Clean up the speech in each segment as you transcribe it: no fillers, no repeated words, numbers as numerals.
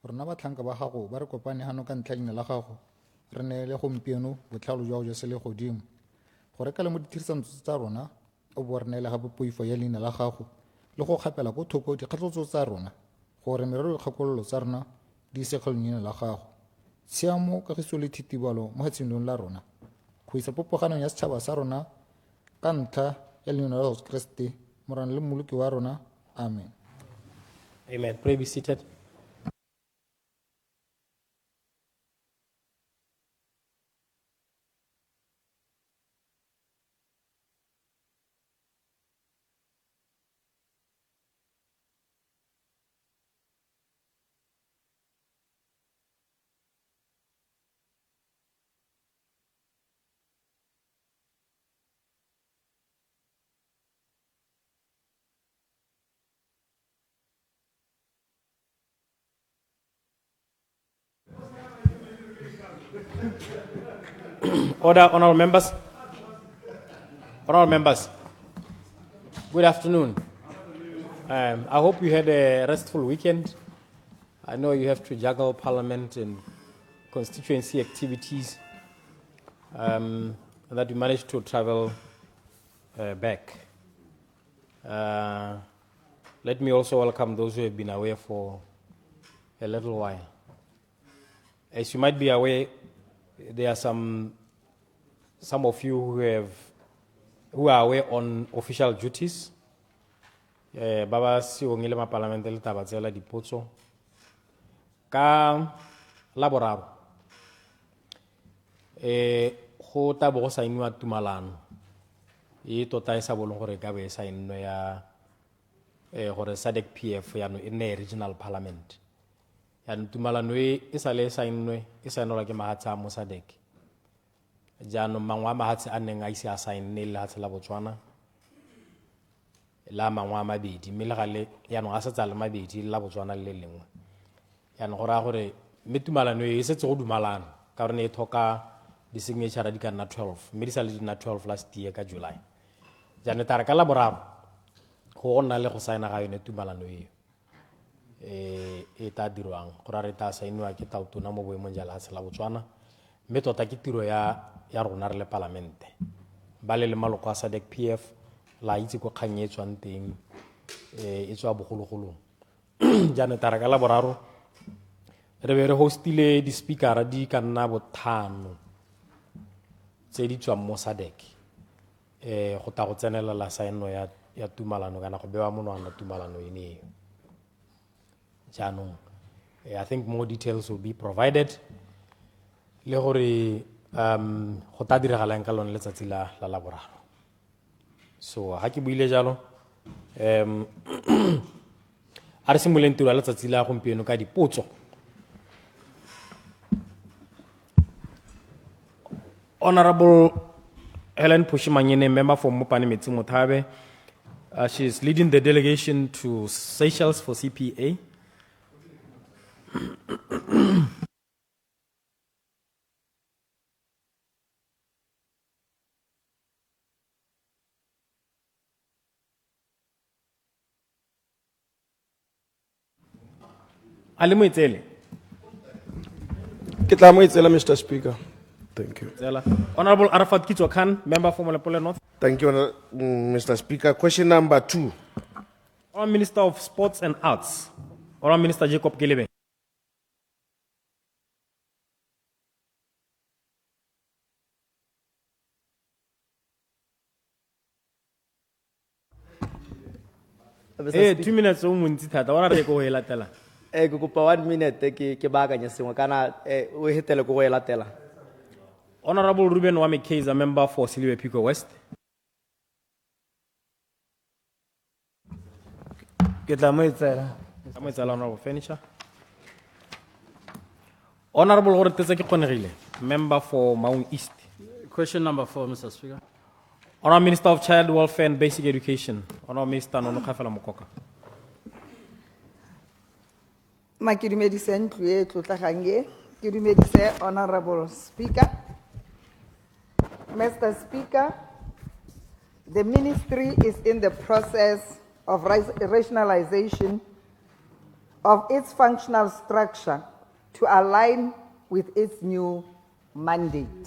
rona batlhanka ba gago ba re kopane hano ka ntlha leina la gago re ne le gompieno botlhalo jwa go se le godimo go rekela mo dithirisano tsa rona o bo re neele gape poifo ya leina la gago le go kgapela go thoko dikgatlhotso tsa rona gore merero dikgakololo tsa rona di sekgole leina la gago tshiamo kagiso le thitibalo mo gatshindong la rona go isa popoganong ya setšhaba sa rona ka ntlha ya leina la Jesu Kriste morana le mmoloki wa rona amen. Amen. Pray be seated. Order, honorable members. Honorable members. Good afternoon. I hope you had a restful weekend. I know you have to juggle parliament and constituency activities, and that you managed to travel back. Let me also welcome those who have been away for a little while. As you might be aware, there are some of you who are away on official duties. Baba siongile ma parlamente le taba tsela dipotso ka laboraro go tabo go sainwa tumalano e tota e sa bolong gore ka be sainwe ya gore SADC PF ya no in regional parliament ya tumalano e sa le sainwe e sainola ke mahatsa mo SADC jano mangwa mahatse a neng a ise a sainne le hatse la Botswana la mangwa mabedi mme le gale ya no a se tsa le mabedi la Botswana le lengwe ya no gora gore mme tumalano e setse go dumalana ka rone e thoka di signature di ka nna 12 mme di sa le di na 12 last year ka July jane tara ka laboraro go gonna le go saina ga yone tumalano e ta dirwang gora re ta sainwa ke tautona mo boemong jala hatse la Botswana mme tota ke tiro ya rona re le parlamente ba le maloko a SADC PF la itse go kganyetswang teng e tswa bogologolong jana tara ka laboraro re be re hostile di speaker di ka nna bothano tse di tswang mo SADC go ta go tsenela la saino ya tumalano kana go bewa monwana tumalano ene jaanong I think more details will be provided le gore go ta diragalang ka lone letsatsi la laboraro. So ha ke buile jalo a re simoleng tiro ya letsatsi la gompieno ka dipotso. Honorable Helen Pushimanyene, member for Mmopane Clinic, she is leading the delegation to Seychelles for CPA. Mr. Speaker. Thank you. Honorable Arafat Kitso Khan, member for Mmopane North. Thank you, Mr. Speaker. Question number 2. Honorable Minister of Sports and Arts, Honorable Minister Jacob Gelebe. Hey, 2 minutes o montsi thata ora re go e latela. Ke kopa 1 minute ke baakanya sengwe kana o hetele go e latela. Honorable Ruben Wameke is a member for Selebi Phikwe West. Ke tla mo etsela. Honorable Furniture. Honorable Horetetse ke Kgonegile, member for Mount East. Question number 4, Mr. Speaker. Honorable Minister of Child Welfare and Basic Education, Honorable Minister Nono Kgafela Mokoka. Makidumedise ntlu e tlotlagange, ke dumedise Honorable Speaker. Mr. Speaker, the ministry is in the process of rationalization of its functional structure to align with its new mandate.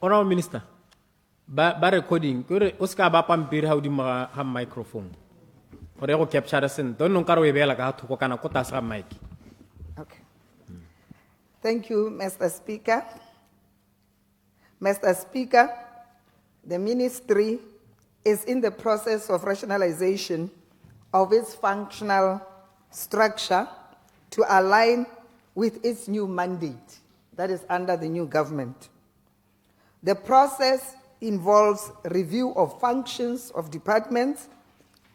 Honorable Minister, ba recording, kore o ska ba pampiri ha odimo ha microphone. Gore go capture sen, don't no karo e bela ka thoko kana ko tasa mic. Okay. Thank you, Mr. Speaker. Mr. Speaker, the ministry is in the process of rationalization of its functional structure to align with its new mandate that is under the new government. The process involves review of functions of departments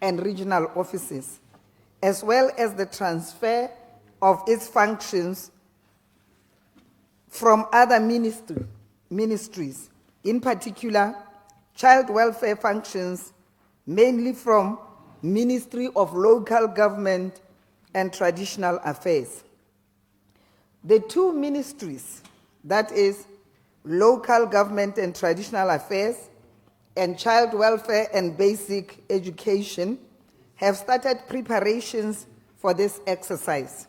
and regional offices, as well as the transfer of its functions from other ministries, in particular, child welfare functions, mainly from Ministry of Local Government and Traditional Affairs. The two ministries, that is, Local Government and Traditional Affairs and Child Welfare and Basic Education, have started preparations for this exercise.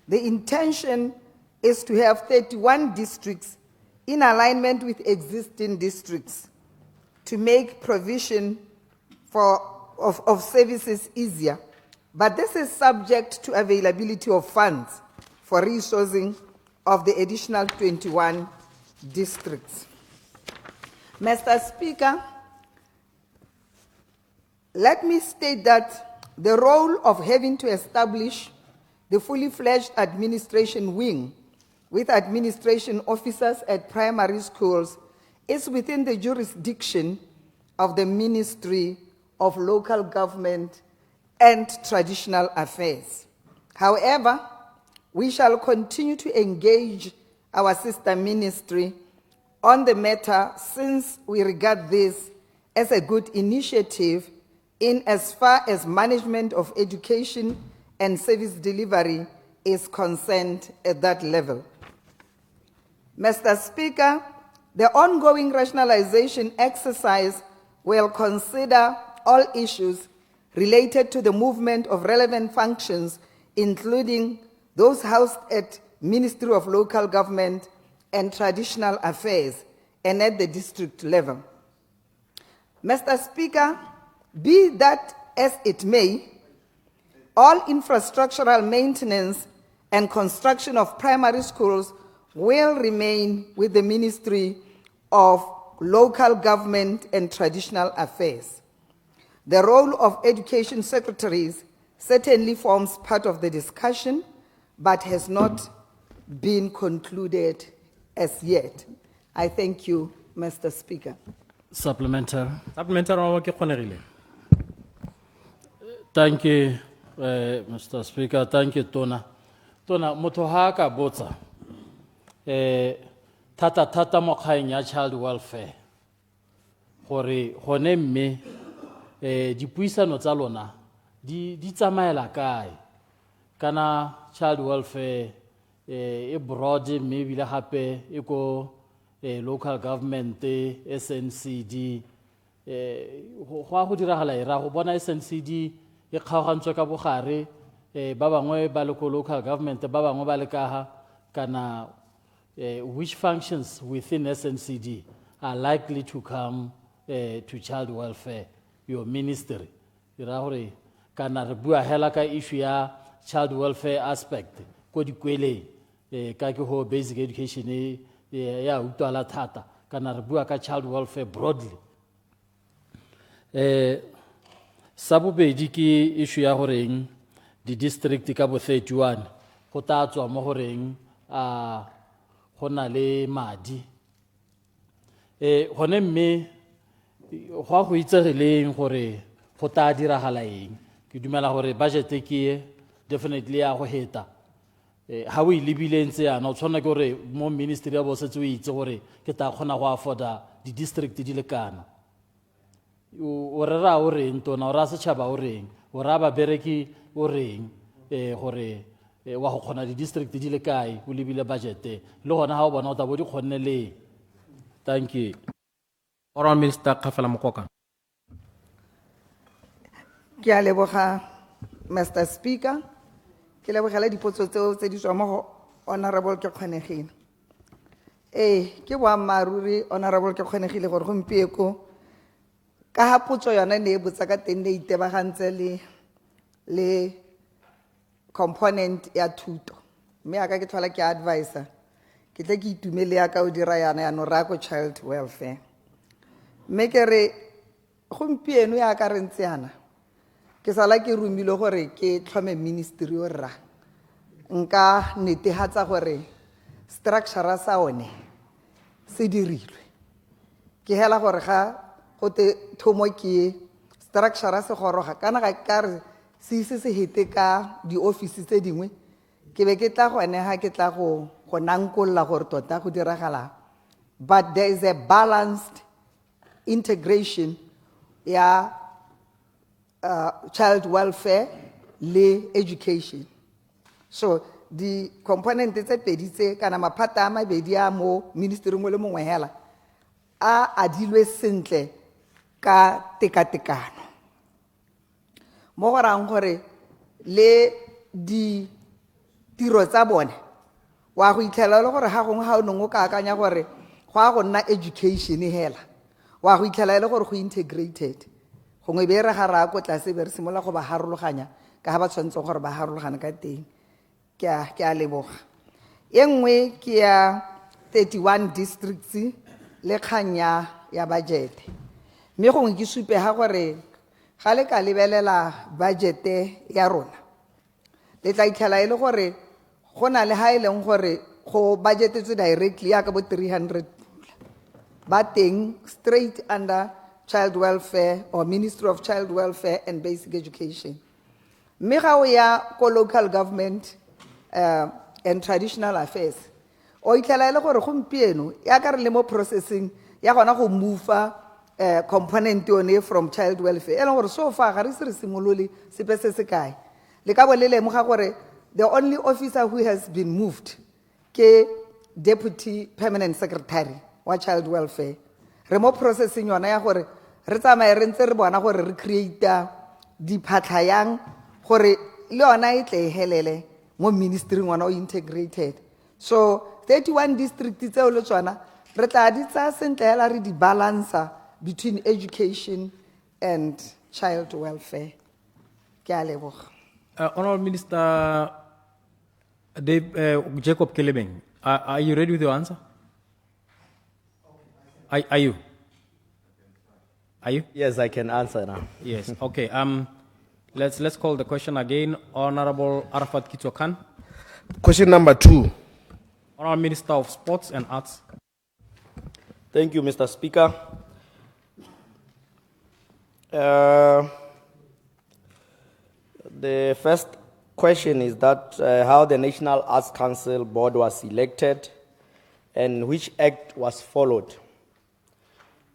The intention is to have 31 districts in alignment with existing districts to make provision of services easier. But this is subject to availability of funds for resourcing of the additional 21 districts. Mr. Speaker, let me state that the role of having to establish the fully fledged administration wing with administration officers at primary schools is within the jurisdiction of the Ministry of Local Government and Traditional Affairs. However, we shall continue to engage our sister ministry on the matter since we regard this as a good initiative in as far as management of education and service delivery is concerned at that level. Mr. Speaker, the ongoing rationalization exercise will consider all issues related to the movement of relevant functions, including those housed at Ministry of Local Government and Traditional Affairs and at the district level. Mr. Speaker, be that as it may, all infrastructural maintenance and construction of primary schools will remain with the Ministry of Local Government and Traditional Affairs. The role of education secretaries certainly forms part of the discussion, but has not been concluded as yet. I thank you, Mr. Speaker. Supplementary. Supplementary wa ke kgonegile. Thank you, Mr. Speaker. Thank you, Tona. Tona, motho ha ka botsa, thata mo kgaeng ya child welfare, gore gone mme dipuisano tsa lona di tsamaela kae kana child welfare e broad mme ebile gape e ko local government SNCD go a go diragala era go bona SNCD e kgaogantswe ka bogare ba bangwe ba le ko local government ba bangwe ba le kaga kana which functions within SNCD are likely to come to child welfare, your ministry. Kana re bua hela ka issue ya child welfare aspect ko dikwele ka ke ho basic education ya utala thata kana re bua ka child welfare broadly. Sa bobedi ke issue ya goreng di district ka bo 31 go tatswa mo goreng go na le madi gone mme go a go itsegileng gore go ta diragala eng ke dumela gore budget ke definitely ya go heta ha o ilebile ntse yana o tshwana ke gore mo ministry ya bo setse o itse gore ke ta kgona go afforda di district di le kana o rera o reng Tona o ra setšhaba o reng o ra ba bereki o reng gore wa go kgona di district di le kae o lebile budget le gona ha o bona o tla bo di kgonne le. Thank you. Honorable Minister Kgafela Mokoka. Ke a leboga, Mr. Speaker. Ke lebogela dipotso tseo tse di tswang mo go Honorable Kgatleng. Ke boammaaruri Honorable Kgatleng gore gompieko ka ha potso yona ne e botsa ka teng ne itebagantse le component ya thuto. Mme aka ke tlhola ke advisor ke tle ke itumele ya ka o dira yana ya no rako child welfare. Mme ke re gompieno ya ka re ntse yana ke sala ke rumile gore ke tlhome ministry o rra nka netehatsa gore structure sa one se dirilwe ke hela gore ga go te thomo ke structure se goroga kana ga ka re se hete ka di office tse dingwe ke be ke tla go ene ha ke tla go nankolla gore tota go diragala, but there is a balanced integration ya child welfare le education. So the component tse pedi tse kana maphata a mabedi a mo ministry mo le mongwe hela a adilwe sentle ka tekatekano mo go rang gore le di tiro tsa bone wa go itlhela le gore ha gongwe ha o nngwe ka akanya gore go a go nna education hela wa go itlhela le gore go integrated gongwe be re ga ra ko tlase be re simola go ba harologanya ka ha ba tshwanetse gore ba harologana ka teng. Ke a leboga. E nngwe ke ya 31 districts le kganya ya budget. Mme gongwe ke supe ha gore ga le ka lebelela budget ya rona le tla itlhela e le gore go na le ha e leng gore go budgetetswe directly ya ka bo 300 ba teng straight under child welfare or Ministry of Child Welfare and Basic Education. Mme ga o ya ko local government and traditional affairs o itlhela ile gore gompieno ya ka re le mo processing ya gona go move component yone from child welfare e leng gore so far ga re se re simolole sepe se se kae le ka bo le lemoga gore the only officer who has been moved ke deputy permanent secretary wa child welfare. Re mo processing yona ya gore re tsamaye re ntse re bona gore re create di phatlhayang gore le yona e tle helele mo ministry ngwana o integrated. So 31 districts tseo le tswana re tla di tsa sentle hela re di balancer between education and child welfare. Ke a leboga. Honorable Minister Jacob Kelebeng, are you ready with your answer? Are you? Are you? Yes, I can answer now. Yes. Okay. Let's call the question again. Honorable Arafat Kitsokan. Question number 2. Honorable Minister of Sports and Arts. Thank you, Mr. Speaker. The first question is that how the National Arts Council Board was elected and which act was followed.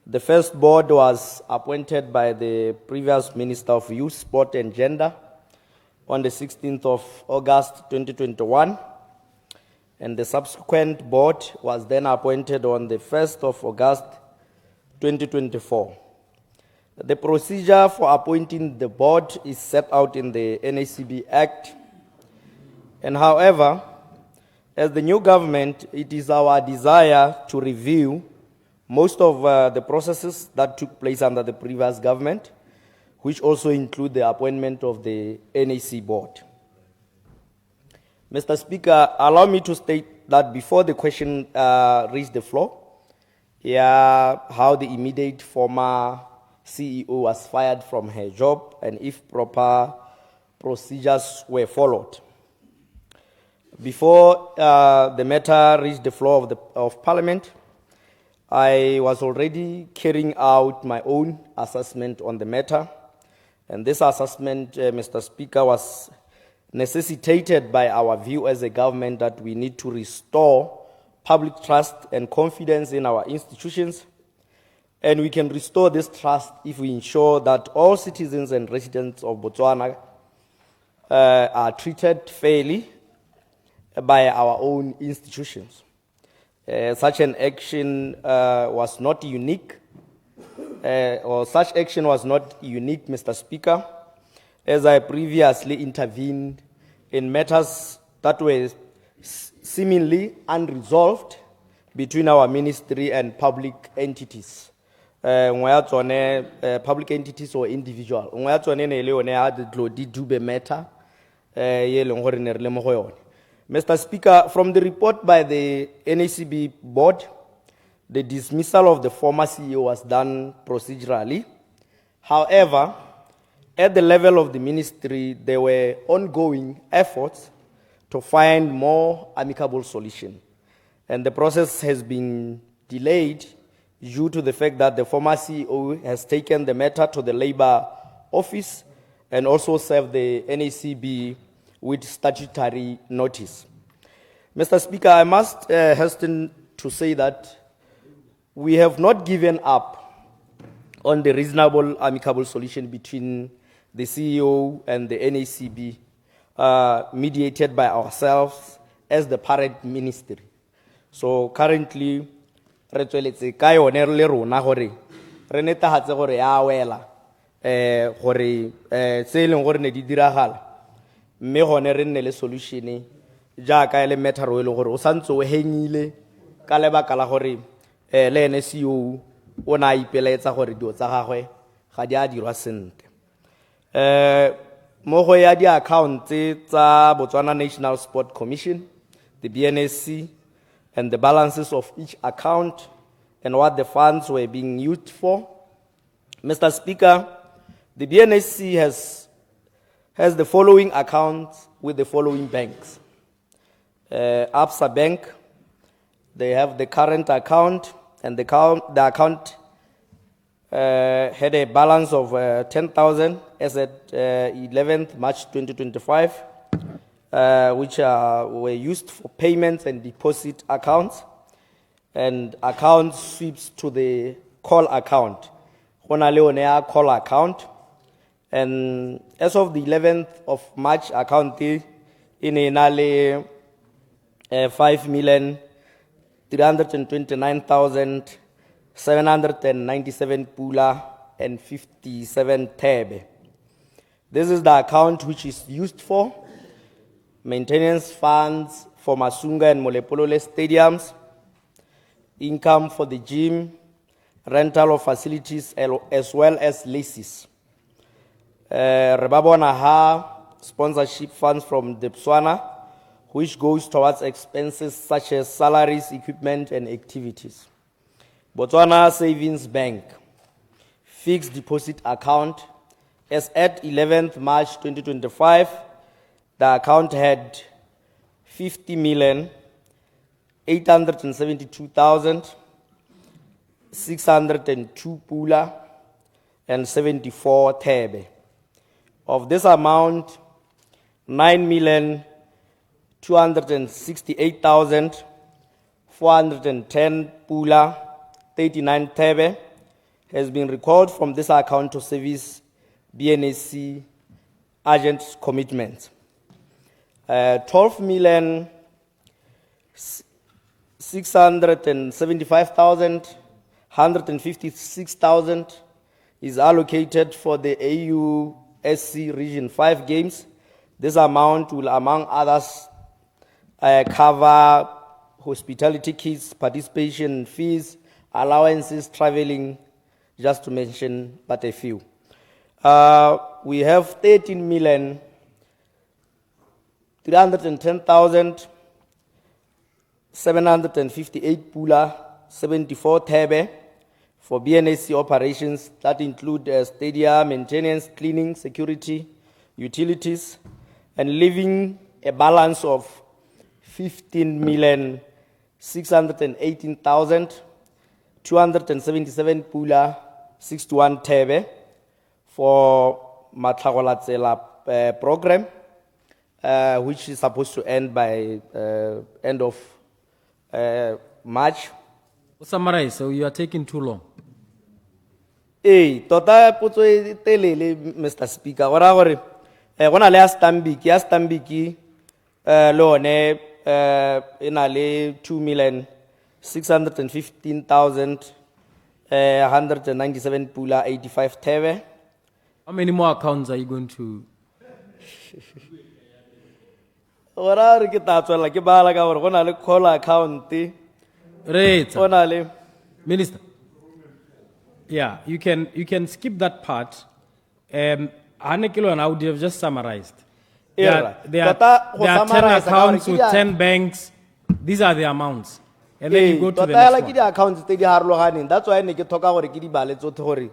The first board was appointed by the previous Minister of Youth, Sport and Gender on the 16th of August 2021, and the subsequent board was then appointed on the 1st of August 2024. The procedure for appointing the board is set out in the NACB Act, and however, as the new government, it is our desire to review most of the processes that took place under the previous government, which also include the appointment of the NAC board. Mr. Speaker, allow me to state that before the question reached the floor, how the immediate former CEO was fired from her job and if proper procedures were followed. Before the matter reached the floor of Parliament, I was already carrying out my own assessment on the matter, and this assessment, Mr. Speaker, was necessitated by our view as a government that we need to restore public trust and confidence in our institutions, and we can restore this trust if we ensure that all citizens and residents of Botswana are treated fairly by our own institutions. Such an action was not unique, Mr. Speaker, as I previously intervened in matters that were seemingly unresolved between our ministry and public entities. Public entities or individual. Matter. Mr. Speaker, from the report by the NACB board, the dismissal of the former CEO was done procedurally. However, at the level of the ministry, there were ongoing efforts to find more amicable solution. And the process has been delayed due to the fact that the former CEO has taken the matter to the Labour Office and also served the NACB with statutory notice. Mr. Speaker, I must hasten to say that we have not given up on the reasonable amicable solution between the CEO and the NACB, mediated by ourselves as the parent ministry. So currently, re tsweletse ka yone le rona gore re netefatse gore ya wela gore se leng gore ne di diragala mme gone re nne le solution jaaka le matter o le gore o santse o hengile ka lebaka la gore le ene CEO o na ipeletsa gore dio tsa gagwe ga di a dirwa sente mo go ya di accounts tsa Botswana National Sport Commission, the BNSC, and the balances of each account and what the funds were being used for. Mr. Speaker, the BNSC has the following accounts with the following banks. Absa Bank, they have the current account, and the account had a balance of 10,000 as at 11th March 2025, which were used for payments and deposit accounts, and account sweeps to the call account. Call account, and as of the 11th of March, account in a 5,329,797 pula and 57 thebe. This is the account which is used for maintenance funds for Masunga and Molepolole stadiums, income for the gym, rental of facilities, as well as leases. Rebabona sponsorship funds from the Botswana, which goes towards expenses such as salaries, equipment, and activities. Botswana Savings Bank, fixed deposit account, as at 11th March 2025, the account had 50,872,602 pula and 74 thebe. Of this amount, 9,268,410 pula, 39 thebe, has been recalled from this account to service BNSC urgent commitments. 12,675,156,000 is allocated for the AUSC Region 5 games. This amount will, among others, cover hospitality kits, participation fees, allowances, traveling, just to mention but a few. We have 13,310,758 pula, 74 thebe for BNSC operations that include stadium maintenance, cleaning, security, utilities, and leaving a balance of 15,618,277 pula, 61 thebe for Matlagolatsela program, which is supposed to end by end of March. Summarize, so you are taking too long. Tota potso e telele, Mr. Speaker. Ora gore gona le Stambiki le one ena le 2,615,197 pula, 85 thebe. How many more accounts are you going to? Ora re ke tla tswela ke bala ka gore go na le call account. Right. Go na le Minister. Yeah, you can skip that part. Hanekilo and I would have just summarized. Era. There are Tota, go 10 summarize ka gore accounts ke with dia- 10 banks. These are the amounts. And then you go to the tota next hela ke one. di accounts tse di harologaneng. That's why ne ke thoka gore ke di bale tsotlhe gore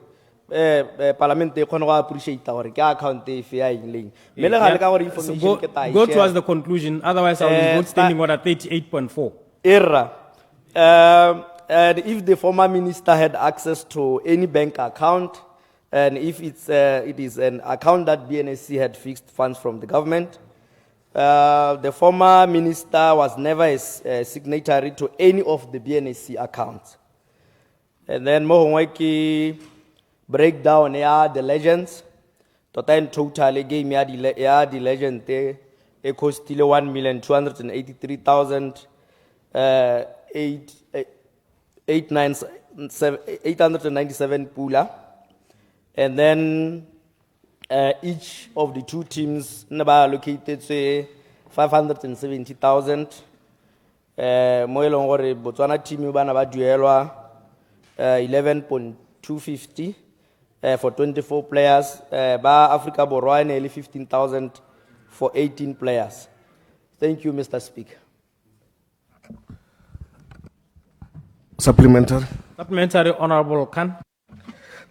parliament e kgone go appreciate gore ke account e fe ya ileng. Mme le gale ka gore So information ke ta go towards the conclusion. Otherwise, I will vote standing ta- order 38.4. Era. And if the former minister had access to any bank account, and if it is an account that BNSC had fixed funds from the government, the former minister was never a signatory to any of the BNSC accounts. And then Mohongweki breakdown the legends. Tota in total game the legend it cost 1,283,897 pula. And then each of the two teams never allocated say 570,000. Mo e leng gore Botswana team ba na ba duelwa 11.250 for 24 players. Ba Africa Borwa ne le 15,000 for 18 players. Thank you, Mr. Speaker. Supplementary. Supplementary, Honorable Khan.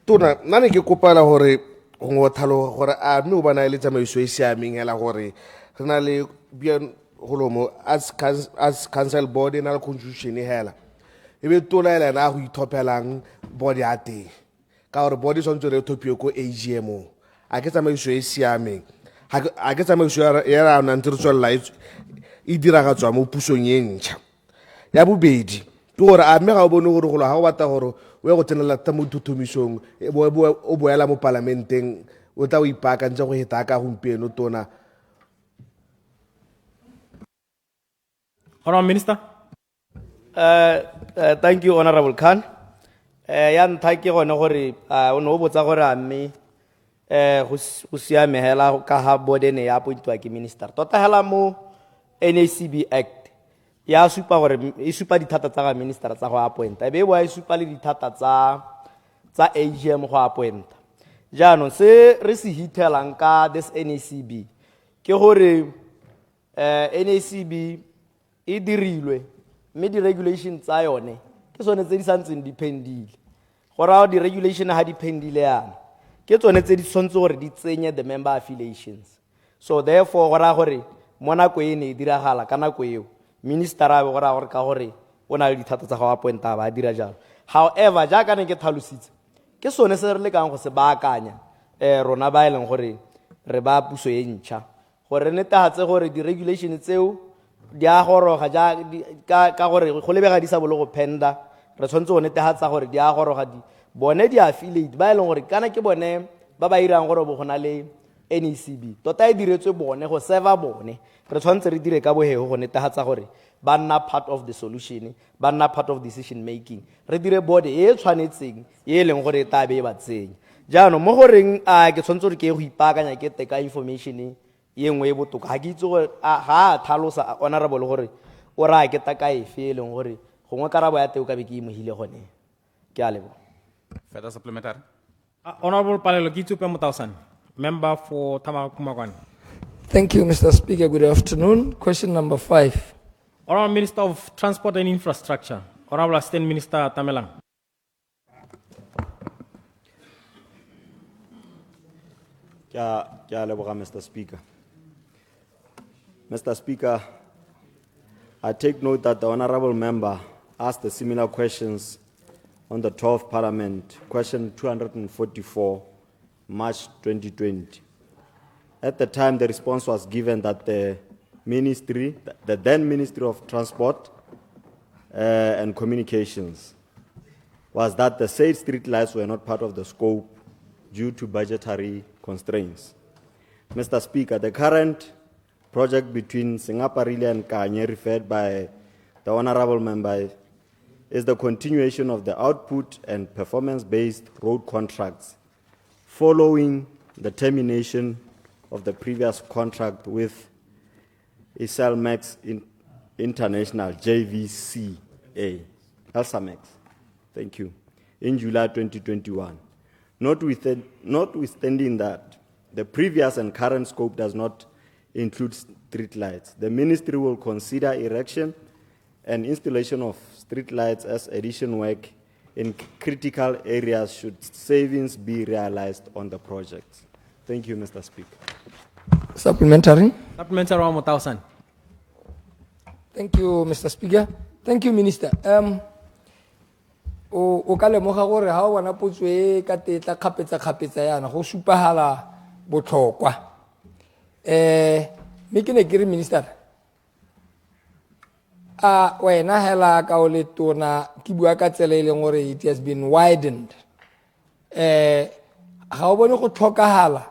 Tona, nane ke kopala hore go ngothalo gore a mme o bana le tsamaiso e siameng hela gore re na le bien holomo as council board na le constitution hela e be tola ela na go ithopelang body a teng ka gore body sontse re thopio ko AGM a ke tsamaiso e siameng a ke tsamaiso ya ra na ntse re tswela e dira ga tswa mo pusong e ntšha ya bobedi ke gore a mme ga o bone gore go la ga o batla gore o ye go tsenela ta mo thuthumisong o boela mo parlamenteng o tla o ipaakantse go heta ka gompieno tona. Honorable Minister. Thank you, Honorable Khan. Ya ntlha ke gone gore o ne o botsa gore a mme go siame hela ka ha board ne ya appointwa ke minister. Tota hela mo NACB Act ya supa gore e supa dithata tsa ga minister tsa go appointa. Ebe wa e supa le dithata tsa AGM go appointa. Jaanong se re se hitelang ka this NACB ke gore NACB e dirilwe mme di regulation tsa yone ke tsone tse di santseng di pendile gore di regulation ha di pendile yana ke tsone tse di tshwanetse gore di tsenye the member affiliations. So therefore gore mo nako e ne e diragala ka nako eo minister a be gore ka gore o na le dithata tsa go appointa ba dira jalo. However jaaka ne ke tlhalositse ke sone se re le kang go se baakanya rona ba eleng gore re ba puso e ntšha gore ne tahatse gore di regulation tseo di a goroga ka gore go lebega di sa bolo go penda re tshwantse go netehatsa gore di a goroga di bone di affiliate ba eleng gore kana ke bone ba ba irang gore bo gona le NACB tota e diretswe bone go serve bone re tshwantse re dire ka bohego go netehatsa gore ba nna part of the solution ba nna part of decision making re dire board e tshwanetseng e leng gore e tabe e ba tsenya jaanong mo goreng ke tshwantse gore ke go ipaakanya ke teka information ye nngwe e botoka ga ke itse gore ga tlhalosa honorable gore o ra ke taka efe e leng gore gongwe karabo ya teo ka be ke imogile gone ke a lebo. Further supplementary. Honorable Palelo Kitsupe Mutausan, member for Tamakumagwan. Thank you, Mr. Speaker. Good afternoon. Question number 5. Honorable Minister of Transport and Infrastructure, Honorable Assistant Minister Tamelang. Mr. Speaker. Mr. Speaker, I take note that the honorable member asked the similar questions on the 12th Parliament, question 244, March 2020. At the time, the response was given that the then Ministry of Transport and Communications, was that the said streetlights were not part of the scope due to budgetary constraints. Mr. Speaker, the current project between Sengaparile and Kanye referred by the honorable member is the continuation of the output and performance-based road contracts following the termination of the previous contract with Iselmax International, JVCA, Elsamex. Thank you. In July 2021. Notwithstanding that, the previous and current scope does not include streetlights. The ministry will consider erection and installation of streetlights as addition work in critical areas should savings be realized on the project. Thank you, Mr. Speaker. Supplementary. Supplementary wa Motausan. Thank you, Mr. Speaker. Thank you, Minister. O ka lemoga gore ha o bona potso e ka tetla kgapetsa yana go supagala botlhokwa. Me ke ne ke re Minister. Wena hela ka o le tona ke bua ka tsela e leng gore it has been widened. Ga o bone go tlhokagala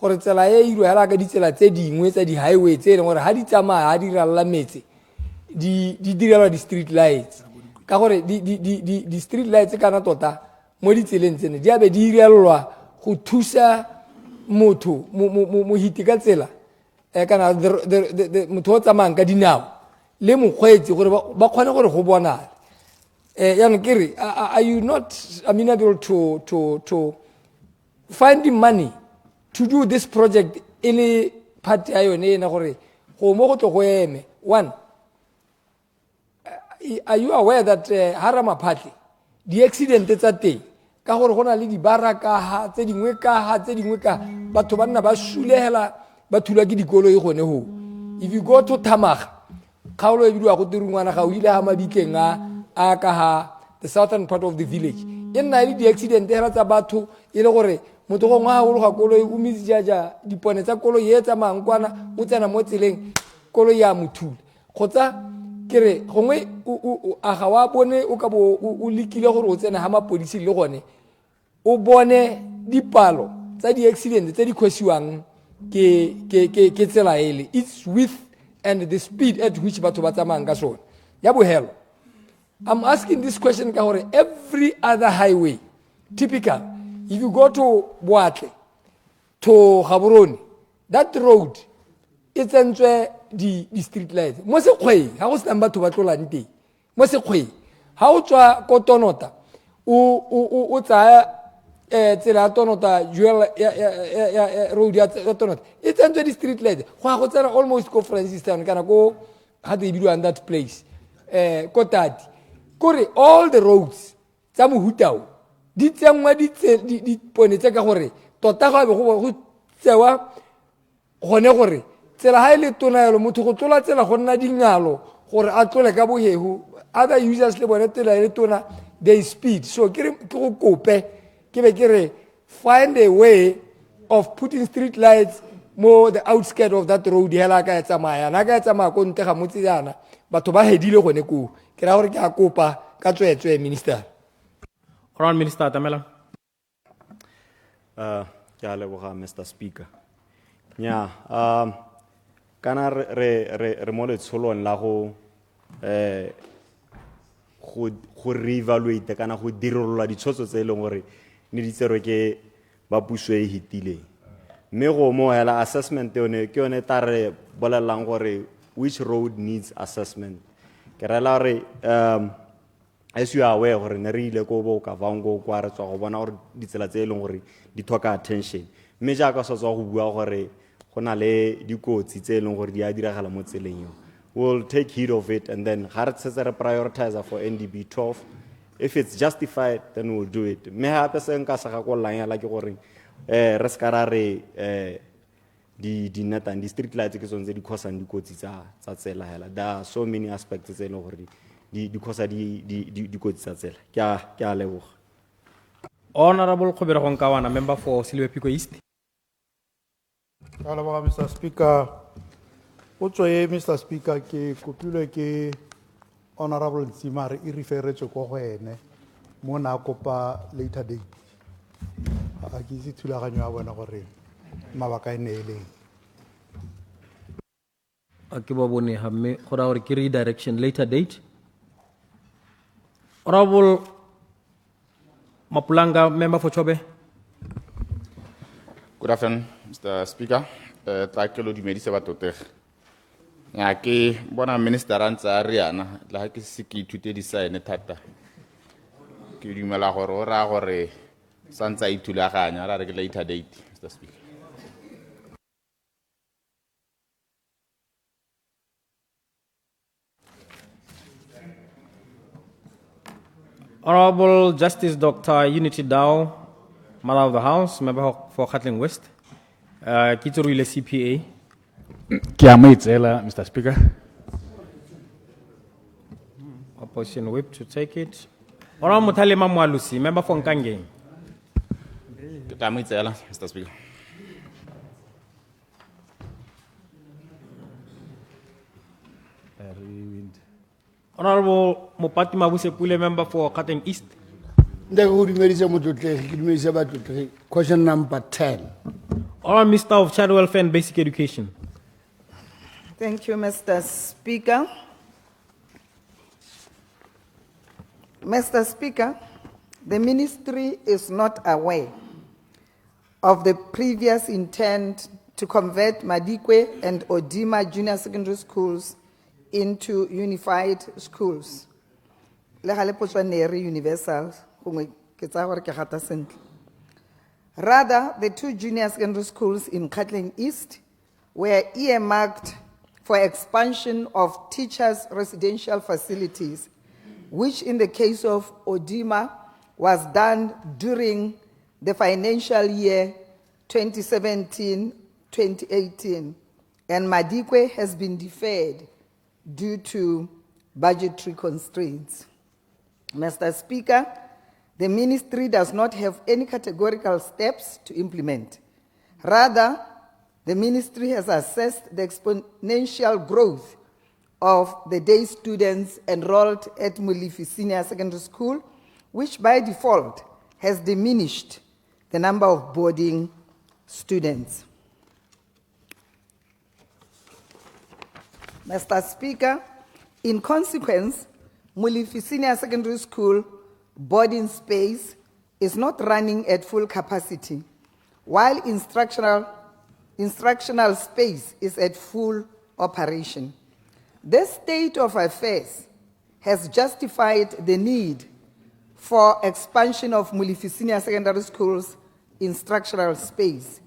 gore tsela e irwe hela ka ditsela tse dingwe tsa di highway tse leng gore ha di tsamaya ha di ralla metse di direlwa di street lights ka gore di street lights kana tota mo ditseleng tsene di abe di direlwa go thusa motho mo hiti ka tsela kana motho o tsamayang ka dinao le mokgweetsi gore ba kgone gore go bonala yana kere are you not amenable to finding money to do this project in part ya yone na gore go mo go tlo go eme? One, are you aware that Mmopane the accident tsa teng ka gore gona le di baraka ha tse dingwe ka batho ba nna ba shulegela ba thula ke dikoloi gone ho? If you go to Tamaga kgaolo e bidiwa go tirungwana ga o ile ha mabikeng a ka ha the southern part of the village e nna le di accident hela tsa batho e le gore motho go ngwa go ga koloi o mitsi jaja dipone tsa koloi e tsa mangkwana o tsena mo tseleng koloi ya mothula kgotsa kere gongwe a ga wa bone o ka bo o likile gore o tsena ha mapodisi le gone o bone dipalo tsa di accident tse di khosiwang ke tsela ele it's with and the speed at which batho ba tsamayang ka sone ya bohelo. I'm asking this question ka gore every other highway typical if you go to Boatle to Gaborone that road it's entswe di street lights mo se khwei ha go sena batho ba tlolang teng mo se khwei ha o tswa ko Tonota o tsaya tsela Tonota juela road ya Tonota it's entswe di street lights go tsena almost ko Francistown kana ko how they do on that place ko Tati kore all the roads tsa mohutao di tsengwa di pone tsa ka gore tota go tsewa gone gore tsela ha ile tona yalo motho go tlola tsela go nna dingalo gore a tlole ka bohehu other users le bone tsela ile tona they speed so ke go kope ke be ke re find a way of putting street lights more the outskirt of that road hela ka tsamaya na ka tsamaya ko nte ga motse yana batho ba hedile gone ko ke ra gore ke a kopa ka tswetswe Minister. Honorable Minister Tamela. Ke a leboga Mr. Speaker. Nya kana re mo letsholong la go reevaluate kana go dirolola ditshotso tse leng gore ne di tserwe ke ba puso e hitileng mme go mo hela assessment yone ke yone tare bolelang gore which road needs assessment ke rela re as you are aware gore ne re ile go bo ka vango kwa re tswa go bona gore ditsela tse leng gore di thoka attention mme ja ka so tswa go bua gore gona le dikotsi tse leng gore di a diragala mo tseleng yo we'll take heed of it and then ha re tsetse re prioritize for NDB 12 if it's justified then we'll do it me ha pe se nka sa ga go lanya ke gore re skara re di netang di street lights ke tsone tse di khosang dikotsi tsa tsela hela there are so many aspects tse leng gore di khosa di kotsi tsa tsela ke a leboga. Honorable Khobero Nkawana, member for Selebi Phikwe East. Hello, Mr. Speaker. Mr. Speaker, ke kopile ke Honorable Nsimare I referre go go ene mo na kopa later date. A ke itse thulaganyo ya bona gore mabaka e neeleng. A ke ba bone ha mme go ra gore ke redirection later date. Honorable Mapulanga, member for Chobe. Good afternoon, Mr. Speaker. Takelo di medise ba toter. Ya ke bona minister a ntse a re yana la ha ke se ke ithute di-sign thata ke dumela gore o raya gore sa ntse a ithulaganya a re ke later date, Mr. Speaker. Honorable Justice Dr. Unity Dow, Mother of the House, member for Kgatleng West. Kitsorile CPA. Mr. Speaker. Opposition whip to take it. Honorable Mutalema Mwalusi, member for Nkangeni. Mr. Speaker. Honorable Mmopane Clinic, member for Kgatleng East. Question number 10. Honorable Minister of Child Welfare and Basic Education. Thank you, Mr. Speaker. Mr. Speaker, the ministry is not aware of the previous intent to convert Phikwe and Odima Junior Secondary Schools into unified schools. Universal. Rather, the two junior secondary schools in Kgatleng East were earmarked for expansion of teachers' residential facilities, which in the case of Odima was done during the financial year 2017-2018, and Phikwe has been deferred due to budgetary constraints. Mr. Speaker, the ministry does not have any categorical steps to implement. Rather, the ministry has assessed the exponential growth of the day students enrolled at Mulifi Senior Secondary School, which by default has diminished the number of boarding students. Mr. Speaker, in consequence, Mulifi Senior Secondary School boarding space is not running at full capacity, while instructional space is at full operation. This state of affairs has justified the need for expansion of Mulifi Senior Secondary School's instructional space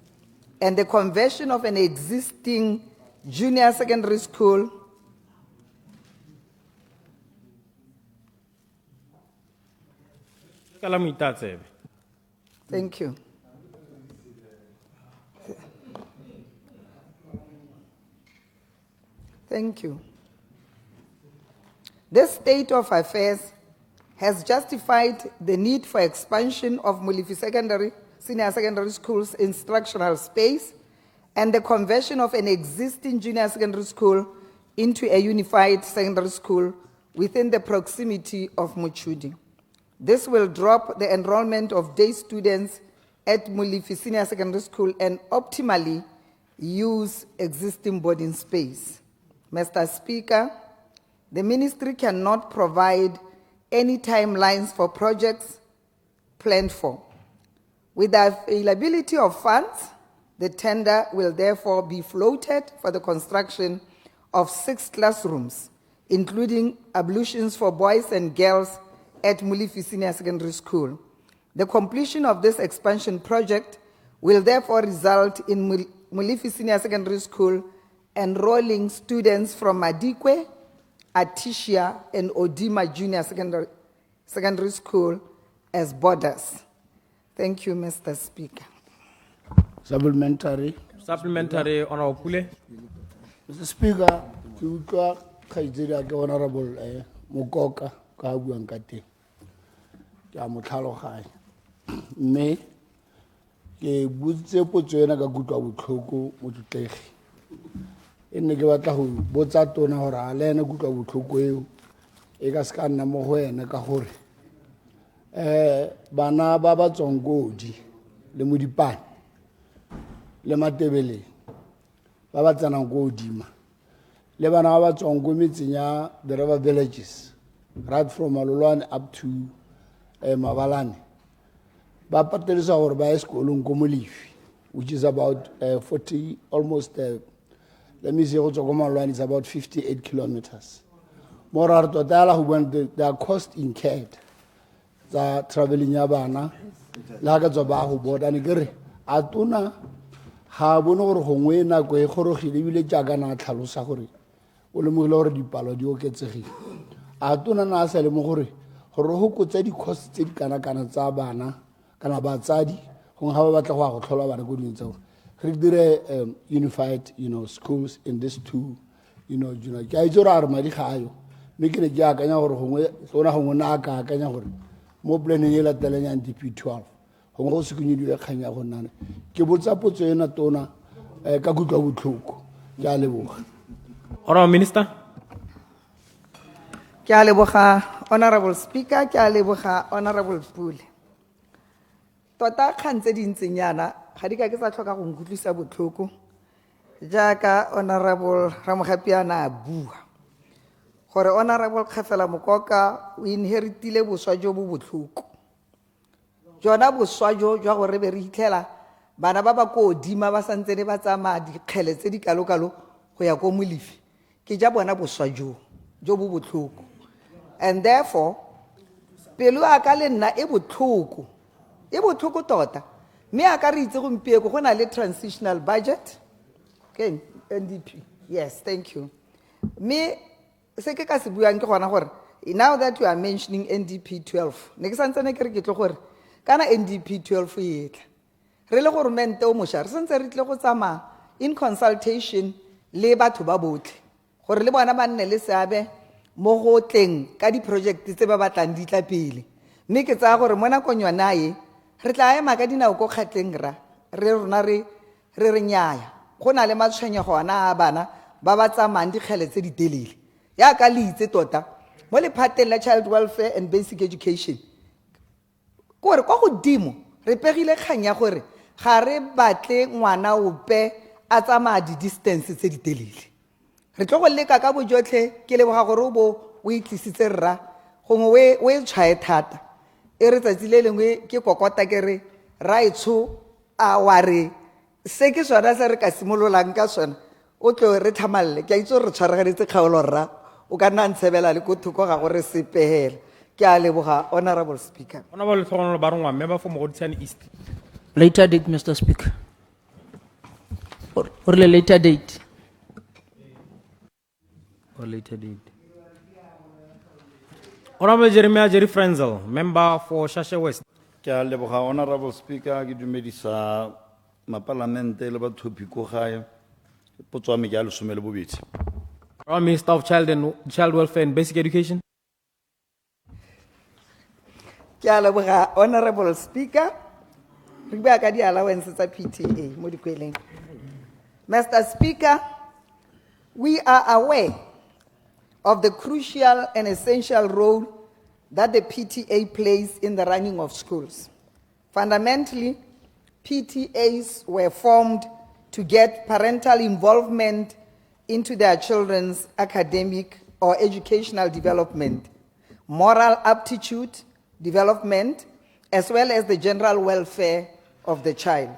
and the conversion of an existing junior secondary school Thank you. Thank you. This state of affairs has justified the need for expansion of Mulifi Senior Secondary School's instructional space and the conversion of an existing junior secondary school into a unified secondary school within the proximity of Muchudi. This will drop the enrollment of day students at Mulifi Senior Secondary School and optimally use existing boarding space. Mr. Speaker, the ministry cannot provide any timelines for projects planned for. With the availability of funds, the tender will therefore be floated for the construction of 6 classrooms, including ablutions for boys and girls at Mulifi Senior Secondary School. The completion of this expansion project will therefore result in Mulifi Senior Secondary School enrolling students from Phikwe, Atishia, and Odima Junior Secondary School as boarders. Thank you, Mr. Speaker. Supplementary. Supplementary, Honorable Pule. Mr. Speaker, you got Honorable Mukoka, Kabu and Kati. Yamukhalo me ke butse potso ena ka kutlwa botlhoko mo tutlegi ene ke batla go botsa tona gore a le ene kutlwa botlhoko eo e ka se ka nna mo go ene ka gore bana ba ba tswang Kodi le Mmopane le Matebeleng ba ba tsanang go Odima le bana ba ba tswang go metseng ya the river villages right from Malolwane up to Mabalane ba patelisa gore ba esekolong ko Mulifi, which is about 40 almost let me say, line is about 58 kilometers. More are total when their cost incurred. The traveling yabana, laga zobahu board and gere. Atuna habono hongwe na kwe horohi libile jagana talusahori. Ulumulor di palodio ketsehi. Atuna na asale mohori. Horohu kutedi cost ted kana zabana, kana batsadi, hong haba batla ho thola bana go dintso. Unified, schools in these two, Kaizora Mari Hayo, making a jack and our Honaka, Kanyahor, more planning yellow telling NDP 12. Hongo can you do a Kanya Honan? Kibutsa puts in a tona, Kaguka would cook, Jalebu. Honourable Minister. Kyaleboga, Honorable Speaker, Kyaleboga, Honorable Pool. Tota kantse dintsinyana ga di ka ke sa tlhoka go nkutlwisa botlhoko jaaka Honorable Ramogapiana a bua gore Honorable Kgafela Mokoka o inheritile boswa jo bo botlhoko jona boswa jo jwa gore be re hitlhela bana ba ba ko odima ba santse le ba tsamaya dikgele tse di kalokalo go ya ko Molifi ke ja bona boswa jo bo botlhoko and therefore pelo a ka le nna e botlhoko tota me a ka re itse gompieko go na le transitional budget okay NDP yes thank you me se ke ka se buang ke gona gore now that you are mentioning NDP 12 ne ke santsane ke re ke tlo gore kana NDP 12 e etla re le gore mente o mosha re sentse re tle go tsama in consultation le batho ba botle gore le bona ba nne le seabe mo go tleng ka di project tse ba batlang di tla pele mme ke tsaya gore mona konywana ye re tla ema ka dinao go Kgatleng re rona re nyaaya go na le matshwenyego ana a bana ba ba tsamang dikgele tse di telele ya ka le itse tota mo lephateng la child welfare and basic education gore kwa godimo re pegile kgang ya gore ga re batle ngwana ope a tsamaya di-distance tse di telele re tlo go leka ka bojotlhe ke leboga gore o itlisitse rra gongwe o e tshwae thata e re tsatsi le lengwe ke kokota ke re raitsho a wa re se ke sona se re ka simololang ka sona o tlo re tlhamalle ke a itse re tshwaragaditse kgaolo rra o ka nna ntshebela le ko thoko ga gore sepehela ke a leboga Honorable Speaker. Honourable Tlhogonolo Barongwa, member for Botswana East. Later date, Mr. Speaker. Or later date. Or later date. Honourable Jerry Frenzel, member for Shasha West. Ke a leboga Honorable Speaker ke dumedisa mapalamente le batho phiko gae potso me ke a lesome le bobedi. Honourable Minister of Child Welfare and Basic Education. Ke a leboga Honorable Speaker re bua ka di allowance tsa PTA mo dikweleng. Mr. Speaker, we are aware of the crucial and essential role that the PTA plays in the running of schools. Fundamentally, PTAs were formed to get parental involvement into their children's academic or educational development, moral aptitude development, as well as the general welfare of the child.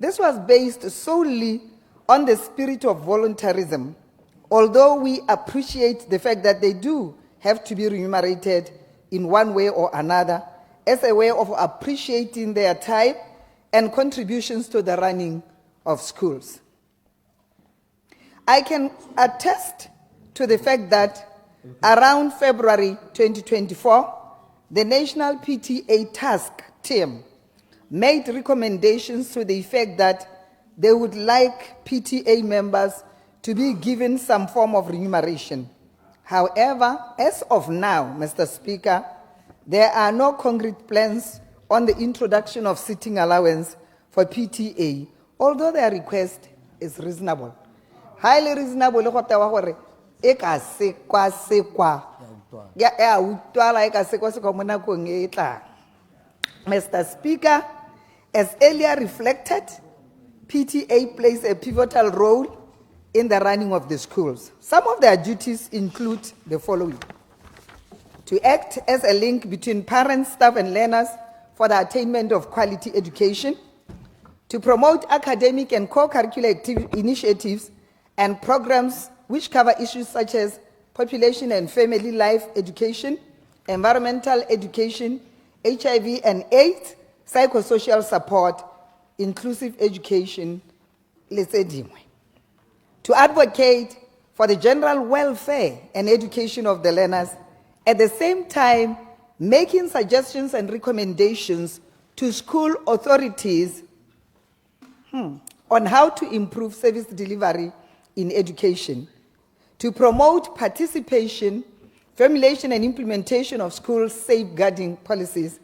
This was based solely on the spirit of voluntarism, although we appreciate the fact that they do have to be remunerated in one way or another as a way of appreciating their time and contributions to the running of schools. I can attest to the fact that around February 2024, the National PTA Task Team made recommendations to the effect that they would like PTA members to be given some form of remuneration. However, as of now, Mr. Speaker, there are no concrete plans on the introduction of sitting allowance for PTA, although their request is reasonable. Highly reasonable, Mr. Speaker, as earlier reflected, PTA plays a pivotal role in the running of the schools. Some of their duties include the following: to act as a link between parents, staff, and learners for the attainment of quality education, to promote academic and co-curricular initiatives and programs which cover issues such as population and family life education, environmental education, HIV and AIDS, psychosocial support, inclusive education, let's say dingwe. To advocate for the general welfare and education of the learners, at the same time making suggestions and recommendations to school authorities on how to improve service delivery in education, to promote participation, formulation and implementation of school safeguarding policies,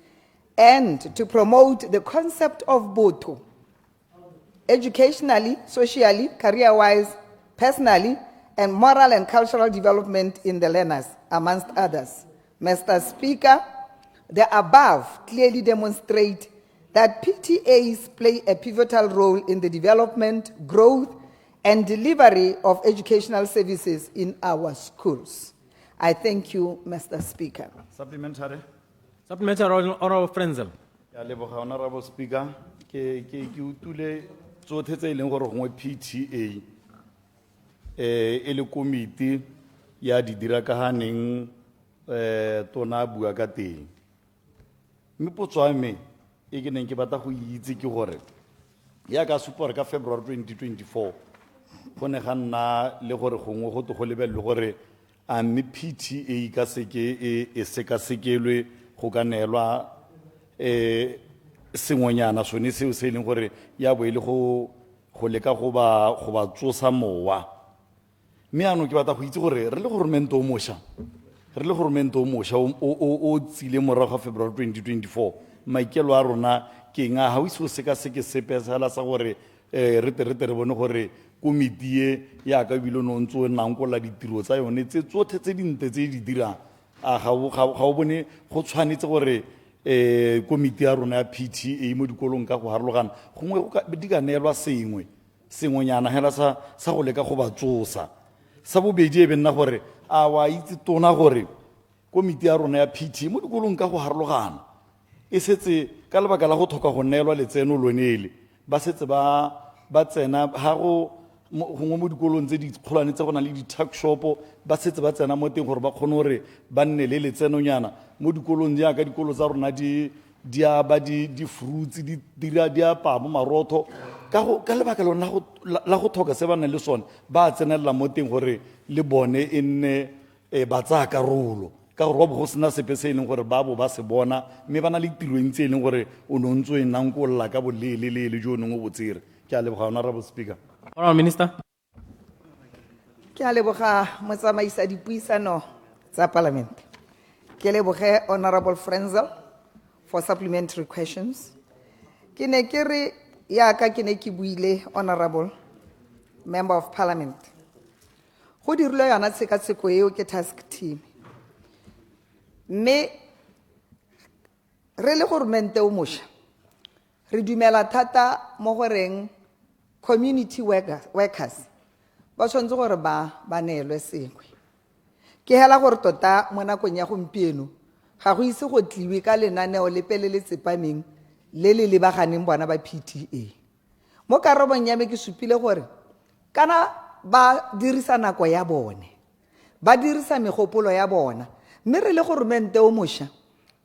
and to promote the concept of botho, educationally, socially, career-wise, personally, and moral and cultural development in the learners, amongst others. Mr. Speaker, the above clearly demonstrate that PTAs play a pivotal role in the development, growth, and delivery of educational services in our schools. I thank you, Mr. Speaker. Supplementary. Supplementary, Honorable Frenzel. Ke a leboga, Honorable Speaker. Ke utule tsotlhe tse e leng gore gongwe PTA e le komiti ya di dira ka haneng tona bua ka teng. Mme potso ya me e ke neng ke batla go itse ke gore ya ka supa ka February 2024 go ne ga nna le gore gongwe go to go lebelele gore a mme PTA ka seke e sekasekelwe go ka neelwa sengwenyana sone seo se leng gore ya bo ile go leka go ba tsosa mowa. Mme ano ke batla go itse gore re le goromento o moša o tsile morago ga February 2024 maikelo a rona ke nga ha o iso sekaseke sepesala sa gore re re bone gore komiti e ya ka bile no ntse o nankola ditiro tsa yone tse tsotlhe tse dinte tse di dirang a ga o bone go tshwanetse gore komiti ya rona ya PTA mo dikolong ka go harologana gongwe di ka neelwa sengwenyana hela sa go leka go ba tsosa. Sa bobedi e be nna gore a wa itse tona gore komiti ya rona ya PTA mo dikolong ka go harologana e setse ka lebaka la go thoka go neelwa letseno lonele ba setse ba tsena ha go gongwe mo dikolong tse di kgolwane tse go na le di-tuck shop ba setse ba tsena mo teng gore ba kgone gore ba nne le letsenonyana mo dikolong jaaka dikolo tsa rona di a ba di-fruits di apa mo marotho ka lebaka lona la go thoka se ba nang le sone ba tsenelela mo teng gore le bone e nne ba tsaya karolo ka gore wa bo go sena sepe se e leng gore ba bo ba se bona mme ba na le tiro ntse e leng gore o ne o ntse o e nankolola ka bolelelele jo o neng o botsere. Ke a leboga, Honorable Speaker. Honorable Minister. Ke a leboga motsamaisa dipuisano tsa Parliament. Ke leboge Honorable Frenzel for supplementary questions. Ke ne ke re yaka ke ne ke buile Honorable Member of Parliament. Go dirile yana tshekatsheko eo ke task team. Mme re le gormente o moša re dumela thata mo goreng community workers ba tshwanetse gore ba neelwe sengwe. Ke hela gore tota mo nakong ya gompieno ga go ise go tliwe ka lenaneo le pele le tsepameng le le lebaganeng bona ba PTA. Mo karabong ya me ke supile gore kana ba dirisa nako ya bone ba dirisa megopolo ya bona mme re le gormente o moša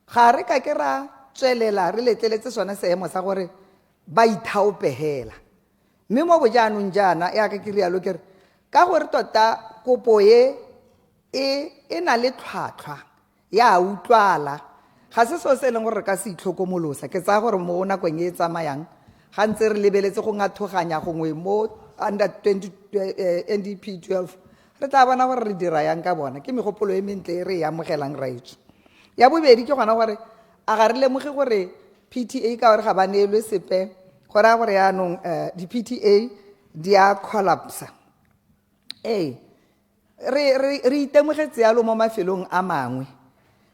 ga re ka ke ra tswelela re letleletse sone seemo sa gore ba ithaopehela. Mme mo bojaanong jaana ya ka ke rialo ke re ka gore tota kopo e na le tlhwatlhwa ya utlwala ga se so se leng gore re ka se itlhokomolosa ke tsaya gore mo nakong e tsamayang ga ntse re lebeletse go ngathoganya gongwe mo under NDP 12 re tla bona gore re dira yang ka bona ke megopolo e mentle e re e amogelang raitso. Ya bobedi ke gona gore a ga re lemoge gore PTA ka gore ga ba neelwe sepe gore a gore yaanong di-PTA di a collapsa. Re itemogetse yalo mo mafelong a mangwe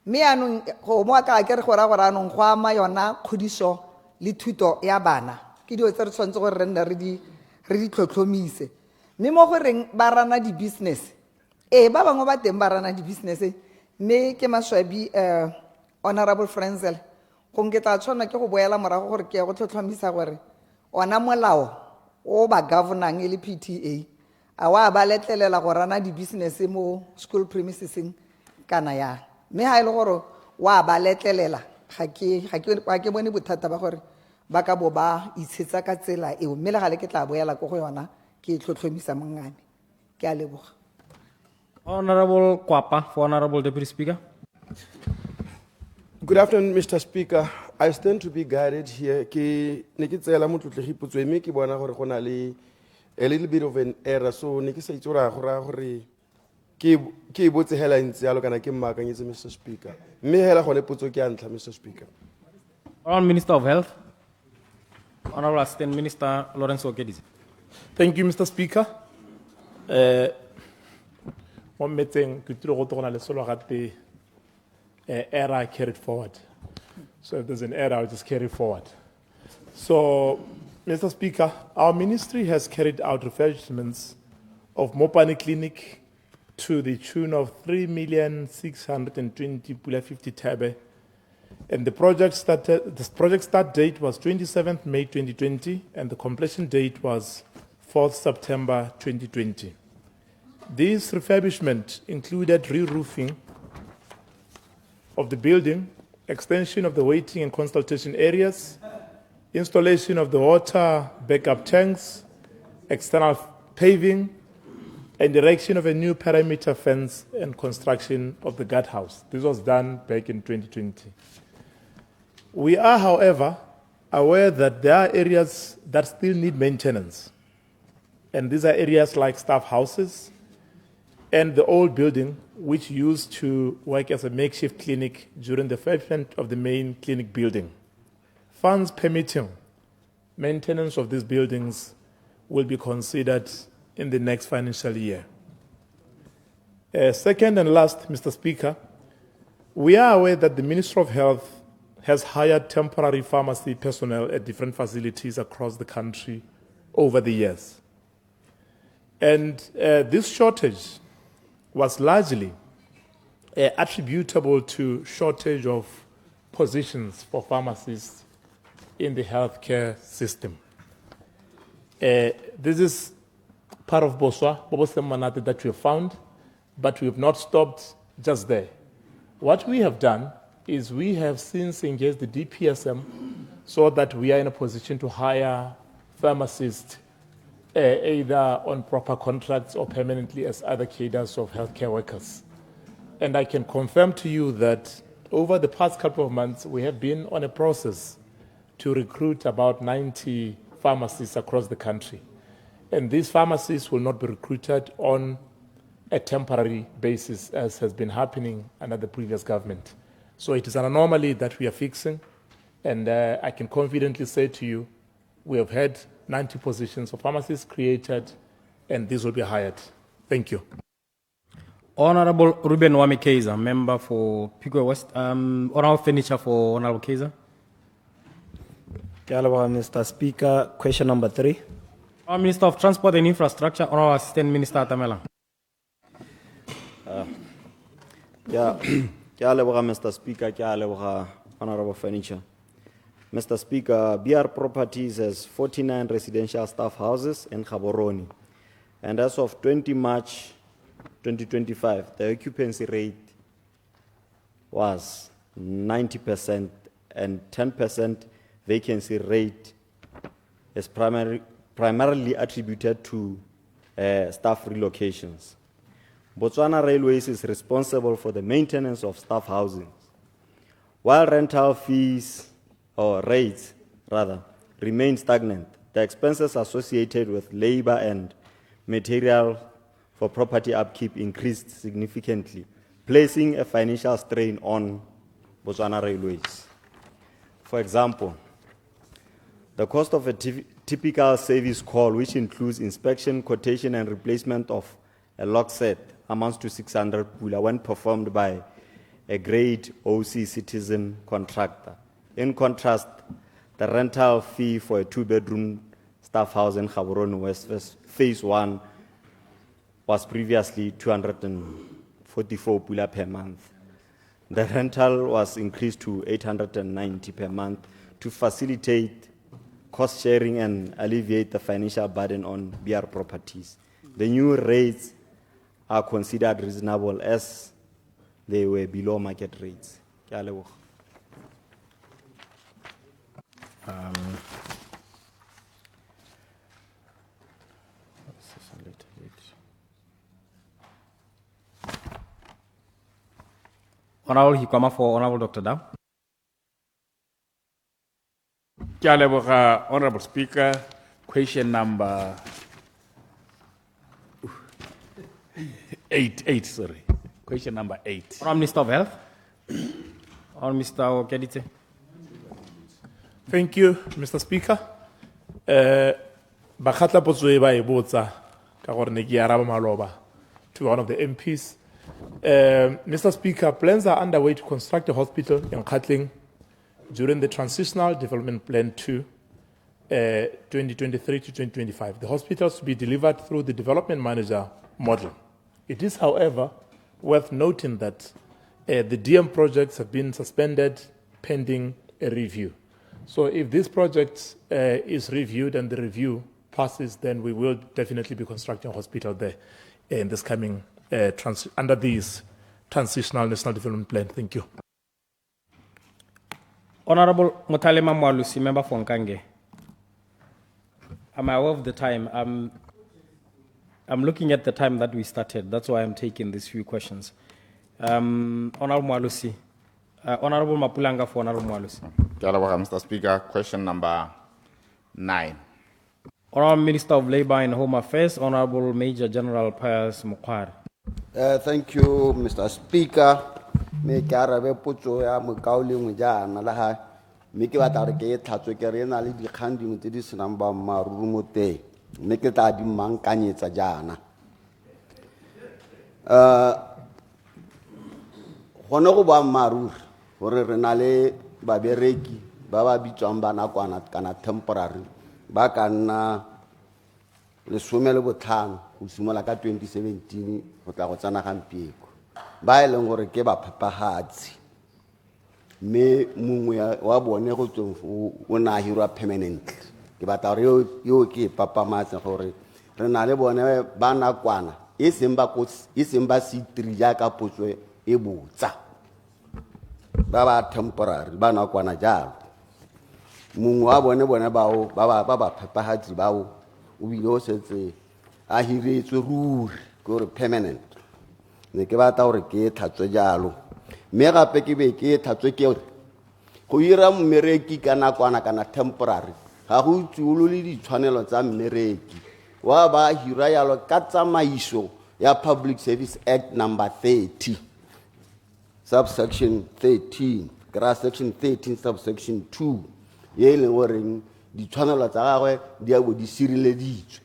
mme yaanong go mo ka ke re gore a gore yaanong go ama yona kgodiso le thuto ya bana ke dio tse re tshwanetse gore re nne re di tlhotlhomise. Mme mo goreng ba rana di-business ba bangwe ba teng ba rana di-business mme ke maswabi Honorable Frenzel gong ke tla tshwana ke go boela morago gore ke ya go tlhotlhomisa gore ona molao o ba governang e le PTA a wa ba letlelela go rana di-business mo school premises kana yang. Mme ha e le gore wa ba letlelela, ga ke bone bothata ba gore ba ka bo ba itshetsa ka tsela eo, mme le gale ke tla boela ko go yona ke tlhotlhomisa mongane. Ke a leboga. Honorable Kwapa for Honorable Deputy Speaker. Good afternoon, Mr. Speaker. I stand to be guided here. Ne ke tsela motlotlegi potso mme ke bona gore go na le a little bit of an error, so ne ke sa itse gore go ra gore ke botse hela ntse yalo kana ke mmakanyetse, Mr. Speaker. Mme hela gone potso ke a ntla, Mr. Speaker. Honorable Minister of Health. Honorable Assistant Minister Lawrence Okedisi. Thank you, Mr. Speaker. Mo metseng ke tlo go togona le solo gate error carried forward. So if there's an error, I'll just carry forward. So, Mr. Speaker, our ministry has carried out refurbishments of Mmopane Clinic to the tune of 3,620,50 tabe. And the project start date was 27th May 2020, and the completion date was 4th September 2020. This refurbishment included re-roofing of the building, extension of the waiting and consultation areas, installation of the water backup tanks, external paving, and erection of a new perimeter fence and construction of the guardhouse. This was done back in 2020. We are, however, aware that there are areas that still need maintenance. And these are areas like staff houses and the old building, which used to work as a makeshift clinic during the refurbishment of the main clinic building. Funds permitting, maintenance of these buildings will be considered in the next financial year. Second and last, Mr. Speaker, we are aware that the Ministry of Health has hired temporary pharmacy personnel at different facilities across the country over the years. And this shortage was largely attributable to shortage of positions for pharmacists in the healthcare system. This is part of Botswana that we have found, but we have not stopped just there. What we have done is we have since engaged the DPSM so that we are in a position to hire pharmacists either on proper contracts or permanently as other cadres of healthcare workers. And I can confirm to you that over the past couple of months, we have been on a process to recruit about 90 pharmacists across the country. And these pharmacists will not be recruited on a temporary basis, as has been happening under the previous government. So it is an anomaly that we are fixing, and I can confidently say to you, we have had 90 positions for pharmacists created, and these will be hired. Thank you. Honorable Ruben Wami Kaiser, member for Phikwe West. Honorable Furniture for Honorable Kaiser. Mr. Speaker, question number 3. Minister of Transport and Infrastructure, Honorable Assistant Minister Atamela. Mr. Speaker, Honorable Furniture. Mr. Speaker, BR Properties has 49 residential staff houses in Gaborone. And as of 20 March 2025, the occupancy rate was 90% and 10% vacancy rate is primarily attributed to staff relocations. Botswana Railways is responsible for the maintenance of staff housing. While rental fees, or rates rather, remain stagnant, the expenses associated with labor and material for property upkeep increased significantly, placing a financial strain on Botswana Railways. For example, the cost of a typical service call, which includes inspection, quotation, and replacement of a lock set, amounts to 600 pula when performed by a grade OC citizen contractor. In contrast, the rental fee for a 2-bedroom staff house in Gaborone West Phase 1 was previously 244 pula per month. The rental was increased to 890 per month to facilitate cost sharing and alleviate the financial burden on BR Properties. the new rates are considered reasonable as they were below market rates. Ke a leboga. Honorable Hikama for Honorable Dr. Dow. Ke a leboga, Honorable Speaker. Question number 8, sorry. Question number 8. Honorable Minister of Health. Honorable Mr. Okedite. Thank you, Mr. Speaker. Bakhatla potso e ba e botsa ka gore ne ke araba maloba to one of the MPs. Mr. Speaker, plans are underway to construct a hospital in Kgatleng during the Transitional Development Plan 2, 2023 to 2025. The hospital is to be delivered through the development manager model. It is, however, worth noting that the DM projects have been suspended pending a review. So if this project is reviewed and the review passes, then we will definitely be constructing a hospital there in this coming under this Transitional National Development Plan. Thank you. Honorable Mutalema Mwalusi, member for Nkange. I'm aware of the time. I'm looking at the time that we started. That's why I'm taking these few questions. Honorable Mwalusi. Honorable Mapulanga for Honorable Mwalusi. Mr. Speaker, question number 9. Honorable Minister of Labor and Home Affairs, Honorable Major General Pius Mukwari. Thank you, Mr. Speaker. Me karabe potso ya mokauli mojana la ha me ke batla re ke tlhatswe ke re na le dikgang dingwe tse di senang ba maruru mo teng me ke tla di mankanyetsa jana gone go ba maruru gore re na le babereki ba ba bitswang ba nakwana kana temporary ba ka nna lesome le botlhano go simola ka 2017 go tla go tsana gampieko ba e leng gore ke ba phapahatsi me mongwe wa bone go tsong o na hirwa permanently ke batla re yo ke papamatsa gore re na le bone ba nakwana e semba C3 ja ka potswe e botsa ba temporary ba nakwana jalo mongwe wa bone bao ba phapahatsi bao o bile o setse a hiretswe ruri gore permanent ne ke batla gore ke tlhatswe jalo me gape ke be ke tlhatswe ke go ira mmereki ka nakwana kana temporary ga go tsulo le ditshwanelo tsa mmereki wa ba hira yalo ka tsamaiso ya Public Service Act number 30 subsection 13 gra section 13 subsection 2 ye le gore ditshwanelo tsa gagwe di a bo di sireleditswe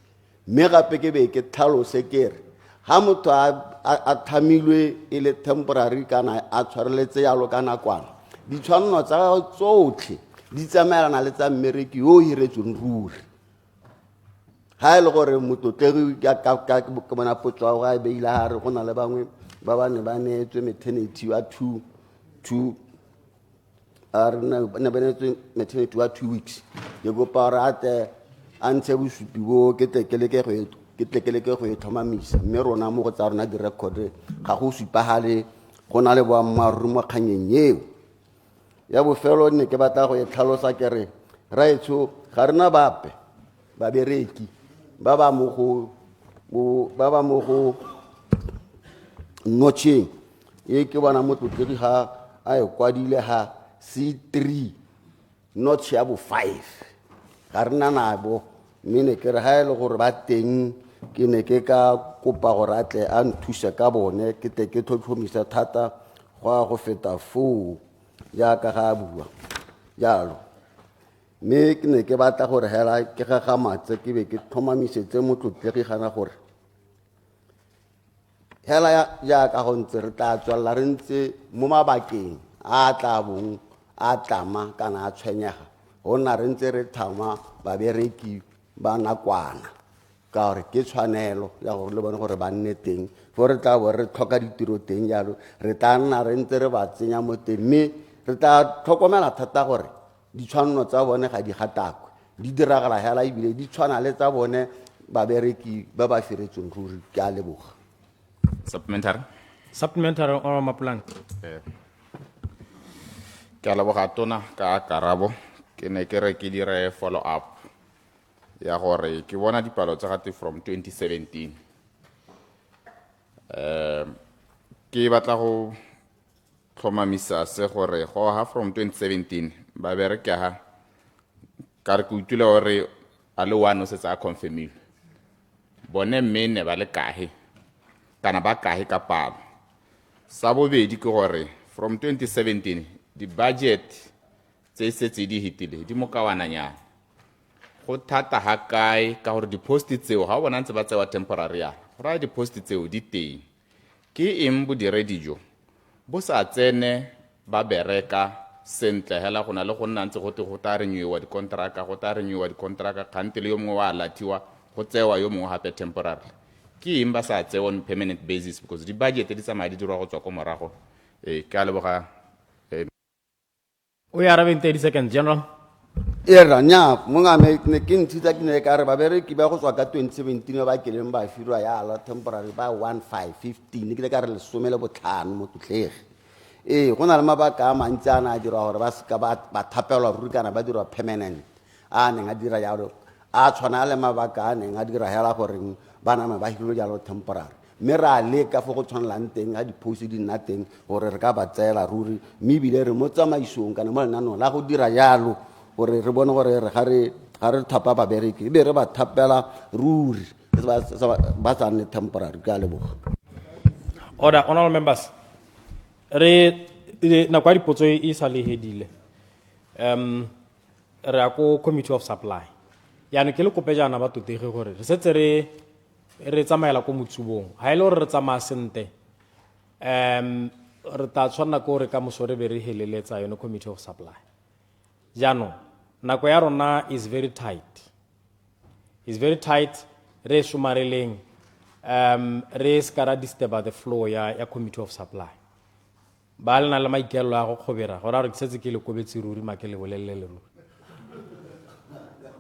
me gape ke be ke tlhalose kere ha motho a thamilwe e le temporary kana a tshwareletse yalo ka nakwana ditshwanelo tsa gagwe tsotlhe di tsamaelana le tsa mmereki yo hiretsweng ruri ha e le gore mototlegi ka bona potso ga e beile gare go na le bangwe ba ba ne ba neetswe maternity wa 2 maternity wa 2 weeks ke kopa gore ate a ntshe bosupi bo ke tekeleke go e thomamisa mme rona mo go tsa rona di-record ga go supagale go na le boammaaruri mo kganyeng eo ya bofelo ne ke batla go e tlhalosa kere raetsho ga rena bape babereki ba ba mo go notching e ke bona mo tlotlegi ga a e kwadile ha C3 notch ya bo 5 ga rena nabo mme ne ke re ha e le gore ba teng ke ne ke ka kopa gore atle a nthusa ka bone ke te ke tlhotlhomisa thata go feta foo jaaka ga bua jalo mme ke ne ke batla gore hela ke gagamatse ke be ke thomamisetse motlotlegi gana gore hela jaaka go ntse re tla tswalla re ntse mo mabakeng a tla bong a tlama kana a tshwenyega gona re ntse re thama babereki ba nakwana ka gore ke tshwanelo ya gore le bone gore ba nne teng fo re tla bo re tlhoka ditiro teng jalo re tla nna re ntse re ba tsenya mo teng mme re tla tlhokomela thata gore ditshwanelo tsa bone ga di gatakwe di diragala hela ebile di tshwana le tsa bone babereki ba ba firetsweng ruri. Ke a leboga. Supplementary. Supplementary or Mmopane. Ke a leboga tona ka karabo. Ke ne ke re ke dire follow up ya gore ke bona dipalo tsa gate from 2017. Ke batla go tlhomamisa se gore go ha from 2017 ba bereka ha ka re ke utlwile gore a le one o setsa a confirmile bone mme ne ba le kae kana ba kae ka palo sa bobedi ke gore from 2017 di budget tse setse di hitile di mo kawananyana go thata ha kae ka gore di post tseo ha bona ntse ba tsewa temporary ya go ra di post tseo di teng ke eng bo dire dijo bo sa tsene ba bereka sentle hela gona le go nna ntse go te go ta renewa di contract kgante le yo mongwe wa latiwa go tsewa yo mongwe hape temporary ke eng ba sa tsewa on permanent basis because di budget di tsamaya di dirwa go tswa ko morago ke a leboga O ya arabe in 30 seconds, General. Era nya monga me ne ke ntshitsa ke ne ka re ba bereki ba go tswa ka 2017 ba keleng ba firwa ya la temporary ba 1515 ke le ka re le somele botlhano mo tutlege go na le mabaka a mantsi a na dira gore ba ska ba thapelwa ruri kana ba dirwa permanent a neng a dira jalo a tshwana le mabaka a neng a dira hela gore bana ba hirwe jalo temporary mme ra leka fo go tshwanelang teng a dipost di nna teng gore re ka ba tseela ruri mme ebile re mo tsamaisong kana mo lenanong la go dira jalo gore re bone gore ga re thapa babereki e be re ba thapela ruri ba sa nne temporary ka leboga. Order, honorable members. Na kwa dipotso e sa le hedile. Re a ko committee of supply. Yaanong ke le kope jaana ba totege gore re setse re tsamaela ko motsubong ha ile re tsamaya sente re ta tshwana ko re ka mosore be re heleletsa yone committee of supply jaanong nako ya rona is very tight re sumareleng re ska disturb the flow ya committee of supply ba le na le maikelo a go khobera gore re setse ke le kobetse ruri makele bolelele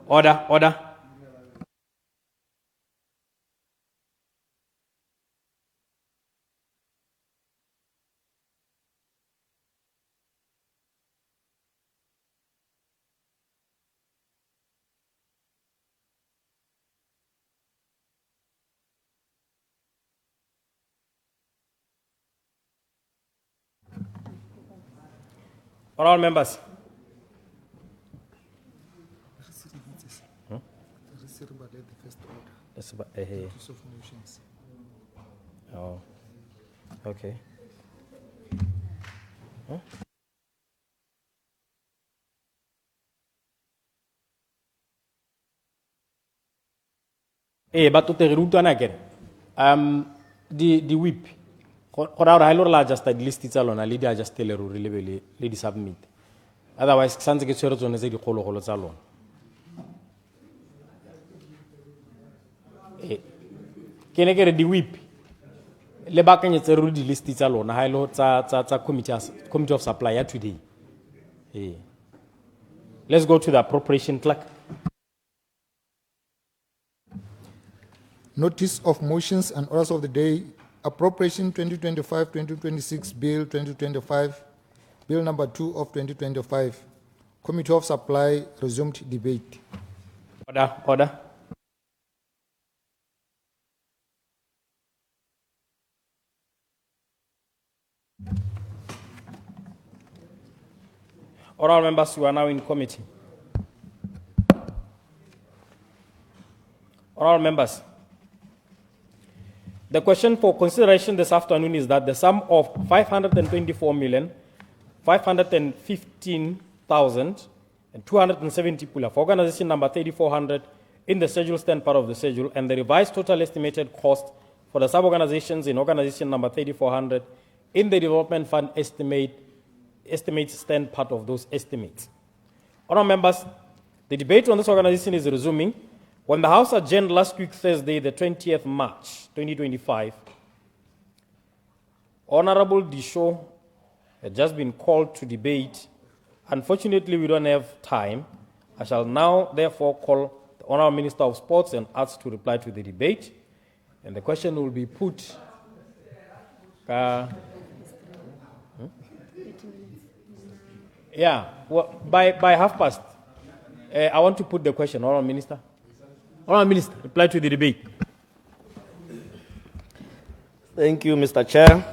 order. All members. Oh, okay. But to te rutana again. The whip. Gore ha ile la just di list tsa lona le di adjust le ruri le di submit otherwise santse ke tshwere tsone tse di gologolo tsa lona ke ne ke re di whip le bakanyetse ruri di list tsa lona ha ile tsa committee of supply ya today let's go to the appropriation clerk. Notice of motions and orders of the day. Appropriation 2025-2026 Bill 2025, Bill number 2 of 2025. Committee of Supply resumed debate. Order. All members who are now in committee. All members. The question for consideration this afternoon is that the sum of 524,515,270 pula for organization number 3400 in the schedule stand part of the schedule and the revised total estimated cost for the sub-organizations in organization number 3400 in the development fund estimates stand part of those estimates. Honourable members, the debate on this organization is resuming. When the House adjourned last week, Thursday, the 20th March, 2025, Honorable Disho had just been called to debate. Unfortunately, we don't have time. I shall now, therefore, call the Honourable Minister of Sports and Arts to reply to the debate. And the question will be put yeah, well, by past. I want to put the question, Honourable Minister. Honourable Minister, reply to the debate. Thank you, Mr. Chair.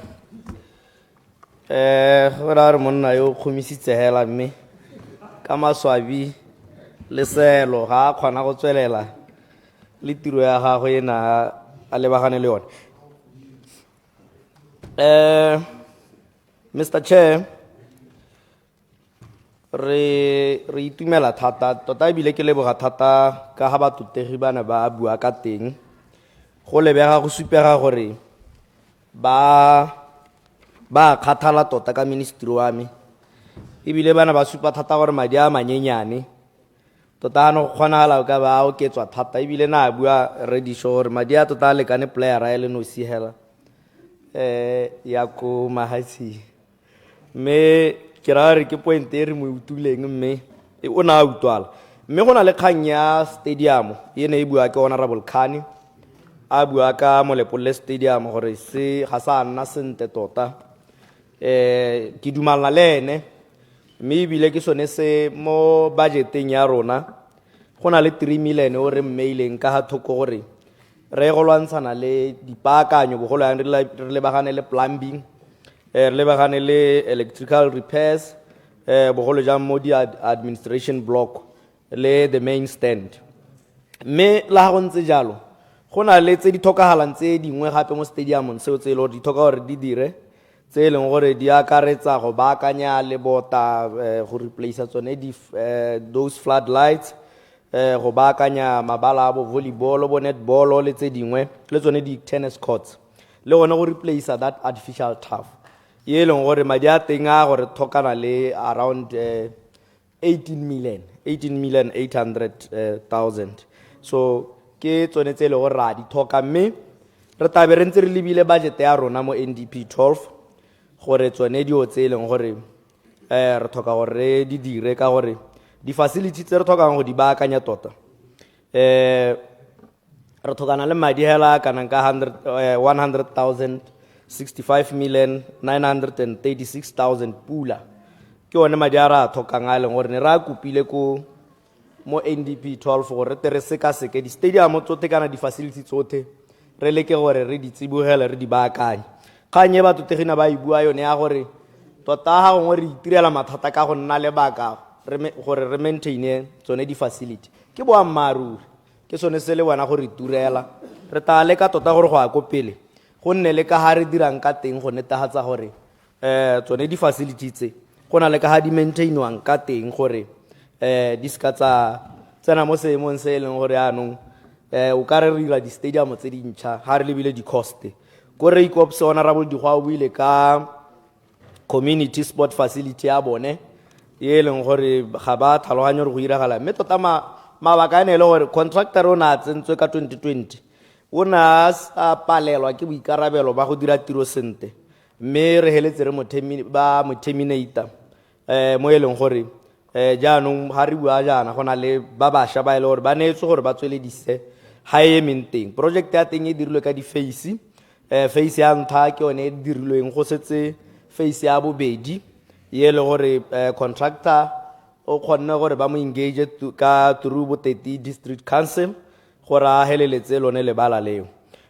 Horar monna yo khomisitse hela mme ka maswabi le selo ga khona go tswelela le tiro ya gago ena a lebagane le yone. Mr. Chair, re itumela thata tota bile ke leboga thata ka ga batutegi bana ba bua ka teng go lebega go supega gore ba kgathala tota ka ministry wa me ebile bana ba supa thata gore madi a manyenyane tota no kgonagala ka ba oketswa thata ebile na bua ready sure madi a tota le kane player a le no si hela ya ko mahasi me ke ra re ke point e re mo utuleng mme o na utwala mme go na le kgang ya stadium e ne e bua ke Honorable Khani a bua ka Molepolle stadium gore se ga sa nna sente tota ke dumalana le ene mme ebile ke sone se mo budgeteng ya rona go na le 3 million o re mmaileng ka ga thoko gore re go lwantshana le dipaakanyo bogolo ya re lebagane le plumbing re lebagane le electrical repairs bogolo jang mo di administration block le the main stand mme la go ntse jalo go na le tse di tlhokagalang tse dingwe gape mo stadiumong seo tse lo di tlhoka gore di dire tse e leng gore di akaretsa go baakanya le bota go replace tsone those floodlights go baakanya mabala a bo volleyball bo netball le tse dingwe le tsone di tennis courts le gone go replace that artificial turf ye leng gore madi a teng a gore thokana le around 18 million 800,000 so ke tsone tse le gore ra di thoka mme re tabe re ntse re lebile budget ya rona mo NDP 12 gore tsone dio tse e leng gore re thoka gore di dire ka gore di facility tse re thokang go di baakanya tota re thokana le madi hela kana ka 100,000 65,936,000 pula ke one madi a ra thokang a leng gore ne ra kupile ko mo NDP 12 gore re seka seke di stadium tsote kana di facility tsote re leke gore re di tsibogela re di baakanya kganye batho tegina ba ibua yone ya gore tota ha gongwe re itirela mathata ka go nna le baka gore re maintain tsone di facility ke boammaruri ke sone se le bona gore iturela re ta leka tota gore go a ko pele go nne le ka ha re dirang ka teng go netefatsa gore tsone di facility tse go na le ka ha di maintainwang ka teng gore di ska tsa tsena mo seemong se e leng gore anong o ka re dira di stadium tse dintšha ha re lebile di cost ko re ikopse Honorable Dikgwa o buile ka community sport facility ya bone ye leng gore ga ba tlhaloganya gore go iragala mme tota mabaka a ne le gore contractor o na tsentswe ka 2020 o na sa palelwa ke boikarabelo ba go dira tiro sente mme re heletse re mo terminator mo e leng gore jaanong ha re bua jaana go na le ba bašwa ba e le gore ba neetswe gore ba tsweledise ha e menteng project ya teng e dirilwe ka di-face face ya ntlha ke yone e dirilweng go setse face ya bobedi ye le gore contractor o kgonne gore ba mo engage ka through bo 30 district council gore a heleletse lone lebala leo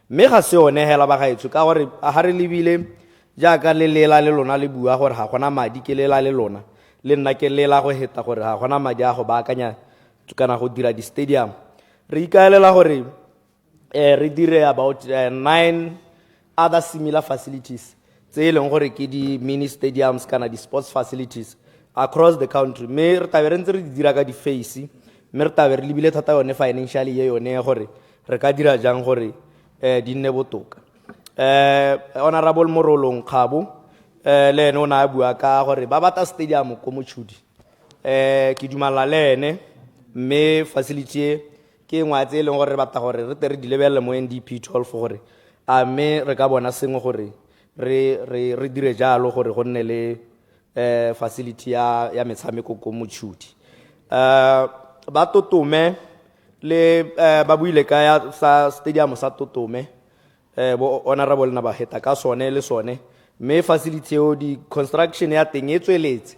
mme ga se yone hela ba gaetsho ka gore ha re lebile jaaka le lela le lona le bua gore ga gona madi ke lela le lona le nna ke lela go heta gore ga gona madi a go baakanya kana go dira di stadium re ikaelela gore re dire about 9 other similar facilities tse e leng gore ke di mini stadiums kana di sports facilities across the country mme re tabe re ntse re di dira ka di face mme re tabe re lebile thata yone financially ye yone gore re ka dira jang gore di nne botoka Honorable Morolong Khabo le ene o na bua ka gore ba bata stadium ko Motšhudi ke dumala le ene mme facility ke ngwa tse e leng gore re bata gore re tere di lebelle mo NDP 12 gore a mme re ka bona sengwe gore re dire jalo gore go nne le facility ya metshameko ko Motšhudi ba totome le ba buile ka ya sa stadium sa Totome bo honorable na ba heta ka sone le sone me facility o di construction ya teng e tsweletse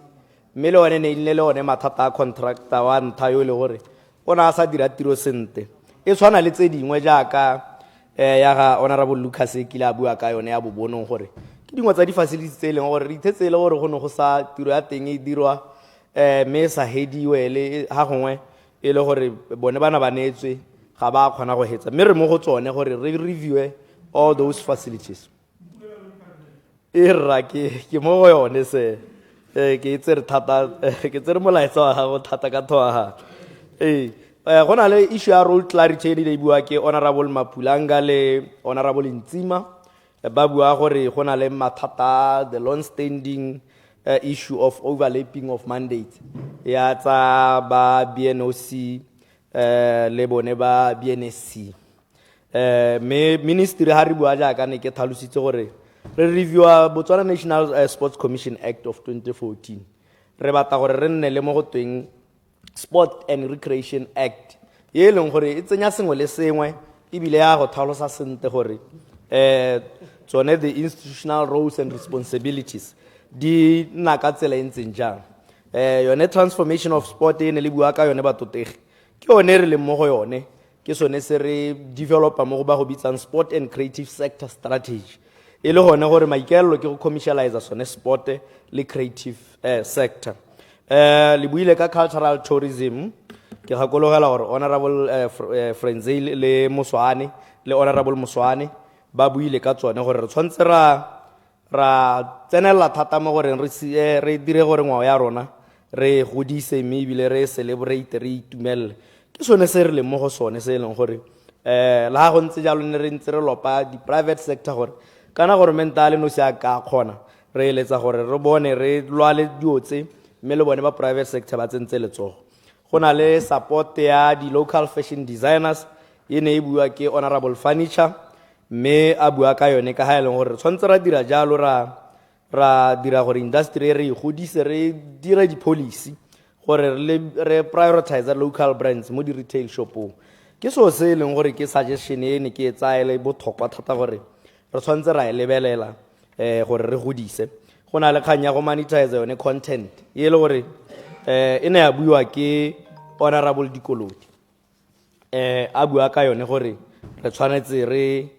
me le one ne ile le one mathata a contractor wa ntha yo le gore ona sa dira tiro sente e tshwana le tse dingwe jaaka ya ga honorable Lucas e kila bua ka yone ya bobonong gore ke dingwe tsa di facilities tse leng gore re ithetse le gore go no go sa tiro ya teng e dirwa me sa hediwe le ha gongwe e le gore bone bana ba neetswe ga ba kgona go hetsa mme re mo go tsone gore re review all those facilities irra ke mo go yone se ke tsere thata ke tsere molaetsa wa go thata ka thoa go na le issue ya role clarity le bua ke honorable Mapulanga le honorable Ntsima ba bua gore go na le mathata the long standing issue of overlapping of mandates ya tsa ba BNOC le bone ba BNSC me ministry ha re bua jaaka ne ke tlhalositse gore re review Botswana National Sport Commission Act of 2014 re batla gore re nne le mo go tweng Sport and Recreation Act ye leng gore e tsenya sengwe le sengwe e bile ya go tlhalosa sente gore tsone the institutional roles and responsibilities di nna ka tsela e ntseng jang yone transformation of sport e ne le bua ka yone batotegi ke yone re le mo go yone ke sone se re developa mo go ba go bitsang sport and creative sector strategy e le gone gore maikaelelo ke go commercialize sone sport le creative sector le buile ka cultural tourism ke gakologela gore honorable Frenzile le Moswane le honorable Moswane ba buile ka tsone gore re tshwantse ra tsenela thata mo gore re dire gore ngwao ya rona re godise mme ebile re celebrate re itumelle ke sone se re le mo go sone se leng gore la go ntse jalo ne re ntse re lopa di private sector gore kana governmentale no se ka khona re eletsa gore re bone re lwale diotse mme le bone ba private sector ba tsentse letsogo go na le support ya di local fashion designers e ne e bua ke honorable Furniture mme a bua ka yone ka ha e leng gore tshwantse ra dira jalo ra dira gore industry re godise re dire di policy gore re prioritize local brands mo di retail shopong ke so se leng gore ke suggestion e ne ke tsaele bothokwa thata gore re tshwantse ra e lebelela gore re godise go na le kganya go monetize yone content e le gore e ne ya bua ke honorable Dikolodi a bua ka yone gore re tshwanetse re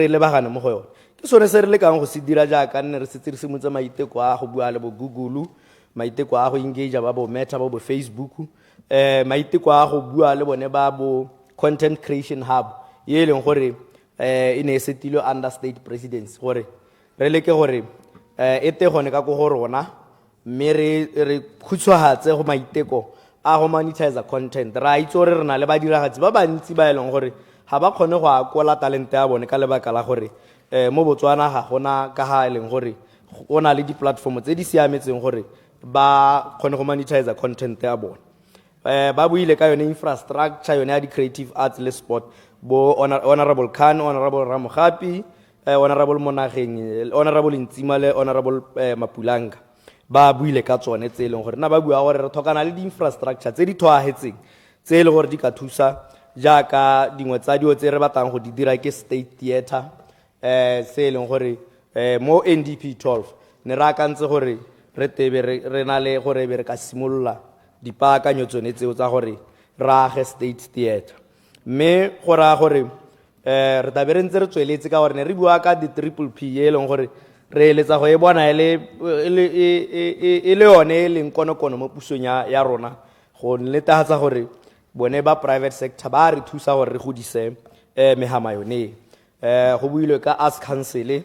lebagane mo go yone ke sone se re le kang go se dira jaaka nne re setse re simotse maiteko a go bua le bo Google maiteko a go engage ba bo Meta ba bo Facebook maiteko a go bua le bone ba bo content creation hub ye leng gore e ne setilo under state presidency gore re leke gore e te gone ka go go rona mme re khutshwahatse go maiteko a go monetize content ra itse gore re na le ba diragatsi ba bantsi ba eleng gore ha ba kgone go akola talente ya bone ka lebaka la gore mo Botswana ga gona ka ha eleng gore go na le di platform tse di siametseng gore ba kgone go monetize content ya bone ba buile ka yone infrastructure yone ya di creative arts le sport bo honorable Khan honorable Ramogapi honorable Monageng honorable Ntsima le honorable Mapulanga ba buile ka tsone tse leng gore na ba bua gore re tlhokana le di infrastructure tse di thoagetseng tse le gore di ka thusa jaaka dingwe tsa dio tse re batlang go di dira ke state theater se leng gore mo NDP 12 ne ra kantse gore re tebe re na le gore be re ka simolola dipaakanyo tsone tseo tsa gore ra ge state theater mme gora gore re tabe re ntse re tsweletse ka gore ne re bua ka di triple P e leng gore re eletsa go e bona e le yone e leng konokono mo pusong ya rona go netefatsa gore bone ba private sector ba re thusa gore re godise mehama yone go builwe ka as council e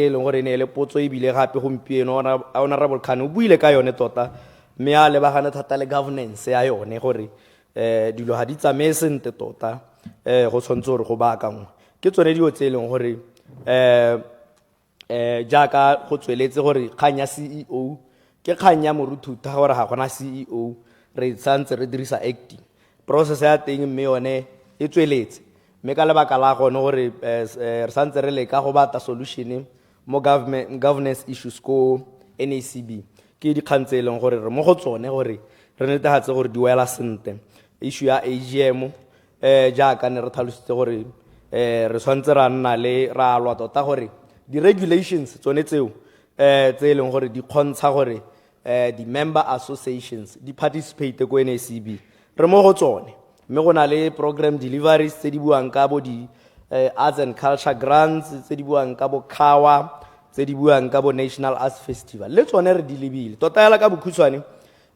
leng gore ne le potso e bile gape gompieno honorable Khan o buile ka yone tota mme a lebagane thata le governance ya yone gore dilo ha di tsamaye sente tota go tshwantse gore go baakangwe ke tsone dio tse leng gore jaaka go tsweletse gore kganya CEO ke kganya moruthuta gore ga gona CEO re tsantse re dirisa acting process ya teng mme yone e tsweletse mme ka lebaka la gone gore re santse re leka go bata solution mo governance issues ko NACB ke di kgantse leng gore re mo go tsone gore re netefatse gore di wela sente issue ya AGM jaaka ne re tlhalositse gore re tshwantse ra nna le ra lwa tota gore di regulations tsone tseo tse leng gore di kgontsha gore di member associations di participate ko NACB re mo go tsone mme go na le program deliveries tse di buang ka bo di arts and culture grants tse di buang ka bo khawa tse di buang ka bo National Arts Festival le tsone re di lebile tota yala ka bokhutshwane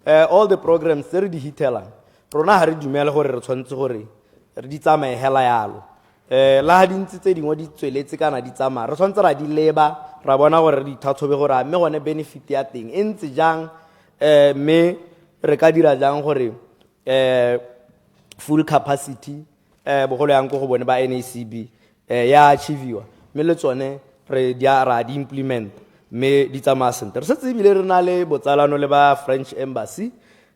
all the programs tse re di hitelang rona ha re dumela gore re tshwantse gore re di tsamaye hela yalo la ha dintsi tse dingwe di tsweletse kana di tsamaya re tshwantse ra di leba ra bona gore re di thathobe gore a mme gone benefit ya teng e ntse jang mme re ka dira jang gore full capacity bogolo yang go go bone ba NACB ya achieviwa mme le tsone re ra di implement mme di tsamaya sentle re setse ebile re na le botsalano le ba French Embassy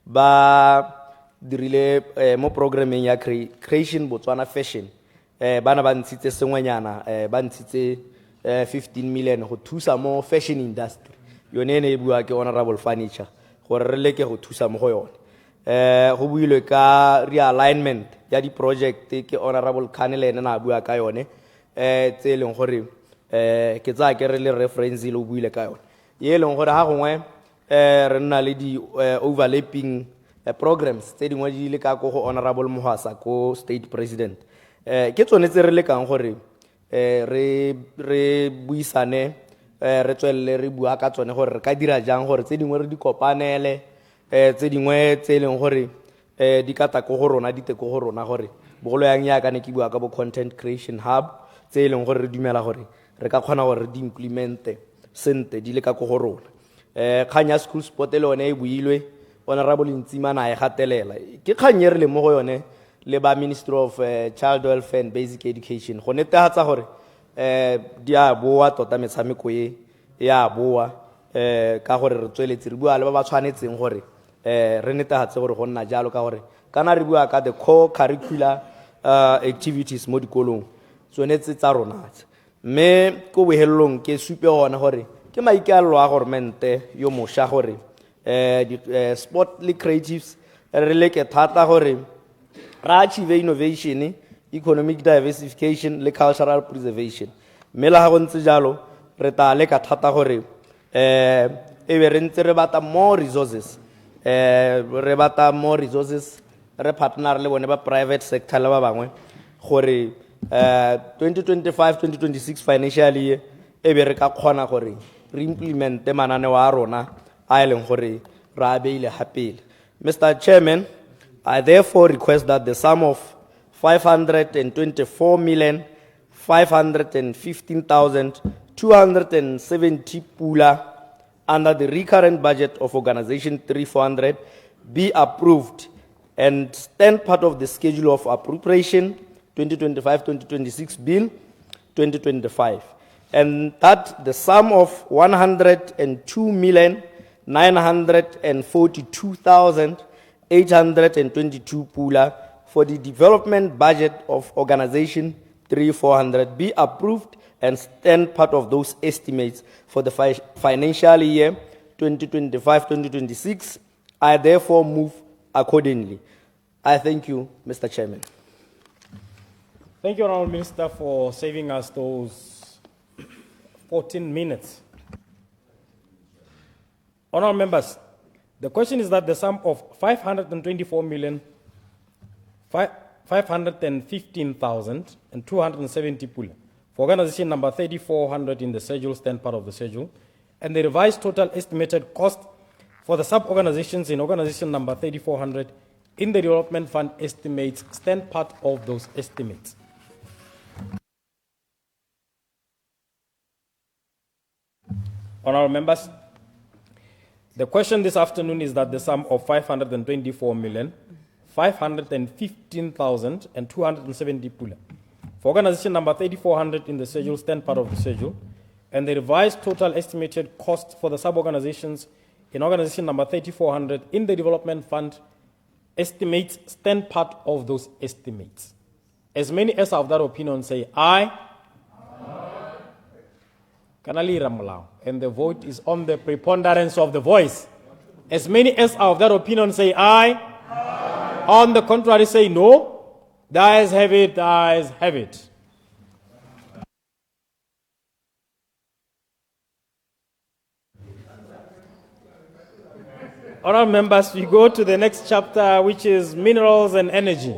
ba dirile mo programming ya creation Botswana fashion bana ba ntshitse sengwenyana ba ntshitse 15 million go thusa mo fashion industry yone ne e bua ke honorable furniture gore re leke go thusa mo go yone go builwe ka realignment ya di project ke honorable Kgatleng na bua ka yone tse leng gore ke tsa ke re le reference le buile ka yone ye leng gore ha gongwe re nna le di overlapping programs tse dingwe di le ka go honorable Mohasa ko state president ke tsone tse re le kang gore re buisane re tswelle re bua ka tsone gore re ka dira jang gore tse dingwe re di kopanele tse dingwe tse leng gore di ka ta go rona di te go rona gore bogolo yang ya ka ne ke bua ka bo content creation hub tse leng gore re dumela gore re ka kgona gore di implemente sente di le ka go rona khanya school sport le one e builwe honorable Ntsimana e gatelela ke khanye re le mo go yone le ba Ministry of Child Welfare and Basic Education go netefatsa gore di a boa tota metshameko ya boa ka gore re tsweletse re bua le ba ba tshwanetseng gore re netefatse gore go nna jalo ka gore kana re bua ka the core curricular activities mo dikolong tsonetse tsa rona mme ko bohelelong ke supe gona gore ke maikaelelo a governmente yo mosha gore sport le creatives re leke thata gore ra achieve innovation economic diversification le cultural preservation mme la go ntse jalo re ta leka thata gore e be re ntse re bata more resources re partner le bone ba private sector le ba bangwe gore 2025-2026 financial year e be re ka kgona gore re implemente mananeo a rona a e leng gore ra beile hapele. Mr. Chairman, I therefore request that the sum of 524,515,270 pula under the recurrent budget of Organization 3400 be approved and stand part of the schedule of appropriation 2025-2026 bill 2025, and that the sum of 102,942,822 pula for the development budget of Organization 3400 be approved and stand part of those estimates for the financial year 2025-2026. I therefore move accordingly. I thank you, Mr. Chairman. Thank you, Honourable Minister, for saving us those 14 minutes. Honourable members, the question is that the sum of 524,515,270 pula for organization number 3400 in the schedule stand part of the schedule, and the revised total estimated cost for the sub-organizations in organization number 3400 in the development fund estimates stand part of those estimates. Honourable members, the question this afternoon is that the sum of 524,515,270 pula for organization number 3400 in the schedule stand part of the schedule, and the revised total estimated cost for the sub-organizations in organization number 3400 in the development fund estimates stand part of those estimates. As many as are of that opinion say aye. Kanali Ramlao. And the vote is on the preponderance of the voice. As many as are of that opinion say aye. On the contrary, say no. The ayes have it, the ayes have it. Honourable members, we go to the next chapter, which is minerals and energy.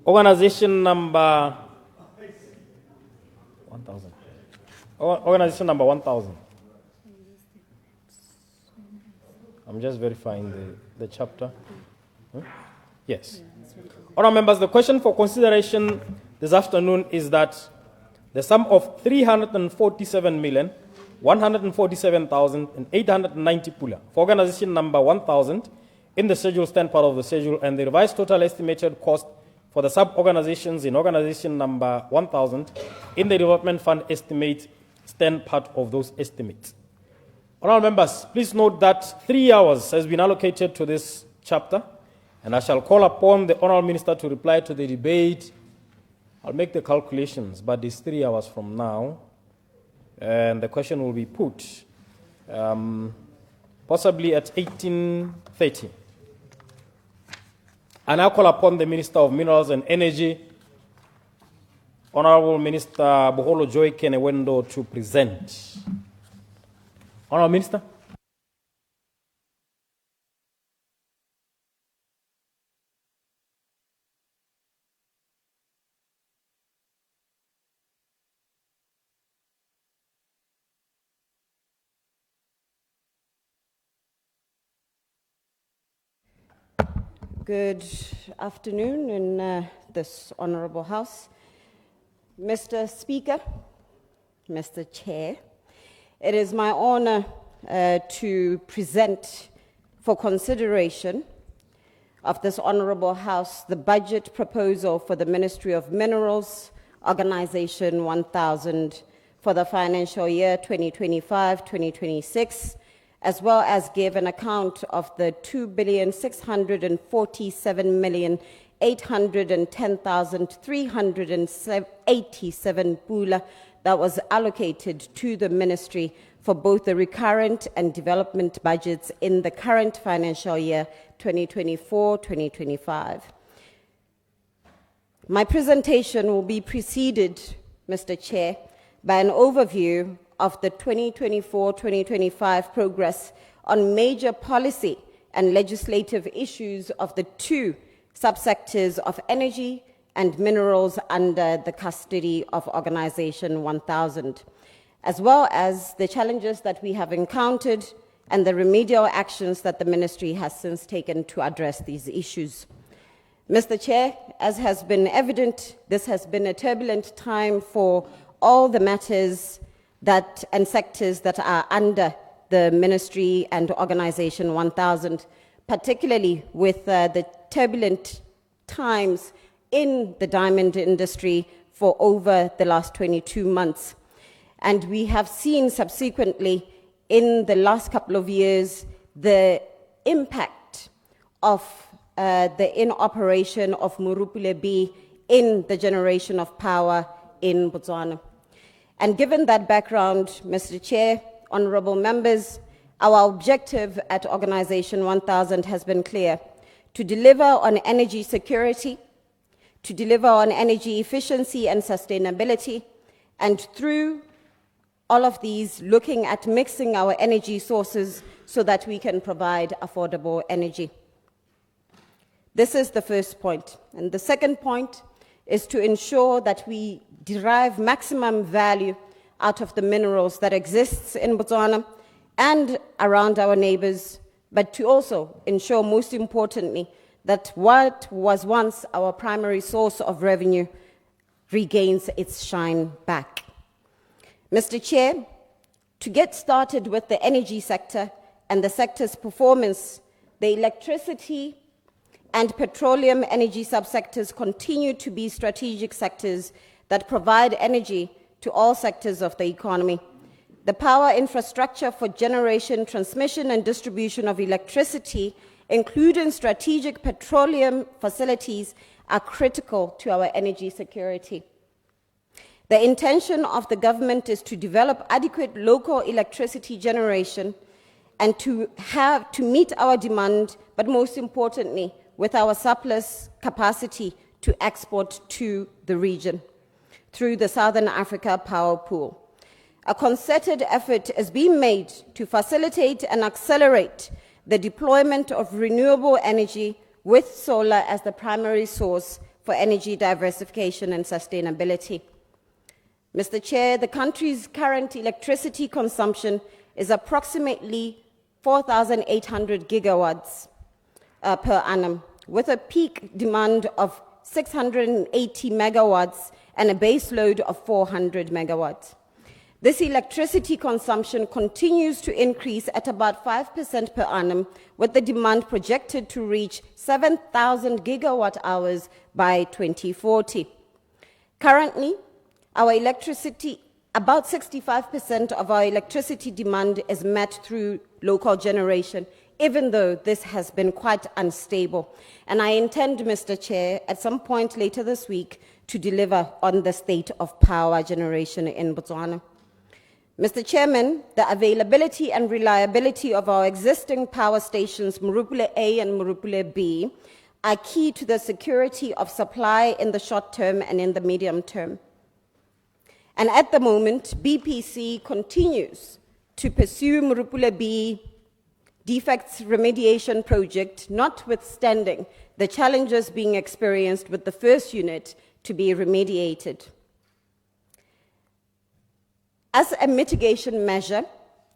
Organization number 1,000. Organization number 1,000. I'm just verifying the chapter. Yes. Honourable members, the question for consideration this afternoon is that the sum of 347,147,890 pula for organization number 1,000 in the schedule stand part of the schedule, and the revised total estimated cost for the sub-organizations in organization number 1,000 in the development fund estimate stand part of those estimates. Honourable members, please note that 3 hours has been allocated to this chapter, and I shall call upon the Honourable Minister to reply to the debate. I'll make the calculations, but it's 3 hours from now, and the question will be put possibly at 18:30. I now call upon the Minister of Minerals and Energy, Honourable Minister Boholo Joy Kenewendo, to present. Honourable Minister. Good afternoon in this Honourable House. Mr. Speaker, Mr. Chair, it is my honour to present for consideration of this Honourable House the budget proposal for the Ministry of Minerals, Organisation 1000 for the financial year 2025-2026, as well as give an account of the 2,647,810,387 pula that was allocated to the ministry for both the recurrent and development budgets in the current financial year 2024-2025. My presentation will be preceded, Mr. Chair, by an overview of the 2024-2025 progress on major policy and legislative issues of the two subsectors of energy and minerals under the custody of Organisation 1000, as well as the challenges that we have encountered and the remedial actions that the ministry has since taken to address these issues. Mr. Chair, as has been evident, this has been a turbulent time for all the matters and sectors that are under the ministry and Organisation 1000, particularly with the turbulent times in the diamond industry for over the last 22 months. And we have seen subsequently in the last couple of years the impact of the inoperation of Mmopane B in the generation of power in Botswana. And given that background, Mr. Chair, honourable members, our objective at Organisation 1000 has been clear: to deliver on energy security, to deliver on energy efficiency and sustainability, and through all of these, looking at mixing our energy sources so that we can provide affordable energy. This is the first point. And the second point is to ensure that we derive maximum value out of the minerals that exists in Botswana and around our neighbors, but to also ensure, most importantly, that what was once our primary source of revenue regains its shine back. Mr. Chair, to get started with the energy sector and the sector's performance, the electricity and petroleum energy subsectors continue to be strategic sectors that provide energy to all sectors of the economy. The power infrastructure for generation, transmission, and distribution of electricity, including strategic petroleum facilities, are critical to our energy security. The intention of the government is to develop adequate local electricity generation and to meet our demand, but most importantly, with our surplus capacity to export to the region through the Southern Africa Power Pool. A concerted effort is being made to facilitate and accelerate the deployment of renewable energy with solar as the primary source for energy diversification and sustainability. Mr. Chair, the country's current electricity consumption is approximately 4,800 gigawatts per annum, with a peak demand of 680 megawatts and a base load of 400 megawatts. This electricity consumption continues to increase at about 5% per annum, with the demand projected to reach 7,000 gigawatt hours by 2040. Currently, about 65% of our electricity demand is met through local generation, even though this has been quite unstable. And I intend, Mr. Chair, at some point later this week to deliver on the state of power generation in Botswana. Mr. Chairman, the availability and reliability of our existing power stations, Mmopane A and Mmopane B, are key to the security of supply in the short term and in the medium term. And at the moment, BPC continues to pursue Mmopane B defects remediation project, notwithstanding the challenges being experienced with the first unit to be remediated. As a mitigation measure,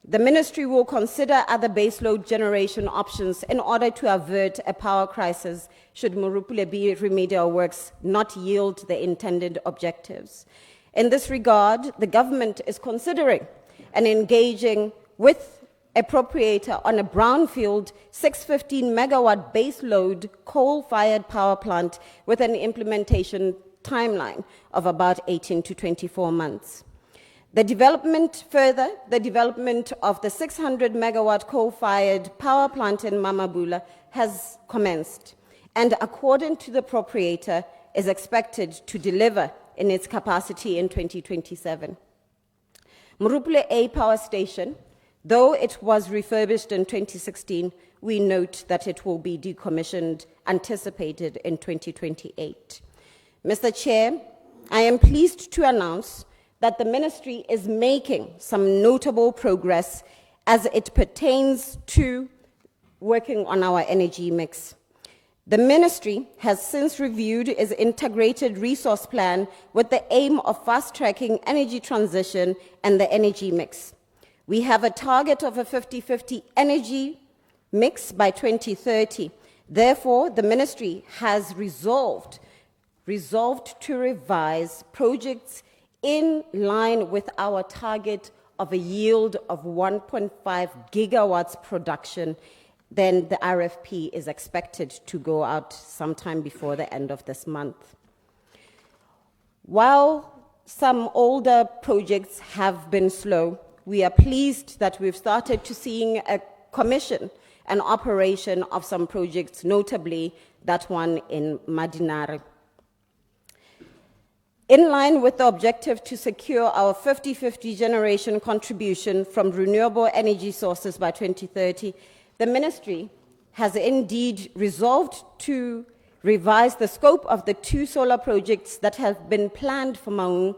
the ministry will consider other baseload generation options in order to avert a power crisis should Mmopane B remedial works not yield the intended objectives. In this regard, the government is considering and engaging with a proprietor on a brownfield 615 megawatt baseload coal-fired power plant with an implementation timeline of about 18 to 24 months. The development of the 600 megawatt coal-fired power plant in Mamabula has commenced, and according to the proprietor, is expected to deliver in its capacity in 2027. Mmopane A power station, though it was refurbished in 2016, we note that it will be decommissioned, anticipated in 2028. Mr. Chair, I am pleased to announce that the ministry is making some notable progress as it pertains to working on our energy mix. The ministry has since reviewed its integrated resource plan with the aim of fast-tracking energy transition and the energy mix. We have a target of a 50-50 energy mix by 2030. Therefore, the ministry has resolved to revise projects in line with our target of a yield of 1.5 gigawatts production. Then the RFP is expected to go out sometime before the end of this month. While some older projects have been slow, we are pleased that we've started to seeing a commission and operation of some projects, notably that one in Madinare. In line with the objective to secure our 50-50 generation contribution from renewable energy sources by 2030, the ministry has indeed resolved to revise the scope of the 2 solar projects that have been planned for Maung,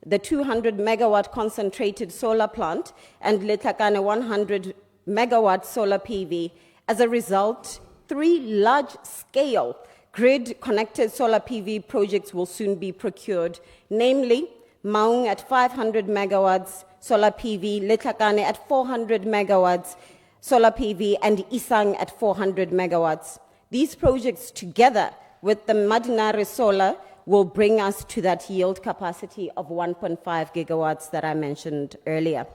the 200 megawatt concentrated solar plant and Letlhakane 100 megawatt solar PV. As a result, 3 large-scale grid-connected solar PV projects will soon be procured, namely Maung at 500 megawatts solar PV, Letlhakane at 400 megawatts solar PV, and Isang at 400 megawatts. These projects, together with the Madinare solar, will bring us to that yield capacity of 1.5 gigawatts that I mentioned earlier.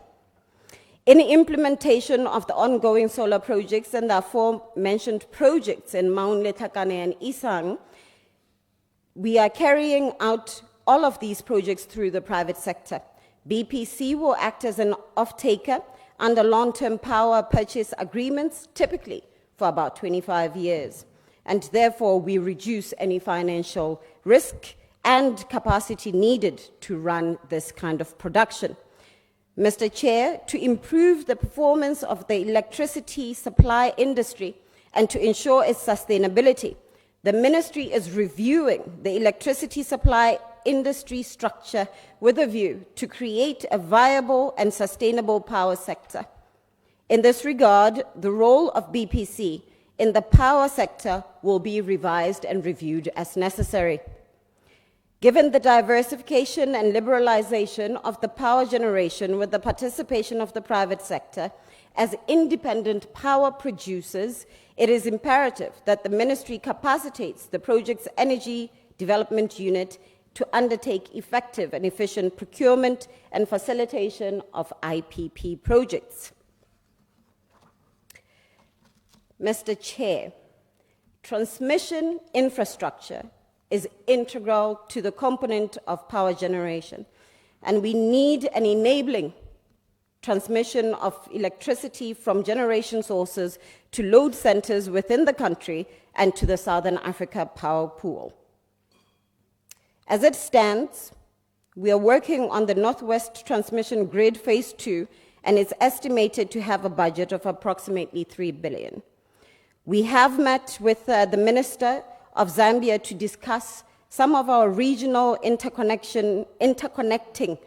In implementation of the ongoing solar projects and the aforementioned projects in Maung, Letlhakane, and Isang, we are carrying out all of these projects through the private sector. BPC will act as an off-taker under long-term power purchase agreements, typically for about 25 years. And therefore, we reduce any financial risk and capacity needed to run this kind of production. Mr. Chair, to improve the performance of the electricity supply industry and to ensure its sustainability, the ministry is reviewing the electricity supply industry structure with a view to create a viable and sustainable power sector. In this regard, the role of BPC in the power sector will be revised and reviewed as necessary. Given the diversification and liberalization of the power generation with the participation of the private sector, as independent power producers, it is imperative that the ministry capacitates the project's energy development unit to undertake effective and efficient procurement and facilitation of IPP projects. Mr. Chair, transmission infrastructure is integral to the component of power generation, and we need an enabling transmission of electricity from generation sources to load centers within the country and to the Southern Africa power pool. As it stands, we are working on the Northwest Transmission Grid Phase 2, and it's estimated to have a budget of approximately 3 billion. We have met with the Minister of Zambia to discuss some of our regional interconnecting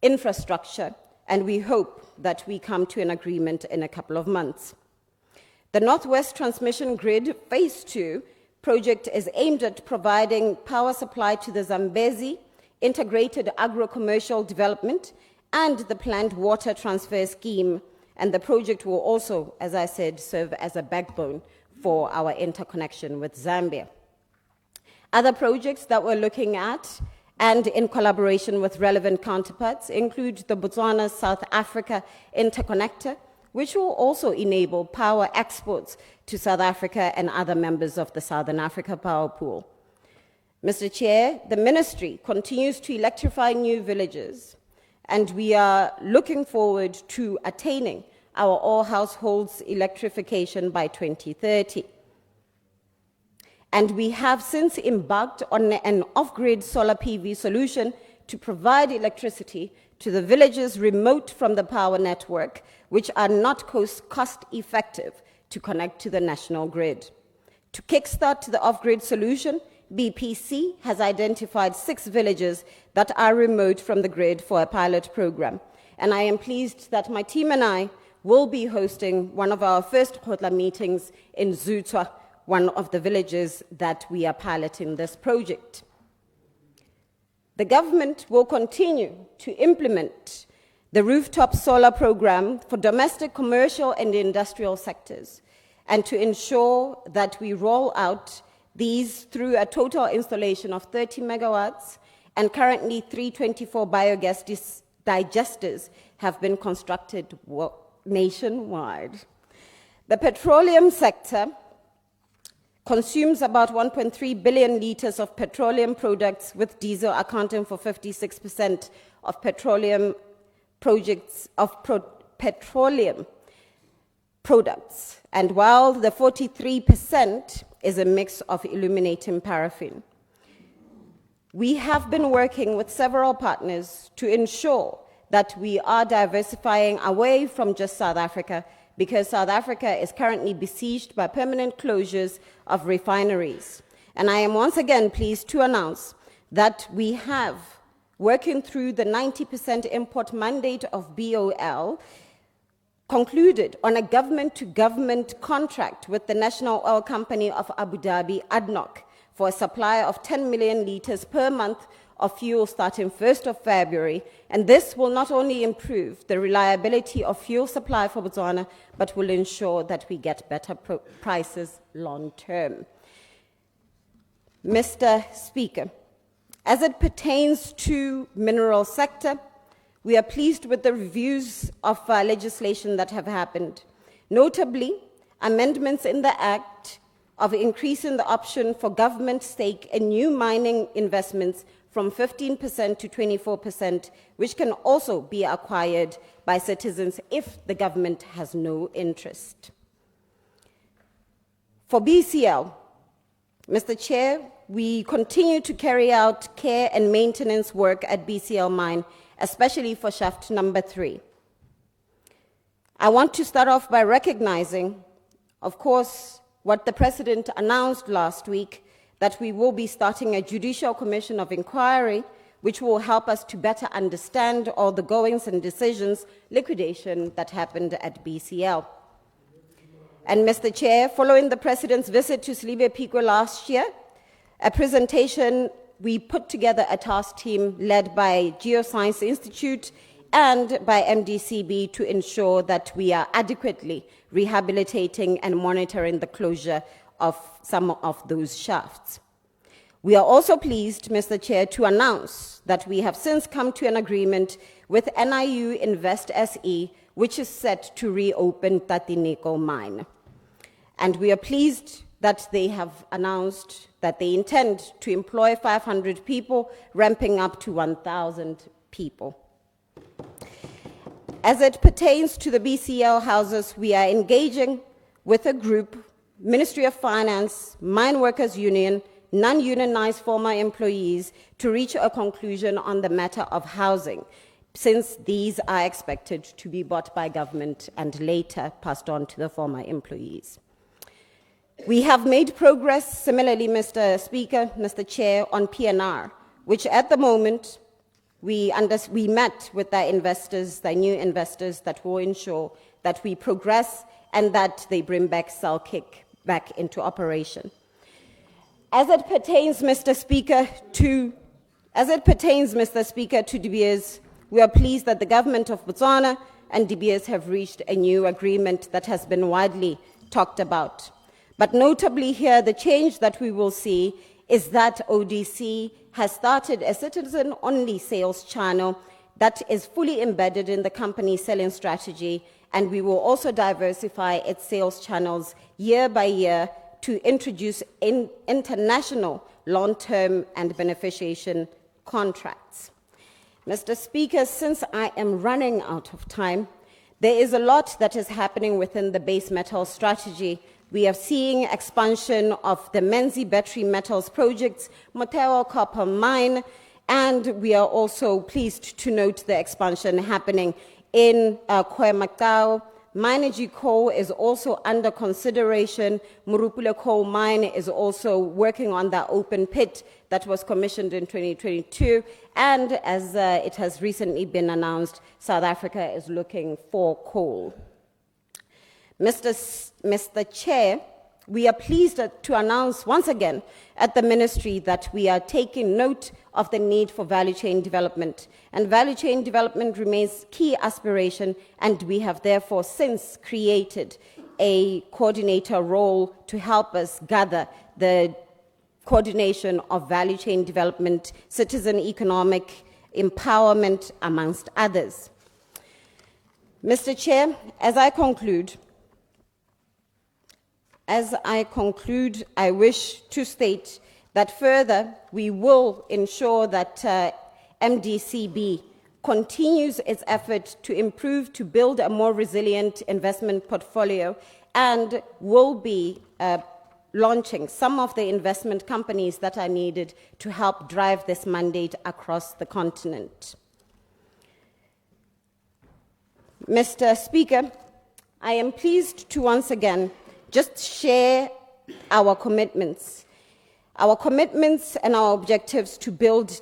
infrastructure, and we hope that we come to an agreement in a couple of months. The Northwest Transmission Grid Phase 2 project is aimed at providing power supply to the Zambezi Integrated Agro-Commercial Development and the planned water transfer scheme, and the project will also, as I said, serve as a backbone for our interconnection with Zambia. Other projects that we're looking at, and in collaboration with relevant counterparts, include the Botswana-South Africa interconnector, which will also enable power exports to South Africa and other members of the Southern Africa power pool. Mr. Chair, the ministry continues to electrify new villages, and we are looking forward to attaining our all households electrification by 2030. And we have since embarked on an off-grid solar PV solution to provide electricity to the villages remote from the power network, which are not cost-effective to connect to the national grid. To kickstart the off-grid solution, BPC has identified 6 villages that are remote from the grid for a pilot program. And I am pleased that my team and I will be hosting one of our first Kgatleng meetings in Zutwa, one of the villages that we are piloting this project. The government will continue to implement the rooftop solar program for domestic, commercial, and industrial sectors, and to ensure that we roll out these through a total installation of 30 megawatts, and currently 324 biogas digesters have been constructed nationwide. The petroleum sector consumes about 1.3 billion liters of petroleum products, with diesel accounting for 56% of petroleum petroleum products, and while the 43% is a mix of illuminating paraffin. We have been working with several partners to ensure that we are diversifying away from just South Africa, because South Africa is currently besieged by permanent closures of refineries. And I am once again pleased to announce that we have, working through the 90% import mandate of BOL, concluded on a government-to-government contract with the National Oil Company of Abu Dhabi, ADNOC, for a supply of 10 million liters per month of fuel starting 1st of February, and this will not only improve the reliability of fuel supply for Botswana, but will ensure that we get better prices long term. Mr. Speaker, as it pertains to mineral sector, we are pleased with the reviews of legislation that have happened, notably amendments in the Act of increasing the option for government stake in new mining investments from 15% to 24%, which can also be acquired by citizens if the government has no interest. For BCL, Mr. Chair, we continue to carry out care and maintenance work at BCL mine, especially for shaft number 3. I want to start off by recognizing, of course, what the President announced last week, that we will be starting a judicial commission of inquiry which will help us to better understand all the goings and decisions, liquidation that happened at BCL. And Mr. Chair, following the President's visit to Selebi Phikwe last year, a presentation, we put together a task team led by Geoscience Institute and by MDCB to ensure that we are adequately rehabilitating and monitoring the closure of some of those shafts. We are also pleased, Mr. Chair, to announce that we have since come to an agreement with NIU Invest SE, which is set to reopen Tatineko mine. And we are pleased that they have announced that they intend to employ 500 people, ramping up to 1,000 people. As it pertains to the BCL houses, we are engaging with a group, Ministry of Finance, Mine Workers Union, non-unionized former employees, to reach a conclusion on the matter of housing, since these are expected to be bought by government and later passed on to the former employees. We have made progress, similarly, Mr. Speaker, Mr. Chair, on PNR, which at the moment we met with the investors, the new investors, that will ensure that we progress and that they bring back Cellkick back into operation. As it pertains, Mr. Speaker, to De Beers, we are pleased that the government of Botswana and De Beers have reached a new agreement that has been widely talked about. But notably here, the change that we will see is that ODC has started a citizen-only sales channel that is fully embedded in the company's selling strategy, and we will also diversify its sales channels year by year to introduce international long-term and beneficiation contracts. Mr. Speaker, since I am running out of time, there is a lot that is happening within the base metal strategy. We are seeing expansion of the Menzi battery metals projects, Moteo copper mine, and we are also pleased to note the expansion happening in Kwemakau. Minergy coal is also under consideration. Murupule coal mine is also working on that open pit that was commissioned in 2022. And as it has recently been announced, South Africa is looking for coal. Mr. Chair, we are pleased to announce once again at the Ministry that we are taking note of the need for value chain development. And value chain development remains key aspiration, and we have therefore since created a coordinator role to help us gather the coordination of value chain development, citizen economic empowerment, amongst others. Mr. Chair, as I conclude, I wish to state that further we will ensure that MDCB continues its effort to improve, to build a more resilient investment portfolio, and will be launching some of the investment companies that are needed to help drive this mandate across the continent. Mr. Speaker, I am pleased to once again just share our commitments and our objectives to build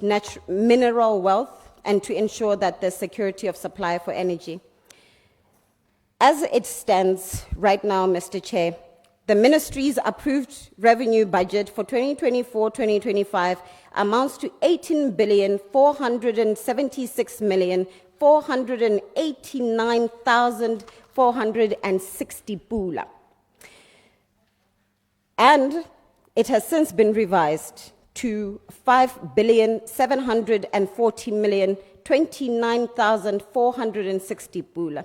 mineral wealth and to ensure that there's security of supply for energy. As it stands right now, Mr. Chair, the Ministry's approved revenue budget for 2024-2025 amounts to 18,476,489,460 pula. And it has since been revised to 5,740,029,460 pula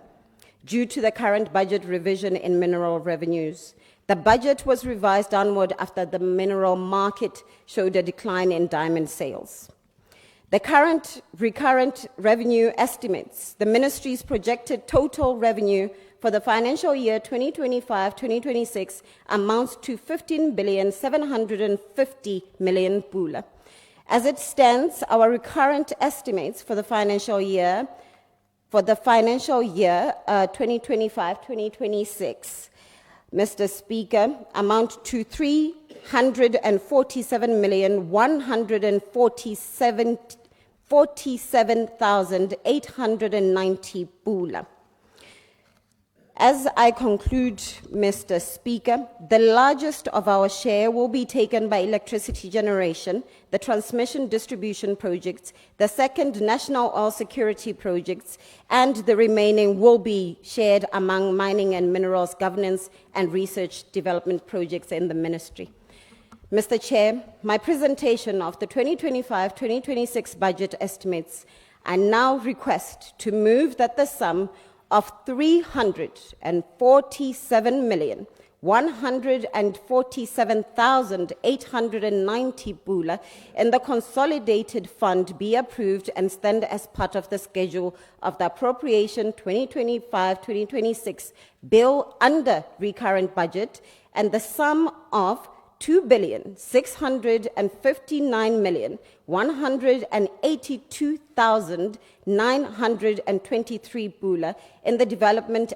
due to the current budget revision in mineral revenues. The budget was revised downward after the mineral market showed a decline in diamond sales. The current recurrent revenue estimates the Ministry's projected total revenue for the financial year 2025-2026 amounts to 15,750,000,000 pula. As it stands, our recurrent estimates for the financial year 2025-2026 Mr. Speaker, amount to 347,147,890 pula. As I conclude, Mr. Speaker, the largest of our share will be taken by electricity generation, the transmission distribution projects, the second national oil security projects, and the remaining will be shared among mining and minerals governance and research development projects in the ministry. Mr. Chair, my presentation of the 2025-2026 budget estimates, I now request to move that the sum of 347,147,890 pula in the consolidated fund be approved and stand as part of the schedule of the appropriation 2025-2026 bill under recurrent budget, and the sum of 2,659,182,923 pula in the development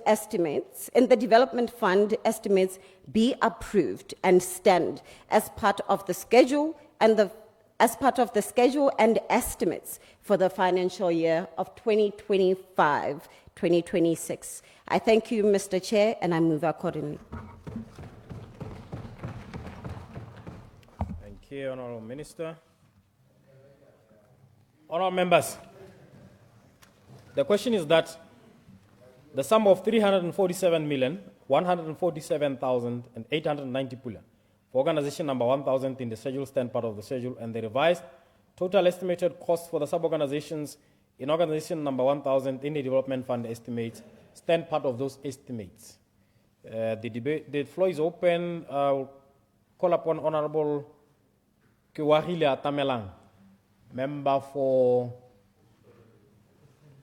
fund estimates be approved and stand as part of the schedule and estimates for the financial year of 2025-2026. I thank you, Mr. Chair, and I move accordingly. Thank you, Honourable Minister. Honourable members, the question is that the sum of 347,147,890 pula for organization number 1,000 in the schedule stand part of the schedule, and the revised total estimated cost for the sub-organizations in organization number 1,000 in the development fund estimates stand part of those estimates. The floor is open. I'll call upon Honourable Kgatleng Atamelang, member for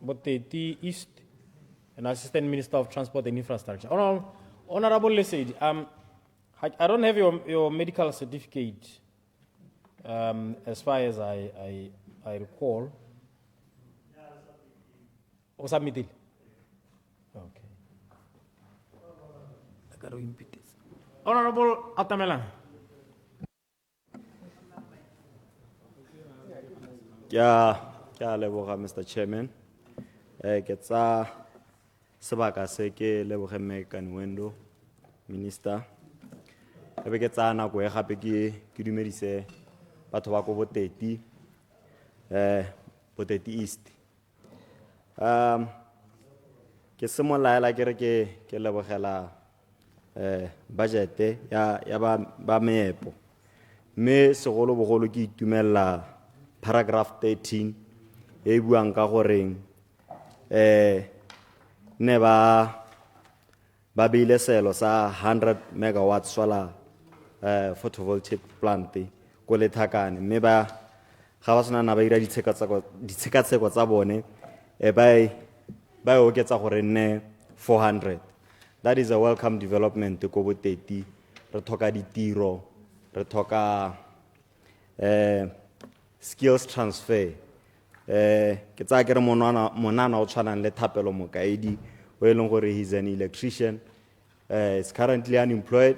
Botswana East and Assistant Minister of Transport and Infrastructure. Honourable Lesedi, I don't have your medical certificate as far as I recall. Or submitted? Okay. Honourable Atamelang. Yeah, Mr. Chairman. Ketsa sebaka se ke leboge Mekan Wendo, Minister. Ebe ke tsa nako e gape ke dumedise batho ba go Botswana East. Ke semolaela ke re ke lebogela budget ya ba meepo. Me segolo bogolo ke itumella paragraph 13 e buang ka gore ne ba beile selo sa 100 megawatt solar photovoltaic plant ko Lethakane, mme ga ba sena na ba ira ditshekatsheko tsa bone ba oketsa gore nne 400. That is a welcome development ko Botswana. Re thoka ditiro, re thoka skills transfer. Ke tsa ke re monana o tshwanang le Thapelo Mokaedi o e leng gore he's an electrician, is currently unemployed.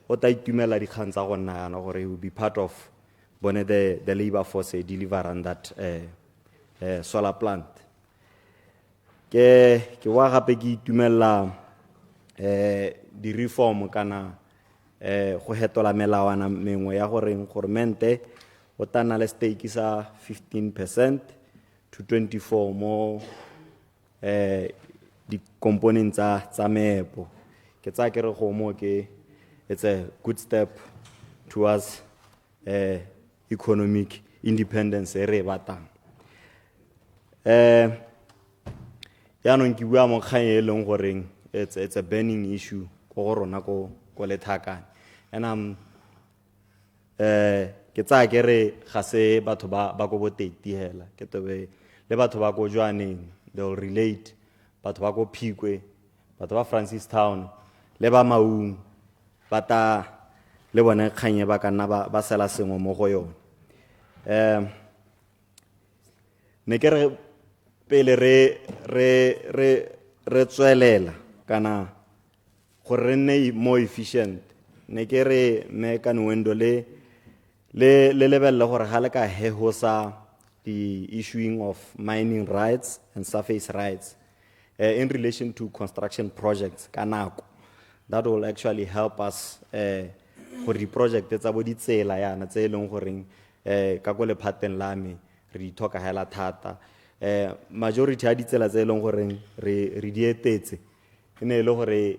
O ta itumela dikgang tsa go nna yana gore he will be part of the labor force delivering that solar plant. Ke wa gape ke itumela di reform kana go hetola melawana mengwe ya gore government o tana le stake sa 15% to 24 mo di components tsa meepo. Ke tsa ke re go mo ke it's a good step towards economic independence re batang. Ya no ke bua mo kgang e leng gore it's a burning issue go rona ko Lethakane, and ke tsa ke re ga se batho ba go Botswana hela ke tobe le batho ba go Jwaneng, they will relate, batho ba go Phikwe, batho ba Francistown le ba Maung bata le bone kganye ba kana ba sela sengwe mo go yone. Ne ke re pele re tswelela kana gore re nne more efficient ne ke re me ka nwendo le lebelle gore ga le ka hehosa the issuing of mining rights and surface rights in relation to construction projects ka nako. That will actually help us for the project tsa bo ditsela yana tse leng goreng ka go le phateng la me re ithoka hela thata. Majority ya ditsela tse leng goreng re di etetse ene le gore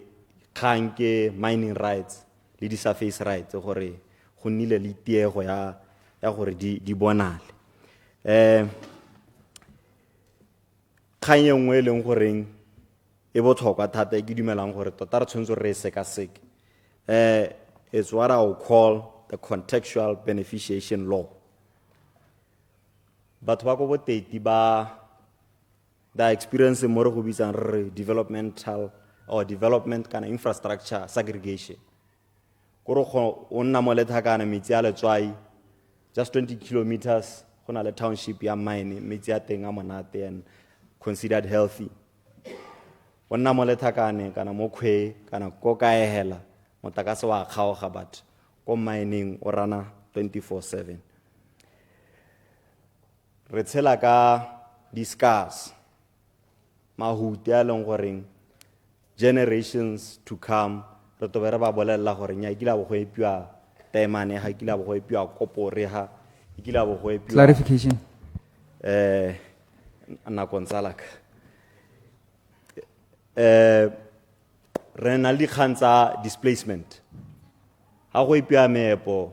kgang ke mining rights le di surface rights gore go nnile le tiego ya gore di bonale. Kgang e nngwe e leng goreng e botlhokwa thata e ke dumelang gore tota re tshwanetse re sekaseke it's what I will call the contextual beneficiation law. Batho ba go boteti ba experience mo re go bitsang re developmental or development kana infrastructure segregation. Koro go onna mo lethakana metsi a letswai just 20 kilometers go na le township ya mine metsi a teng a monate and considered healthy. Onna mo lethakane kana mo khwe kana ko kaehela motakase wa kgaoga but ko mining o rana 24/7. Re tshela ka discuss mahuti a leng goreng generations to come re tobe re ba bolella gore nya ikila bo go epiwa taemane ha ikila bo go epiwa kopore ha ikila bo go epiwa Clarification. Ana konsalaka re na le kgantsa displacement ha go epiwa meepo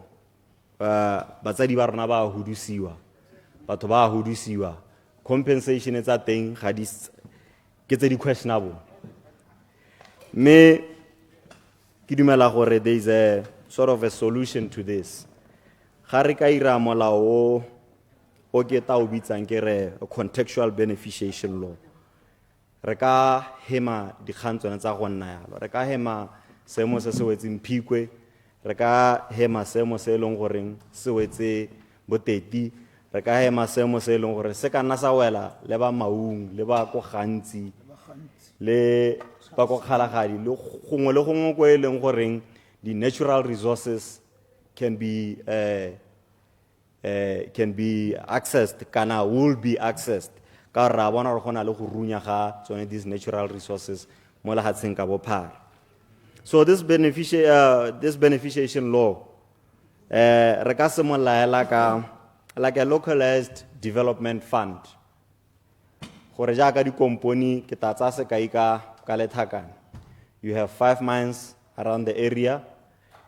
batsadi ba rona ba hudusiwa batho ba hudusiwa compensation tsa teng ga di ke tse di questionable me ke dumela gore there is a sort of a solution to this ga re ka ira molao o ke ta o bitsang ke re contextual beneficiation law re ka hema dikgantswana tsa go nna yalo re ka hema seemo se se wetseng Phikwe re ka hema seemo se leng goreng se wetse boteti re ka hema seemo se leng gore se ka nna sa wela le ba maung le ba go gantsi le ba go kgalagadi le gongwe le gongwe go eleng goreng the natural resources can be accessed kana will be accessed ka ra bona re gona le go runya ga tsone these natural resources mo la hatseng ka bophara. So this beneficiation law re ka se molaela ka like a localized development fund gore jaaka di company ke tatsa se kai ka lethakana you have 5 mines around the area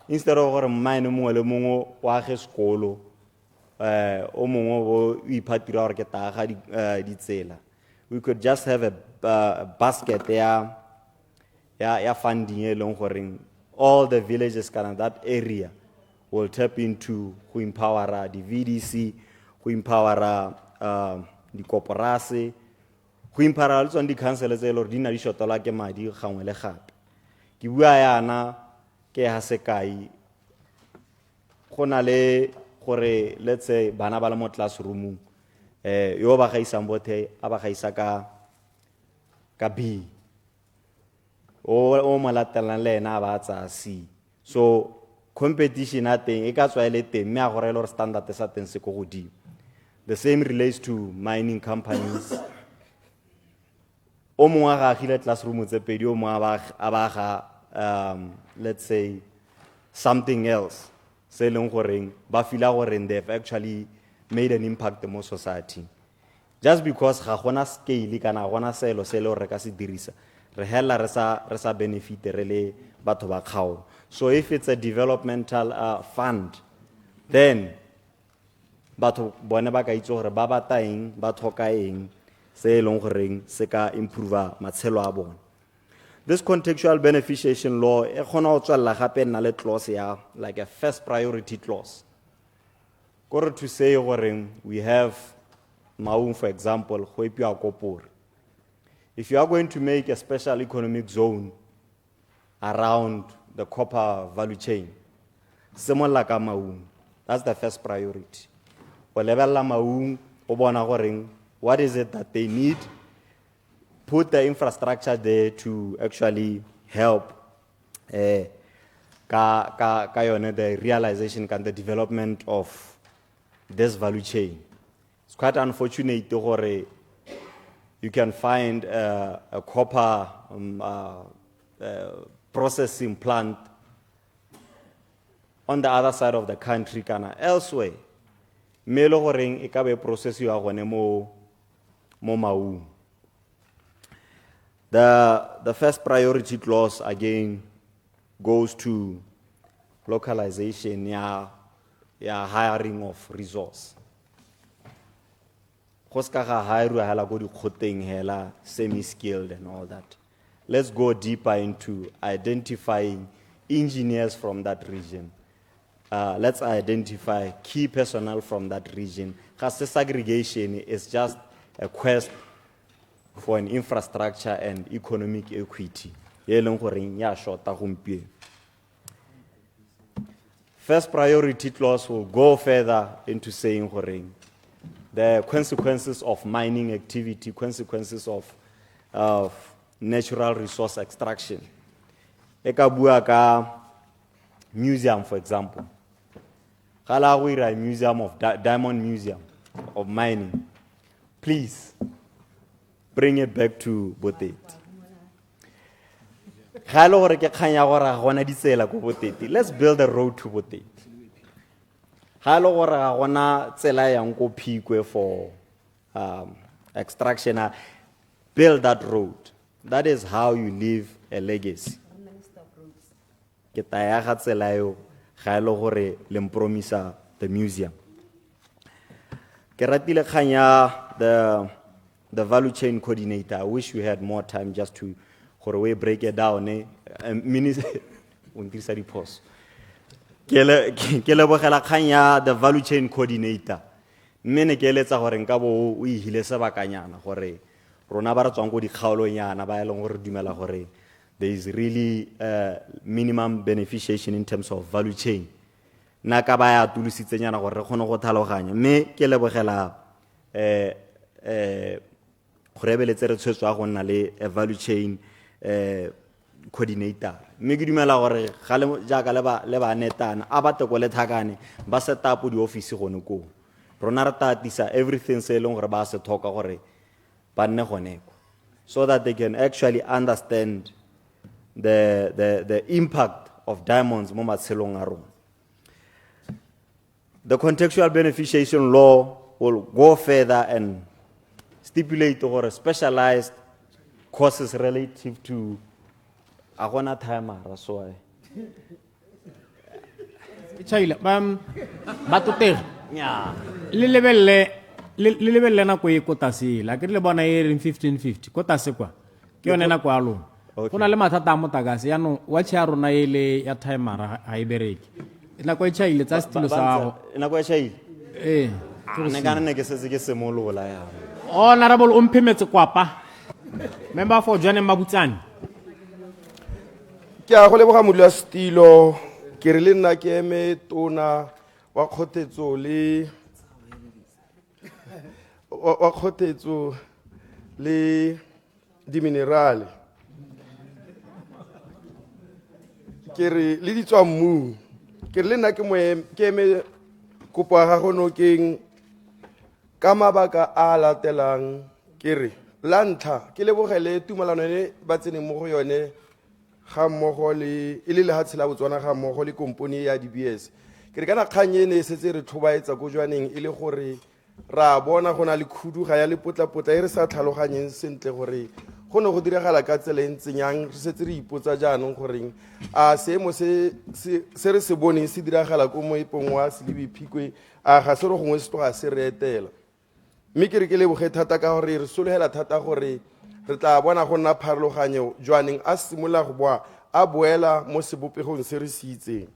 instead of gore mine mongwe le mongwe wa ge sekolo o mongwe o iphatira gore ke taga di tsela we could just have a basket ya funding e leng gore all the villages kana that area will tap into go empower the VDC go empower di corporate go empower le tsone di council tse le di na di shotola ke madi gangwe le gape ke bua yana ke ha sekai gona le gore let's say bana ba le mo classroom yo ba gaisang bothe a ba gaisa ka B o malatelang le ena ba tsa C so competition at teng e ka tswa ile teng me a gore le standard sa teng se go godimo. The same relates to mining companies. O mongwe ga gile classroom tse pedi o mongwe a ba ga let's say something else se leng goreng ba fila gore they've actually made an impact in society just because ga gona scale kana gona selo se le re ka se dirisa re hela re sa benefit re le batho ba kgaolo. So if it's a developmental fund, then batho bone ba ka itse gore ba bata eng ba thoka eng se leng goreng se ka improve matshelo a bona. This contextual beneficiation law e khona o tswalla gape nna le clause ya like a first priority clause gore to say gore we have Maung for example go epiwa kopore. If you are going to make a special economic zone around the copper value chain, similar ka Maung, that's the first priority. O lebella Maung o bona gore what is it that they need, put the infrastructure there to actually help ka yone the realization and the development of this value chain. It's quite unfortunate gore you can find a copper processing plant on the other side of the country kana elsewhere. Melo goreng e ka be process yo gone mo Maung. The first priority clause again goes to localization, hiring of resource. Semi-skilled and all that. Let's go deeper into identifying engineers from that region. Let's identify key personnel from that region. Because segregation is just a quest for an infrastructure and economic equity. First priority clause will go further into saying the consequences of mining activity, consequences of natural resource extraction. Eka museum, for example. Kalawira Museum of Diamond Museum of Mining. Please bring it back to Boteti. Let's build a road to Boteti. Phikwe for extraction. Build that road. That is how you leave a legacy. The museum. The value chain coordinator. I wish we had more time just to break it down. The value chain coordinator. There is really minimum beneficiation in terms of value chain. Nakabaya tulusitsenya na gore khono go tlhaloganya me ke lebogela gorebeletse re tshwetso go nna le value chain coordinator me ke dumela gore ga le jaaka le ba netana a ba teko le thakane ba set up di office gone ko rona re tatisa everything se leng gore ba se thoka gore ba nne gone so that they can actually understand the impact of diamonds mo matshelong a rona. The contextual beneficiation law will go further and stipulate or specialized courses relative to agona timer so Chaila batoteng nya le lebelle na go e kotase la ke le bona e 1550 kotase kwa ke yone na kwa lo kuna le mathata a motagase ya no wa tshia rona ile ya timer ha e bereke ina go chaile tsa stilo sa go ina go chaile ne kana ne ke setse ke semolola ya honorable umphemetse kwapa member for Jane Mabutsane ke a go leboga modula stilo ke re le nna ke eme tona wa kgotetso le di minerale ke re le di tswa mmu ke le nna ke eme kopo ga go no keng ka mabaka a latelang ke re la ntlha ke lebogele tumalano ne ba tsene mo go yone ga mmogo le ile le ha tshela Botswana ga mmogo le komponi ya DBS ke re kana kganye ne setse re thobaetsa go jwaneng ile gore ra bona gona le khuduga ya le potla e re sa tlhaloganyeng sentle gore go no go diragala ka tsela entsenyang re setse re ipotsa jaanong goreng a seemo se re se boneng se diragala ko moepong wa Selebi Phikwe a ga se re gongwe se tloga se re etela mme ke re ke leboge thata ka gore re sologela thata gore re tla bona go nna pharologanyo jwaneng a simola go boa a boela mo sebopegong se re se itseng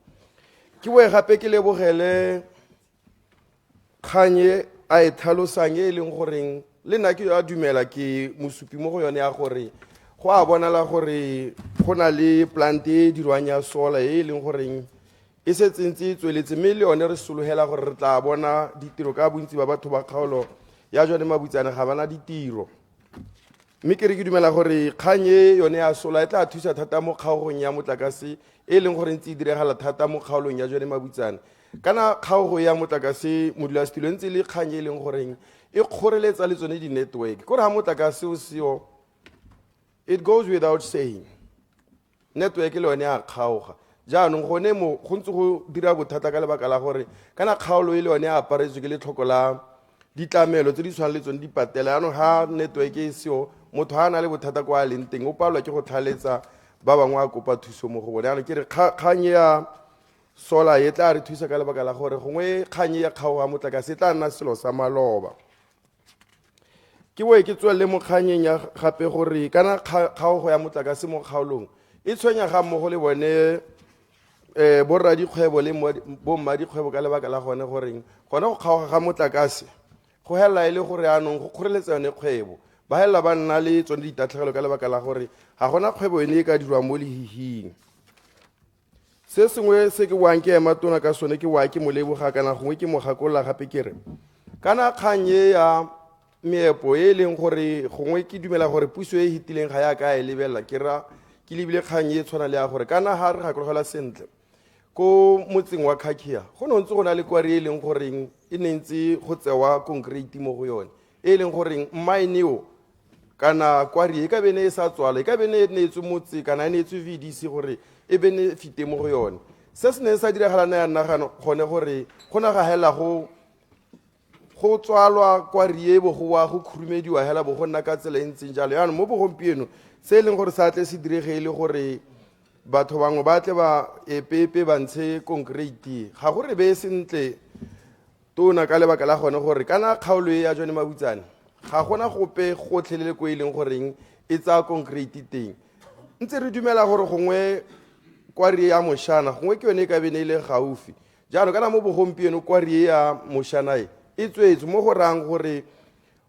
ke boe gape ke lebogele kganye a e tlhalosang e leng goreng le nna ke a dumela ke mosupi mo go yone ya gore go a bonala gore go na le plant e dirwang ya sola e leng goreng e setsentse e tsweletse mme le yone re sologela gore re tla bona ditiro ka bontsi ba batho ba kgaolo ya jone Mabutsane ga bana ditiro mme ke re ke dumela gore kgang e yone ya sola e tla thusa thata mo kgaogong ya motlakase e leng gore ntse e diragala thata mo kgaolong ya jone Mabutsana kana kgaogo ya motlakase modulasetulo ntse le kgang e leng goreng e kgoreletsa le tsone di-network kore ga motlakase o seo it goes without saying network le yone ya kgaoga jaanong gone mo go ntse go dira bothata ka lebaka la gore kana kgaolo e le yone ya aparetswe ke letlhoko la ditlamelo tse di tshwana le tsone di patela yaanong ga network e seo motho ga a na le bothata kwa a leng teng o palelwa ke go tlhaletsa ba bangwe a kopa thuso mo go bone yaanong ke re kgang ya sola e tla re thusa ka lebaka la gore gongwe kgang ya kgaogo ya motlakase e tla nna selo sa maloba ke boe ke tswelele mo kganyeng ya gape gore kana kgaogo ya motlakase mo kgaolong e tshwenya ga mmogo le bone borradikgwebo le bommadikgwebo ka lebaka la gone goreng gone go kgaoga ga motlakase go hela e le gore anong go kgoreletsa yone kgwebo ba hela ba nna le tsone ditatlhegelo ka lebaka la gore ga gona kgwebo ene e ka dirwang mo lehihing se sengwe se ke boang ke ema tona ka sone ke boa ke moleboga kana gongwe ke mogakolola gape ke re kana kgang e ya meepo e leng gore gongwe ke dumela gore puso e hitileng ga ya ka e lebelela ke lebile kgang e tshwana le ya gore kana ha re gakologela sentle ko motseng wa Khakhia go ne ntse go na le kwari e leng goreng e ne ntse go tsewa concrete mo go yone e leng goreng mmaeneo kana kwari e ka bene e sa tswala e ka bene e neetswe motse kana e neetswe VDC gore e bene fite mo go yone se se ne sa diragalana ya nagano gone gore go na ga hela go tswalwa kwari e bo go wa go khurumediwa hela bo go nna ka tsela e ntseng jalo yaanong mo bogompieno se e leng gore sa tle se diregele gore batho bangwe ba tle ba epepe ba ntshe concrete ga go re be sentle tona ka lebaka la gone gore kana kgaolo e ya jone Mabutsana ga gona gope gotlhelele ko e leng goreng e tsaya concrete teng ntse re dumela gore gongwe kwari ya moshana gongwe ke yone e ka bene e le gaufi jaanong kana mo bogompieno kwari e ya moshana e tswetswe mo go rang gore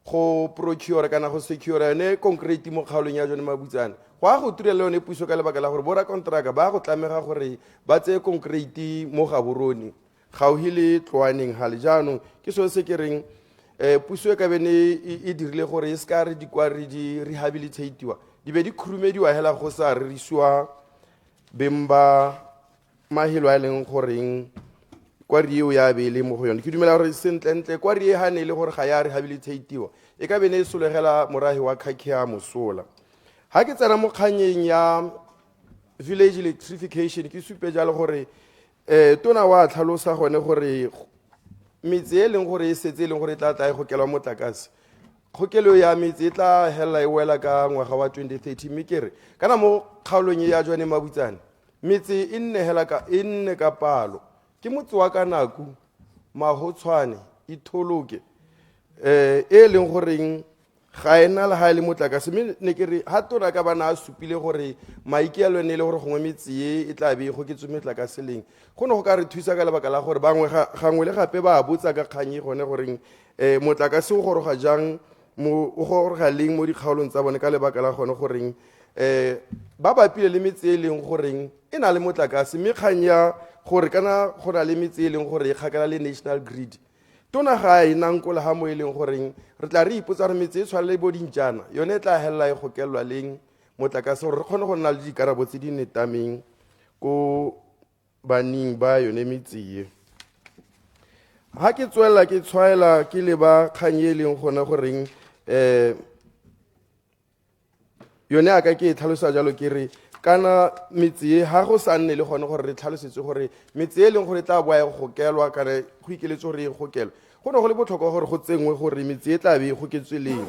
go procure kana go secure yone concrete mo kgaolong ya jone Mabutsana go a go turela yone puso ka lebaka la gore bora kontraka ba go tlamega gore ba tseye concrete mo Gaborone gauhi le Tloaneng hale jaanong ke so se ke reng puso e ka bene e dirile gore e ska re dikwari di rehabilitatiwa di be di khurumediwa hela go sa rerisiwa bemba mahelo a leng goreng kwari eo ya be le mo go yone ke dumela gore sentlentle kwari e hane le gore ga ya rehabilitatiwa e ka bene e solegela morahi wa Khakhia mosola ha ke tsena mo kganyeng ya village electrification ke supe jalo gore tona wa tlhalosa gone gore metse e leng gore e setse e leng gore e tla tla e gokelwa motlakase kgokelo ya metse e tla hela e wela ka ngwaga wa 2030 mme kere kana mo kgaolong ya jone Mabutsana metse e nne ka palo ke motse wa Kanaku Mahotshwane Itholoke e leng goreng ga ena le ha ile motlakase mme ne ke re ha tona ka bana a supile gore maikeelo ne le gore gongwe metse e tla be go ke tsome motlakase leng go ne go ka re thusa ka lebaka la gore bangwe gangwe le gape ba botsa ka kganye gone goreng motlakase o goroga jang o goroga leng mo dikgaolong tsa bone ka lebaka la gone goreng ba bapile le metse e leng goreng e na le motlakase mme kgang ya gore kana go na le metse e leng gore e kgakala le national grid tona ga e nankola ha mo e leng goreng re tla re ipotsa re metse e tshwana le bo dintjana yone e tla helela e gokelwa leng motlakase gore re kgone go nna le dikarabo tse di netameng ko baning ba yone metse ha ke tswela ke tshwaela ke le ba kgang e leng gona goreng yone a ka ke e tlhalosa jalo ke re kana metse ha go sa nne le gone gore re tlhalosetse gore metse e leng gore tla boa e gokelwa kana go ikeletse gore e gokelwa go ne go le botlhokwa gore go tsengwe gore metse e tla be e goketswe leng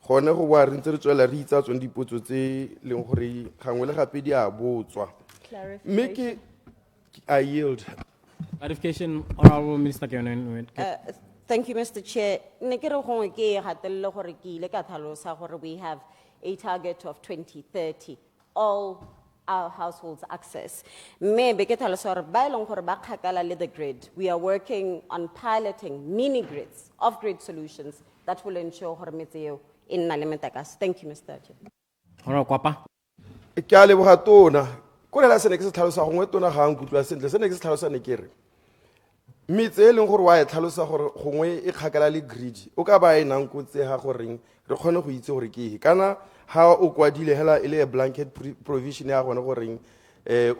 gone go boa re ntse re tswela re itsa tsone dipotso tse leng gore gangwe le gape di a botswa mme ke I yield. Clarification, Honorable Minister. Thank you, Mr. Chair. We have a target of 2030, all our households access. Maybe the grid. We are working on piloting mini grids, off-grid solutions that will ensure in Nalimentakas. Thank you, Mr. Chair. Honorable Kwapa. Korela se ne ke se tlhalosa gongwe tona ga nkutlwa sentle se ne ke se tlhalosa ne ke re metse e leng gore wa e tlhalosa gore gongwe e kgakala le grid o ka ba e nang kotse ga goreng re kgone go itse gore ke kana ha o kwadile hela ile a blanket provision ya gona goreng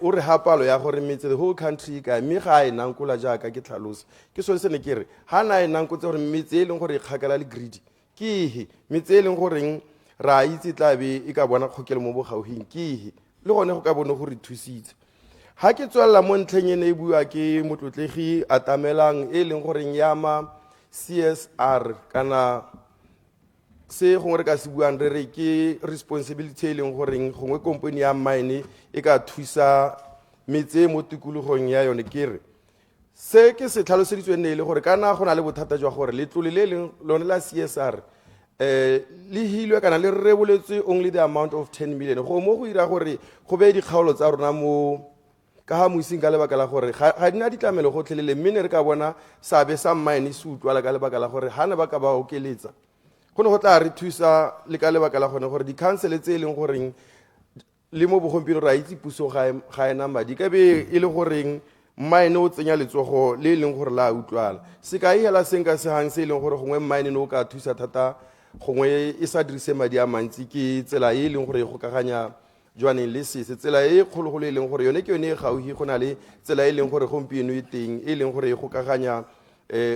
o re ha palo ya gore metse the whole country ka mme ga e nankola jaaka ke tlhalosa ke so se ne ke re ha na e nankotse gore metse e leng gore e kgakala le grid ke he metse e leng goreng ra itse tlabe e ka bona kgokelo mo bogauhing ke he le gone go ka bona gore thusitse ha ke tswalla mo ntlheng ene e bua ke motlotlegi atamelang e leng goreng yama CSR kana se gongwe re ka se buang re ke responsibility e leng goreng gongwe company ya mine e ka thusa metse mo tikologong ya yone ke re se ke se tlhaloseditswe ne le gore kana go na le bothata jwa gore letlole le leng lone la CSR le hilwe kana le reboletswe only the amount of 10 million go mo go ira gore go be dikgaolo tsa rona mo ka ha moising ka lebaka la gore ga dina ditlamelo go tlhelele mme ne re ka bona sabe sa mine se utlwala ka lebaka la gore hana ba ka ba okeletsa go ne go tla re thusa le ka lebaka la gone gore di-council tse e leng goreng le mo bogompieno ra itse puso ga ena madi ka be e le goreng mine o tsenya letsogo le e leng gore la utlwala se ka hela senka se hang se e leng gore gongwe mine no ka thusa thata gongwe e sa dirise madi a mantsi ke tsela e leng gore go kaganya jwaneng le se tsela e kgologolo e leng gore yone ke yone e gauhi go na le tsela e leng gore gompieno e teng e leng gore go kaganya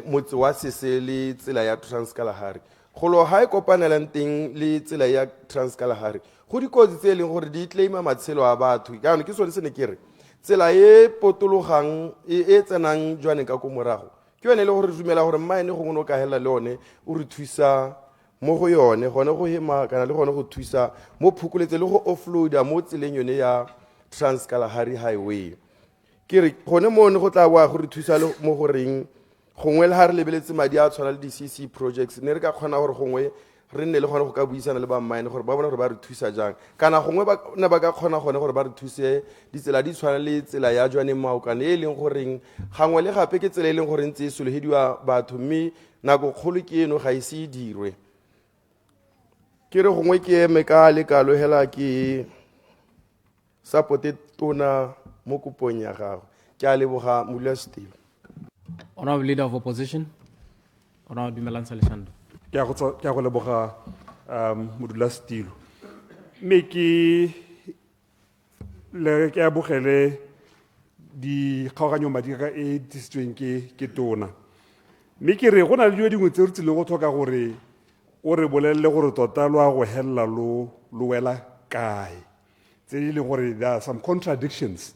motse wa sese le tsela ya Transkalahari golo ha e kopanelang teng le tsela ya Transkalahari go dikotsi tse e leng gore di claima matshelo a batho ka ke sone se ne ke re tsela e potologang e tsenang jwaneng ka ko morago ke yone le gore dumela gore mine go ngono ka hela le one o re thusa mo go yone gone go hema kana le gone go thusa mo phukuletse le go offloada mo tseleng yone ya Transkalahari highway ke re gone mo ne go tla wa go re thusa le mo go reng gongwe le ha re lebeletse madi a tshwana le di-CC projects ne re ka kgona gore gongwe re nne le gone go ka buisana le ba mine gore ba bona gore ba re thusa jang kana gongwe ne ba ka kgona gone gore ba re thuse ditsela di tshwana le tsela ya jwaneng maokane e leng goreng gangwe le gape ke tsela e leng gore ntse e sologediwa batho mme nako kgolo ke eno ga ise e dirwe ke re gongwe ke eme ka lekalo hela ke supporte tona mo kopong ya gago ke a leboga Modulasetilo. Honorable Leader of Opposition, Honorable Dumelang Saleshando. Ke a go leboga Modulasetilo. Me ke a bogele di kgaoganyo madi ka e disitsweng ke tona. Me ke re go na le dilo dingwe tse re tsileng go tlhoka gore o re bolelele gore tota lo a go helela lo wela kae tse di leng gore there are some contradictions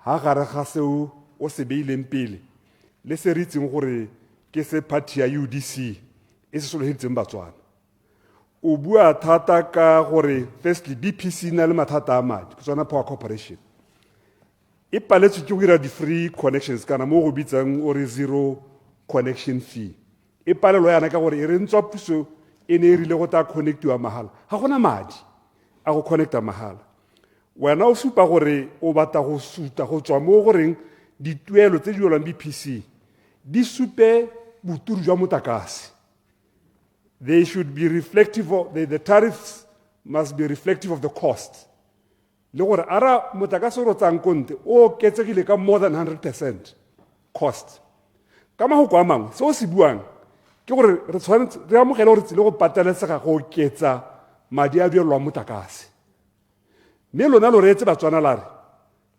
ha gare ga seo o se beileng pele le se re itseng gore ke se party ya UDC e se sologeditseng Batswana o bua thata ka gore firstly BPC na le mathata a madi Botswana Power Corporation e paletswe ke go dira di-free connections kana mo go bitsang ore zero connection fee e palelo yana ka gore e re ntswa puso e ne e rile go ta connectiwa mahala ga gona madi a go connecta mahala wena o supa gore o batla go suta go tswa mo goreng dituelo tse di lwalang BPC di supe boturu jwa motakase. They should be reflective of the tariffs must be reflective of the cost. Le gore ara motakase o rotsang konte o oketsegile ka more than 100% cost. Kama go kwa mangwe se o se buang ke gore re tshwanetse re amogela gore tsile go pateletsega go oketsa madi a duelwa motakase. Mme lona lo reetse Batswana la re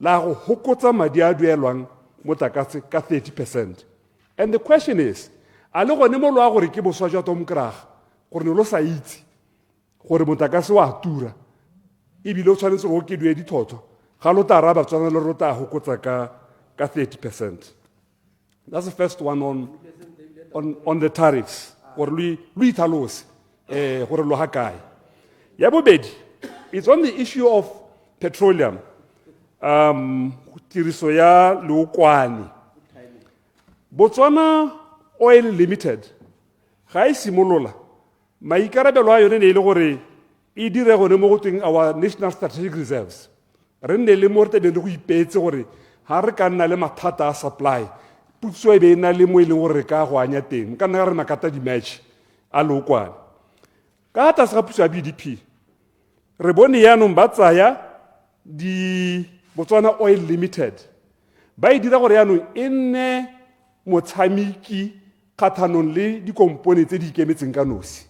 la go hokotsa madi a duelwang motakase ka 30%. And the question is, a le gone mo lo a gore ke boswa jwa tomkraga gore ne lo sa itse gore motakase wa tura ebile o tshwanetse go okedwe ditlhotlhwa ga lo tla ra Batswana le rota hokotsa ka 30%. That's the first one on the tariffs gore lo ithalose gore lo ha kae. Ya bobedi, it's on the issue of petroleum tiriso ya leokwane. Botswana Oil Limited ga e simolola maikarabelo a yone ne ile gore e dire gone mo go tweng our national strategic reserves re nne le mo re tebeng re go ipeetse gore ga re ka nna le mathata a supply puso e be e na le mo e leng gore re ka go anya teng ka nna re makata di-match a leokwane ka tlase ga puso ya BDP re bone yaanong ba tsaya di Botswana Oil Limited ba e dira gore yaanong e nne motshameki kgathanong le dikompone tse di ikemetseng ka nosi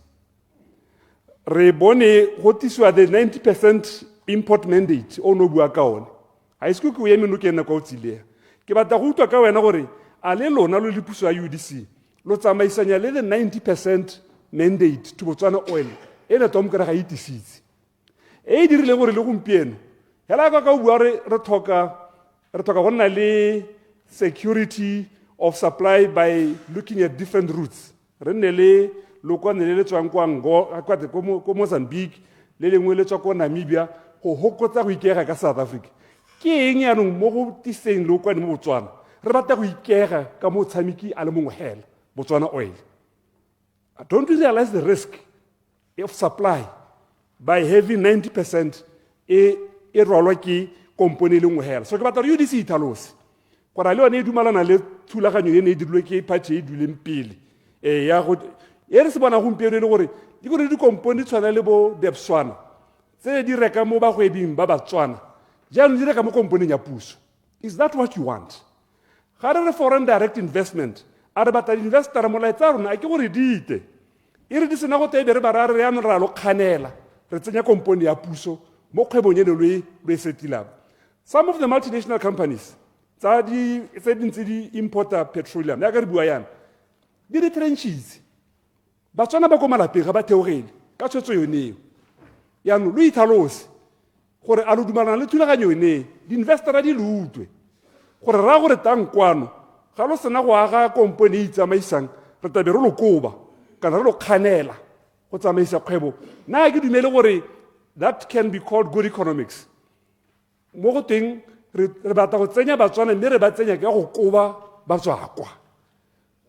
re bone go tisiwa the 90% import mandate o no bua ka one a isko ke o eme no ke nna kwa o tsilea ke batla go utlwa ka wena gore a le lona lo le puso ya UDC lo tsamaisanya le the 90% mandate to Botswana oil ene tom kere ga itisitse e dirile gore le gompieno hela ka bua re thoka go nna le security of supply by looking at different routes re nne le lokwane le tswang kwa ko Mozambique le lengwe le tswa ko Namibia go hokotsa go ikega ka South Africa ke eng ya nong mo go tiseng lokwane mo Botswana re batla go ikega ka mo tshamiki a le mongwe hela Botswana oil. Don't you realize the risk of supply by having 90% e rolwa ke company le nngwe hela so ke batla re UDC ithalose gore le one e dumalana le thulaganyo e ne e dirilwe ke party e duleng pele ya go e re se bona gompieno le gore di gore di company tshwana le bo Botswana tse di reka mo bagwebing ba Botswana jaanong di reka mo company ya puso. Is that what you want? Ga re foreign direct investment a re batla investor mo laetsa rona a ke gore dite e re di sena go tebe re ba ra re ya ra lo kganela re tsenya company ya puso mo kgwebong eno le setilabo. Some of the multinational companies tsa di ntse di importer petroleum ya ka re bua yana di retrenches Botswana ba go malapeng ga ba theogele ka tshwetso yone yaanong lo ithalose gore a lo dumalana le thulaganyo yone di investor di lutwe gore ra gore tang kwano ga lo sena go aga company e tsamaisang re tabe re lo koba kana re lo kganela go tsamaisa kgwebo na ke dumele gore that can be called good economics mo go teng re batla go tsenya Botswana mme re ba tsenya ka go koba Batswakwa.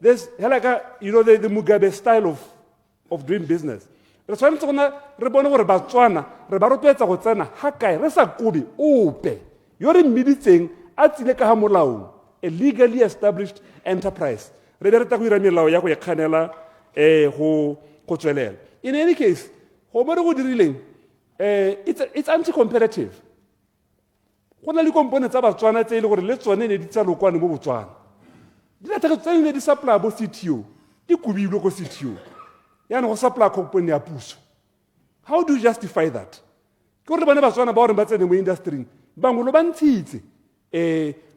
This helaka the Mugabe style of doing business. Re tshwanetse gona re bone gore Botswana re ba rotloetsa go tsena ha kae re sa kobe ope yo re mmiditseng a tsile ka ha molao a legally established enterprise re be re ta go ira melao ya go ekganela go tswelela. In any case go mo re go dirileng it's anti-competitive. Go na le components tsa Botswana tse ile gore le tsone ne di tsa lokwane mo Botswana di la tsa tsene di supply bo CTO di kubilwe go CTO yana go supply company ya puso. How do you justify that? Ke gore bana Botswana ba gore ba tsene mo industry bangwe lo ba ntshitse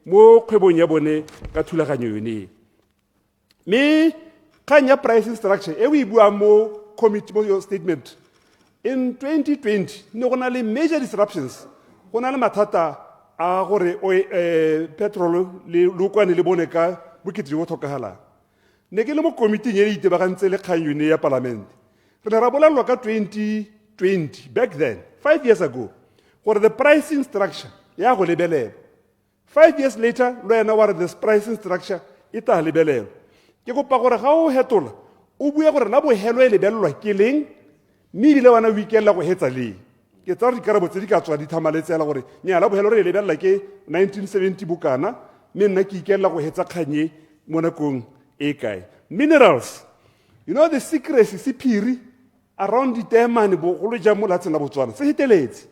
mo kgwebong ya bone ka thulaganyo yone me kanya pricing structure e we bua mo committee mo your statement in 2020 ne go na le major disruptions go na le mathata a gore petrol le lokwane le bone ka bokete go tlhokagala ne ke le mo committee e itebagantse le kganyo ne ya parliament re ne ra bolalwa ka 2020 back then 5 years ago gore the pricing structure ya go lebelela 5 years later lo ena wa re this pricing structure e ta lebelela ke go pa gore ga o hetola o bua gore na bo helo e lebelelwa ke leng mme ile wana weekend la go hetsa le ke tsa re dikarabo tse di ka tswa di thamaletsela gore nya la bo helo re lebelela ke 1970 bukana mme nna ke ikela go hetsa khanye mo nakong e kae. Minerals, you know the secrecy sephiri around the temane bo go le ja mo latseng la Botswana se hiteletse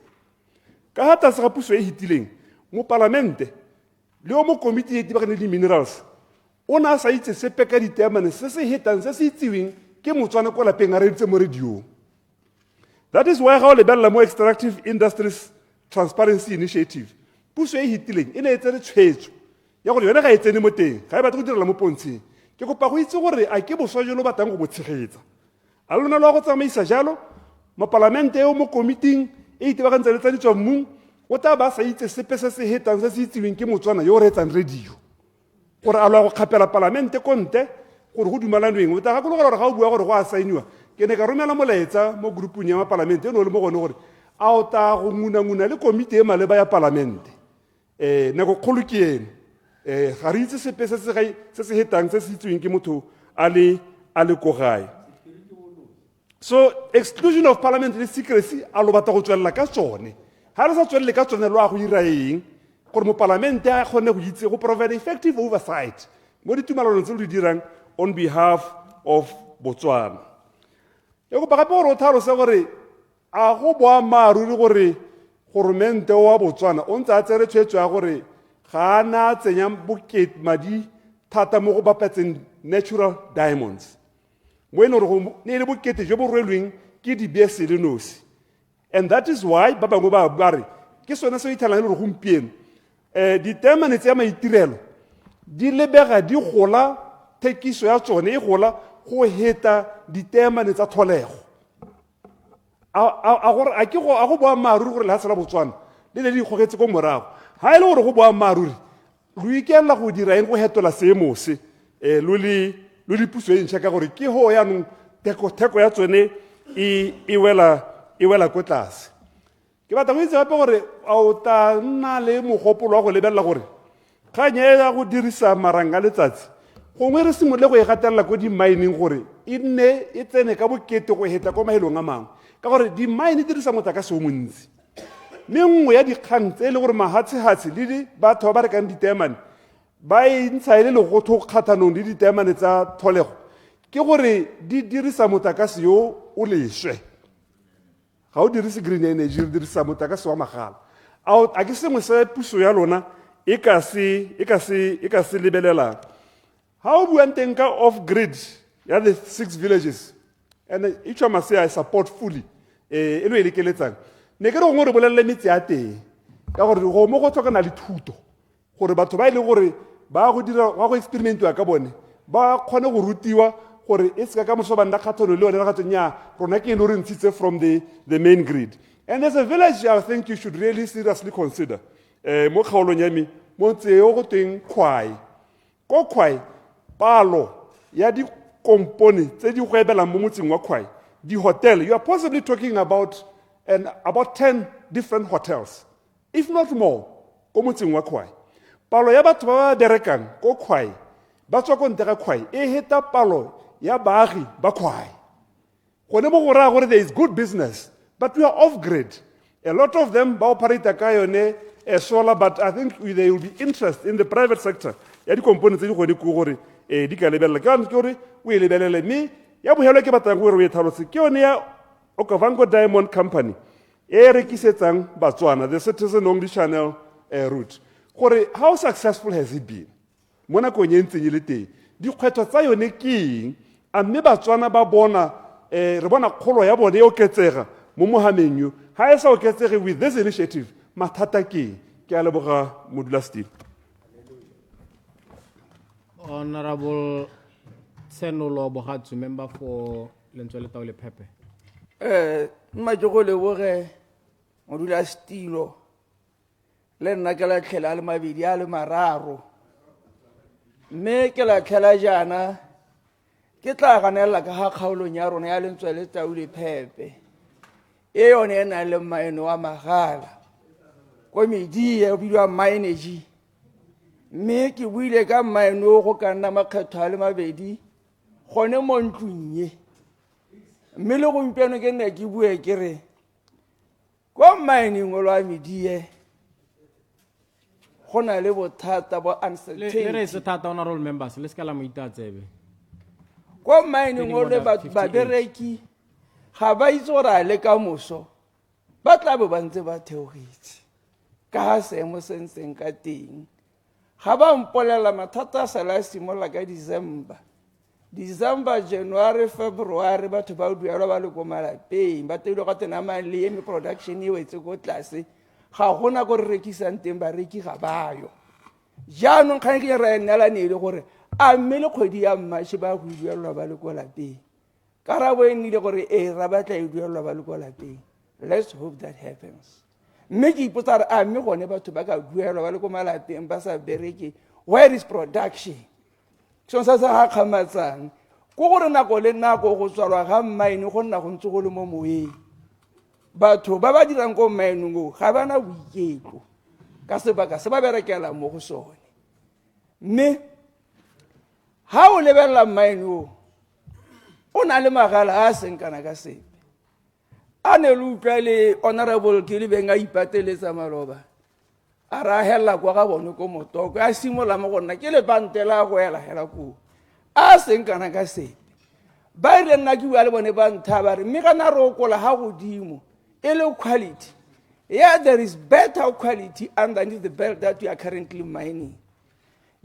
ka hata se ga puso e hitileng mo parlamente le o mo committee e tibagane di minerals ona sa itse sepe ka di temane se se hitang se se itsiweng ke Motswana ko lapeng a re ditse mo radio. That is why how le bella mo extractive industries transparency initiative puso e hitileng e ne e tsere tshwetso ya gore yona ga e tsene mo teng ga e batla go direla mo pontsheng ke kopa go itse gore a ke boswajelo batang go botshegetsa a lona lo go tsamaisa jalo mo parlamente o mo committee e itebagantse le tsa ditswa mmung o ta ba sa itse sepe se se hitang se se itsiweng ke Motswana yo re etsang radio gore a lo go kgapela parlamente konte gore go dumalanweng o ta ga go gore ga o bua gore go a sainiwa ke ne ka romela molaetsa mo groupung ya parlamente no le mo gone gore a o ta go nguna le committee e maleba ya parlamente ne go kgolo ke ene ga re itse sepe se se hitang se se itsiweng ke motho a le ko gae. So exclusion of parliamentary secrecy a lo batla go tswella ka tsone ha re sa tswelle ka tsone lo a go ira eng gore mo parlamente a kgone go itse go provide effective oversight mo ditumalano tse di dirang on behalf of Botswana. E go gape gore o tlhalose gore a go boa maaruri gore goromente wa Botswana o ntse a tsere tshwetso ya gore ga na tsenya bokete madi thata mo go bapatseng natural diamonds mo ene gore ne le bokete jo bo rwelweng ke ke dibese le nosi. And that is why ba bangwe ba re ke sone se ithalang le gompieno ditemane tsa maitirelo di lebega di gola thekiso ya tsone e gola go heta ditemane tsa tholego a go boa maruri gore le ha sela Botswana le di gogetse ko morago ha ile gore go boa maruri lo ikela go dira eng go hetola seemo se lo le puso e ntšha ka gore ke ho ya nong theko ya tsone e wela ko tlase ke batla go itse gape gore a o ta nna le mogopolo wa go lebelela gore kganye ya go dirisa marang a letsatsi gongwe re simolole go e gatelela ko di-mining gore e nne e tsene ka bokete go heta ko mahelong a mangwe ka gore di-mine dirisa motlakase o montsi mme nngwe ya dikgang tse e le gore mahatshehatse le batho ba ba rekang ditemane ba e ntsha e le legotho kgathanong le ditemane tsa tholego ke gore di dirisa motlakase yo o leswe ga o dirise green energy re dirisa motlakase wa magala a ke sengwe se puso ya lona e ka se lebelelang ha o buang teng ka off grid ya the 6 villages and each one must say I support fully e lo e lekeletsang ne ke re gongwe re bolelele metse ya teng ka gore go mo go tlhokana le thuto gore batho ba ile gore ba go experimentiwa ka bone ba kgone go rutiwa gore e seka ka moso ba nna kgathano le yone ratso nya rona ke no re ntshitse from the main grid. And as a village I think you should really seriously consider mo kgaolong ya me mo tseo go teng Khwai ko Khwai palo ya di kompone tse di goebelang mo motseng wa Khwai di hotel you are possibly talking about 10 different hotels if not more ko motseng wa Khwai palo ya batho ba berekang ko Khwai ba tswa ko ntle ga Khwai e heta palo ya baagi ba Khwai gone mo go raya gore there is good business but we are off grid a lot of them ba operate ka yone solar but I think they will be interested in the private sector ya di components tse di gone ko gore di ka lebella ke gore o e lebelele mme ya bohelo ke batlang gore o e thalose ke yone ya Okavango Diamond Company e rekisetsang Botswana the citizen only channel route gore how successful has it been mo nakong e ntseng le teng dikgwetho tsa yone keng a mme Botswana ba bona re bona kgolo ya bone e oketsega mo mohamenyo ha e sa oketsege with this initiative mathata ke a leboga modulasetulo. Honorable Senolo Bohatsu, member for Lentswele Taole Pepe. Nna ke go leboge modulasetulo le nna ke la tlhela le mabedi a le mararo mme ke la tlhela jana ke tla ganela ka ga kgaolong ya rona ya Lentswele Taole Pepe e yone e nang le maeno wa magala komedi ya bidiwa mineji mme ke buile ka maeno go ka nna makgetho a le mabedi gone mo ntlong ye mme le gompieno ke nne ke bue ke re ko mining o lwa medie go na le bothata bo uncertainty Le re se thata honorable members le ska la mo itatsebe ko mining o le ba bereki ga ba itse gore a le ka moso ba tla be ba ntse ba theogetse ka ha seemo se ntseng ka teng ga ba mpolela mathata a sala a simolola ka December, January, February batho ba duelwa ba le ko malapeng ba teilwe ka tena mali e production e wetse ko tlase ga gona go rekisang teng bareki ga bayo jaanong kgang ke re nnela ne ile gore a mme le kgwedi ya March ba go duelwa ba le ko lapeng karabo e nnile gore ra batla e duelwa ba le ko lapeng. Let's hope that happens. Mme ke ipotsa re a mme gone batho ba ka duelwa ba le ko malapeng ba sa bereke where is production so sa ga khamatsang go gore nako le nako go tswalwa ga mine go nna go ntse go le mo moeng batho ba ba dirang ko mine go ga bana boiketlo ka sebaka se ba berekela mo go sone mme ha o lebella mine o na le magala a seng kana ka sepe a ne le utlwa le honorable ke le benga ipateletsa maloba a ra hela kwa ga bone ko motoko a simola mo gonna ke le bantela go hela ko a seng kana ka sepe ba ile nna ke bua le bone ba nthabare mme kana re okola ha godimo e le quality. Yeah, there is better quality underneath the belt that we are currently mining.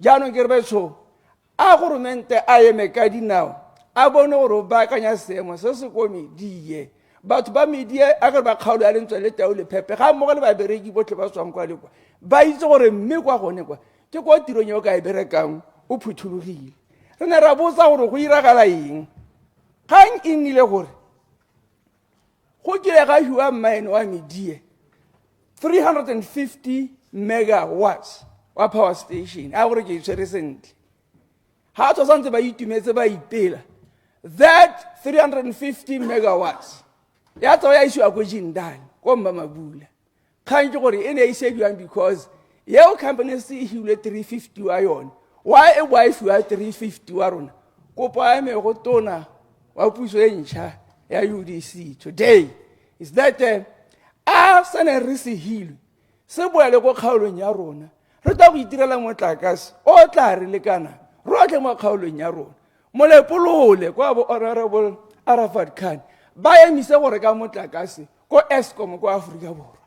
Jano ke re so a government a eme ka dinao a bone gore ba kanya seemo se se komedie batho ba media a re ba kgaolo ya lentswe le tao le phepe ga mmogo le babereki botlhe ba tswang kwa le kwa ba itse gore mme kwa gone kwa ke kwa tirong yo ka e berekang o phuthulogile re ne ra botsa gore go iragala eng kgang e nnile gore go kile ga hiwa mmaene wa media 350 megawatts wa power station a gore ke itshwere sentle ha tswa santse ba itumetse ba ipela that 350 megawatts ya tswa ya iswa go jindane ko Mmamabula kgang ke gore e ne e sediwang because yeo company se hile 350 wa yona wa e wife wa 350 wa rona kopo ya me go tona wa puso e ntšha ya UDC today is that a sane re se hilwe se boele go kgaolong ya rona re tla go itirela motlakase o tla re lekana rotlhe mo kgaolong ya rona molepolole kwa bo honorable Arafat Khan ba emise gore ka motlakase ko Eskom ko Afrika Borwa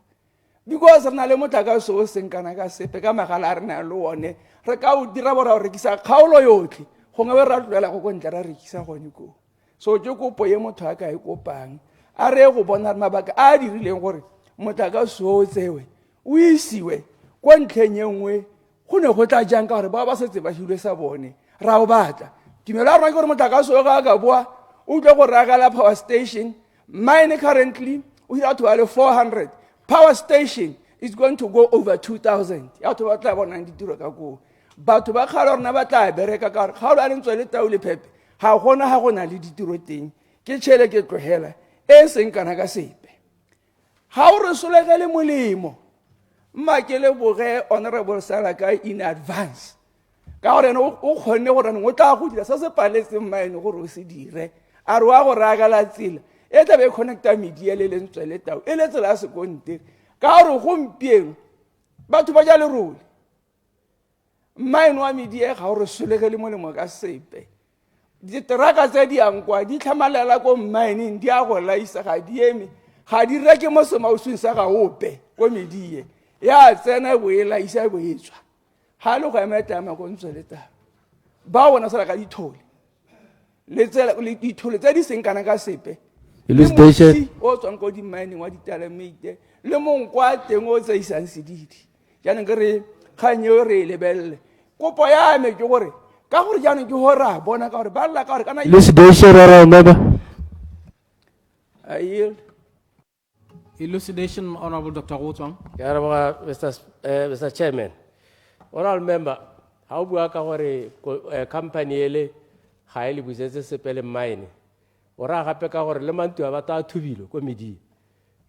because re na le motlakase o seng kana ka sepe ka magala a re na le one re ka o dira bora o rekisa kgaolo yotlhe gongwe be ra tloela go ntle ra rekisa gone ko so ke kopo ye motho a ka e kopang a re go bona mabaka a dirileng gore motlakase o tsewe o isiwe kwa ntlheng e nngwe go ne go tla jang ka gore ba setse ba hilwe sa bone ra o batla tumelo ya rona ke gore motlakase o ka boa o tle go ragala power station mine currently we have to have 400 power station is going to go over 2000 ya to ba tla bona ditiro ka go batho ba kgala rona ba tla bereka ka kgaolo a lentswe le tao le phepe ga gona le ditiro teng ke tšhele ke tlogela e seng kana ka sepe ga o re solegele molemo mmakele boge honorable Salaka in advance ka gore o kgonne gore o tla go dira se se paletseng mmaene gore o se dire a re wa go ragala tsela e tla be connecta media le lentswe le tao e le tsela ya sekontere ka gore gompieno batho ba ja lerole mmaene wa media ga o re solegele molemo ka sepe diteraka tse di yang kwa di tlhamalela ko mmaeneng di a go laisa ga di eme ga di reke mo semausweng sa ga ope ko media ya tsena bo e laisa bo e tswa ga le go emetama ko ntswe le taba ba bona sala ka dithole le dithole tse di seng kana ka sepe o tswang ko di-mining wa ditalamete le monkwa teng o tseisang sedidi jaanong ke re kgang eo re e lebelele kopo ya me ke gore ka gore jaanong ke gore a bona ka gore ba lla ka gore kana I yield. Elucidation, Honorable Dr. Wotswang. Mr. Chairman, Honorable Member, how bua ka gore company ele ga e le busetse sepele mine o ra gape ka gore le mantua ba ta thubilo ko media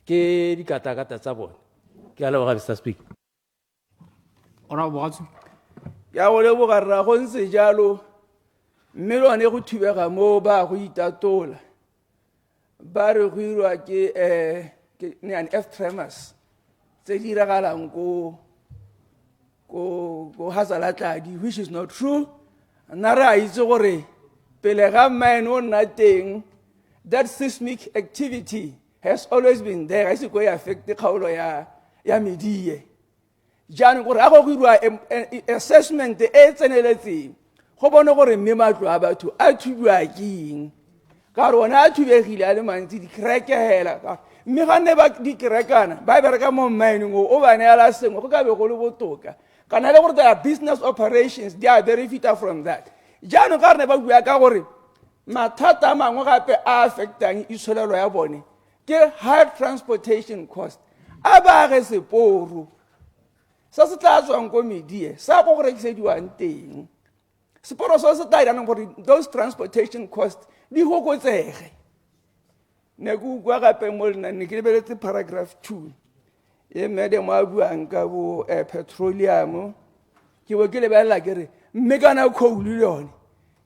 ke dikatakata tsa bone ke a leboga Mr. Speaker. Honorable Wotswang. Ya go leboga rra go ntse jalo mme lone go thubega mo ba go itatola ba re go irwa ke an F-tremors tse di ragalang ko Hazalatladi, which is not true. Nna re a itse gore pele ga mine o nna teng that seismic activity has always been there. I see go affect the kgaolo ya media jaanong gore a go irwa assessment e tseneletseng go bone gore mme matlo a batho a thubiwa ke eng ka gore ona a thubegile a le mantsi di krekela mme ga ne ba di kerekana ba bereka mo mining o ba neela sengwe go ka be go le botoka kana le gore their business operations they are benefited from that jaanong ka re ne ba bua ka gore mathata a mangwe gape a affectang itsholelo ya bone ke high transportation cost a baage seporo sa se tla tswang ko media sa go rekisediwang teng seporo so se tla dirang gore those transportation costs di hokotsege ne go bua gape mo lena ne ke lebeletse paragraph 2 e mede mo a buang ka bo petroleum ke bo ke lebelela ke re mme kana coal le yone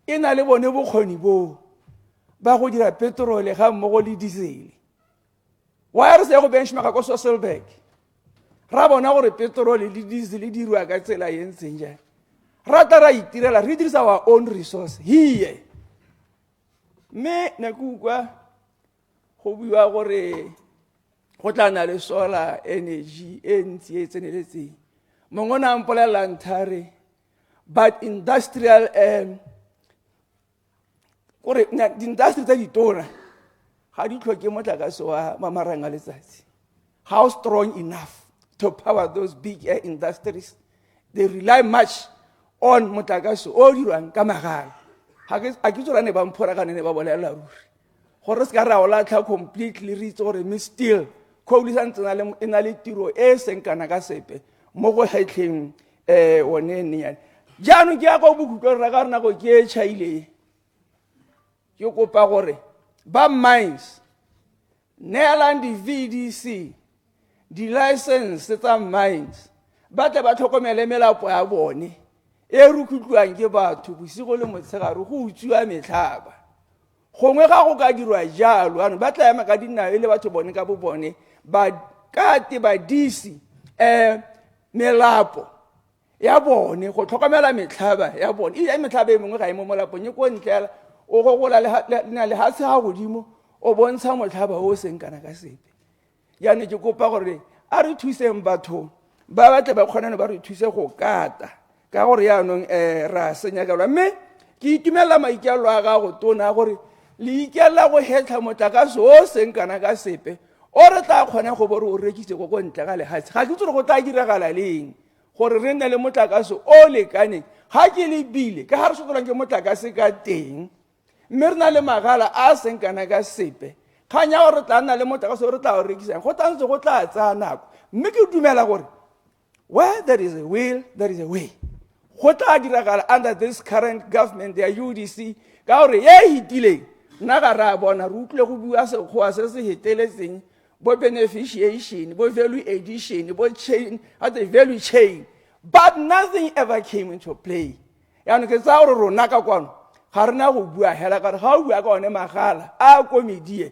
e na le bone bokgoni bo ba go dira petrole ga mmogo le diesel wa re se go benchmark ko Sasolburg ra bona gore petrole le diesel di dirwa ka tsela e ntseng jang ra tla ra itirela re dirisa our own resource here me ne go kwa go bua gore go tla na le solar energy e ntsi e tseneletseng mongwe na mpolela nthare but industrial gore the industry tsa ditona ga di tlhoke motlakase wa mamarang a letsatsi. How strong enough to power those big industries? They rely much on motlakase o dirwang ka magala. Ha ke tsora ne ba mphora ka ne ba bolela ruri. Gore se ka ra o latlha completely re itse gore me still coal sa ntsena le ena le tiro e seng kana ka sepe mo go hetleng one ne. Jaanong ke ya go bukutlo ra ka rena go ke chaile. Ke kopa gore ba mines neelang di VDC di license tsa mines ba tle ba tlhokomele melapo ya bone e rukutlwang ke batho bosigo le motshegare go utswiwa metlhaba. Gongwe ga go ka dirwa jalo ano ba tla ema ka dinao le batho bone ka bo bone ba kate ba disi melapo ya bone go tlhokomela metlhaba ya bone e metlhaba e mengwe ga e mo molapong e ko ntlela o go gola le ha se ha godimo o bontsha motlhaba o seng kana ka sepe. Ya ne ke kopa gore a re thuseng batho ba batle ba kgonane ba re thuse go kata ka gore ya nong ra senyakelwa mme ke itumela maikelo a ga go tona gore le ikela go hetla motlakase o seng kana ka sepe o re tla kgona go bore o rekise go ntle ga lehatsi ga ke tsore go tla diragala leng gore re nne le motlakase o lekaneng ga ke le bile ka ha re sotlwang ke motlakase ka teng mme re na le magala a seng kana ka sepe kganya gore re tla nna le motlakase o re tla o rekisang go tantse go tla tsaya nako mme ke dumela gore where there is a will there is a way. Go tla diragala under this current government ya UDC ka gore ye hitileng nna ga ra bona re utlwe go bua sekgowa se se heteletseng bo beneficiation bo value addition bo chain at the value chain but nothing ever came into play. Yaanong ke tsa gore rona ka kwano ga rena go bua hela ka re ga o bua ka one magala a komedie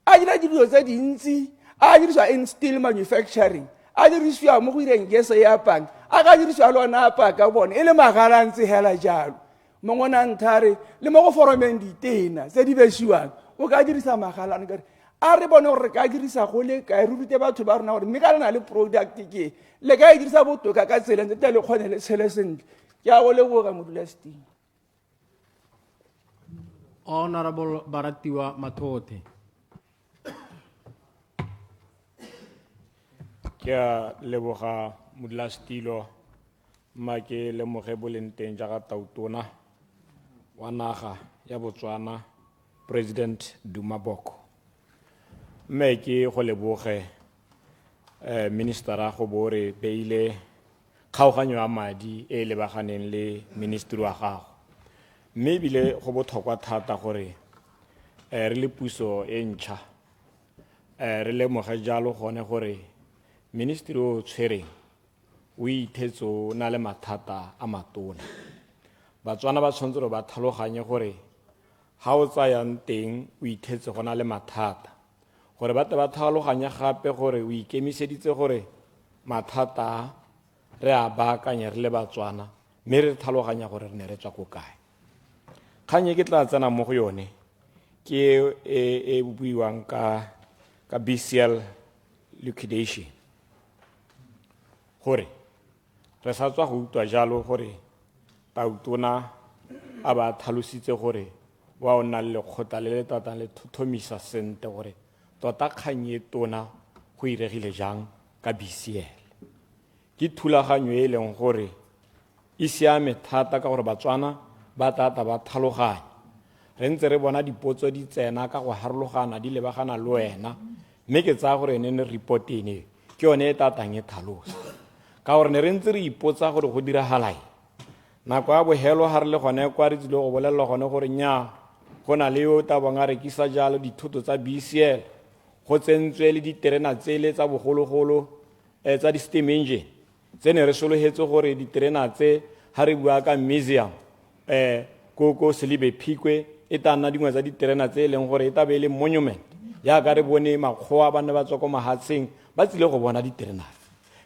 a dira dilo tse dintsi a dirisiwa in steel manufacturing a dirisiwa mo go ireng gese ya pang a ka dirisiwa le ona apa ka bone e le magala ntse hela jalo mongwe na nthare le mo go foromeng ditena tse di besiwang o ka dirisa magala ne ka a re bone gore ka dirisa go le ka re rute batho ba rona gore mme ka lena le product ke le ka dirisa botoka ka tsela ntse le kgone le tshele sentle ke a go leboga modulasetulo. Honorable Baratiwa Mathote. Ke a leboga modulasetulo mma ke lemoge bolenteng jaaka tautona wa naga ya Botswana President Duma Boko. Mme ke go leboge ministera go bore beile kgaoganyo ya madi e lebaganeng le ministry wa gago. Mme bile go botlhokwa thata gore re le puso e ntšha re lemoge jalo gone gore ministry o tshwereng o ithetso na le mathata a matona. Batswana ba tshwanetse gore ba tlhaloganye gore ha o tsayang teng o ithetse go na le mathata gore ba tle ba tlhaloganye gape gore o ikemiseditse gore mathata re a baakanye re le Batswana mme re tlhaloganya gore re ne re tswa ko kae. Kganye ke tla tsena mo go yone ke e buiwang ka BCL liquidation gore re sa tswa go utlwa jalo gore tautona a ba tlhalositse gore wa o nna le lekgotla le le tatang le thothomisa sente gore tota kgang e tona go iregile jang ka BCL. Ke thulaganyo e leng gore e siame thata ka gore Batswana ba tata ba tlhaloganya re ntse re bona dipotso di tsena ka go harologana di lebagana le wena mme ke tsaya gore ne report ene ke yone e tatang e tlhalosa ka gore ne re ntse re ipotsa gore go diragalae nako ya bohelo ha re le gone kwa re tsile go bolelela gone gore nya go na le yo tabang a rekisa jalo dithoto tsa BCL go tsentswe le diterena tsele tsa bogologolo tsa di steam engine tse ne re sologetse gore diterena tse ha re bua ka museum ko Selebi Phikwe e tana dingwe tsa diterena tse leng gore e tabe le monument ya ka re bone makgoa ba ne ba tswa ko mahatseng ba tsile go bona diterena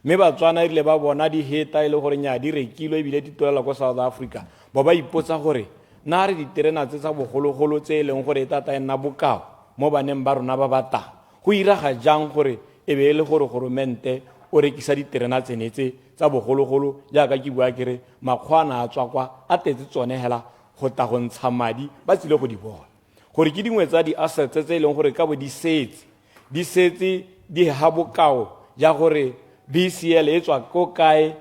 mme Batswana ile ba bona di heta ile gore nya di rekilwe ebile di tolela ko South Africa ba ipotsa gore na re diterena tse tsa bogologolo tse leng gore e tata e nna bokao mo baneng ba rona ba bata go iraga jang gore e be le gore goromente o rekisa diterena tsenetse tsa bogologolo jaaka ke bua kere makgwana a tswa kwa a tetse tsone hela go ta go ntsha madi ba tsile go di bona gore ke dingwe tsa di-assets tse e leng gore ka bo di setse di ha bokao ja gore BCL e tswa ko kae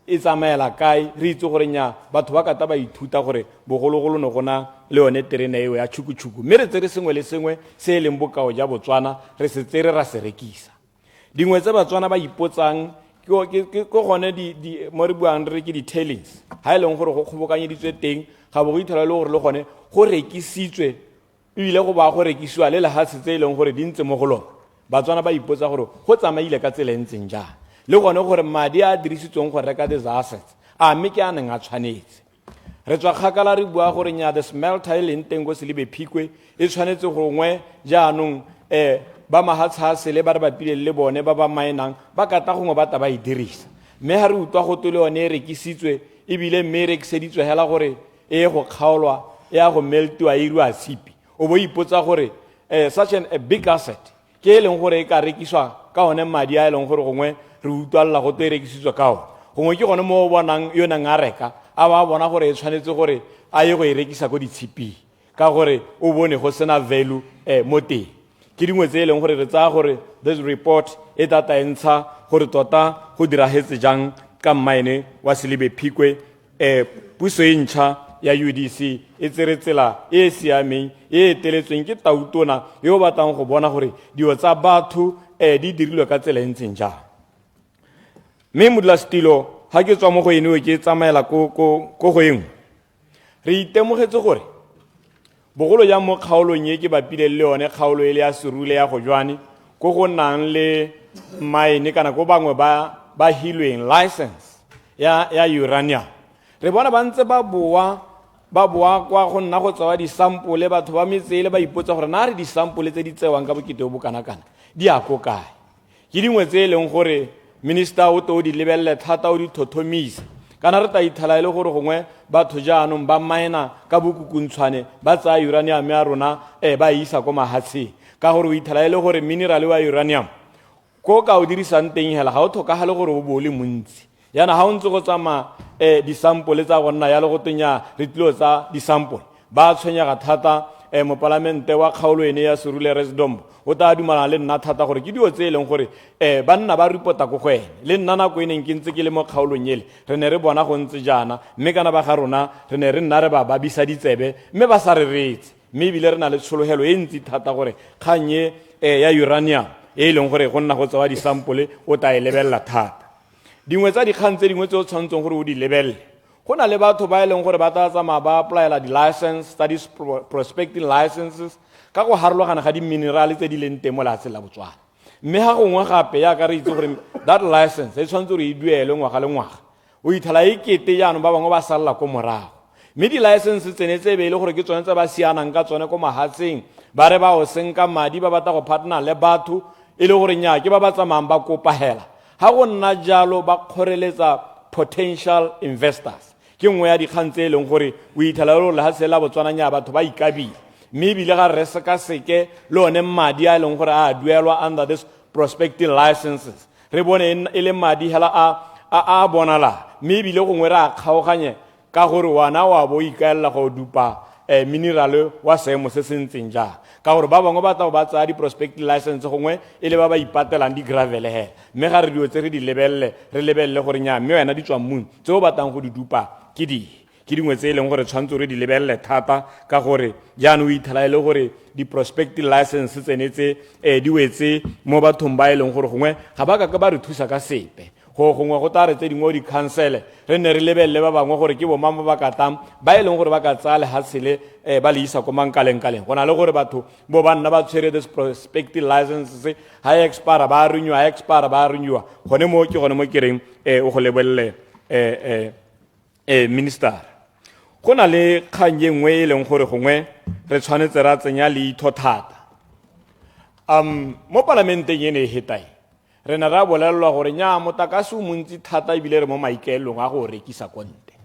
e tsamaela kae re itse gore nya batho ba kata ba ithuta gore bogologolo ne gona le yone terene eo ya tšhukutshuku mme re tsere sengwe le sengwe se e leng bokao ja Botswana re se tsere ra se rekisa dingwe tse Batswana ba ipotsang ke gone mo re buang re ke di-tailings ha e leng gore go kgobokanyeditswe teng ga bo go ithola le gore le gone go rekisitswe ebile go ba go rekisiwa le lehatse tse e leng gore di ntse mo go lona Batswana ba ipotsa gore go tsamaile ka tsela e ntseng jang le gone gore madi a dirisitsweng go reka these assets a mme ke a neng a tshwanetse re tswa kgakala re bua gore nya the smelter e leng teng go Selebi Phikwe e tshwanetse gongwe jaanong ba mahatsha le ba re bapile le bone ba ba mainang ba kata gongwe ba ta ba e dirisa mme ha re utlwa go tole yone e rekisitswe ebile mme e rekiseditswe hela gore e go kgaolwa e a go meltiwa e iriwa tshipi o bo ipotsa gore such a big asset ke e leng gore e ka rekiswa ka one madi a e leng gore gongwe re utlwalela go e rekisitswa ka one gongwe ke gone mo o bonang yo nang a reka a ba bona gore e tshwanetse gore a ye go e rekisa ko ditshipi ka gore o bone go sena value mo teng ke dingwe tse e leng gore re tsaya gore this report e tata e ntsha gore tota go diragetse jang ka mmaene wa Selebi Phikwe puso e ntšha ya UDC e tsere tsela e e siameng e eteletsweng ke tautona yo o batlang go bona gore dilo tsa batho di dirilwe ka tsela e ntseng jang mme modulasetilo ha ke tswa mo go ene ke tsamaela ko go engwe re itemogetse gore bogolo ja mo kgaolong e ke bapile le yone kgaolo e le ya serule ya go jwane ko go nang le mine kana ko bangwe ba hilweng license ya uranium re bona ba ntse ba boa kwa go nna go tsewa disampole batho ba metsele ba ipotsa gore na re disampole tse di tsewang ka bokete bo kana-kana di a ko kae ke dingwe tse e leng gore minister o to di lebelle thata o di thothomisa kana re ta ithala ile gore gongwe batho jaanong ba maina ka bokukuntshwane ba tsaya uranium ya rona ba isa ko mahatsheng ka gore o ithala ile gore mineral wa uranium ko ka o dirisang teng hela ga o tlhokagale gore o bo le montsi yana ha o ntse go tsama disampole tsa gonna ya le go tenya re tlilo tsa disampole ba tshwenyega thata mo parlamente wa kgaolo ene ya serule Resdombo o ta dumana le nna thata gore ke dio tse e leng gore banna ba report-a ko go ene le nna nako ene ke ntse ke le mo kgaolong ele re ne re bona go ntse jana mme kana ba ga rona re ne re nna re ba babisa ditsebe mme ba sa re retse mme ebile re na le tshologelo e ntsi thata gore kganye ya uranium e leng gore go nna go tsewa disampole o ta e lebelela thata dingwe tsa dikgang tse dingwe tse o tshwanetseng gore o di lebelle go na le batho ba e leng gore ba tla tsamaya ba applyela di-license tsa di-prospecting licenses ka go harologana ga di-minerale tse di leng teng mo lefatshe la Botswana mme ga gongwe gape yaka re itse gore that license e tshwanetse gore e duelwe ngwaga le ngwaga o ithala e kete jaanong ba bangwe ba salela ko morago mme di-license tsene tse be e le gore ke tsone tse ba sianang ka tsone ko mahatseng ba re ba o senka madi ba batla go partner le batho e le gore nnyaa ke ba ba tsamayang ba kopagela ha go nna jalo ba kgoreletsa potential investors ke nngwe ya dikgang tse e leng gore o ithala le lefatshe la Botswana nnyaa batho ba ikabile mme ebile ga re sekaseke le one madi a e leng gore a duelwa under this prospecting licenses re bone e le madi hela a bonala mme ebile gongwe re a kgaoganye ka gore wana wa bo ikaelela go dupa mineral wa seemo se se ntseng jang ka gore ba bangwe ba tla ba tsaya di-prospecting license gongwe e le ba ba ipatelang di-gravele hela mme ga re dio tse re di lebelele re lebelele gore nnyaa mme wena di tswa mmung tse o batlang go di dupa ke dingwe tse e leng gore tshwanetse re di lebelele thata ka gore jaanong o ithala e le gore di-prospecting license tsenetse di wetse mo bathong ba e leng gore gongwe ga ba ka ba re thusa ka sepe gongwe go tare tse dingwe o di-councele re ne re lebelele ba bangwe gore ke bomama ba katang ba e leng gore ba ka tsaya lehatshele ba le isa ko mankaleng-kaleng go na le gore batho bo banna ba tshwere this prospecting licenses ha expire ba renewa gone mo ke gone mo kereng o go lebelele minister go na le kgang ye nngwe e leng gore gongwe re tshwanetse ra tsenya leitho thata mo parlamenteng ene e hetai re na ra bolelelwa gore nnyaa motakase o montsi thata ebile re mo maikaelong a go rekisa konte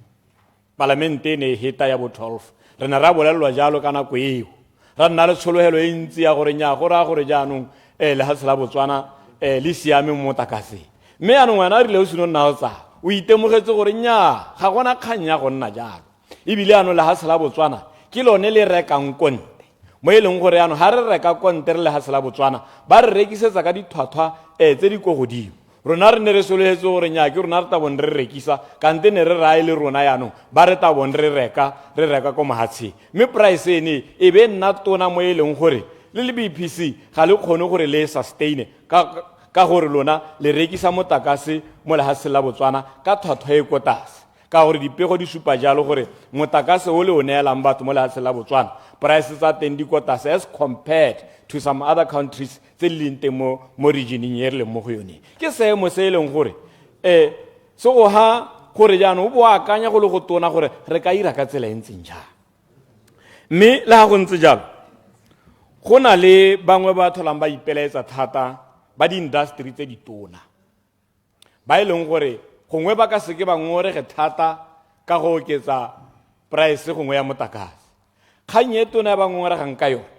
parlamente ene e heta ya bo 12 re na ra bolelelwa jalo ka nako eo ra nna le tshologelo e ntsi ya gore nnyaa go raya gore jaanong lefatshe la Botswana le siame mo motakaseng mme yaanong wena a rile o seno nna o tsaya o itemogetse gore nnyaa ga gona kgang ya go nna jalo ebile yaanong lefatshe la Botswana ke lone le rekang konte mo e leng gore yaanong ga re reka kontere le gase la Botswana ba re rekisetsa ka ditlhwatlhwa tse di ko godimo rona re ne re sologetse gore nya ke rona re tabong re rekisa kante ne re raya le rona yaanong ba re tabong re reka ko mohatsheng mme price ene e be nna tona mo e leng gore le BPC ga le kgone gore le sustain ka gore lona le rekisa motakase mo lehatsheng la Botswana ka tlhwatlhwa e ko tlase ka gore dipego di supa jalo gore motakase o le o neelang batho mo lehatsheng la Botswana prices tsa teng di ko tlase as compared to some other countries tse di leng teng mo regioneng e re leng mo go yone ke seemo se e leng gore se go ha gore jaanong o bo akanya go le go tona gore re ka ira ka tsela e ntseng jang mme le ga go ntse jalo go na le bangwe ba tholang ba ipelaetsa thata ba di-industry tse di tona ba e leng gore gongwe ba ka seke ba ngorege thata ka go oketsa price gongwe ya motakase kgang e tona ya ba ngoregang ka yone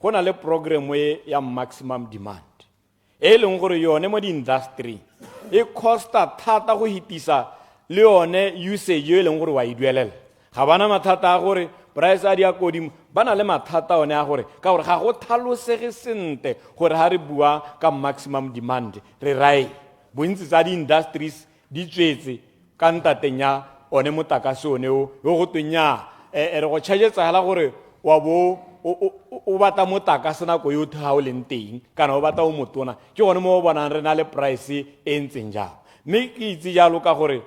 go na le program ya maximum demand e leng gore yone mo di-industry e costa thata go hitisa le yone usage e leng gore wa e duelela ga bana mathata a gore price a di a kodimo ba na le mathata one a gore ka gore ga go tlhalosege sente gore ga re bua ka maximum demand re rae bontsi tsa di-industries di tswetse ka ntateng ya one motakase one yo go twenya re go chargetsagala gore wa bo o batla motakase nako yotlhe ga o leng teng kana o batla o motona ke gone mo o bonang re na le price e ntseng jalo mme ke itse jalo ka gore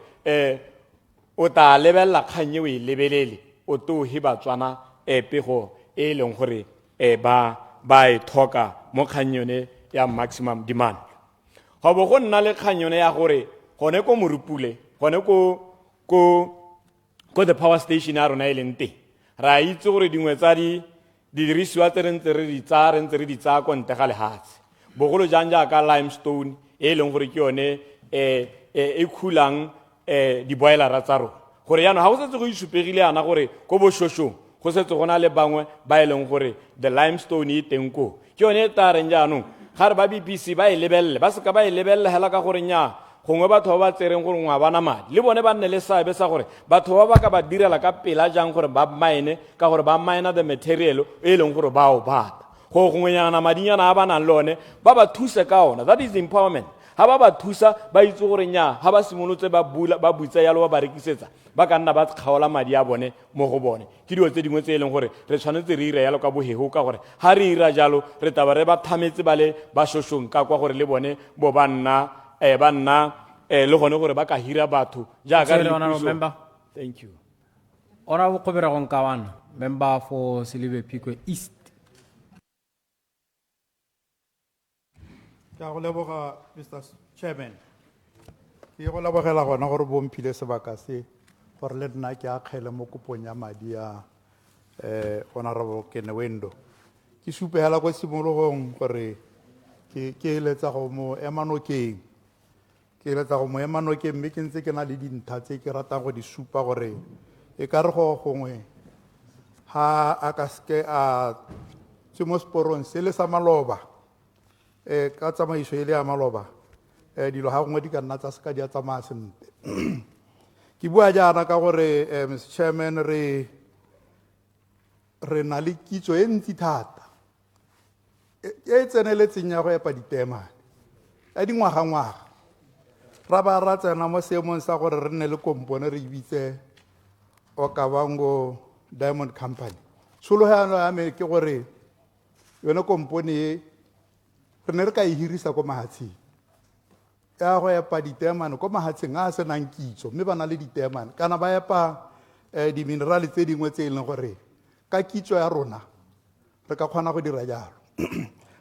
o tla lebelela kgang e o e lebelele o tohe Batswana pego e leng gore ba e thoka mo kgang yone ya maximum demand go bo go nna le kgang yone ya gore gone ko Morupule gone ko the power station ya rona e leng teng ra itse gore dingwe tsa di dirisiwa tse re ntse re di tsaya ko ntle ga lehatshe bogolo jang jaaka limestone e leng gore ke yone e khulang di-boilera tsa rona gore yaanong ga go setse go isupegile yana gore ko bošošong go setse go na le bangwe ba e leng gore the limestone e teng ko ke yone e tareng jaanong ga re ba BPC ba e lebelele ba seka ba e lebelele hela ka gore nya gongwe batho ba ba tsereng gore ngwa bana madi le bone ba nne le seabe sa gore batho ba ba ka ba direla ka pela jang gore ba mine ka gore ba mine the material e leng gore ba o bata go gongwenyana madinyana a ba nang le one ba ba thuse ka ona that is empowerment ha ba ba thusa ba itse gore nya ha ba simolotse ba butsa yalo ba rekisetsa ba ka nna ba kgaola madi a bone mo go bone ke dilo tse dingwe tse e leng gore re tshwanetse re ira yalo ka bohego ka gore ha re ira jalo re taba re ba thametse ba le ba shoshong ka kwa gore le bone bo ba nna le gone gore ba ka hira batho jaaka member. Thank you. Honorable Kgoberagong Kawana, member for Selebi Phikwe East. Ke a go leboga Mr. Chairman. Ke go lebogela gona gore bo mphile sebaka se gore le nna ke a kgele mo kopong ya madi ya Honorable Kenewendo. Ke supegela ko simologong gore ke eletsa go mo emanokeng mme ke ntse ke na le dintlha tse ke ratang go di supa gore e ka re go gongwe ha a ka seke a tse mo sporong se le sa maloba ka tsamaiso e le ya maloba dilo ga gongwe di ka nna tsa seka di a tsamaya sentle ke bua jaana ka gore Mr. Chairman re na le kitso e ntsi thata e tseneletseng ya go epa ditemane ya dingwaga-ngwaga ra ba ra tsena mo seemong sa gore re nne le kompone re ibitse Okavango Diamond Company sologano ya me ke gore yone kompone e re ne re ka e hirisa ko mahatsheng ya go epa ditemane ko mahatsheng a senang kitso mme ba na le ditemane kana ba epa diminerale tse dingwe tse e leng gore ka kitso ya rona re ka kgona go dira jalo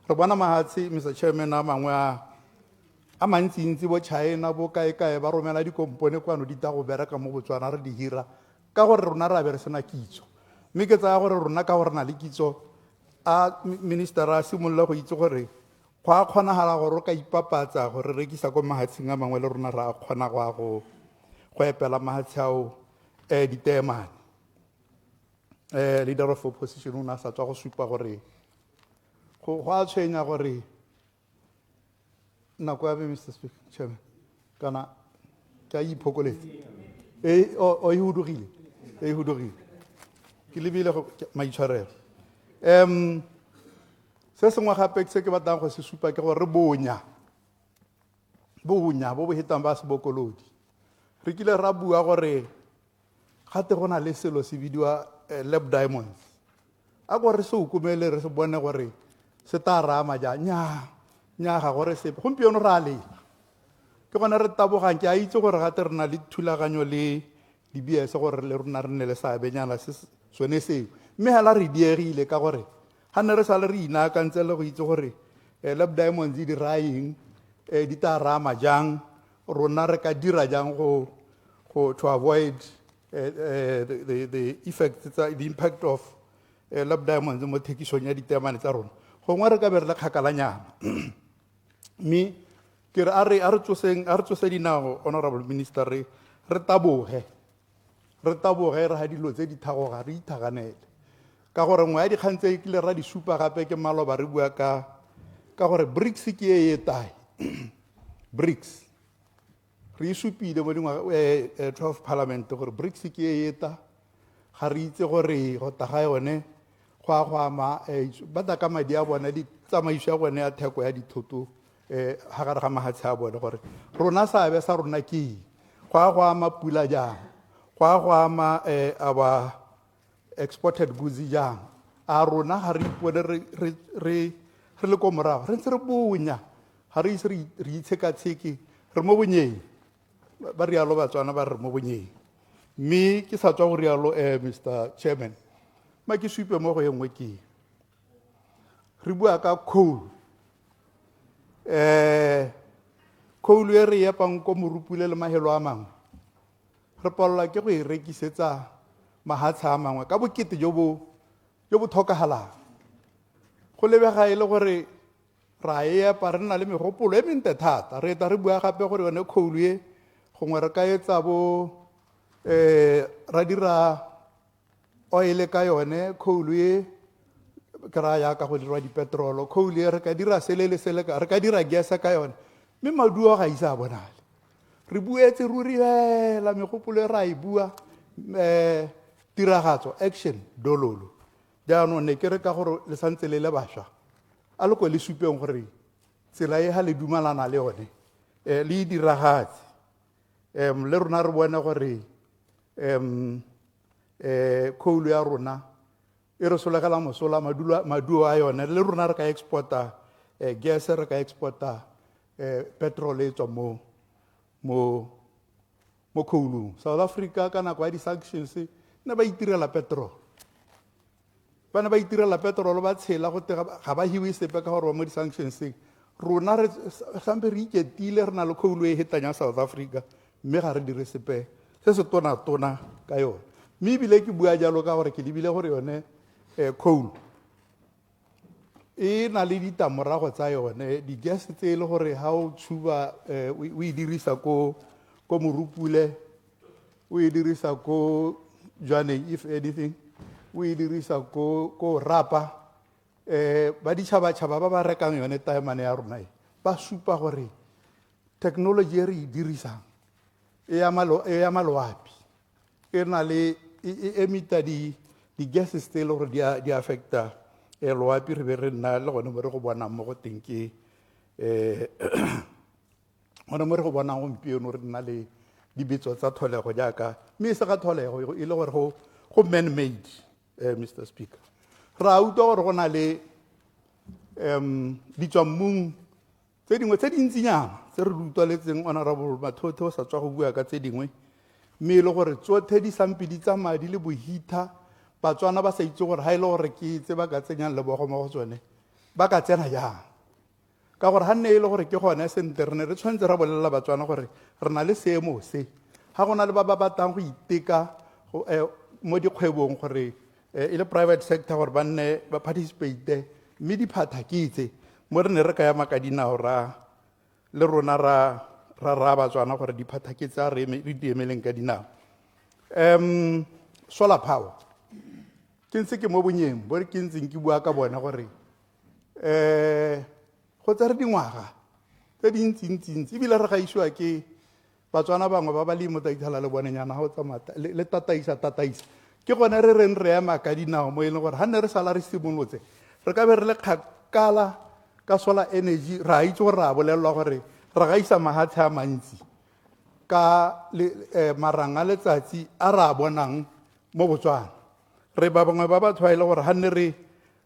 re bona mahatshe Mr. Chairman a mangwe a mantsintsi bo China bo kae ba romela dikompone kwano di ta go bereka mo Botswana re di hira ka gore rona ra be re sena kitso mme ke tsaya gore rona ka gore na le kitso a minister a simolola go itse gore go a kgonagala gore o ka ipapatsa gore rekisa ko mahatsheng a mangwe le rona ra kgona go epela mahatshe ao ditemane leader of opposition o na sa tswa go supa gore go a tshwenya gore nako ya Mr. Speaker Chairman kana ke a iphokoletse o e hudugile ke lebile maitshwarelo Se sengwe gape se ke batlang go se supa ke gore bonya bo bo hetang ba sebokolodi re kile ra bua gore gate go na le selo se bidiwa lab diamonds a gore se ukumele re se bone gore se ta rama ja nya ga gore se gompieno ra le ke gona re tabogang ke a itse gore gate re na le thulaganyo le di-BS gore le rona re nne le seabenyana sone seo mme hela re diegile ka gore ga ne re sa le re inaakantse le go itse gore lab diamonds di raeng di ta rama jang rona re ka dira jang to avoid the effects the impact of lab diamonds mo thekisong ya ditemane tsa rona gongwe re ka be re le kgakalanyana mme ke re a re tsose dinao honorable minister re taboge re ga dilo tse di thagoga re ithaganele ka gore ngwe ya dikgang tse kile ra di supa gape ke maloba re bua ka gore BRICS ke e tae BRICS re supile mo dingwa 12 parliament gore BRICS ke e ta ga re itse gore go taga yone go ama ba ta ka madi a bona di tsamaiso ya bone ya theko ya dithoto ga gare ga mahatshe a bone gore rona seabe sa rona ke go ama pula jang go ama our exported goods jang a rona ga re ipone re le ko morago re ntse re bonya ga re ise re itshekatsheke re mo bonyeng ba rialo Batswana ba re mo bonyeng mme ke sa tswa go rialo Mr. Chairman ma ke supe mo go engwe ke re bua ka coal coal e re epang ko morupule le mahelo a mangwe re palelwa ke go e rekisetsa mahatshe a mangwe ka bokete jo bo tlhokagalang go lebega e le gore ra epa re na le megopolo e mente thata re eta re bua gape gore yone coal e gongwe re ka etsa ra dira oil ka yone coal e ke ra ya ka go dirwa dipetrolo coal e re ka dira re ka dira gas ka yone mme maduo ga isa a bonale re buetse ruri fela megopolo e ra e bua tiragatso action dololo jaanong ne ke re ka gore le santse le bašwa a le ko le supeng gore tsela e ga le dumalana le yone le e diragatse le rona re bone gore coal ya rona e re solagela mosola maduo a yone le rona re ka exporta gas re ka exporta petrol e tswa mo coalung South Africa ka nako ya di-sanctions ne ba itirela petrol bana ba itirela petrol ba tshela go ga ba hiwe sepe ka gore ba mo di-sanctionseng rona re sampe re iketile re na le coal e hetang ya South Africa mme ga re dire sepe se se tona ka yone mme ebile ke bua jalo ka gore ke lebile gore yone coal e na le ditamorago tsa yone di-gas tse e le gore ga o tshuba o e dirisa ko morupule o e dirisa ko jwaneng if anything o e dirisa ko rapa ba ditšhabatšhaba ba ba rekang yone taemane ya rona ba supa gore technology e re e dirisang e ama loapi e na le e emita di-gases tse e le gore di affecta loapi re be re nna le gone mo re go bonang mo go teng ke gone mo re go bonang gompieno re nna le dibetso tsa tholego jaaka mme e se ga tholego e le gore go man made Mr. Speaker ra utlwa gore go na le ditswammung tse dingwe tse dintsinyana tse re di utlwaletseng honorable Mathotho sa tswa go bua ka tse dingwe mme e le gore tsotlhe di sampe di tsamaya di le bohitha Batswana ba sa itse gore ga e le gore ke tse ba ka tsenyang lebogo mo go tsone ba ka tsena jang ka gore ga nne e le gore ke gone sente re ne re tshwanetse ra bolelela Batswana gore re na le seemo se ga go na le ba ba batlang go iteka mo dikgwebong gore e le private sector gore ba nne ba participate mme diphata ke itse mo re ne re ka ema ka dinao le rona ra Batswana gore diphata ke tsa re di emeleng ka dinao solar power ke ntse ke mo bonyeng bo re ke ntseng ke bua ka bona gore go tsere dingwaga tse dintsintsi ebile re gaisiwa ke Batswana bangwe ba ba le mo taithala le bonenyana ga o tsamaya le tataisa ke gone re reng re ema ka dinao mo e leng gore ga nne re sala re simolotse re ka be re le kgakala ka solar energy ra itse gore ra bolelelwa gore re ga isa mahatshe a mantsi ka marang a letsatsi a ra bonang mo Botswana. Re ba bangwe ba batho ba ile gore ga nne re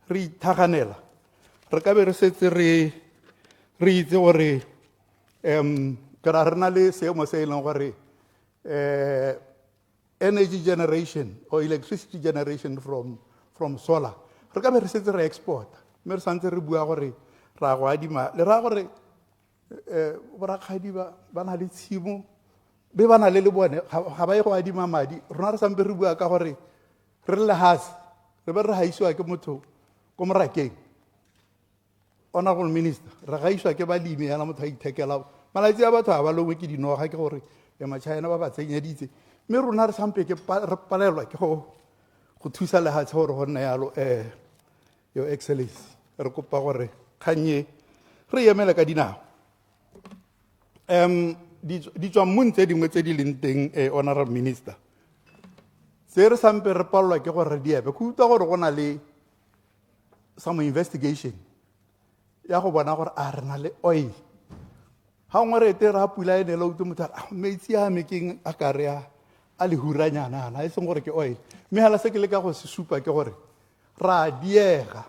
ithaganela re ka be re setse re itse gore ke ra re na le seemo se e leng gore energy generation or electricity generation from solar re ka be re setse re exporta mme re santse re bua gore ra go adima le ra gore borakgadi ba na le tshimo be ba na le bone ga ba ye go adima madi rona re sampe re bua ka gore re le hase re be re haisiwa ke motho ko morakeng. Honorable Minister, re gaiswa ke balemi yana motho a ithekela malatsi a batho a ba longwe ke dinoga ke gore China ba ba tsenyeditse mme rona re sampe ke re palelwa ke go thusa lehatshe gore go nna yalo your excellency re kopa gore kganye re emele ka dinao di tswa mmun tse dingwe tse di leng teng Honorable Minister se re sampe re palelwa ke gore re diepe go utlwa gore go na le some investigation ya go bona gore a re na le oil ha ngwe re ete ra pula ene le utse motho metsi a mekeng a ka re a le huranyana ana e seng gore ke oil mme hala se ke le ka go se supa ke gore ra diega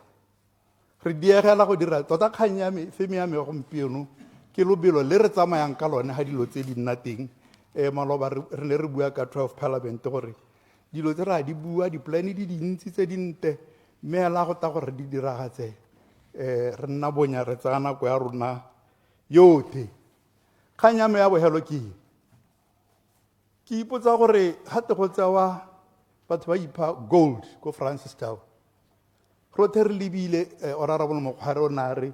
re diegela go dira tota kgang ya me femi ya me gompieno ke lobelo le re tsamayang ka lone ha dilo tse di nna teng maloba re ne re bua ka 12 parliament gore dilo tse ra di bua di-plan di dintsi tse dinte mme hela go ta gore di diragatse re nna bonya re tsaya nako ya rona yotlhe. Kgang ya me ya bogelo ke ipotsa gore gate go tsewa batho ba ipha gold ko Francistown rothe re lebile Honorable Mokgware o na re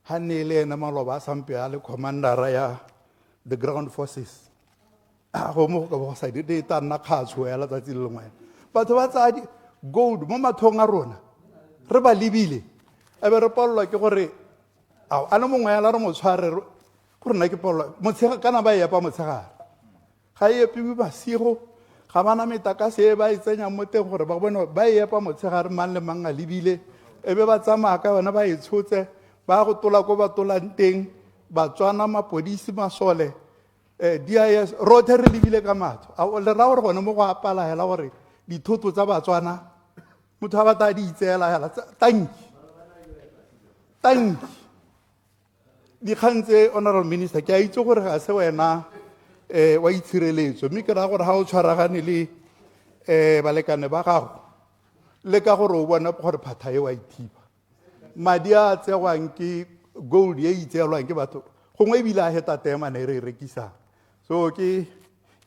ha ne le ena maloba a sampe a le commandera ya the ground forces go mo go ba sa di ta nna kgatsho ya letsatsi le lengwe batho ba tsaya gold mo mathong a rona re ba lebile a be re palelwa ke gore a le mongwe ya la re mo tshware gore nna ke palelwa motshega kana ba epa motshegare ga e epiwe masigo ga bana metakase e ba e tsenya mo teng gore ba bone ba epa motshegare mang le mang a lebile e be ba tsamaya ka yona ba e tshotse ba go tola ko ba tolang teng Batswana mapodisi masole DIS rothe re lebile ka matho le ra gore gone mo go apala hela gore dithoto tsa Batswana motho a batla di itseela hela tanki dikgang tse Honorable Minister ke a itse gore ga se wena wa itshireletso mme ke ra gore ga o tshwaragane le balekane ba gago le ka gore o bona gore phatha e wa ithiba madi a tsewang ke gold e itseelwang ke batho gongwe ebile a heta temane re e rekisang so ke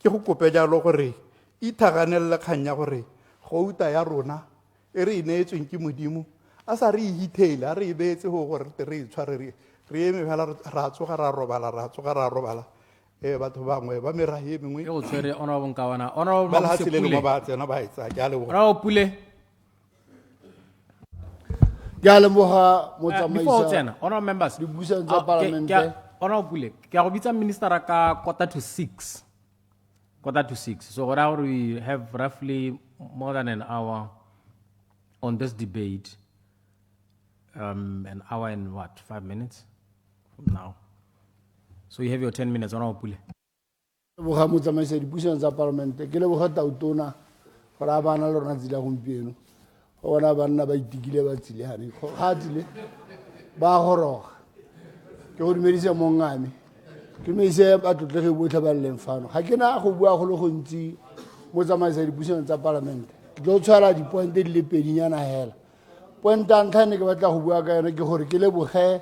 go kope jalo gore ithaganelele kgang ya gore gouta ya rona e re e neetsweng ke modimo a sa re e hitele a re e beetse go gore re e tshware re eme fela ra tsoga ra robala batho bangwe ba merahe e mengwe o tshwere Honorable Kawana ba la selelo mo ba tsena ba etsa ke a le Honorable Pule ke a leboga before o tsena Honorable members dibuisano tsa parlamente Honorable Pule ke a go bitsa minister ka 5:45 so what hour we have roughly more than an hour on this debate an hour and 5 minutes from now. So you have your 10 minutes, Honorable Pule. leboga motsamaisa dipuisano tsa parlamente ke leboga tautona gore a bana le rona tsela gompieno go bona banna ba itikile ba tsilehane ga tsile ba goroga ke go dumedisa mongame ke dumedise batlotlege botlhe ba leng fano ga ke na go bua go le gontsi motsamaisa dipuisano tsa parlamente ke tlo tshwara dipointe di le pedinyana hela point a ntlha ne ke batla go bua ka yone ke gore ke leboge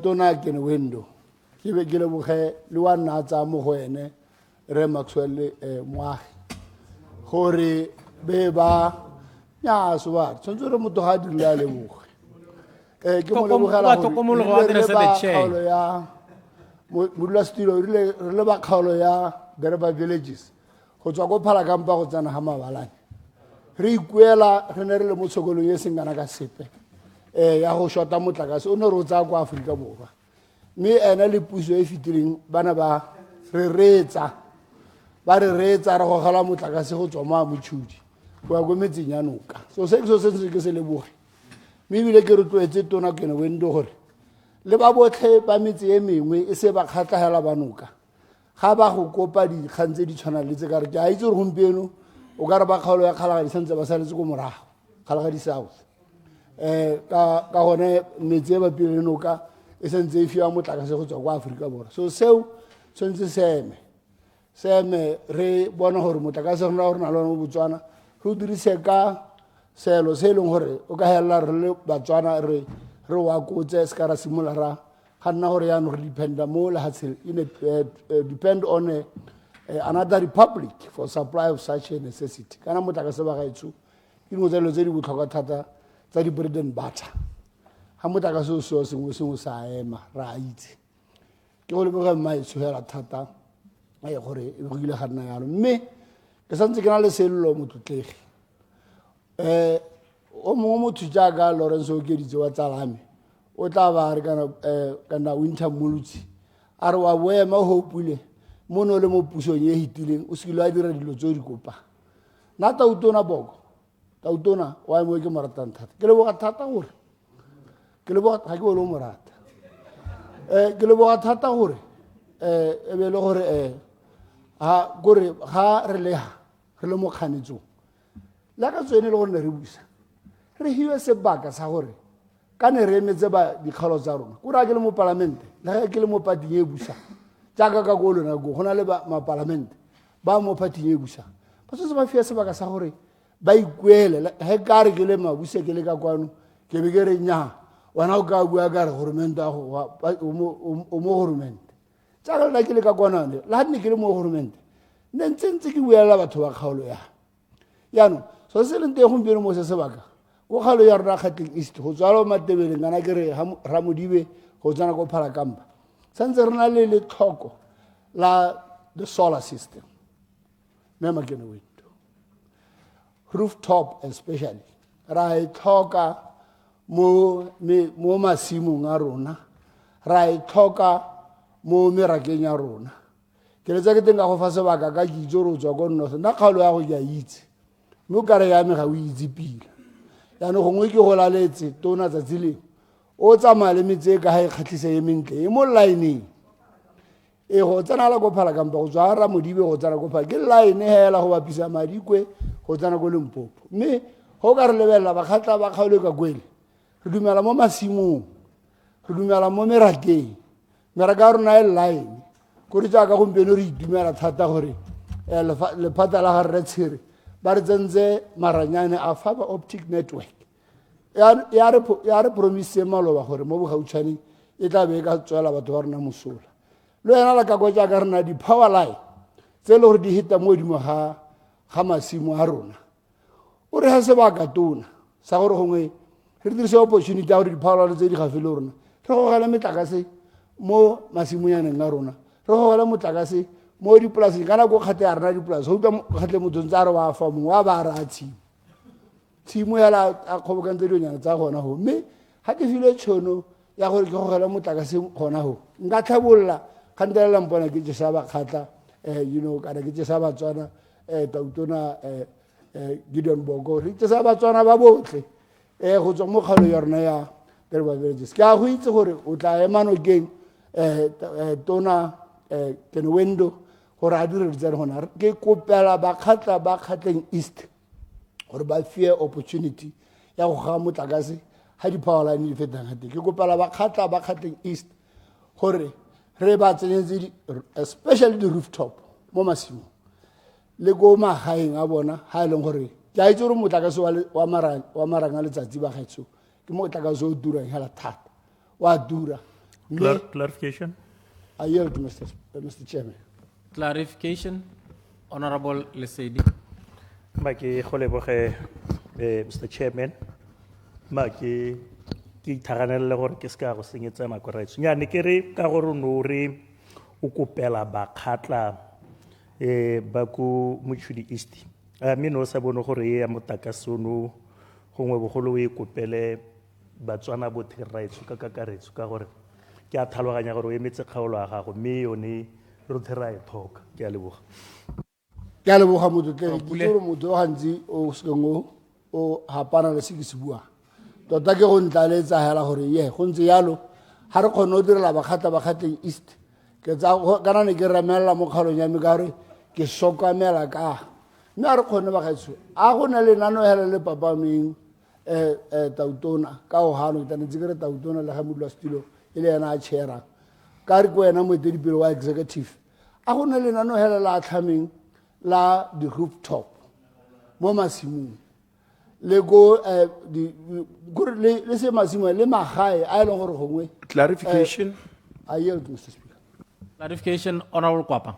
tona kene window ke be ke leboge le wa nna tsa mo go ene re Maxwell moagi gore be ba nya so ba tshwantse re motho ga dirile a leboge ke mo lebogela gore ya modula stilo re le ba kgaolo ya Derba villages go tswa go phala kampa go tsana ga mabalane re ikuela re ne re le mo tshokolong e seng kana ka sepe ya go shota motlakase o ne re o tsaya kwa Aforika Borwa mme ena le puso e fitileng bana ba re retsa re go gala motlakase go tswa mo Motšhudi wa go metseng ya noka so se ke se leboge mme ebile ke rotloetse tona kene wendo gore le ba botlhe ba metse e mengwe e se ba kgatlhagela ba noka ga ba go kopa dikgang tse di tshwanang le tse ka re ke a itse gore gompieno o ka re ba kgaolo ya kgalaga di santse ba saletse ko morago kgalaga di south ka gone metse e bapile le noka e santse e fiwa motlakase go tswa kwa Aforika Borwa so seo tshwanetse seme re bona gore motlakase rona o re na le mo Botswana re o dirise ka seelo se e leng gore o ka helela re le Batswana re wa kotse se ka ra simola ra ga nna gore yaanong re dependa mo lehatsheng depend on another republic for supply of such a necessity kana motlakase ba gaetsho ke dingwe tsa dilo tse di botlhokwa thata tsa di-bread and butter ga motlakase o seo sengwe sa ema ra itse ke go lebega mmaetsho hela thata gore e go ile ga nna yalo mme ke santse ke na le sello motlotlegi o mongwe motho jaaka Lawrence Okeditse wa tsalame o tla ba re kana Winter Mulutsi a re wa boema ho pule mono le mo pusong ye hitileng o sekile a dira dilo tso di kopa na tautona boko tautona wa mo ke moratang thata ke leboga thata gore ke leboga ga ke o le morata ke leboga thata gore e be le gore ha gore ga re le mo kganetsong la ka tswene le gore ne re busa re hiwe sebaka sa gore ka ne re emetse ba dikgalo tsa rona go ra ke le mo parlamente le ga ke le mo pating e busa jaaka ka go lona go na le ma parlamente ba mo pating e busa ba se ba fiwa sebaka sa gore ba ikwele he ka re ke le mabuse ke le ka kwano ke be ke re nya wana o ka bua ka re government o mo government jaaka le ke le ka kwanane la nne ke le mo government ne ntse ke buela batho ba kgaolo yaanong so se leng teng gompieno mo se sebaka go kgalo ya rona Kgatleng East go tswala Matebeleng kana ke re Ramodibe go tsana ko Phalakamba santse re na le tlhoko la the solar system mema ke no window rooftop especially ra e tlhoka mo masimong a rona ra e tlhoka mo merakeng ya rona ke le tsa ke tenga go fa sebaka ka kitso ro tswa go nno nna kgalo ya go ya itse mo kare ya me ga o itse pila yaanong gongwe ke go laletse tona tsatsi le o tsamaya le metse ka ga e kgatlhisa e mentle e mo lineng e go tsena la go Phalakamba go tswa Ramodibe go tsena go phala ke line hela go bapisa Madikwe go tsena go Limpopo mme go ka re lebella ba kgatla ba kgaole ka kwele re dumela mo masimong re dumela mo merakeng meraka rona e line go re jaaka gompieno re itumela thata gore lephata la ga re tshire ba re tsentse maranyane a fiber optic network ya re promise maloba gore mo bogautshwane e tla be ka tswela batho ba rena mosola le yena la ka go jaaka rena di-power line tse le gore di hita mo godimo ga masimo a rona o re ga sebaka tona sa gore gongwe re dirise opportunity ya gore di-power line tse di gafe le rona re gogela metlakase mo masimongyaneng a rona re gogela motlakase mo dipolaseng kana go kgate ya rena dipolase go utlwa kgatle motho ntse a re wa fa mongwe wa ba re a tshimo hela a kgobokantse dionyana tsa gona go mme ga ke file tšhono ya gore ke gogela motlakase gona go nka tlhabolola kgantelela mpona ke tsesa ba kgatla kana ke tsesa Batswana tautona Gideon Boko re tsesa Batswana ba botlhe go tswa mo kgalo ya rona ya Keriba Villages ke a go itse gore o tla emanokeng tona Kenwendo gore a dire tsena gona ke kopela ba Kgatleng East gore ba fie opportunity ya go ga motlakase ha di-power line di fetang gate ke kopela ba Kgatleng East gore re ba tsenyetse especially the rooftop mo masimong le go magaeng a bona ha e leng gore ke a itse gore motlakase wa marang a letsatsi ba gaetso ke motlakase o durang hela thata wa dura Clarification. I yield, Mr. Chairman. Clarification, Honorable Lesedi. Mr. Chairman, ke ithaganelle gore ke ska go senyetsa nako ra itse nya ne ke re ka gore no re o kopela ba kgatla ba ku Motšhudi East mme no sa bone gore ya motakase no gongwe bogolo e kopele Batswana botlhe ra itse ka kakaretso ka gore ke a tlhaloganya gore o emetse kgaolo ya gago mme yone re tlhera e thoka ke a leboga ke a leboga motlotlegi ke tsore motho o gantsi o sekeng o hapana le se ke se buang tota ke go ntlaletsa hela gore ye go ntse yalo ga re kgone go direla bakgatleng east ke kana ne ke remelela mo kgaolong ya me ka gore ke sokamela ka mme a re kgone bagaetsho a go na le nano hela le papameng tautona ka o hano ke tantse ke re tautona le ga modulasetilo e le yena a chairang ka re ko wena moetedipele wa executive a go na le nano hela la tlhameng la di rooftop mo masimong le go le se masimo le magae a ile gore gongwe clarification I yield, Mr. Speaker. Clarification, Honorable Kwapa.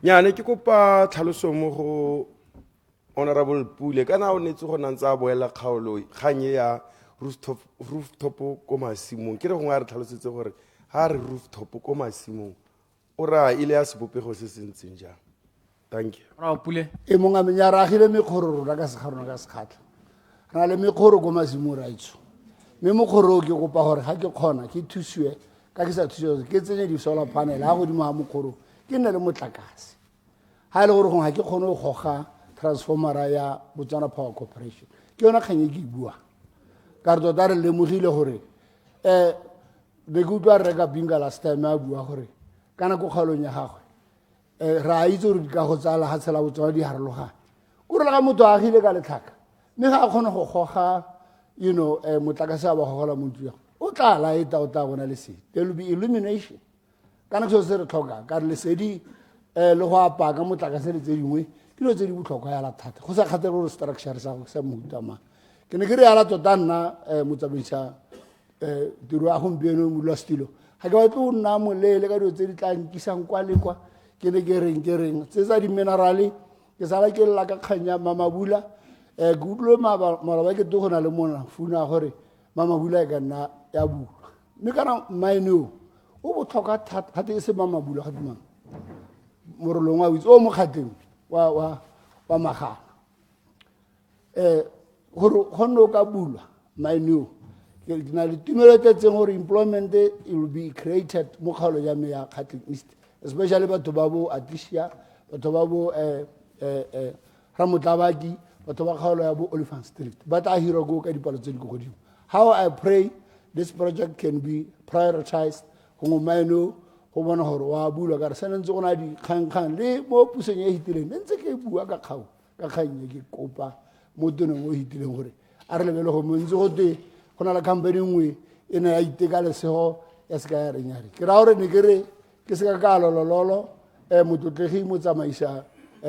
nyane ke kopa tlhaloso mo go honorable Pule kana o netse go nantsa boela kgaolo ganye ya rooftop ko masimong ke re go ngare tlhalosetse gore ha re rooftop ko masimong o ra ile ya sebopego se sentseng jang. Thank you. Honorable Pule. E monga menya ragile mekgoro rona ka sekgarona ka sekgatla ra le mekgoro ko masimong ra itso me mokgoro ke kopa gore ga ke kgona ke thusiwe ka ke sa thusiwe ke tsenye di solar panel ha go di mo mokgoro ke nne le motlakase ha ile gore go ga ke kgone go goga transformera ya Botswana Power Corporation ke yona kganye ke bua ka re tota re lemogile gore be ke utlwa reka binga last time a bua gore kana go kgaolong ya gagwe ra itse gore di ka go tsala ga tshela Botswana di harologane o re ga motho a agile ka letlhaka mme ga a kgone go goga motlakase a ba gogola mo ntlo o tla laeta o tla bona lesedi there will be illumination kana se se re tlhoka ka re lesedi le go apaka motlakase le tse dingwe ke lo tse di botlhokwa ya la thata go sa kgathe gore structure sa go sa mohuta mang ke ne ke re ala tota nna motsamaisa tiro a gompieno modulasetilo ga ke batle o nna molele ka dilo tse di tla nkisang kwa le kwa ke ne ke reng tse tsa di-minerale ke sala ke lela ka kganya mamabula ke utlwe maloba ke go na le mona funa gore mamabula e ka nna ya bula mme kana maeneo o botlhokwa thata gate e se mamabula ga dimang morolong wa witse o mo kgateng wa magana gore kgonne o ka bulwa maeneo ke na le tumelo tseng gore employment it will be created mo kgaolo ya me ya Kgatleng East especially batho ba bo Atisia batho ba bo Ramotlabaki batho ba kgaolo ya bo Oliphant Street ba tla hira go ka dipalo tse di go godimo how I pray this project can be prioritized go maeneo go bona gore wa bulwa ka re senentse go na di kgangkgang le mo puseng ya hitileng ntse ke bua ka kgao ka kganye ke kopa mo toneng o hitileng gore a re lebele go montse go te go na le company nngwe e ne ya iteka lesego ya se ka ya renyari ke ra gore ne ke re ke se ka ka lololo motlotlegi mo tsamaisa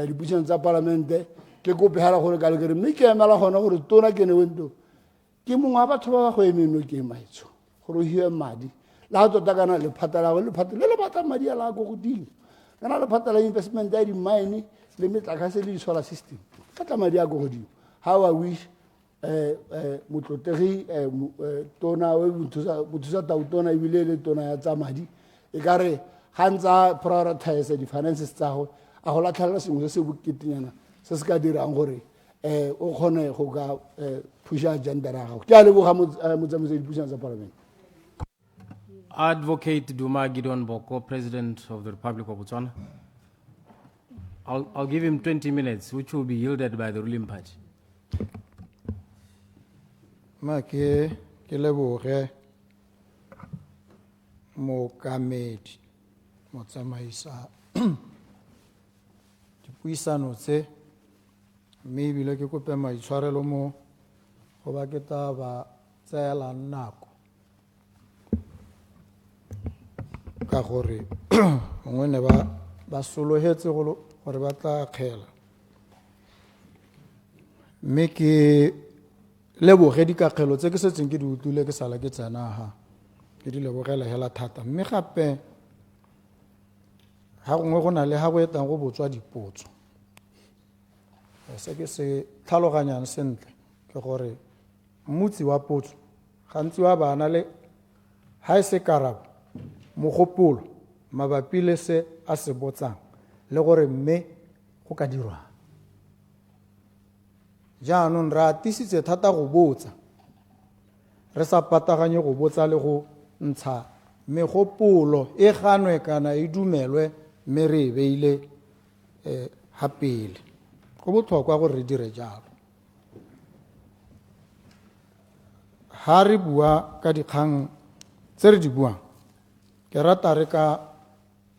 dipuisano tsa palamente ke kope hela gore ka le ke re mme ke emela gona gore tona ke ne wento ke mongwe wa batho ba ba go emeno ke maitsho gore o hiwe madi le ga tota kana lephata la le le batla madi a la go godimo kana lephata la investment ya di-mine le metlakase le di-solar system ka tla madi a go godimo how I wish motlotlegi tona o bothusa tautona ebile le tona ya tsa madi e ka re ga ntsa prioritize di-finances tsa go a go latlhelela sengwe se se boketenyana se se ka dirang gore o kgone go ka pusha agenda ya gago ke a leboga motsamaisi dipuisano tsa palamente. Advocate Duma Gideon Boko, President of the Republic of Botswana. I'll give him 20 minutes, which will be yielded by the ruling party. ke leboge mookamedi motsamaisa dipuisano tse mme ebile ke kope maitshwarelo mo go ba ke ta ba tseela nako ka gore mongwe ne ba sologetse gore ba tla kgela mme ke leboge dikakgelo tse ke setseng ke di utlwile ke sala ke tsenaga ke di lebogela hela thata mme gape ga gongwe go na le ga go etang go botswa dipotso se ke se tlhaloganyang sentle ke gore mmutsi wa potso gantsi wa bana le ga e se karabo mogopolo mabapi le se a se botsang le gore mme go ka dirwang jaanong re atisitse thata go botsa re sa pataganye go botsa le go ntsha megopolo e ganwe kana e dumelwe mme re e beile ga pele go botlhokwa gore re dire jalo. Ha re bua ka dikgang tse re di buang, ke rata re ka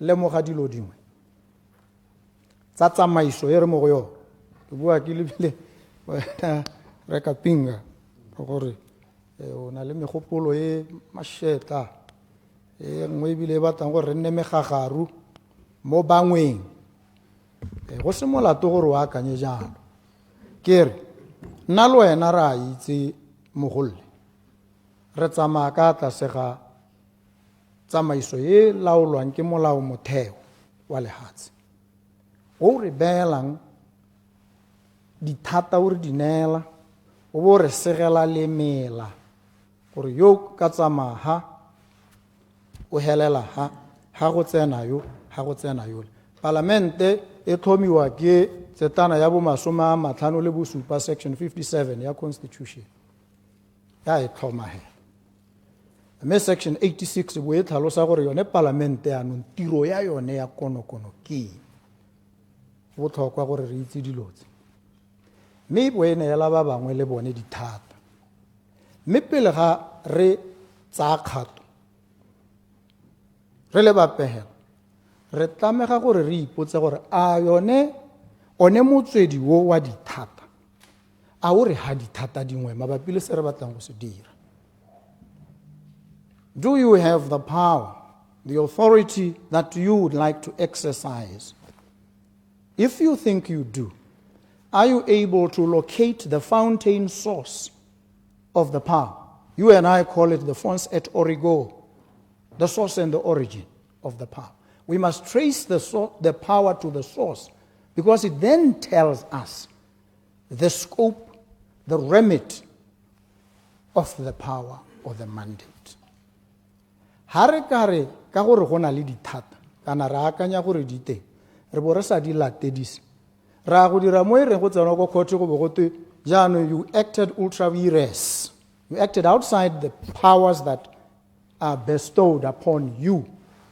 lemoga dilo dingwe tsa tsamaiso e re mo go yone. Ke bua ke lebile wena re ka pinga gore o na le megopolo e mašeta e nngwe ebile e batlang gore re nne megagaru mo bangweng. Go se molato gore o akanye jalo. Ke re nna le wena re a itse mogolle re tsamaya ka tlase ga tsamaiso e laolwang ke molao motheo wa lehatshe o re beelang dithata o re di neela o bo re segela le mela gore yo ka tsamaya o helela ha go tsena yo ha go tsena yo. Palamente e tlhomiwa ke tsetana ya bo 57 section 57 ya constitution ya e tlhoma he. Mme section 86 bo e tlhalosa gore yone palamente anong tiro ya yone ya konokono ke botlhokwa gore re itse dilo tse. Mme bo e neela ba bangwe le bone dithata. Mme pele ga re tsaya kgato re le bapegela re tlamega gore re ipotse gore a one motswedi wo wa dithata a o re ha dithata dingwe mabapi le se re batlang go se dira. Do you have the power, the authority that you would like to exercise? If you think you do, are you able to locate the fountain source of the power? You and I call it the fons et origo, the source and the origin of the power. We must trace the power to the source because it then tells us the scope, the remit of the power or the mandate. Hare kare ka gore go na le dithata kana ra akanya gore di teng re bo re sa di latedise ra go dira mo e reng go tsena go khothe go bogote jaanong you acted ultra vires, you acted outside the powers that are bestowed upon you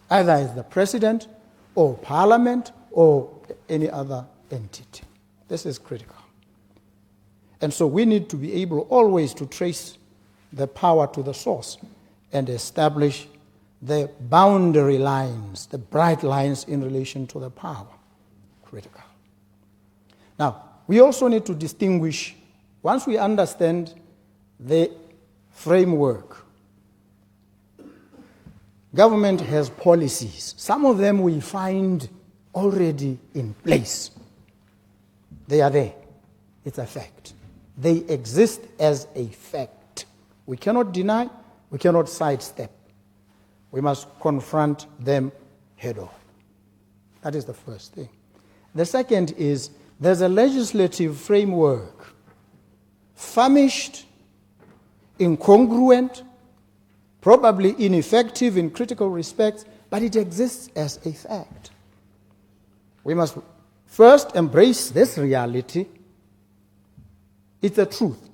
either as the president or parliament or any other entity. This is critical. And so we need to be able always to trace the power to the source and establish the boundary lines, the bright lines in relation to the power. Critical. Now, we also need to distinguish, once we understand the framework, government has policies. Some of them we find already in place. They are there. It's a fact. They exist as a fact. We cannot deny, we cannot sidestep. We must confront them head on. That is the first thing. The second is there's a legislative framework, famished, incongruent, probably ineffective in critical respects, but it exists as a fact. We must first embrace this reality. It's a truth.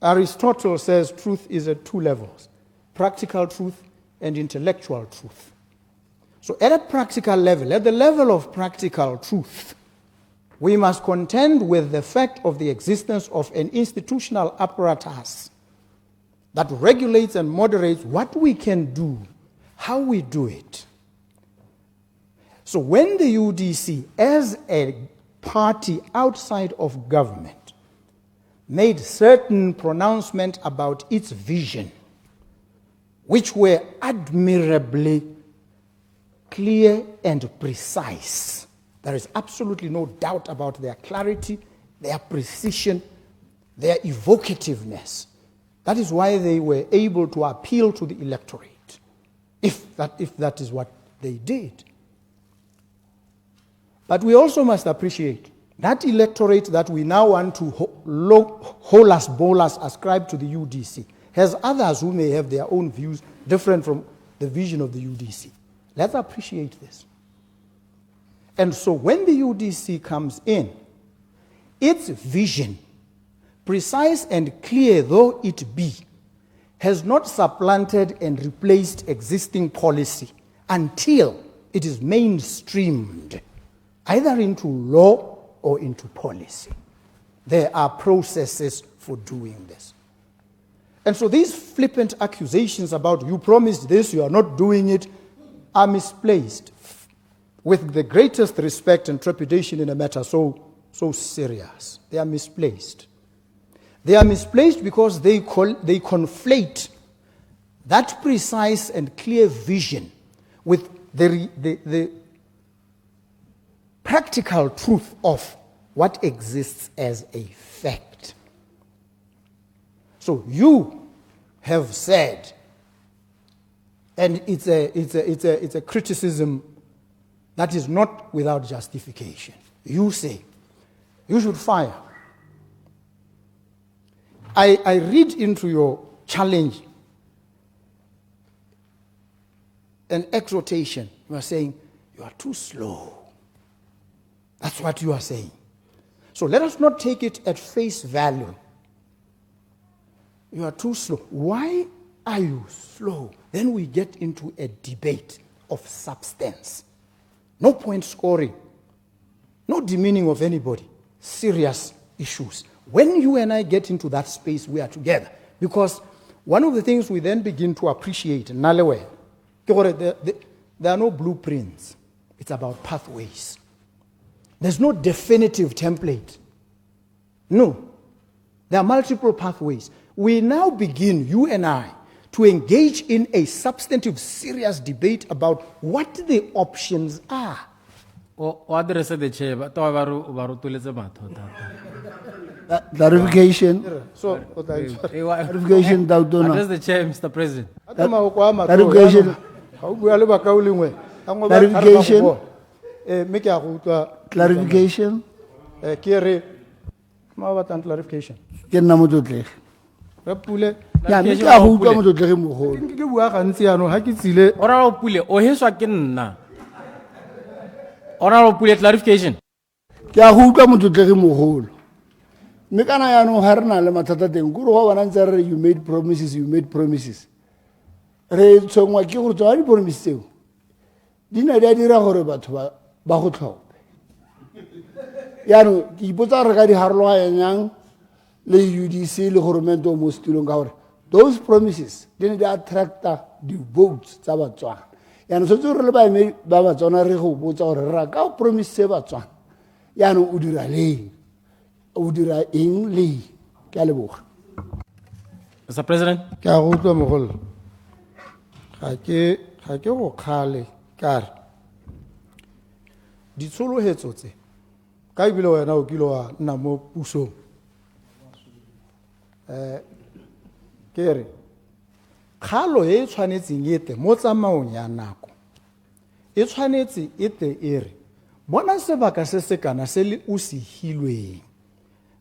Aristotle says truth is at two levels, practical truth and intellectual truth. So at a practical level, at the level of practical truth, we must contend with the fact of the existence of an institutional apparatus that regulates and moderates what we can do, how we do it. So when the UDC, as a party outside of government, made certain pronouncements about its vision, which were admirably clear and precise. There is absolutely no doubt about their clarity, their precision, their evocativeness. That is why they were able to appeal to the electorate, if that is what they did. But we also must appreciate that electorate that we now want to holas bolas ascribe to the UDC has others who may have their own views different from the vision of the UDC. Let's appreciate this. And so when the UDC comes in, its vision, precise and clear though it be, has not supplanted and replaced existing policy until it is mainstreamed, either into law or into policy. There are processes for doing this. And so these flippant accusations about you promised this, you are not doing it, are misplaced. With the greatest respect and trepidation in a matter so serious, they are misplaced. They are misplaced because they conflate that precise and clear vision with the practical truth of what exists as a fact. So you have said, and it's a criticism that is not without justification. You say, you should fire. I read into your challenge an exhortation. You are saying, you are too slow. That's what you are saying. So let us not take it at face value. You are too slow. Why are you slow? Then we get into a debate of substance. No point scoring. No demeaning of anybody. Serious issues. When you and I get into that space, we are together. Because one of the things we then begin to appreciate, there are no blueprints. It's about pathways. There's no definitive template. No. There are multiple pathways. We now begin, you and I, to engage in a substantive, serious debate about what the options are. Clarification. Clarification, Address the chair, Mr. President. Clarification. Clarification. Clarification. Honorable Pule, clarification. You made promises, you made promises. Those promises didn't they attract the votes. And so to rely me, Baba Zona Reho, Bota promise Sevatson. Yano Udira in Lee, Calibu. Mr. President. Karuto Mohol. Hake Kale, Car. Di solo headsote. Kaibilo and now Giloa Namo Puso. Kere. Kalo e tshwanetseng ete mo tsamaong ya nako e tshwanetse ete ere bona sebaka se se kana se le o se hilweng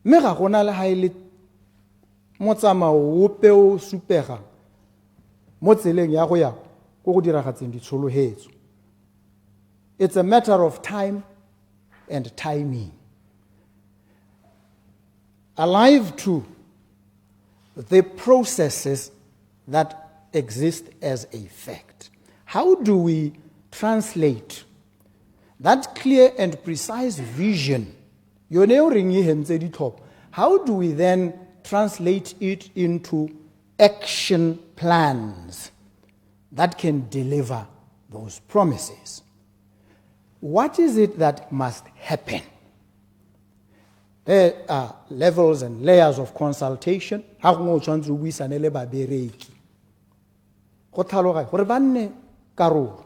mme ga gona le ha ile mo tsamao ope o supega mo tseleng ya go ya go diragatseng ditsholohetso. It's a matter of time and timing. Alive to the processes that exist as a fact. How do we translate that clear and precise vision? How do we then translate it into action plans that can deliver those promises? What is it that must happen? There are levels and layers of consultation. Go tlhaloga gore ba nne karolo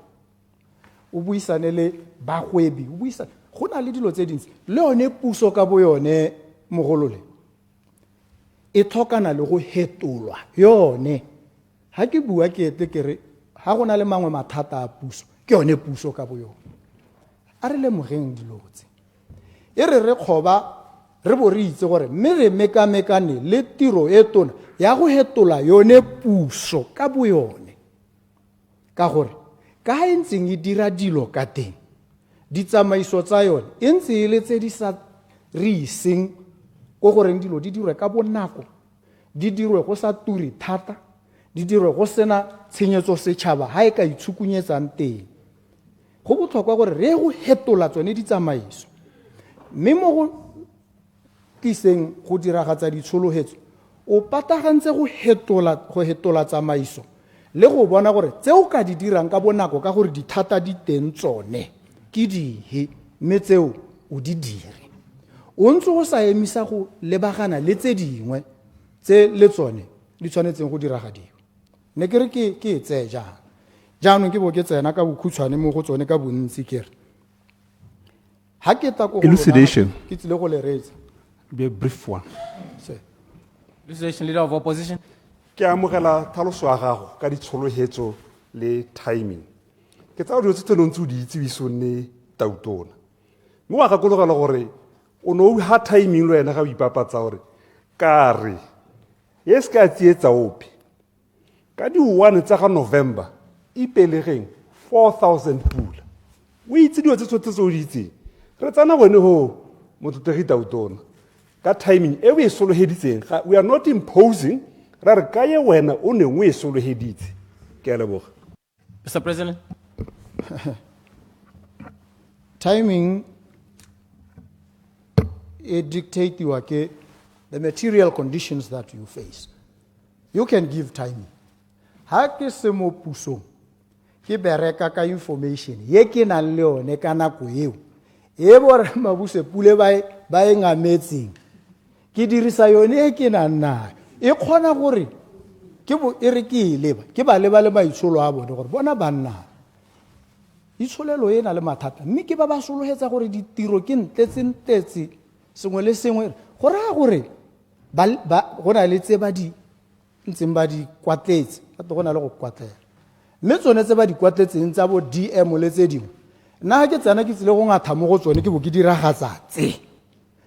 o buisane le bagwebi o buisane go na le dilo tse dintsi le yone puso ka bo yone mogolole e tlhokana le go hetolwa yone ha ke bua ke ete ke re ha go na le mangwe mathata a puso ke yone puso ka bo yone a re le mogeng dilo tse e re kgoba re bo re itse gore mme re mekamekane le tiro e tona ya go hetola yone puso ka bo yone ka gore ka ntseng e dira dilo ka teng ditsamaiso tsa yone e ntse e le tse di sa re iseng go goreng dilo di dirwe ka bonako di dirwe go sa turi thata di dirwe go sena tshenyetso setšhaba ha e ka itshukunyetsang teng go botlhokwa gore re go hetola tsone ditsamaiso mme mo go tliseng go diragatsa ditshologetso o patagantse go hetola tsamaiso le go bona gore tseo ka di dirang ka bonako ka gore dithata di teng tsone ke dihe mme tseo o di dire o ntse go sa emisa go lebagana le tse dingwe tse le tsone di tshwanetseng go diragadiwa ne ke re ke tseye jaanong ke bo ke tsena ka bokhutshwane mo go tsone ka bontsi ke re ha ke ta go Elucidation. ke tsile go le reetsa Be a brief one. Elucidation, Leader of Opposition. Ke amogela tlhaloso ya gago ka ditshologetso le timing. Ke tsaya dilo tse tse ntse o di itse biso ne tautona. Mo wa gakologela gore o no ha timing le wena ga o ipapatsa gore ka re ye se ka tsietsa ope ka di 1 tsa ga November e pelegeng 4000 pula o itse dilo tse tsotlhe tse o di itseng re tsana bone ho motlotegi tautona ka timing e o e soloheditseng we are not imposing ra re ka ye wena o ne o e soloheditse ke a leboga. Mr. President. Timing it dictate you ke the material conditions that you face. You can give timing. Ha ke se mo pusong ke bereka ka information ye ke nang le yone ka nako eo e bore mabuse pule ba e ngametseng ke dirisa yone e ke nang nayo e kgona gore ke bo e re ke e leba ke ba leba le maitsholo a bone gore bona ba nna itsholelo e na le mathata mme ke ba solohetsa gore ditiro ke ntletse sengwe le sengwe go ra gore go na le tse ba di ntseng ba di kwatletse ka go na le go kwatlela mme tsone tse ba di kwatletseng tsa bo DM le tse dingwe nna ke tsena ke tsile go ngatha mo go tsone ke bo ke diragatsa tse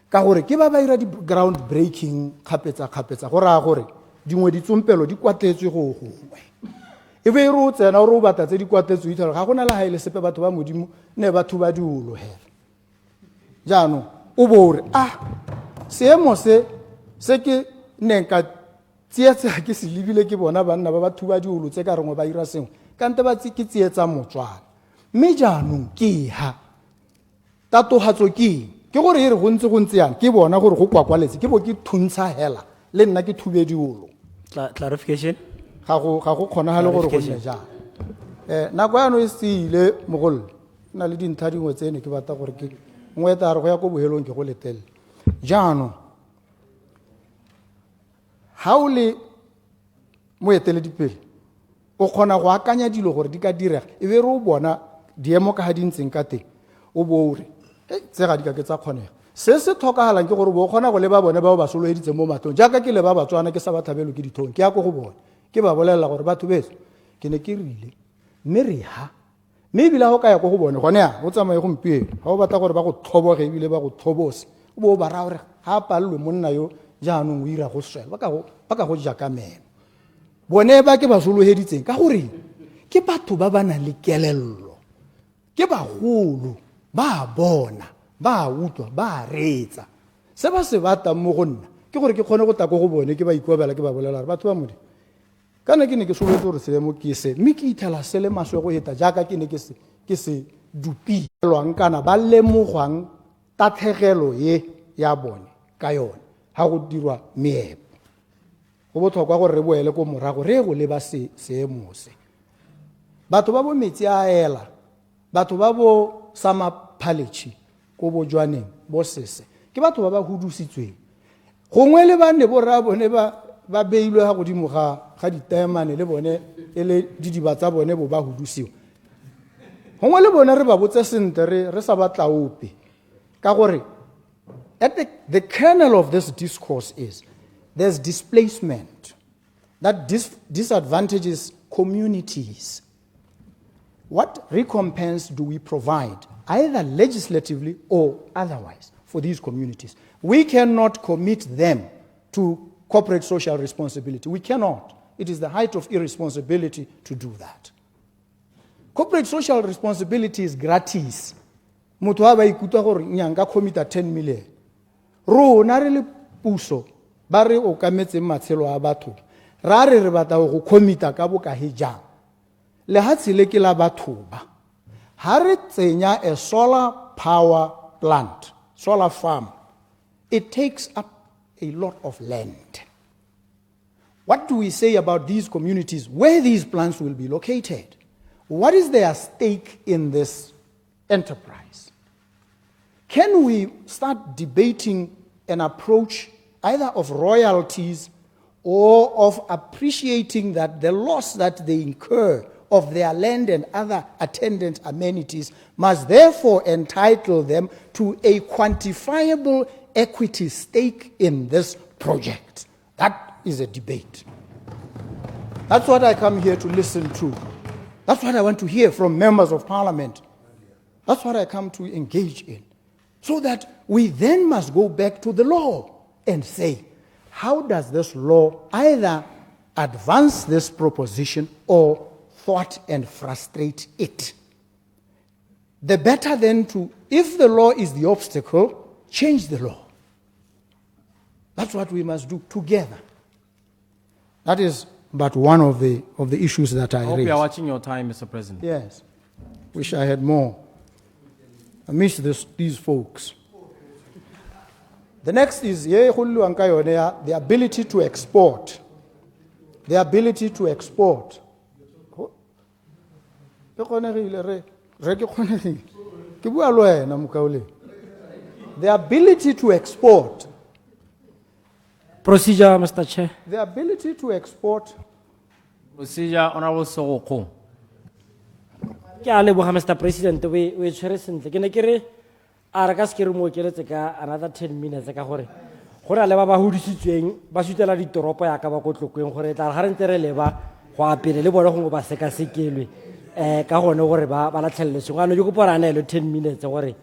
ka gore ke ba ira di ground breaking kgapetsa go ra gore dingwe ditsompelo di kwatletswe go gongwe e be re o tsena gore o batla tse di kwatletswe ithala ga gona la ha ile sepe batho ba modimo ne batho ba di ulohela jaanong o bore seemo se ke ne ka tsietsa ke se lebile ke bona banna ba batho ba di ulo tse ka rengwe ba ira sengwe kante ba ke tsietsa motswana mme jaanong ke ha tatohatso ke gore e re go ntse yana ke bona gore go kwakwaletse ke bo ke thuntsha hela le nna ke thube diulo Clarification. ga go kgonagale gore go nne jang nako yano e seile mogolo na le dintlha dingwe tsene ke batla gore ke ngwe ta re go ya ko bohelong ke go letelle jaanong ha o le moeteledipele o kgona go akanya dilo gore di ka direga e be re o bona diemo ka ga di ntseng ka teng o bo re tse ga di ka ke tsa kgonega se se tlhokagalang ke gore bo kgona go leba bone bao ba soloheditseng mo matlong jaaka ke leba Batswana ke sa ba thabelo ke dithong ke ya go bone ke ba bolelela gore batho beso ke ne ke rile mme re ha mme ebile go ka ya go bone gone ya go tsamaye gompieno ga o batla gore ba go tlhoboge ebile ba go tlhobose o bo ba ra gore ga palelwe monna yo jaanong o ira go swela ba ka go ja ka meno bone ba ke ba soloheditseng ka gore ke batho ba ba nang le kelello ke bagolo ba bona ba utlwa ba reetsa se ba se batang mo go nna ke gore ke kgone go tako go bone ke ba ikobela ke ba bolela batho ba modi kana ke ne ke soletse gore seemo ke se mme ke ithela se le maswe go heta jaaka ke ne ke se dupilwang kana ba lemogwang tatlhegelo ye ya bone ka yone ha go dirwa meepo go botlhokwa gore re boele ko morago re go leba seemo se batho ba bo metsi a ela batho ba bo Samaparile ko bojwaneng bo sese ke batho ba ba hudusitsweng gongwe le bane bo ra bone ba beilwe ga godimo ga ditemane le bone e le didiba tsa bone bo ba hudusiwa gongwe le bone re ba botse sente re sa batla ope ka gore the kernel of this discourse is there's displacement that disadvantages communities. What recompense do we provide, either legislatively or otherwise, for these communities? We cannot commit them to corporate social responsibility. We cannot. It is the height of irresponsibility to do that. Corporate social responsibility is gratis. Motho ha ba ikutlwa gore nyanga commita 10 million. Rona re le puso ba re o kametse matshelo a batho. Ra re batla go commita ka bokae jang. Le ha tsile ke la batho ba. Ha re tsenya a solar power plant. solar farm, it takes up a lot of land. What do we say about these communities where these plants will be located? What is their stake in this enterprise? Can we start debating an approach either of royalties or of appreciating that the loss that they incur of their land and other attendant amenities must therefore entitle them to a quantifiable equity stake in this project? That is a debate. That's what I come here to listen to. That's what I want to hear from members of parliament. That's what I come to engage in. So that we then must go back to the law and say, how does this law either advance this proposition or thwart and frustrate it? The better then to, if the law is the obstacle, change the law. That's what we must do together. That is but one of the issues that I hope raised. you are watching your time, Mr. President. Yes. Wish I had more. I miss these folks. The next is the ability to export. The ability to export. The ability to export. Procedure, Mr. Chair. The ability to export. Procedure, Honorable Sogoko. Ke a leboga, Mr. President, we tshwere sentle. Ke ne ke re a re ka se ke re mo okeletse ka another 10 minutes ka gore go na le ba ba hodisitsweng ba sutela ditoropo ya ka ba ko tlokweng gore tla ga re ntse re leba go apele le bone go ba sekasekelwe ka gone gore ba latlhelele sengwe ano ke go pora anaelo 10 minutes gore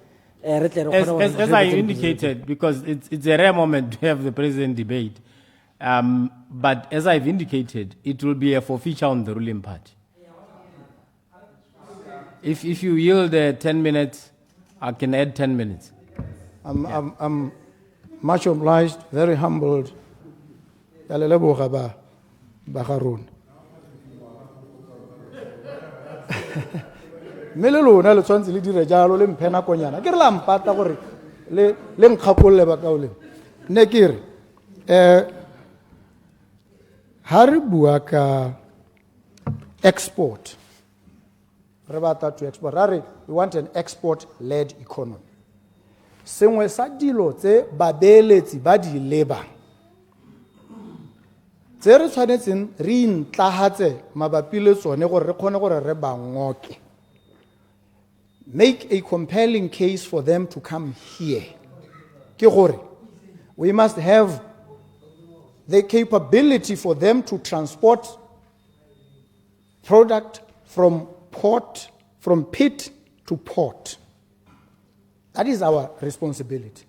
re tle re kgone As I indicated, because it's a rare moment to have the president debate, but as I've indicated, it will be a forfeiture on the ruling party. If you yield 10 minutes, I can add 10 minutes. I'm much obliged, very humbled. Mele lona le tshwantse le dire jalo le mphena konyana ke re la mpata gore le nkgakolle ba kaole ne ke re ha re bua ka export re batla to export re we want an export led economy. Sengwe sa dilo tse babeeletsi ba di leba tse re tshwanetseng re intlahatse mabapi le tsone gore re kgone gore re ba ngoke. Make a compelling case for them to come here. We must have the capability for them to transport product from pit to port. That is our responsibility.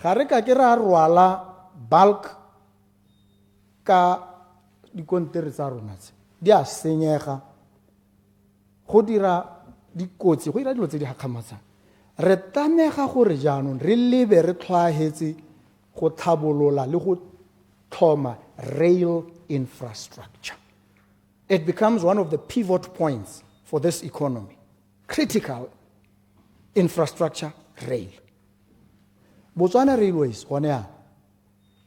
Hareka kira rwala bulk ka di kontere tsa rona tse di a senyega go dira dikotsi go ira dilo tse di hakamatsang re tamega gore jaanong re lebe re tlhaahetse go thabolola le go tlhoma rail infrastructure. It becomes one of the pivot points for this economy. Critical infrastructure, rail. Botswana Railways gone ya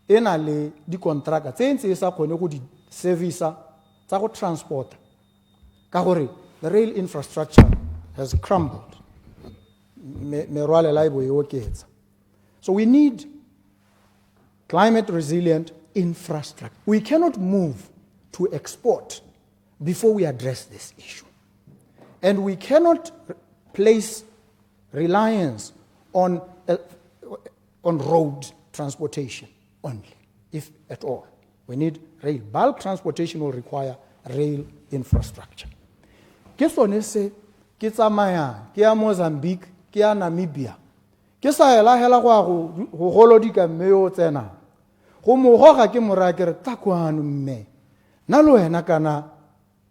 ena le di contractor tse ntse sa kgone go di service tsa go transport ka gore the rail infrastructure has crumbled. So we need climate resilient infrastructure. We cannot move to export before we address this issue. And we cannot place reliance on road transportation only, if at all. We need rail. Bulk transportation will require rail infrastructure. Ke sone se ke tsamaya ke ya Mozambique ke ya Namibia ke sa hela go golodika mmeo tsena go mogoga ke mora ke re takwano mme na lo wena kana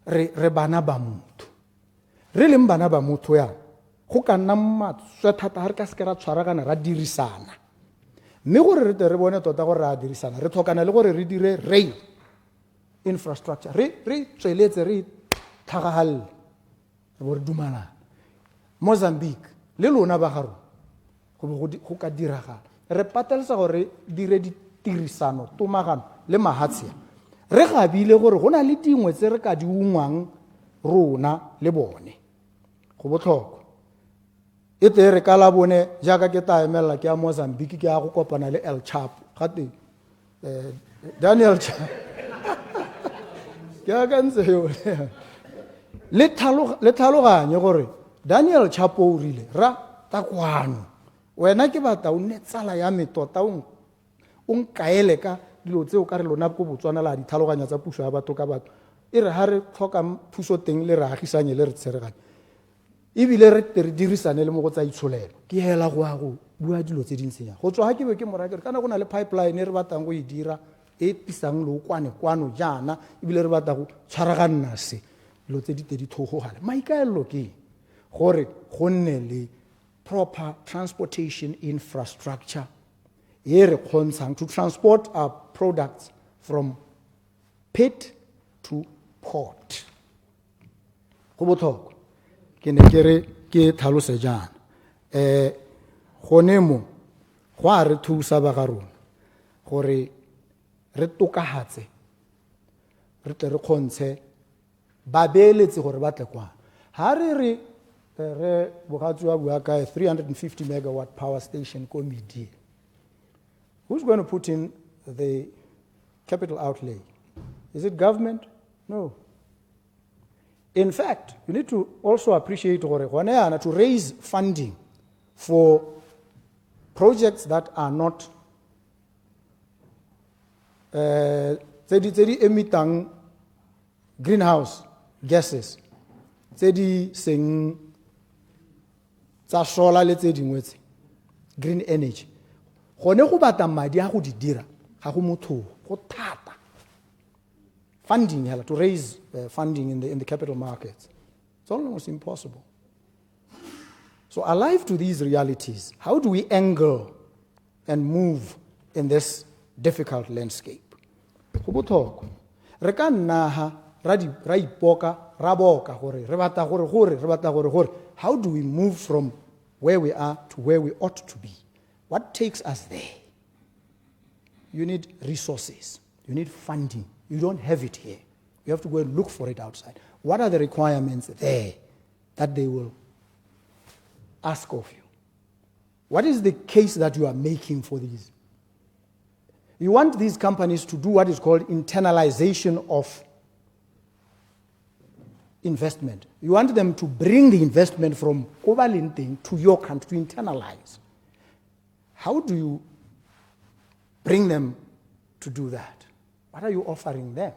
re bana ba motho re leng bana ba motho ya go ka nna matswe thata ha re ka se ra tshwara kana ra dirisana mme gore re tle re bone tota gore ra dirisana re tlhokana le gore re dire rail infrastructure re tsweletse re thagahal re dumana Mozambique le lona ba garo go ka diragala re patelesa gore re dire ditirisano tomagano le mahatsia re gabile gore go na le dingwe tse re ka di ungwang rona le bone go botlhokwa e te re ka la bone jaaka ke ta emela ke a Mozambique ke a go kopana le El Chapo gate Daniel Chapo ke a ka ntse yo le tlhaloganye gore Daniel Chapo o rile ra ta kwano wena ke batla o nne tsala ya me tota o nkaele ka dilo tseo ka re lona go Botswana la di tlhaloganya tsa puso ya batho ka batho e re ha re tlhoka puso teng le re agisanye le re tsereganye ebile re dirisane le mo go tsa itsholelo ke hela go a go bua dilo tse dintsenya go tswa ha ke be ke morake kana go na le pipeline re batlang go e dira e pisang lo kwano jana ebile re batla go tshwaraganna se dilo tse di thogogale maikaelelo ke gore go nne le proper transportation infrastructure e re kgontshang to transport our products from pit to port go botlhokwa ke ne ke re ke tlhalose jana gone mo go a re thusa ba ga rona gore re tokahatse re tle re kgontshe ba beeletse gore ba tle kwana ha re bogatsi wa bua ka 350 megawatt power station ko Media. Who's going to put in the capital outlay? Is it government? No. In fact, you need to also appreciate to raise funding for projects that are not emitting greenhouse gases. Green energy. Funding to raise funding in the capital markets. It's almost impossible. So alive to these realities, how do we angle and move in this difficult landscape? How do we move from where we are to where we ought to be? What takes us there? You need resources. You need funding. You don't have it here. You have to go and look for it outside. What are the requirements there that they will ask of you? What is the case that you are making for these? You want these companies to do what is called internalization of investment. You want them to bring the investment from Kovalinting to your country, to internalize. How do you bring them to do that? What are you offering them?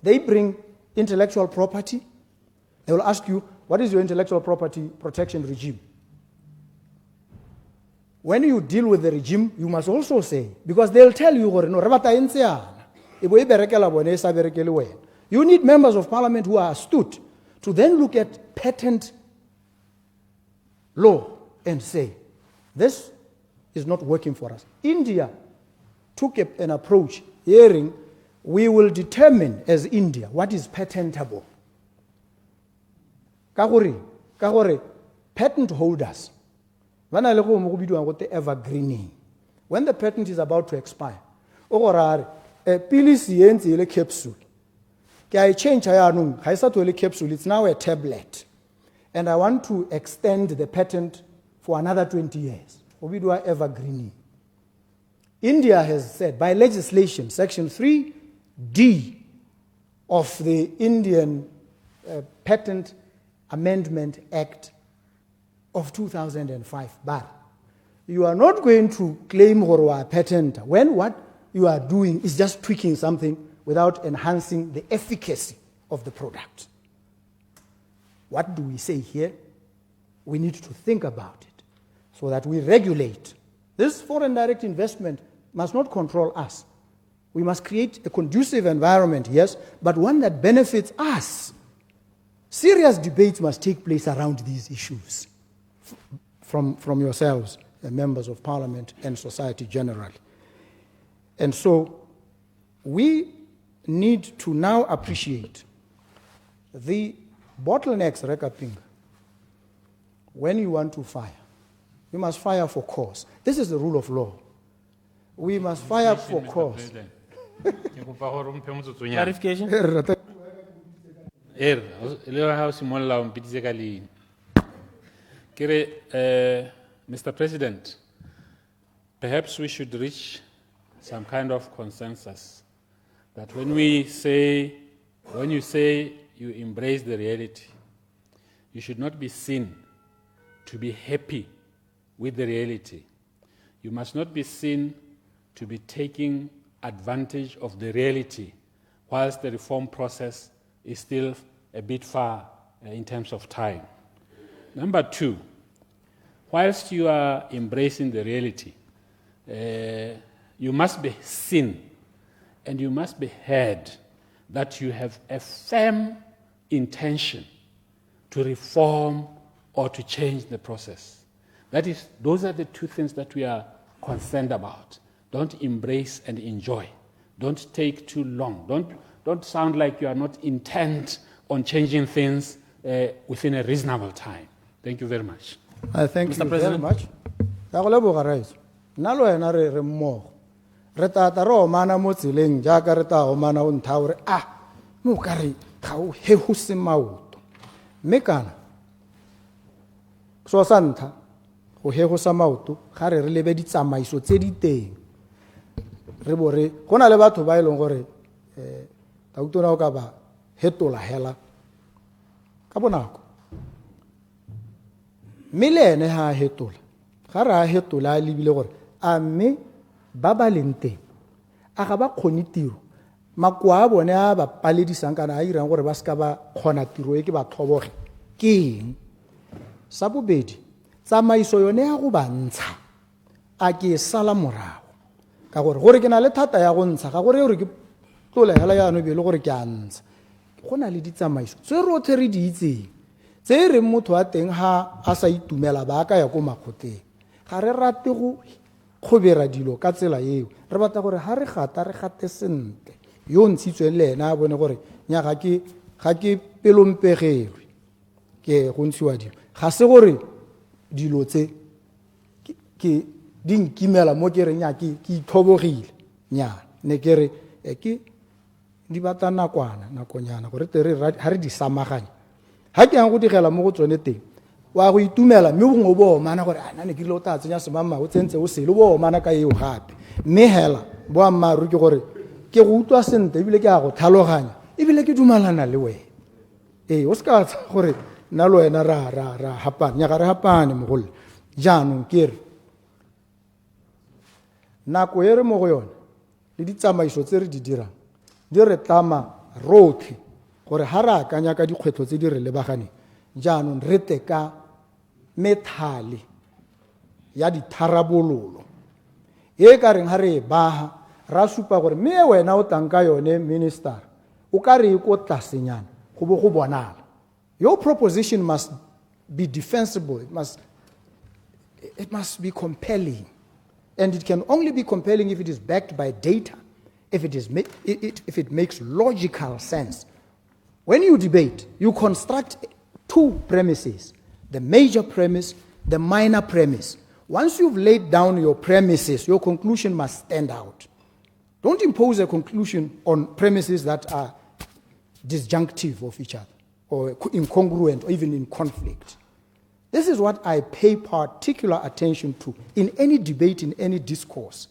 They bring intellectual property. They will ask you, what is your intellectual property protection regime? When you deal with the regime, you must also say, because they'll tell you, you need members of parliament who are astute to then look at patent law and say, this is not working for us. India took an approach, hearing, we will determine as India what is patentable. Patent holders, evergreening. When the patent is about to expire, capsule. I change capsule, it's now a tablet. And I want to extend the patent for another 20 years. Evergreening. India has said, by legislation, Section 3D of the Indian Patent Amendment Act of 2005, but you are not going to claim a patent when what you are doing is just tweaking something without enhancing the efficacy of the product. What do we say here? We need to think about it so that we regulate. This foreign direct investment must not control us. We must create a conducive environment, yes, but one that benefits us. Serious debates must take place around these issues from yourselves, the members of parliament and society generally. And so we need to now appreciate the bottlenecks, Rekaping, when you want to fire. We must fire for cause. This is the rule of law. We must fire for cause. Clarification? Mr. President, perhaps we should reach some kind of consensus that when you say you embrace the reality, you should not be seen to be happy with the reality. You must not be seen to be taking advantage of the reality whilst the reform process is still a bit far in terms of time. Number two, whilst you are embracing the reality, you must be seen and you must be heard that you have a firm intention to reform or to change the process. Those are the two things that we are concerned about. Don't embrace and enjoy. Don't take too long. Don't sound like you are not intent on changing things within a reasonable time. Thank you very much. I thank you very much. Nalo ena re mmogo. Re tata re omana mo tseleng jaaka re ta omana o ntha gore mo ka re ga o he go se maoto. Mme kana so sa ntlha go he go sa maoto ga re lebe ditsamaiso tse di teng. Re bore go na le batho ba ileng gore tautona o ka ba hetola hela ka bonako. Mme le ene ha hetola ga re a hetola a lebile gore a mme ba ba leng teng a ga ba kgone tiro makoa a bone a ba paledisang kana a irang gore ba ska ba kgona tiro e ke ba thoboge ke eng. Sa bobedi tsamaiso yone ya go bantsha a ke sala morago ka gore ke na le thata ya go ntsha ga gore ke tlola hela ya no be le gore ke a ntsha go na le ditsamaiso tse rotlhe re di itseng tse re motho a teng ha a sa itumela ba ka ya go makgoteng ga re rate go khobera dilo ka tsela eo re batla gore ha re gate sentle yo ntshitsweng le ena a bone gore nya ga ke pelompegelwe ke go ntshiwa dilo ga se gore dilo tse ke di nkimela mo ke re nya ke ithobogile nya ne ke re ke di batla nakonyana gore ha re di samaganya ha ke yang go digela mo go tsone teng wa go itumela mme bongwe bo mana gore ne ke lo ta tsenya semama o tsentse o sele bo mana ka eo gape mme hela bo amaru ke gore ke go utlwa sente ebile ke a go tlhaloganya ebile ke dumalana le wena o ska gore nna lo wena ra hapane nya ga re hapane mogolo jaanong ke re nako e re mo go yone le ditsamaiso tse re di dirang di re tlama rotlhe gore ha re akanya ka dikgwetlho tse di re lebaganeng jaanong re te ka methale ya ditharabololo e ka reng ha re baha ra supa gore me wena o tanka yone minister o ka re go tlasenyana go bo go bonala. Your proposition must be defensible. It must be compelling. And it can only be compelling if it is backed by data, if it makes logical sense. When you debate, you construct two premises, the major premise, the minor premise. Once you've laid down your premises, your conclusion must stand out. Don't impose a conclusion on premises that are disjunctive of each other, or incongruent, or even in conflict. This is what I pay particular attention to in any debate, in any discourse.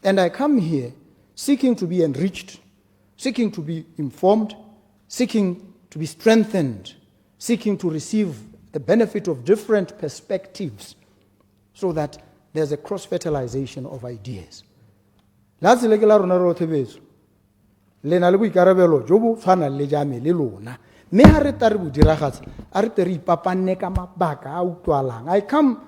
And I come here seeking to be enriched, seeking to be informed, seeking to be strengthened, seeking to receive the benefit of different perspectives so that there's a cross-fertilization of ideas. That's the regular rotebezo. Lena le boikarabelo jo bo tshwana le jame le lona. Me ha re tare bo diragatsa a re tere ipapanne ka mabaka a utlwalang. I come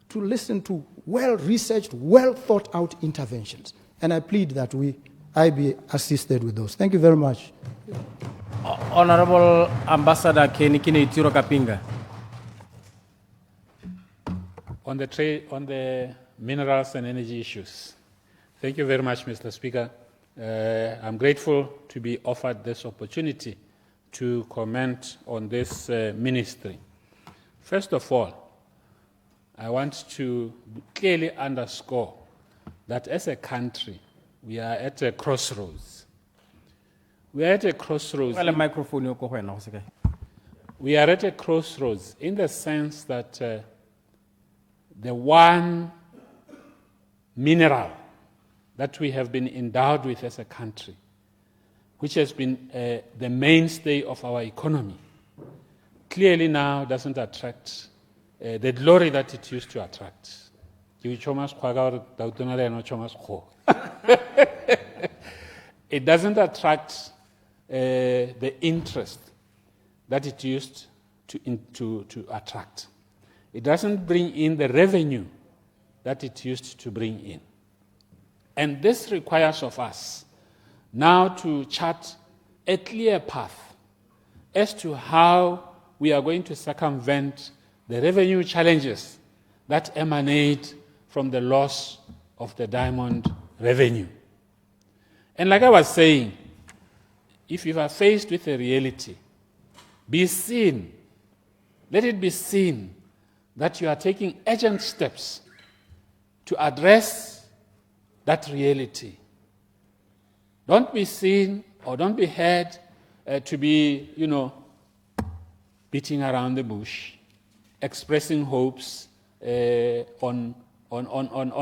to listen to well-researched, well-thought-out interventions, and I plead that I be assisted with those. Thank you very much. Honorable Ambassador Kenny Itiro Kapinga. On the minerals and energy issues. Thank you very much, Mr. Speaker. I'm grateful to be offered this opportunity to comment on this ministry. First of all, I want to clearly underscore that as a country, we are at a crossroads. We are at a crossroads. We are at a crossroads in the sense that the one mineral that we have been endowed with as a country, which has been the mainstay of our economy, clearly now doesn't attract the glory that it used to attract. It doesn't attract the interest that it used to attract. It doesn't bring in the revenue that it used to bring in. And this requires of us now to chart a clear path as to how we are going to circumvent the revenue challenges that emanate from the loss of the diamond revenue. And like I was saying, if you are faced with a reality, be seen, let it be seen that you are taking urgent steps to address that reality. Don't be seen or don't be heard to be, beating around the bush, expressing hopes on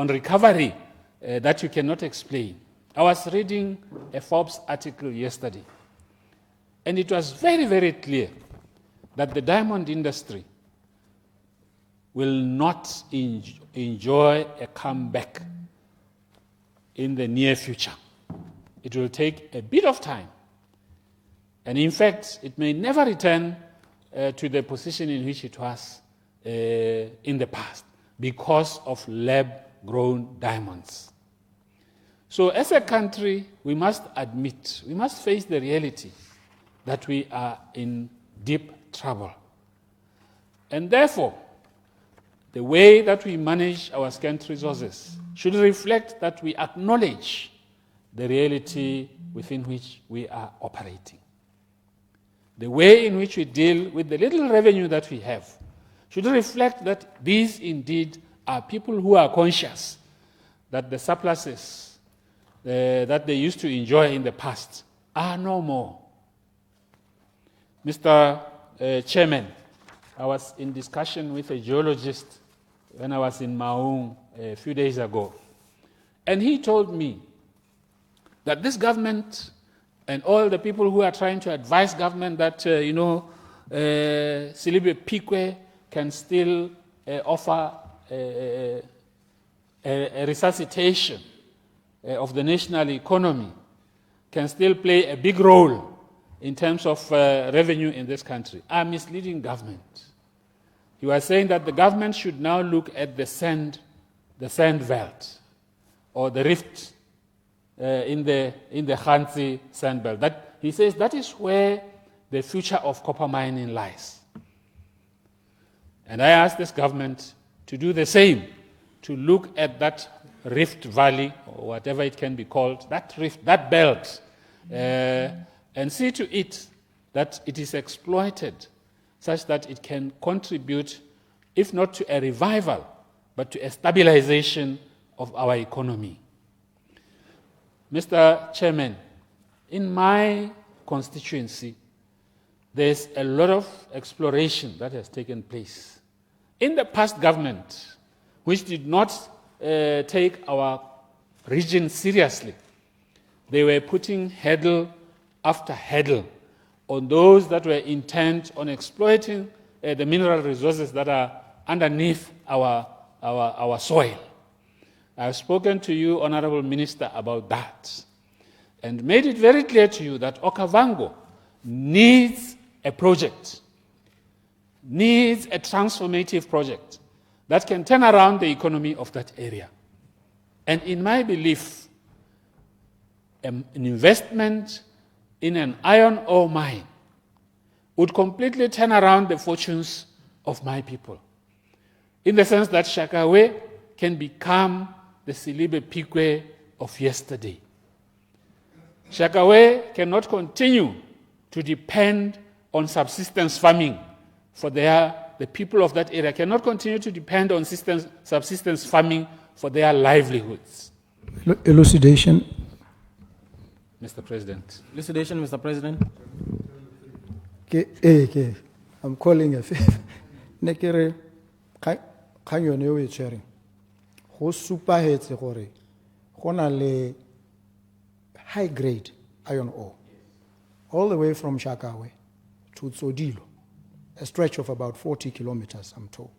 recovery that you cannot explain. I was reading a Forbes article yesterday, and it was very, very clear that the diamond industry will not enjoy a comeback in the near future. It will take a bit of time. And in fact, it may never return to the position in which it was in the past because of lab-grown diamonds. So as a country, we must admit, we must face the reality that we are in deep trouble. And therefore, the way that we manage our scarce resources should reflect that we acknowledge the reality within which we are operating. The way in which we deal with the little revenue that we have should reflect that these indeed are people who are conscious that the surpluses that they used to enjoy in the past are no more. Mr. Chairman, I was in discussion with a geologist when I was in Maung a few days ago, and he told me that this government and all the people who are trying to advise government that, Selebi Phikwe can still offer a resuscitation of the national economy, can still play a big role in terms of revenue in this country, are misleading government. He was saying that the government should now look at the sand belt, or the rift in the Kgatleng sand belt. That, he says, that is where the future of copper mining lies. And I asked this government to do the same, to look at that rift valley, or whatever it can be called, that rift, that belt, and see to it that it is exploited such that it can contribute, if not to a revival, but to a stabilization of our economy. Mr. Chairman, in my constituency, there's a lot of exploration that has taken place. In the past government, which did not take our region seriously, they were putting hurdle after hurdle on those that were intent on exploiting the mineral resources that are underneath our soil. I've spoken to you, Honorable Minister, about that, and made it very clear to you that Okavango needs a project, needs a transformative project that can turn around the economy of that area. And in my belief, an investment in an iron ore mine would completely turn around the fortunes of my people, in the sense that Shakawe can become the Selebi Phikwe of yesterday. Shakawe cannot continue to depend on subsistence farming for their the people of that area cannot continue to depend on subsistence farming for their livelihoods. Elucidation. Mr. President. Elucidation, Mr. President. Okay. I'm calling a favor. Nekere, can you know it sharing? Who super hates the gore? Le high grade iron ore, all the way from Shakawe to Tsodilo, a stretch of about 40 kilometers, I'm told.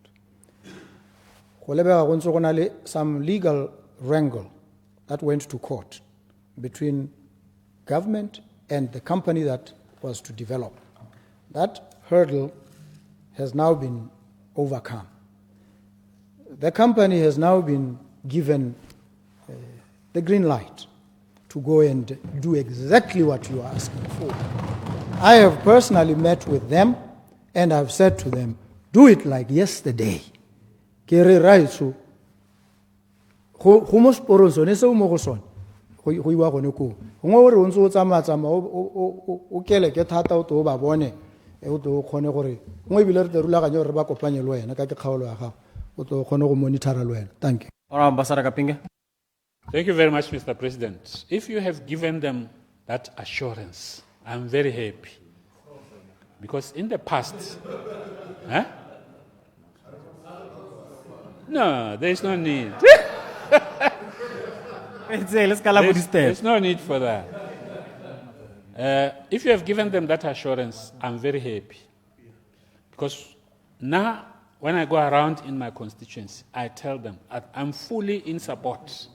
Some legal wrangle that went to court between government and the company that was to develop. That hurdle has now been overcome. The company has now been given the green light to go and do exactly what you are asking for. I have personally met with them and I've said to them, do it like yesterday. Kere raiso. Humos poronso ne se mo go sona. Go iwa gone ko. Ngwe re ontso tsama o kele ke thata o to ba bone e o to khone gore ngwe bile re rula ganyo re ba kopanye le wena ka ke kgaolo ya gago o to khone go monitora le wena. Thank you. Ambassador Kapinge. Thank you very much, Mr. President. If you have given them that assurance, I'm very happy. Because in the past, no, there's no need. There's no need for that. If you have given them that assurance, I'm very happy. Because now, when I go around in my constituency, I tell them I'm fully in support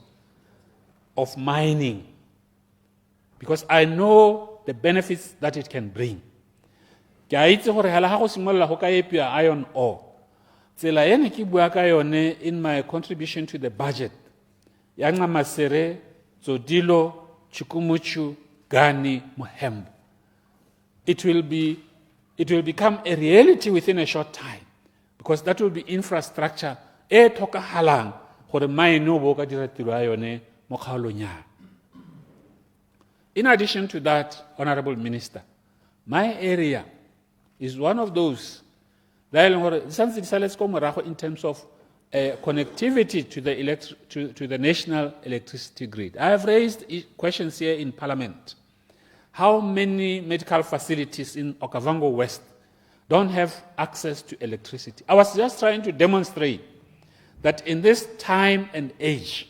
of mining because I know the benefits that it can bring. Iron ore. In my contribution to the budget, Yanga Masere, Zodilo, Chikumuchu, Gani, Mohembo. It will become a reality within a short time because that will be infrastructure. Toka halang hore mine no boka diretiro ayone. In addition to that, Honorable Minister, my area is one of those that in terms of connectivity to the national electricity grid. I have raised questions here in Parliament. How many medical facilities in Okavango West don't have access to electricity? I was just trying to demonstrate that in this time and age,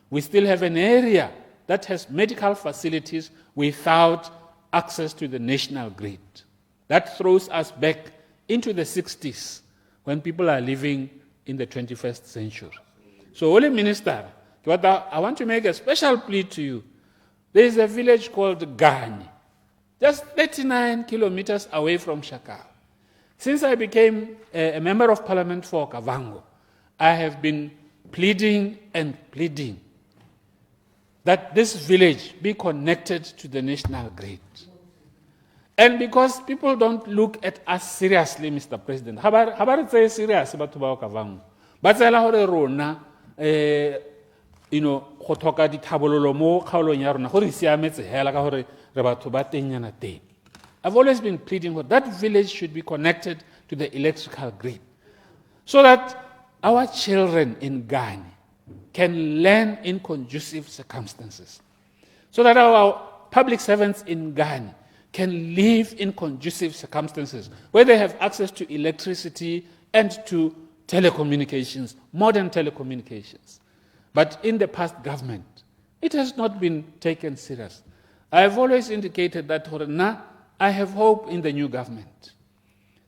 we still have an area that has medical facilities without access to the national grid. That throws us back into the 60s when people are living in the 21st century. So, Holy Minister, I want to make a special plea to you. There is a village called Gani, just 39 kilometers away from Shaka. Since I became a member of parliament for Kavango, I have been pleading and pleading that this village be connected to the national grid. And because people don't look at us seriously, Mr. President, habar say serious about Kavango. But say la hore rona go thoka dithabololo mo kgaolong ya rona gore siametse hela ka gore re batho ba tenyana teng. I've always been pleading for that village should be connected to the electrical grid so that our children in Ghana can learn in conducive circumstances, so that our public servants in Ghana can live in conducive circumstances where they have access to electricity and to telecommunications, modern telecommunications. But in the past government, it has not been taken serious. I have always indicated that I have hope in the new government.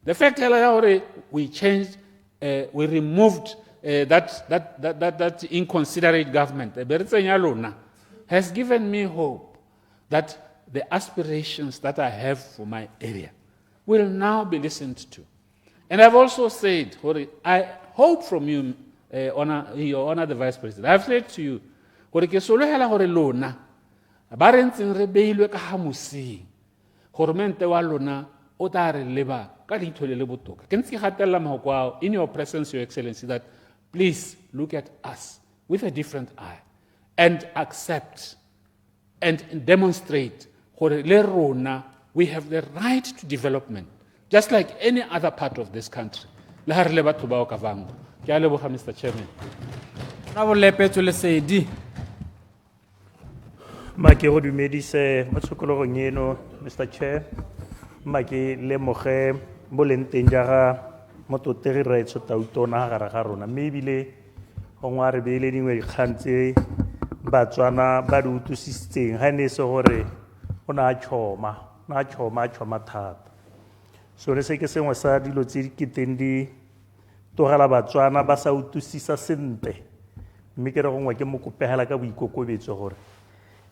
The fact that we changed, we removed that inconsiderate government, has given me hope that the aspirations that I have for my area will now be listened to. And I've also said, I hope from you, Your Honor the Vice President, I've said to you, ke solohela gore lona ba re ntseng re beilwe ka ha mosing gore mente wa lona o tla re leba ka ditho le botoka. Ke ntse ke gatella mahoko ao in your presence, Your Excellency, that please look at us with a different eye and accept and demonstrate gore le rona we have the right to development just like any other part of this country. le ha re le batho bao ka vango. Ke a leboga Mr. Chairman. Rabolepetso Lesedi. Make go dumedise mo tshokologong eno Mr. Chair. Make lemoge boleng teng jaga mototegi raitso tautona gare ga rona mme ebile go ngwa re beile dingwe dikgang tse Batswana ba di utlwisitseng ga ne se gore o na tšhoma thata. So le se ke sengwe sa dilo tse ke teng di togela Batswana ba sa utlwisisa sentle mme ke re gongwe ke mo kopegela ka boikokobetso gore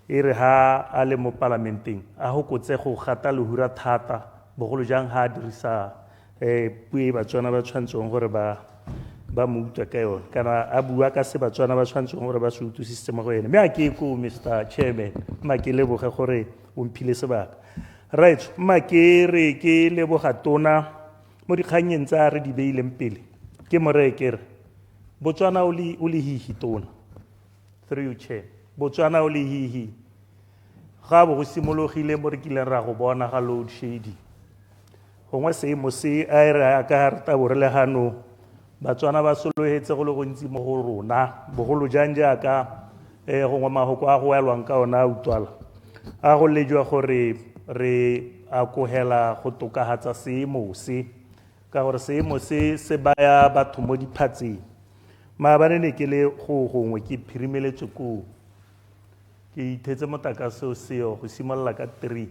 e re ha a le mo parlamenteng a hokotse go gata lehura thata bogolo jang ha dirisa puo e Batswana ba tshwantseng gore ba mo utlwa ka yone kana a bua ka se Batswana ba tshwantseng gore ba se utlwisitse mo go ene mme a ke ko Mr. Chairman ma ke leboge gore o mphile sebaka right ma ke re ke leboga tona mo dikganyeng tsa re di beileng pele ke moreke re Botswana o le hihi tona through you chair Botswana o le hihi ga bo go simologile mo re kileng ra go bona ga load shedding gongwe seemo se a re ka re tabore le hano Batswana ba solohetse go le gontsi mo go rona bogolo jang jaaka gongwe mahoko a go elwang ka ona utlwala a go lejwa gore re a kohela go tokahatsa seemo se ka gore seemo se baya batho mo diphatseng maabane ne ke le go gongwe ke phirimeletse ko ke ithetse motakase o seo go simolola ka 3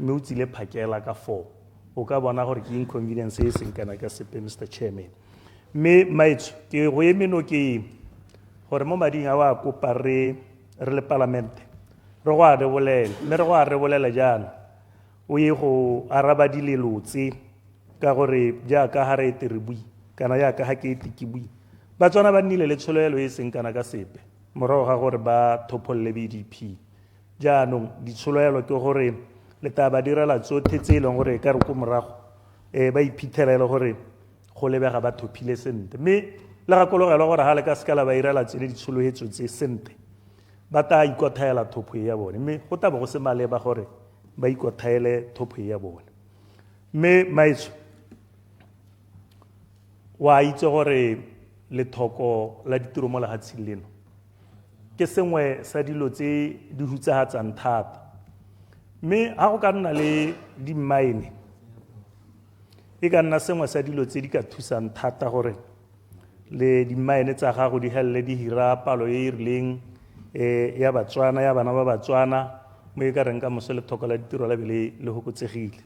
mme o tsile phakela ka 4 o ka bona gore ke inconvenience e seng kana ka sepe Mr. Chairman mme maitso ke go emeno ke gore mo mading a wa kopa re le parlamente re go a rebolele mme re go a rebolele jana o ye go araba dilelotse ka gore jaaka ha re eteribui kana jaaka ha ke etikibui Batswana ba nnile le tsholelo e seng kana ka sepe morago ga gore ba thopolle BDP jaanong ditsholelo ke gore le taba direla tsotlhe tse e leng gore ka re ko morago ba iphitlhelele gore go lebega ba thophile sente mme le gakologela gore ha le ka sekala ba irela tsene ditshologhetso tse sente ba ta ikothaela thopho ya bone mme go taba go se maleba gore ba ikothaele thopho ya bone mme maitso wa itse gore lethoko la ditiro mo lehatsheng leno ke sengwe sa dilo tse di hutsahatsang thata mme ha go ka nna le di-mine e ka nna sengwe sa dilo tse di ka thusang thata gore le di-mine tsa gago di helele di hira palo e e rileng ya Batswana ya bana ba Batswana mo e ka reng ka moso lethoko la ditiro la bele le hokotsegile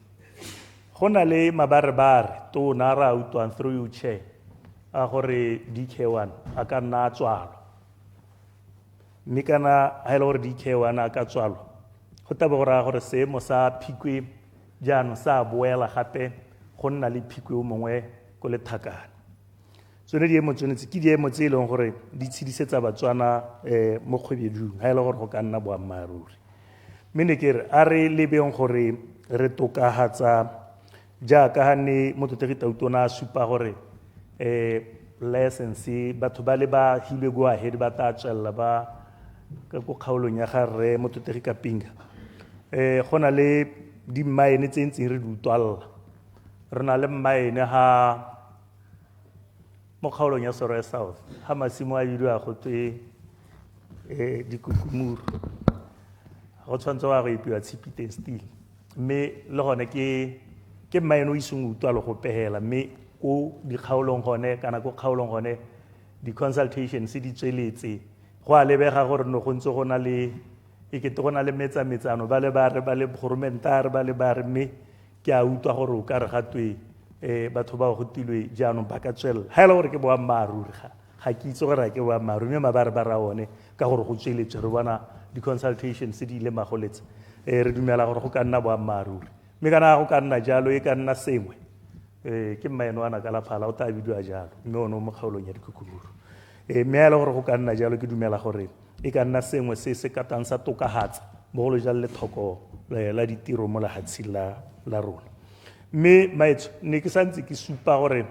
go na le mabarebare tona ra utlwang through you chair a gore DK1 a ka nna a tswalwa mme kana ha e le gore DK1 a ka tswalwa go taba gore a gore seemo sa Phikwe jaanong sa boela gape go nna le Phikwe o mongwe ko lethakane tsone diemo tshwanetse ke diemo tse e leng gore di tshidisetsa Batswana mo kgwebedung ha e le gore go ka nna boammaaruri mme ne ke re a re lebeng gore re tokahatsa jaaka ha ne mototegi tautona a supa gore license batho ba le ba hilwe go ahead ba ta tswella ba ka go kgaolong ya ga re mototegi ka pinga go na le di-mine tse ntseng re di utlwalla re na le mine ha mo kgaolong ya Soroya South ha masimo a bidwa go twe dikukumuru go tshwantswe wa go ipiwa tshipite steel mme le gone ke mine o iseng utlwalo go pehela mme ko dikgaolong gone kana ko kgaolong gone di-consultations di tsweletse go a lebega gore no go ntse go na le ekete go na le metsano ba le procurement ba le ba re mme ke a utlwa gore o ka re gatwe batho ba go tilwe jaanong ba ka tswelela ha e le gore ke boammaaruri ga ke itse gore ke boammaaruri mme mabare ba ra one ka gore go tsweletse re bona di-consultations di ile magoletse re dumela gore go ka nna boammaaruri mme kana go ka nna jalo e ka nna sengwe ke maeno ana ka laphala o ta bidiwa jalo mme ono mo kgaolong ya dikukumuru mme ya le gore go ka nna jalo ke dumela gore e ka nna sengwe se se katang sa tokahatsa bogolo jalo le thoko la ditiro mo lehatsheng la rona mme maetso ne ke santse ke supa gore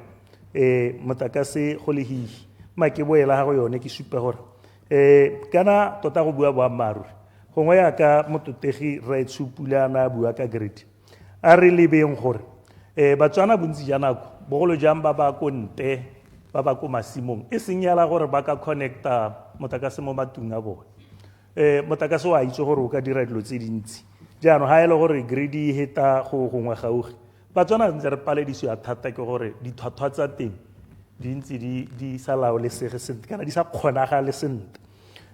motakase go le hihi ma ke boela ga go yone ke supa gore kana tota go bua boammaaruri gongwe ya ka mototegi Raitso Pulana bua ka grade a re lebeng gore Batswana bontsi ja nako bogolo jang ba ba ko nte ba ba ko masimong e seng yala gore ba ka connecta motlakase mo matung a bone motlakase wa itse gore o ka dira dilo tse dintsi jaanong ga e le gore grid e heta go gongwe gaugi Batswana ntse re paledisiwa thata ke gore ditlhwatlhwa tsa teng di ntse di sa laolesege sentle kana di sa kgonagale sentle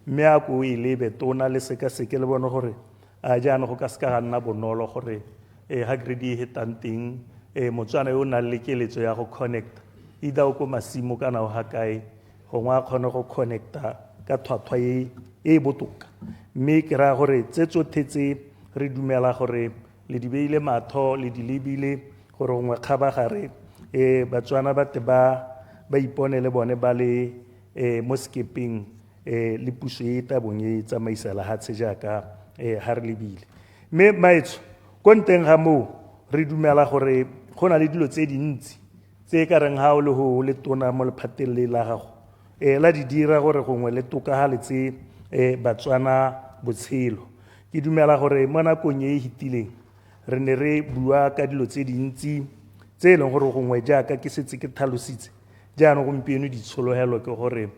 mme a ko e lebe tona le sekaseke le bone gore a jaanong go ka se ka ga nna bonolo gore ga grid e hetang teng Motswana yo o nang le keletso ya go connecta either o ko masimo kana o ga kae gongwe a kgone go connecta ka tlhwatlhwa e botoka mme ke raya gore tse tsotlhe tse re dumela gore le di beile matho le di lebile gore gongwe kgabagare Batswana ba te ba ipone le bone ba le mo sekepeng le puso e tabong e tsamaisa lehatshe jaaka ha re lebile mme maetso ko nteng ga moo re dumela gore go na le dilo tse dintsi tse ka reng ha o le ho le tona mo lephateng le la gago la di dira gore gongwe le tokagaletse Batswana botshelo ke dumela gore mo nakong e hitileng re ne re bua ka dilo tse dintsi tse leng gore gongwe jaaka ke setse ke tlhalositse jaanong gompieno ditshologelo ke gore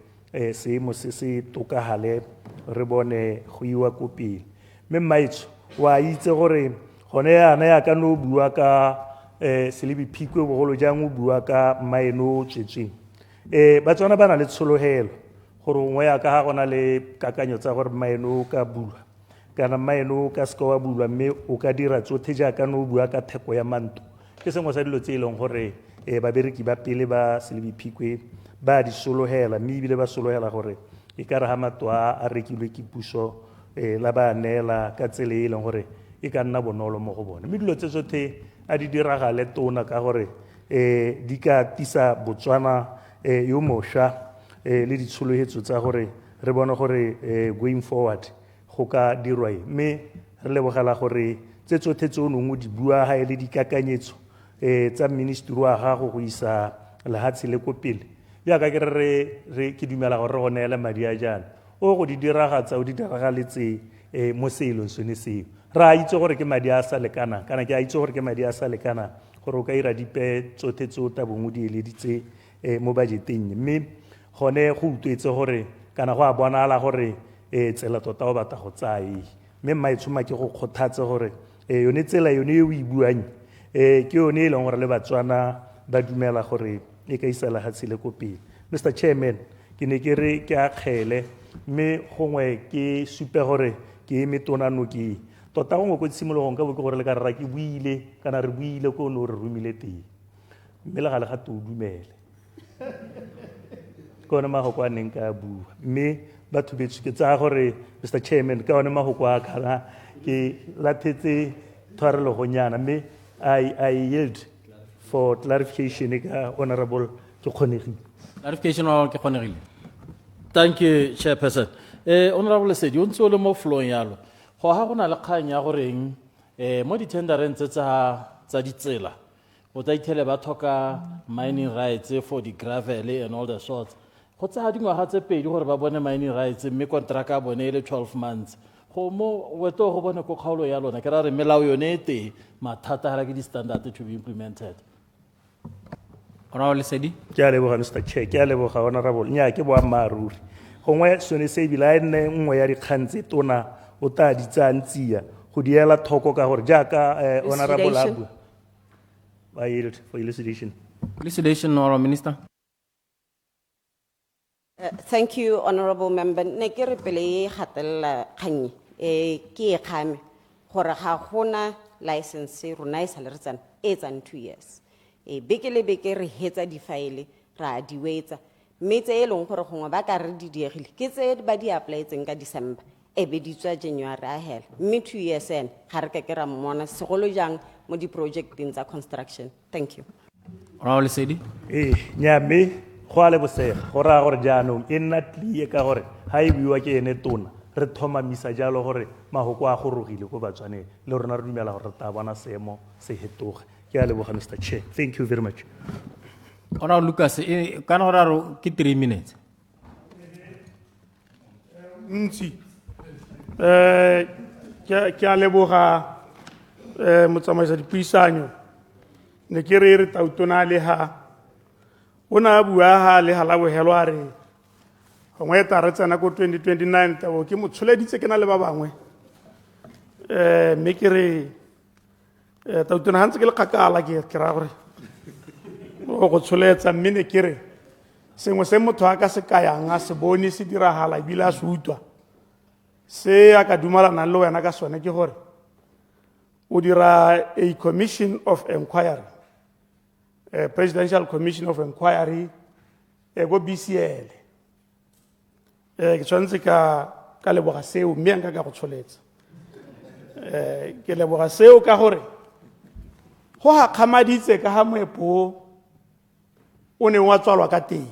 seemo se se tokagale re bone go iwa ko pele mme maitso wa itse gore gone yana ya ka no bua ka Selebi Phikwe bogolo jang o bua ka maeno o tswetsweng Batswana ba na le tshologelo gore ngwe ya ka ga gona le kakanyo tsa gore maeno o ka bulwa kana maeno o ka seka wa bulwa mme o ka dira tsotlhe jaaka no bua ka theko ya manto ke sengwe sa dilo tse e leng gore babereki ba pele ba Selebi Phikwe ba di sologela mme ebile ba sologela gore e ka re ga matwa a rekilwe ke puso la ba neela ka tsele e leng gore e ka nna bonolo mo go bone mme dilo tse tsotlhe a di diragale tona ka gore di ka tisa Botswana yo mošwa le ditshologelo tsa gore re bone gore going forward go ka dirwa mme re lebogela gore tse tsotlhe tse o nngwe di bua ga e le dikakanyetso tsa ministry wa gago go isa lehatshe le ko pele jaaka ke re ke dumela gore re go neela madi a jaana o go di diragatsa o di diragaletse mo seelong sone seo re a itse gore ke madi a sa lekana kana ke a itse gore ke madi a sa lekana gore o ka ira dipe tsotlhe tse o tabong o di eleditse mo budgeteng mme gone go utlwetse gore kana go a bonala gore tsela tota o batla go tsaye mme maitshoma ke go kgothatse gore yone tsela yone e o e buang ke yone e leng gore le Batswana ba dumela gore e ka isa lehatshe le ko pele Mr. Chairman ke ne ke re ke a kgele mme gongwe ke supe gore ke eme tona nokeng tota gongwe ko tshimologong ka bo ke gore le ka rra ke buile kana re buile ko no re romile teng mme le gale ga te o dumele ke one magoko a neng ka bua mme batho betso ke tsaya gore Mr. Chairman ka one magoko a kana ke lathetse tshwarelogonyana mme I yield for clarification ka honorable ke kgonegile clarification ke kgonegile thank you chairperson honorable Sedi o ntse o le mo flowing yalo go ha gona le kgang ya goreng mo di tendereng tsa ditsela o tsa ithele ba thoka mining rights for the gravel and all the sorts go tsa dingwaga tse pedi gore ba bone mining rights mme kontraka bone le 12 months go mo weto go bone ko kgaolo ya lona ke ra re melao yone te mathata ha ke di standard to be implemented Honorable Sedi ke a leboga Mr. Chair ke a leboga honorable nya ke boammaruri gongwe sone se bila ene nngwe ya dikgang tse tona o ta di tsantsia go diela thoko ka gore jaaka honorable abu I yield for elucidation Honorable Minister. Thank you, Honorable Member. Ne ke re pele gatella kganyi ke khame gore ga gona license rona e sale re tsana e tsang 2 years beke le beke re hetsa di file ra di wetsa mme tse e leng gore gongwe ba ka re di diegile ke tse ba di applyetseng ka December e be di tswa January a hela mme 2 years en ga re ke ra mmona segolo jang mo di projecteng tsa construction. Thank you. Honorable Sedi. Nyame go a le bosega go ra gore jaanong e nna tlie ka gore ha e buiwa ke ene tona re thomamisa jalo gore mahoko a go rogile go Batswaneng le rona re dumela gore re ta bona seemo se hetoge ke a leboga Mr. Chair. Thank you very much. Honorable Lucas kana gore ro ke 3 minutes ntsi ke a leboga motsamaisa dipuisanyo ne ke re tautona le ha ona bua ha le ha la bohelo a re gongwe ta re tsena ko 2029 tabo ke mo tsholeditse ke na le ba bangwe me ke re tautona ha ntse ke le kgakala ke ra gore go tsholetsa mme ne ke re sengwe se motho a ka se kayang a se bone se diragala ebile a se utlwa se a ka dumalana le wena ka sone ke gore o dira a commission of inquiry, a presidential commission of inquiry go BCL ke tshwanetse ka leboga seo mme nka ka go tsholetsa ke leboga seo ka gore go gakgamaditse ka ha moepo o ne wa tswalwa ka teng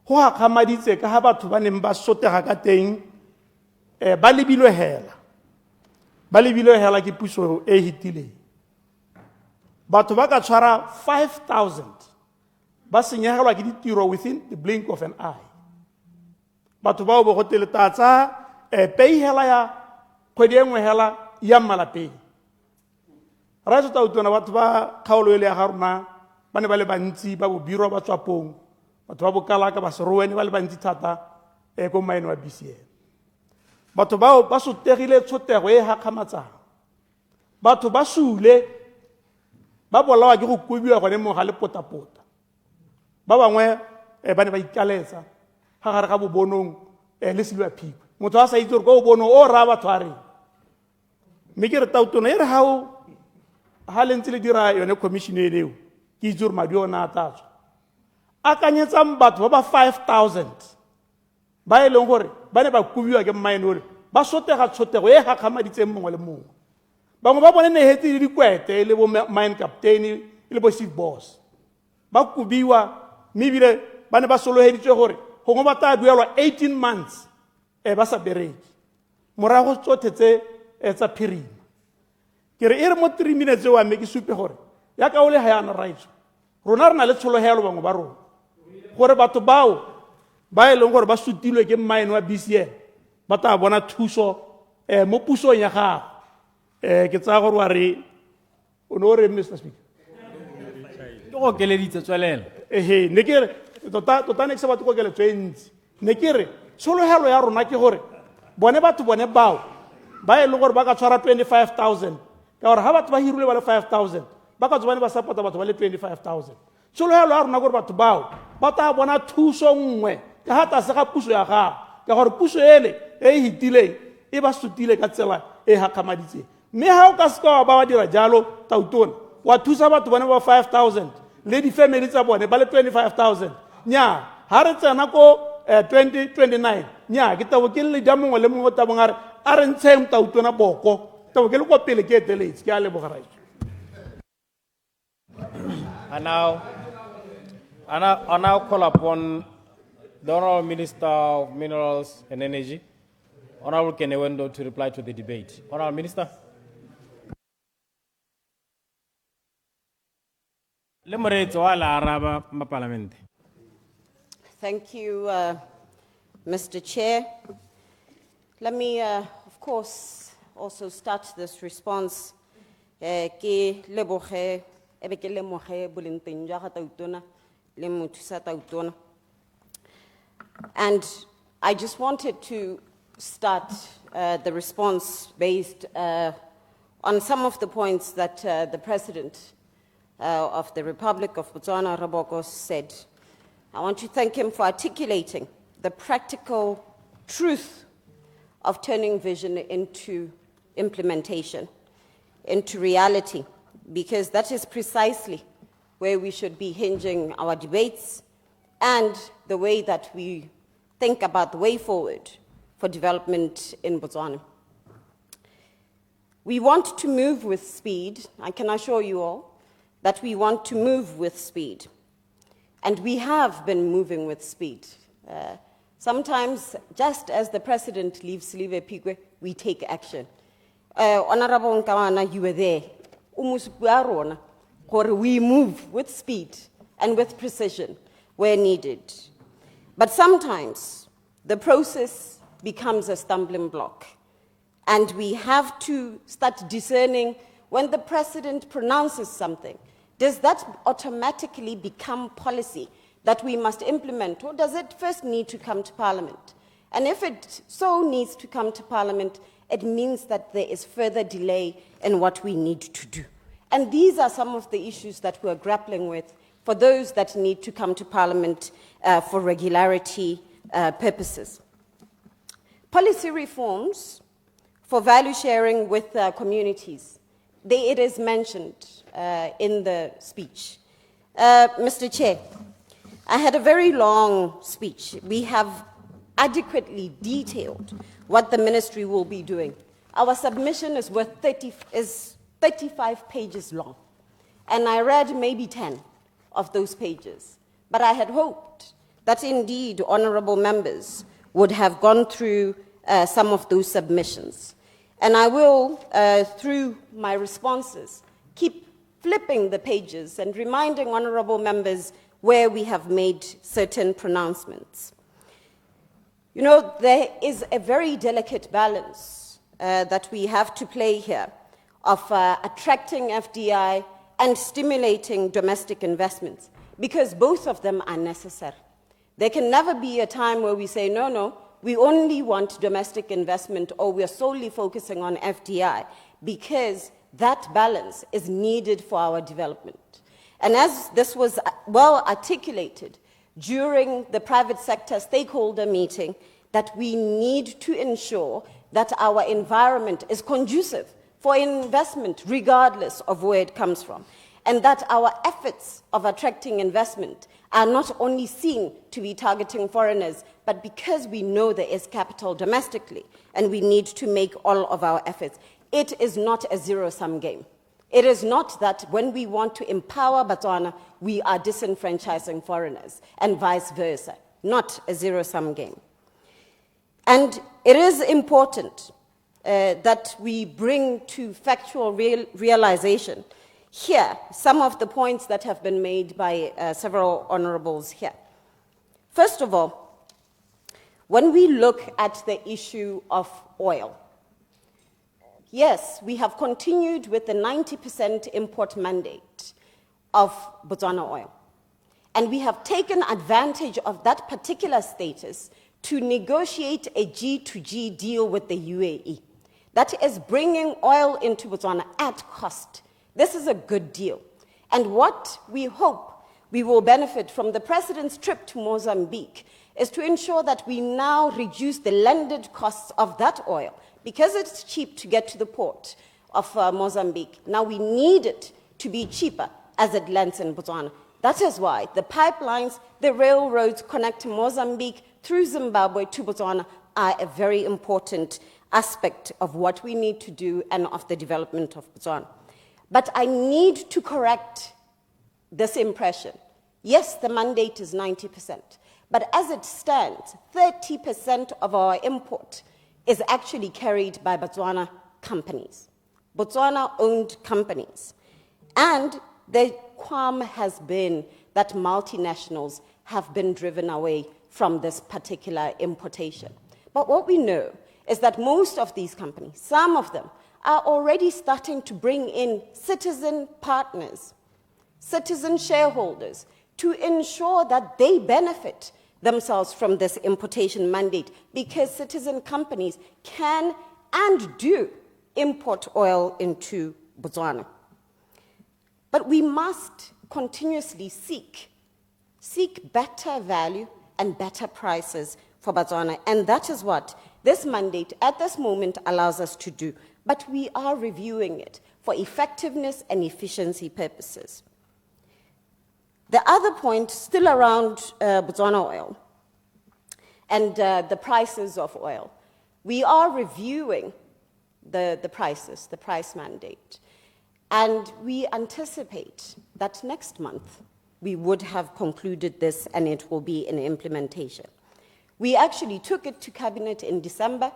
go gakgamaditse ka ha batho ba neng ba sotega ka teng ba lebilwe hela ke puso e hitileng batho ba ka tshwara 5,000 ba senyegelwa ke ditiro within the blink of an eye batho bao bo go tele tatsa pei hela ya kgwedi engwe hela ya malapeng ra se tautona batho ba kgaolo ele ya ga rona ba ne ba le bantsi ba bobiro ba tswapong batho ba bokalaka ba seroene ba le bantsi thata ko maene wa BCL batho bao ba sotegile tshotego e gakgamatsang batho ba sule ba bolawa ke go kobiwa gone moga le potapota ba bangwe ba ne ba ikaletsa ga gare ga bobonong le Selebi Phikwe motho a sa itse gore ko bobono o ra batho a reng mme ke re tautona e re ha le ntse le dira yone commission e leo ke itse gore madi ona a tatswa akanyetsang batho ba 5,000 ba e leng gore ba ne ba kobiwa ke mmaene ore ba sotega tshotego e gakgamaditseng mongwe le mongwe bangwe ba bone nehetse le dikwete le bo mine captain le bo chief boss ba kobiwa mme ebile ba ne ba soloheditswe gore gongwe ba tla duelwa 18 months ba sa bereke morago tsotlhe tse tsa phirima ke re e re mo 3 minutes wa mme ke supe gore ya ka o le hayana rights rona re na le tsholohelo bangwe ba rona gore batho bao ba e leng gore ba sutilwe ke mmaene wa BCL ba tla bona thuso mo pusong ya gago ke tsaya gore wa re o no re Mr. Speaker ke go keleditse tswelela ne ke re tota ne ke se batho go keletso e ntsi ne ke re tsholohelo ya rona ke gore bone batho bone bao ba e leng gore ba ka tshwara 25,000 ka gore ha batho ba hirile ba le 5,000 ba ka tswa ba support batho ba le 25,000 tsholohelo ya rona gore batho bao ba tla bona thuso nngwe ka ha tlase ga puso ya gago ka gore puso ele e hitileng e ba sutile ka tsela e gakgamaditseng mme ha o ka seka wa ba dira jalo tautona wa thusa batho bone ba 5,000 le di-family tsa bone ba le 25,000 nya ha re tsena ko 2029 nya ke tabo ke le ja mongwe le mongwe tabong a re ntsheng tautona boko tabo ke le kwa pele ke eteletse ke a leboga raitso. I now call upon the Honorable Minister of Minerals and Energy, Honorable Kenewendo, to reply to the debate. Honorable Minister. Thank you, Mr. Chair. Let me, of course, also start this response. And I just wanted to start the response based on some of the points that the President of the Republic of Botswana, Raboko, said. I want to thank him for articulating the practical truth of turning vision into implementation, into reality, because that is precisely where we should be hinging our debates and the way that we think about the way forward for development in Botswana. We want to move with speed. I can assure you all that we want to move with speed. And we have been moving with speed. Sometimes, just as the President leaves Selebi Phikwe, we take action. Honorable Nkawana, you were there. We move with speed and with precision where needed. But sometimes the process becomes a stumbling block, and we have to start discerning when the president pronounces something, does that automatically become policy that we must implement, or does it first need to come to Parliament? And if it so needs to come to Parliament, it means that there is further delay in what we need to do. And these are some of the issues that we're grappling with for those that need to come to Parliament for regularity purposes. Policy reforms for value sharing with communities. It is mentioned in the speech. Mr. Chair, I had a very long speech. We have adequately detailed what the ministry will be doing. Our submission is 35 pages long, and I read maybe 10 of those pages. But I had hoped that indeed honourable members would have gone through some of those submissions. And I will, through my responses, keep flipping the pages and reminding honourable members where we have made certain pronouncements. You know, there is a very delicate balance that we have to play here of attracting FDI and stimulating domestic investments, because both of them are necessary. There can never be a time where we say, no, we only want domestic investment, or we are solely focusing on FDI, because that balance is needed for our development. And as this was well articulated during the private sector stakeholder meeting, that we need to ensure that our environment is conducive for investment, regardless of where it comes from, and that our efforts of attracting investment are not only seen to be targeting foreigners, but because we know there is capital domestically, and we need to make all of our efforts. It is not a zero-sum game. It is not that when we want to empower Botswana, we are disenfranchising foreigners, and vice versa. Not a zero-sum game. And it is important that we bring to factual realization here some of the points that have been made by several honourables here. First of all, when we look at the issue of oil, yes, we have continued with the 90% import mandate of Botswana oil. And we have taken advantage of that particular status to negotiate a G2G deal with the UAE. That is bringing oil into Botswana at cost. This is a good deal. And what we hope we will benefit from the President's trip to Mozambique is to ensure that we now reduce the landed costs of that oil, because it's cheap to get to the port of Mozambique. Now we need it to be cheaper as it lands in Botswana. That is why the pipelines, the railroads connecting Mozambique through Zimbabwe to Botswana are a very important aspect of what we need to do and of the development of Botswana. But I need to correct this impression. Yes, the mandate is 90%, but as it stands, 30% of our import is actually carried by Botswana companies, Botswana-owned companies. And the qualm has been that multinationals have been driven away from this particular importation. But what we know is that most of these companies, some of them, are already starting to bring in citizen partners, citizen shareholders, to ensure that they benefit themselves from this importation mandate, because citizen companies can and do import oil into Botswana. But we must continuously seek better value and better prices for Botswana, and that is what this mandate at this moment allows us to do. But we are reviewing it for effectiveness and efficiency purposes. The other point, still around Botswana oil and the prices of oil, we are reviewing the prices, the price mandate. And we anticipate that next month we would have concluded this and it will be in implementation. We actually took it to Cabinet in December,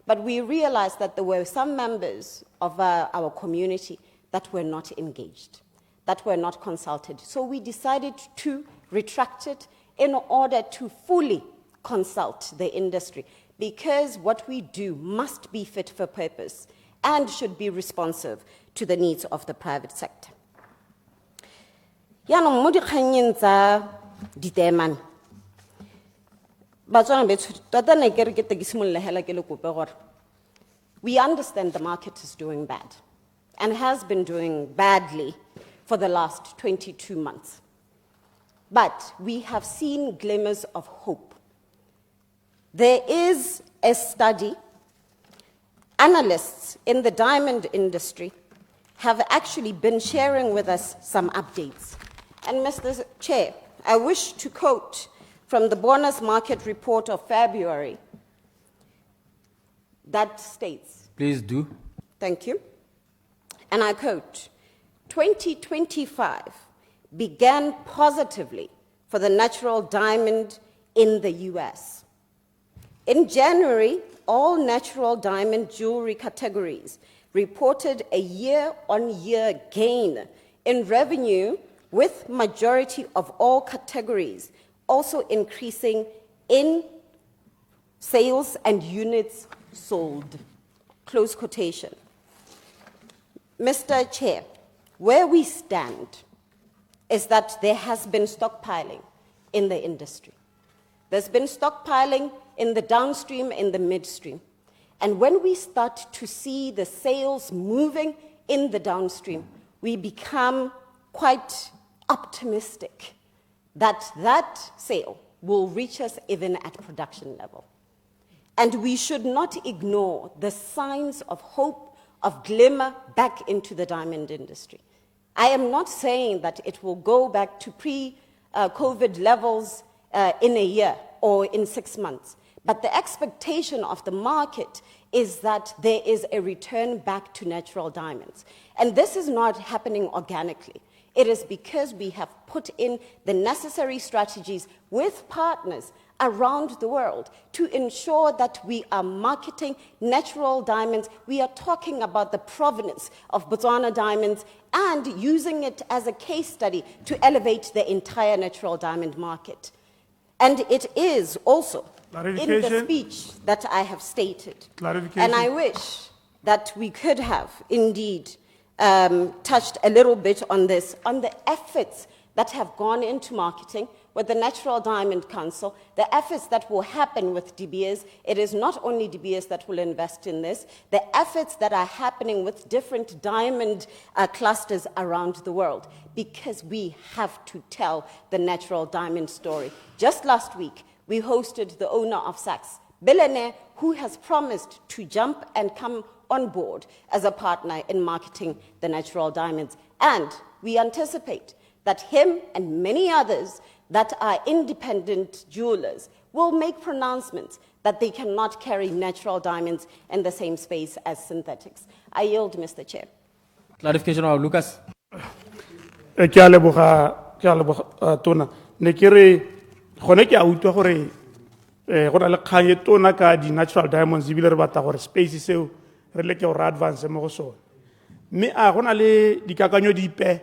but we realized that there were some members of our community that were not engaged, that were not consulted. So we decided to retract it in order to fully consult the industry, because what we do must be fit for purpose and should be responsive to the needs of the private sector. Yaanong mo dikganyeng tsa ditaemane, Batswana betho tota ne ke re ke te ke simolla hela ke le kope gore we understand the market is doing bad and has been doing badly for the last 22 months. But we have seen glimmers of hope. There is a study. Analysts in the diamond industry have actually been sharing with us some updates. And Mr. Chair, I wish to quote from the bonus market report of February that states. Please do. Thank you. And I quote, 2025 began positively for the natural diamond in the US. In January, all natural diamond jewelry categories reported a year-on-year gain in revenue, with majority of all categories also increasing in sales and units sold. Close quotation. Mr. Chair, where we stand is that there has been stockpiling in the industry. There's been stockpiling in the downstream, in the midstream. And when we start to see the sales moving in the downstream, we become quite optimistic that that sale will reach us even at production level. And we should not ignore the signs of hope, of glimmer back into the diamond industry. I am not saying that it will go back to pre-COVID levels in a year or in 6 months, but the expectation of the market is that there is a return back to natural diamonds. And this is not happening organically. It is because we have put in the necessary strategies with partners around the world to ensure that we are marketing natural diamonds. We are talking about the provenance of Botswana diamonds and using it as a case study to elevate the entire natural diamond market. And it is also in the speech that I have stated. And I wish that we could have indeed touched a little bit on this, on the efforts that have gone into marketing with the Natural Diamond Council, the efforts that will happen with De Beers. It is not only De Beers that will invest in this, the efforts that are happening with different diamond clusters around the world, because we have to tell the natural diamond story. Just last week, we hosted the owner of Saks, billionaire, who has promised to jump and come on board as a partner in marketing the natural diamonds. And we anticipate that him and many others that are independent jewelers will make pronouncements that they cannot carry natural diamonds in the same space as synthetics. I yield, Mr. Chair. Clarification of Lucas. Ke a leboga tona ne ke re gone ke a utlwa gore go na le kgang e tona ka di-natural diamonds ebile re batla gore space seo re leke gore advance mo go sone, mme a go na le dikakanyo dipe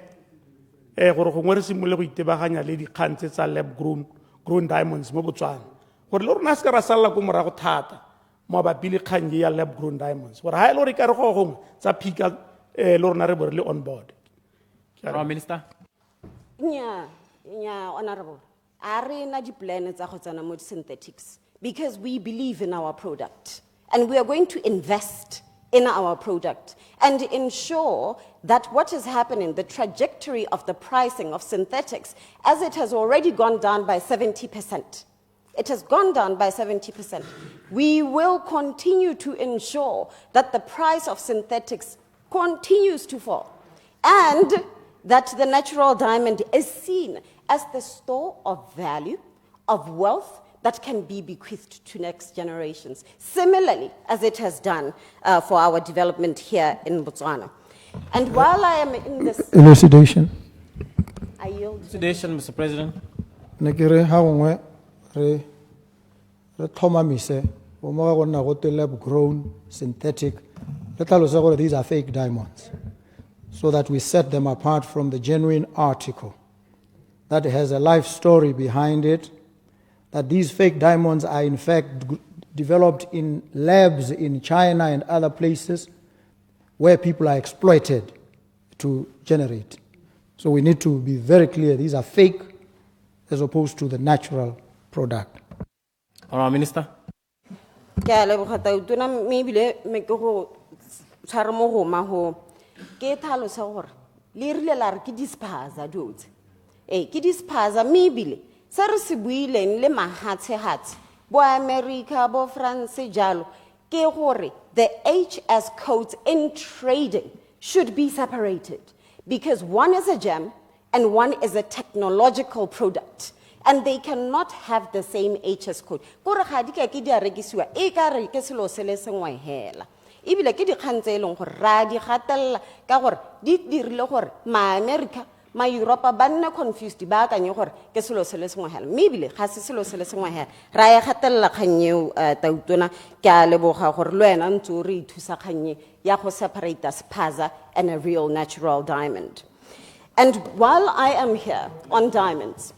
gore gongwe re simolole go itebaganya le dikgang tse tsa lab grown diamonds mo Botswana, gore le rona se ka ra salela ko morago thata mo mabapi le kgang ya lab grown diamonds, gore ha e le gore ka re go gongwe tsa phika le rona re bo re le on board. Prime Minister. Yeah, Honorable. Arena di plan tsa go tsena mo synthetics because we believe in our product and we are going to invest in our product and ensure that what is happening, the trajectory of the pricing of synthetics, as it has already gone down by 70%. It has gone down by 70%. We will continue to ensure that the price of synthetics continues to fall and that the natural diamond is seen as the store of value, of wealth, that can be bequeathed to next generations, similarly as it has done for our development here in Botswana. And while I am in this... Elucidation. I yield. Elucidation, Mr. President. Nekere ha ngwe re thomamise o mo ga gonna go lab grown synthetic le tlhalosa gore these are fake diamonds, so that we set them apart from the genuine article that has a life story behind it, that these fake diamonds are in fact developed in labs in China and other places, where people are exploited to generate. So we need to be very clear, these are fake as opposed to the natural product. Honourable Minister. Ke a leboga tautona mme ebile me ke go tshware mo goma go ke tlhalosa gore le rile la re ke dispaza dotse ke dispaza mme ebile se re se buileng le mahatshehatse bo America bo France jalo ke gore the HS codes in trading should be separated because one is a gem and one is a technological product. And they cannot have the same HS code. Kore ga di ka ke di a rekisiwa e ka re ke selo se le sengwe hela. Ebile ke di kgang tse e leng gore ra di gatella ka gore di dirile gore ma-America ma-Europa ba nne confused ba akanye gore ke selo se le sengwe hela. Mme ebile ga se selo se le sengwe hela. Ra ya gatella kgang eo tautona ke a leboga gore le wena ntse o re ithusa kgang ya go separate spaza and a real natural diamond. And while I am here on diamonds,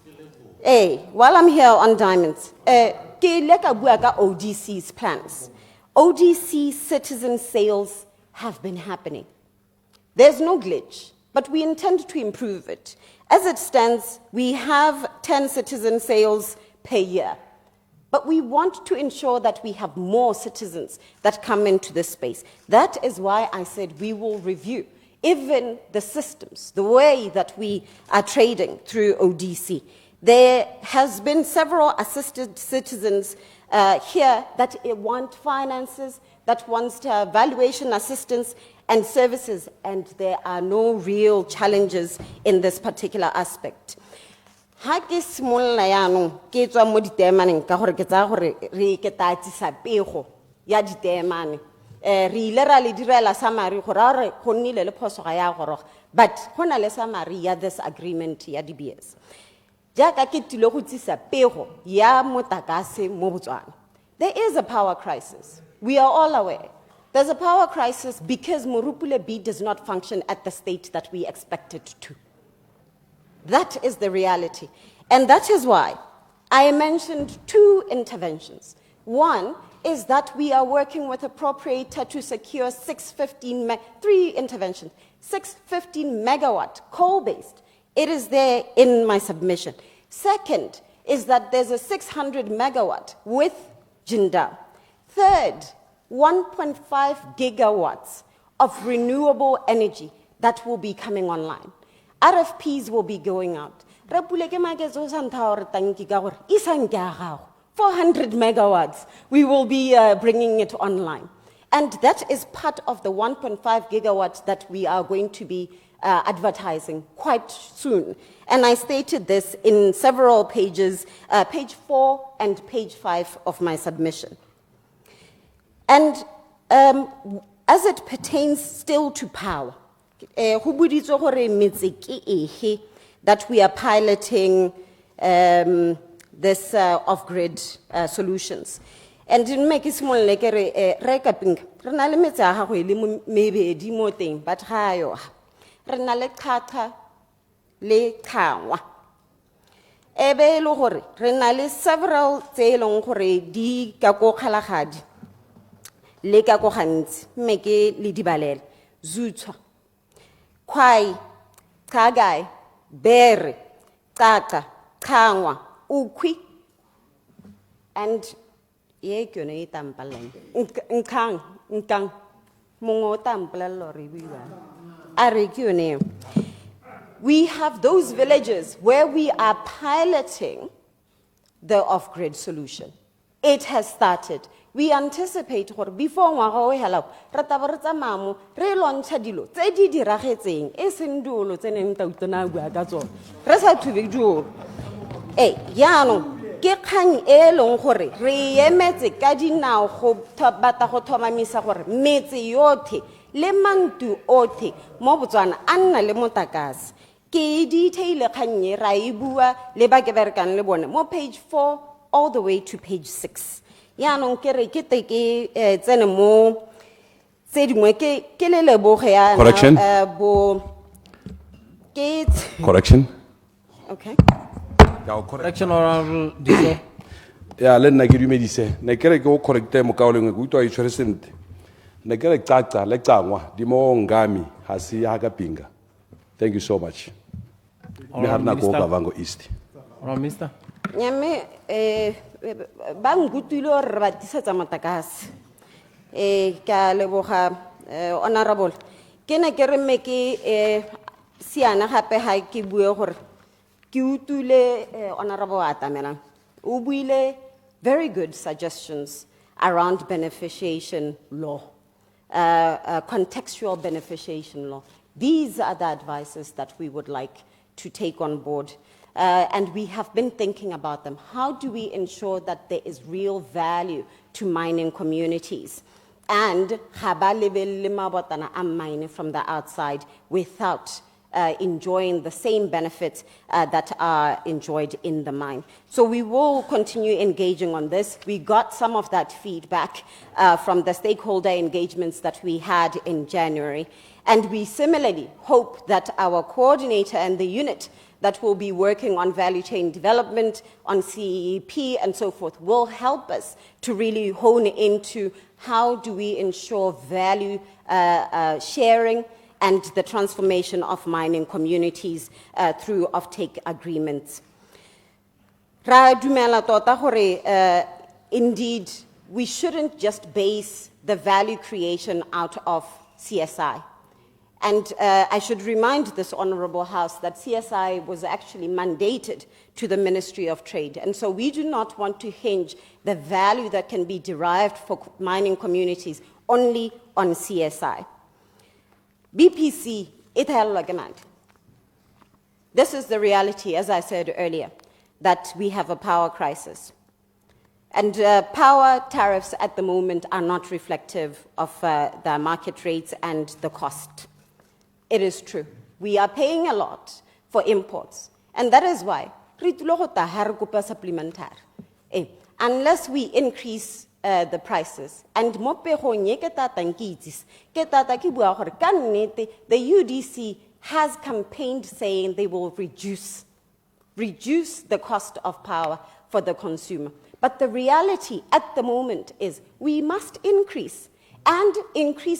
while I'm here on diamonds, ke leka bua ka ODC's plans. ODC citizen sales have been happening. There's no glitch, but we intend to improve it. As it stands, we have 10 citizen sales per year. But we want to ensure that we have more citizens that come into this space. That is why I said we will review even the systems, the way that we are trading through ODC. There has been several assisted citizens here that want finances, that wants valuation assistance and services, and there are no real challenges in this particular aspect. Ha ke simolla yaanong ke tswa mo diteemaneng ka gore ke tsaya gore re ke tatisa pego ya diteemane re ile ra le direla summary gore a re go nnile le phoso ga ya goroga but go na le summary ya this agreement ya DBS. Jaaka ke tile go tsisa pego ya motakase mo Botswana. There is a power crisis. We are all aware. There's a power crisis because Mmopane B does not function at the state that we expect it to. That is the reality. And that is why I mentioned 2 interventions. One is that we are working with a proprietor to secure 3 interventions, 615 megawatt coal-based. It is there in my submission. Second is that there's a 600 megawatt with Jinda. Third, 1.5 gigawatts of renewable energy that will be coming online. RFPs will be going out. 400 megawatts, we will be bringing it online. And that is part of the 1.5 gigawatts that we are going to be advertising quite soon. And I stated this in several pages, page 4 and page 5 of my submission. And as it pertains still to power, that we are piloting this off-grid solutions. And in make it small like a recaping, Renale maybe a demo thing, but hayo Renale Kata le Kawa. Ebe lohore, Renale several tailong hore di kako halahadi, le kako hands, make lidibalel, Zuta. Kwai, Kagai, Bere, Kaka, Kangwa, Ukwi, and ye kune tampalang. Nkang, Mongo tampalori, we have those villages where we are piloting the off-grid solution. It has started. We anticipate before ngwaga hello ratabaretsa mamo re launcha dilo tse di diragetseng e seng dilo tse neng tautona bua ka tsona re sa thube dilo yaanong ke kgang e leng gore re emetse ka dinao go bata go thomamisa gore metse yotlhe le mantu otlhe mo Botswana a nna le motakase ke detail kgang e ra e bua le ba ke berekang le bone mo page 4 all the way to page 6. Correction. Correction. Okay. Correction oral dice. Ya le nna ke dumedise ne kere ke go correcte mo kaoleng go utwa itshwere sente ne ke re caca le cangwa di mo ngami ha si ya ka pinga. Thank you so much. Me ha rena ko Kgatleng East. Minister. Nyame ba ngutile hore re batisetsa motlakase. Ke a leboga honorable. Ke ne ke re me ke siana gape ha ke bue gore ke utule honorable Atamelang. O buile very good suggestions around beneficiation law, contextual beneficiation law. These are the advices that we would like to take on board. And we have been thinking about them. How do we ensure that there is real value to mining communities? And mining from the outside without enjoying the same benefits that are enjoyed in the mine. So we will continue engaging on this. We got some of that feedback from the stakeholder engagements that we had in January. And we similarly hope that our coordinator and the unit that will be working on value chain development, on CEP and so forth, will help us to really hone into how do we ensure value sharing and the transformation of mining communities through offtake agreements. Ra dumela tota gore indeed we shouldn't just base the value creation out of CSI. And I should remind this Honorable House that CSI was actually mandated to the Ministry of Trade. And so we do not want to hinge the value that can be derived for mining communities only on CSI. BPC, this is the reality, as I said earlier, that we have a power crisis. And power tariffs at the moment are not reflective of the market rates and the cost. It is true. We are paying a lot for imports. And that is why, unless we increase the prices, and the UDC has campaigned saying they will reduce the cost of power for the consumer. But the reality at the moment is we must increase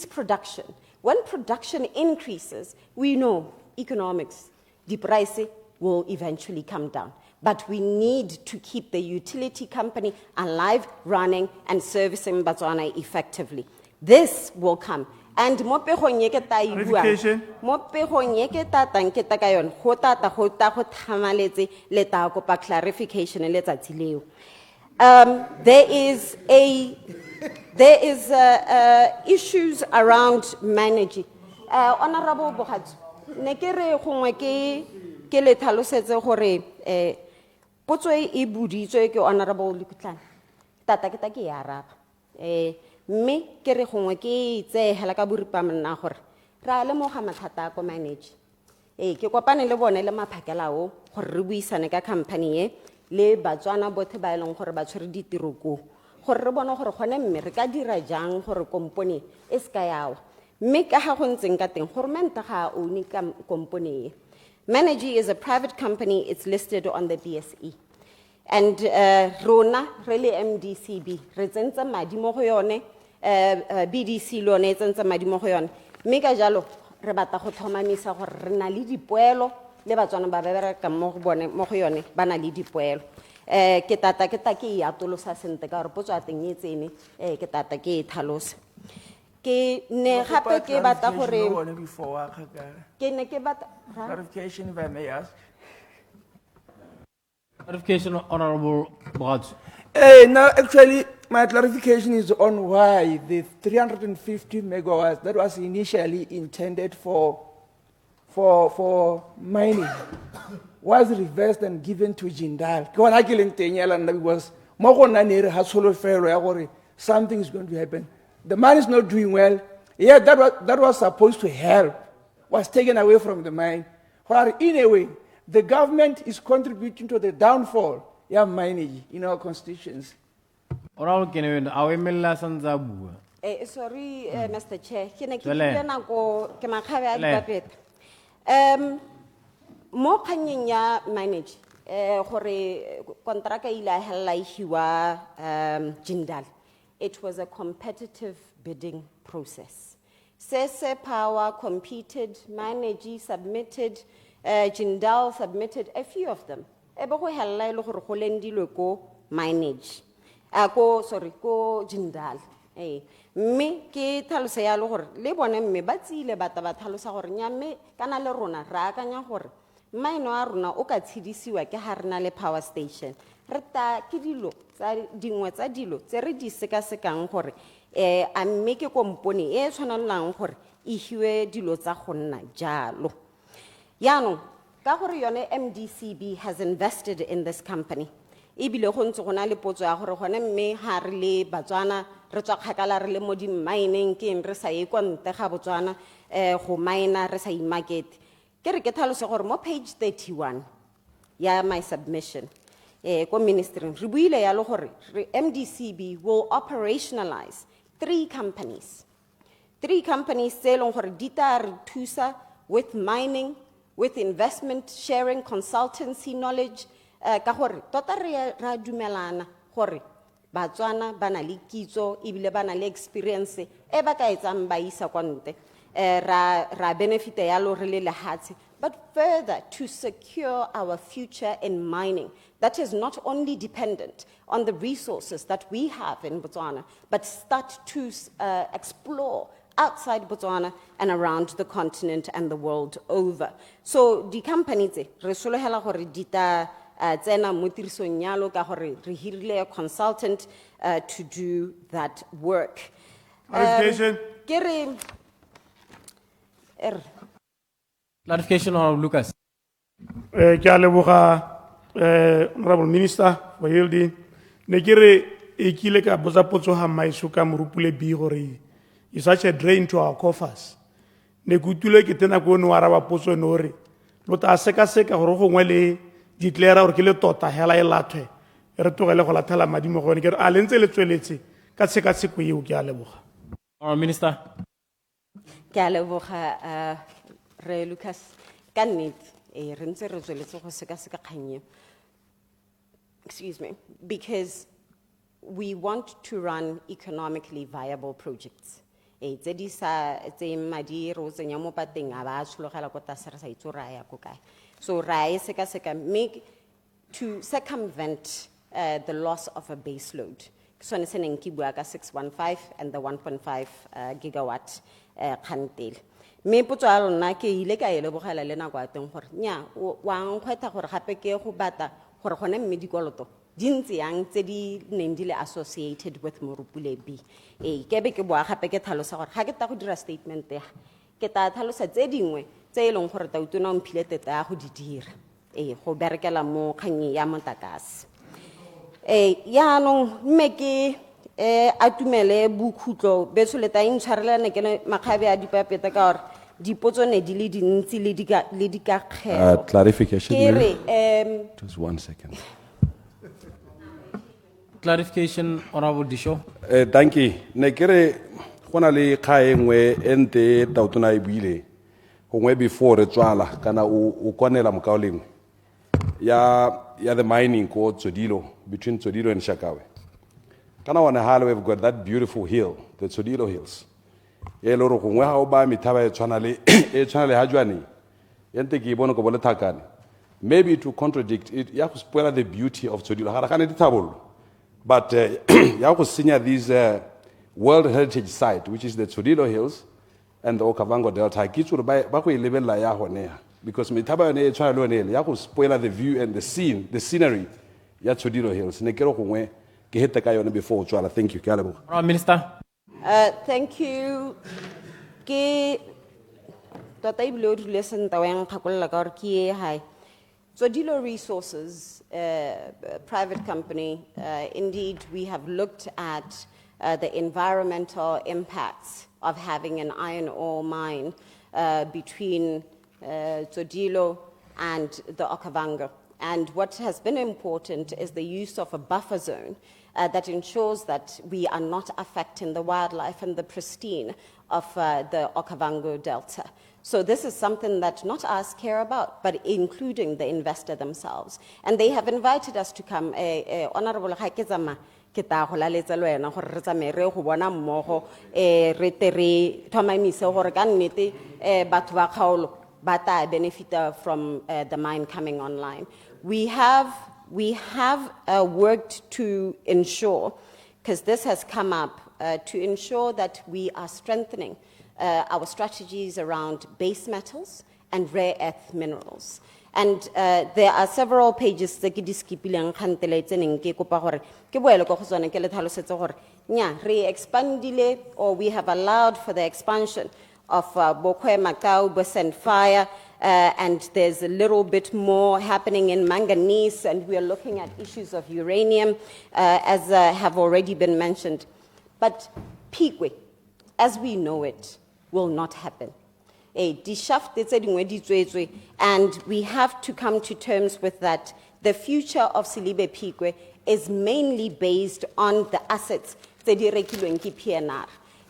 production. When production increases, we know economics, the price will eventually come down. But we need to keep the utility company alive, running, and servicing Botswana effectively. This will come. And clarification. There is issues around managing. Honorable Bohat, nekere gongwe ke le tlhalosetse gore potso e buditswe ke Honorable Kgatleng. Tata ke ta ke ya araba. Mme ke re gongwe ke tse hela ka boripamana gore ra le mo ga mathata ko manage. Ke kopane le bone le maphakela o gore re buisane ka company e le Botswana bothe ba eleng gore ba tshwere ditiro go gore re bona gore gone mme re ka dira jang gore company e ska yawa mme ka ga go ntseng ka teng government ga o ni ka company. Manergy is a private company. It's listed on the BSE. And rona really MDCB re tsentse madi mo go yone BDC lone tsentse madi mo go yone mme ka jalo re batla go thomamisa gore re na le dipoelo le Batswana ba bereka mo go bone mo go yone ba na le dipoelo. Ke tata ke atolosa sente ka re potso a teng e tsene ke tata ke tlhalosa ke ne gape ke batla gore ke ne ke batla clarification if I may ask. Clarification, Honorable Bohat. Now, actually, my clarification is on why the 350 megawatts that was initially intended for mining was reversed and given to Jindal. Because something is going to happen. The mine is not doing well. Yeah, that was supposed to help, was taken away from the mine. Where in a way, the government is contributing to the downfall of mining in our constituency. Sorry, Mr. Chair. Mo kganyeng ya manage gore kontraka ile hela hiwa Jindal. It was a competitive bidding process. Sese Power competed, Managi submitted, Jindal submitted, a few of them. Ebe go hella ile gore go lendilwe ko Manage. Ko Jindal. Me ke tlhalosa ya le gore le bone mme ba tsile ba tlhalosa gore nya mme kana le rona ra akanya gore maino a rona o ka tshedisiwa ke ha rena le power station re ta ke dilo tsa dingwe tsa dilo tse re di sekasekang gore a mme ke kompone e tshwanelang gore e hiwe dilo tsa go nna jalo yaanong ka gore yone MDCB has invested in this company ebile go ntse go na le potso ya gore gone mme ha re le Batswana re tswa kgakala re le mo di mining ke re sa ye kwa ntle ga Botswana go mine re sa i-market ke re ke tlhalose gore mo page 31 ya my submission ko ministry re buile ya le gore MDCB will operationalize 3 companies tse leng gore di tla re thusa with mining, with investment sharing, consultancy knowledge ka gore tota ra dumelana gore Batswana ba na le kitso ebile ba na le experience e ba ka etsang ba isa kwa ntle ra benefit ya lo re le lehatse but further to secure our future in mining that is not only dependent on the resources that we have in Botswana but start to explore outside Botswana and around the continent and the world over. So the companies re solohela gore di ta tsena mo tirisong yalo ka gore re hirile a consultant to do that work. Clarification. Clarification on Lucas. Ke a leboga Honorable Minister for yielding. Ne kere e kile ka botsa potso ha maiso ka morupule bi gore is such a drain to our coffers. Ne kutule ke tena go no araba potso no re lo ta seka gore go ngwe le declare gore ke le tota hela e lathwe re togele go lathela madimo gone ke re a lentse le tsweletse ka seka seko eo ke a leboga. Minister. Ke a leboga Re Lucas ka nnete re ntse re tsweletse go seka kganye. Excuse me, because we want to run economically viable projects. Tse di sa tse madi ro tsenya mo pateng a ba tshulogela ko tsa re sa itse ra ya ko kae. So ra e seka make to circumvent the loss of a base load. So ne seneng ki bua ka 615 and the 1.5 gigawatt khantel. Me potso a lona ke ile ka ele bogela le nako a teng gore nya wa nkgwetha gore gape ke go bata gore gone mme dikoloto dintse yang tse di neng di le associated with morupule B ke be ke boa gape ke tlhalosa gore ga ke ta go dira statement ya ke ta tlhalosa tse dingwe tse e leng gore tautona o mphile teta ya go di dira go berekela mo kganye ya motakase yaanong mme ke a tumele bokhutlo betsoleta intshwarelane ke makgabe a dipapeta ka gore dipotso ne di le dintsi le di ka kgelo clarification just 1 second. Clarification, Honorable Disho. Thank you. Ne kere gona le kha engwe ente tautona e buile gongwe before re tswala kana o konela mokao lengwe ya the mining ko Tsodilo between Tsodilo and Shakawe. Kana wana hale we've got that beautiful hill, the Tsodilo Hills. E loro gongwe ha o ba mithaba e tshwana le hajwani ente ke bona go bole thakane. Maybe to contradict it ya go spoil the beauty of Tsodilo ha kana dithabolo. But ya go senior these World Heritage Site, which is the Tsodilo Hills and the Okavango Delta. Kitsu ba go e lebella ya hone because mithaba yone e tshwana le yone ya go spoil the view and the scenery ya Tsodilo Hills. Ne kero gongwe ke hete ka yone before tswala. Thank you. Ke a leboga. Minister. Thank you. Ke tota e bile o dile senta wa yang khakolla ka gore ke hai. Tsodilo Resources, private company, indeed we have looked at the environmental impacts of having an iron ore mine between Tsodilo and the Okavango. And what has been important is the use of a buffer zone that ensures that we are not affecting the wildlife and the pristine of the Okavango Delta. So this is something that not us care about, but including the investor themselves. And they have invited us to come, Honorable Hakezama, ke ta go laletsa le wena gore re tsamaye re go bona mmogo re tle re tlhomamise gore ka nnete batho ba kgaolo ba tla benefita from the mine coming online. We have worked to ensure, because this has come up, to ensure that we are strengthening our strategies around base metals and rare earth minerals. And there are several pages that we have allowed for the expansion of Bokwe, Macau, Bus Fire, and there's a little bit more happening in manganese, and we are looking at issues of uranium, as have already been mentioned. But Phikwe, as we know it, will not happen. And we have to come to terms with that. The future of Selebi Phikwe is mainly based on the assets.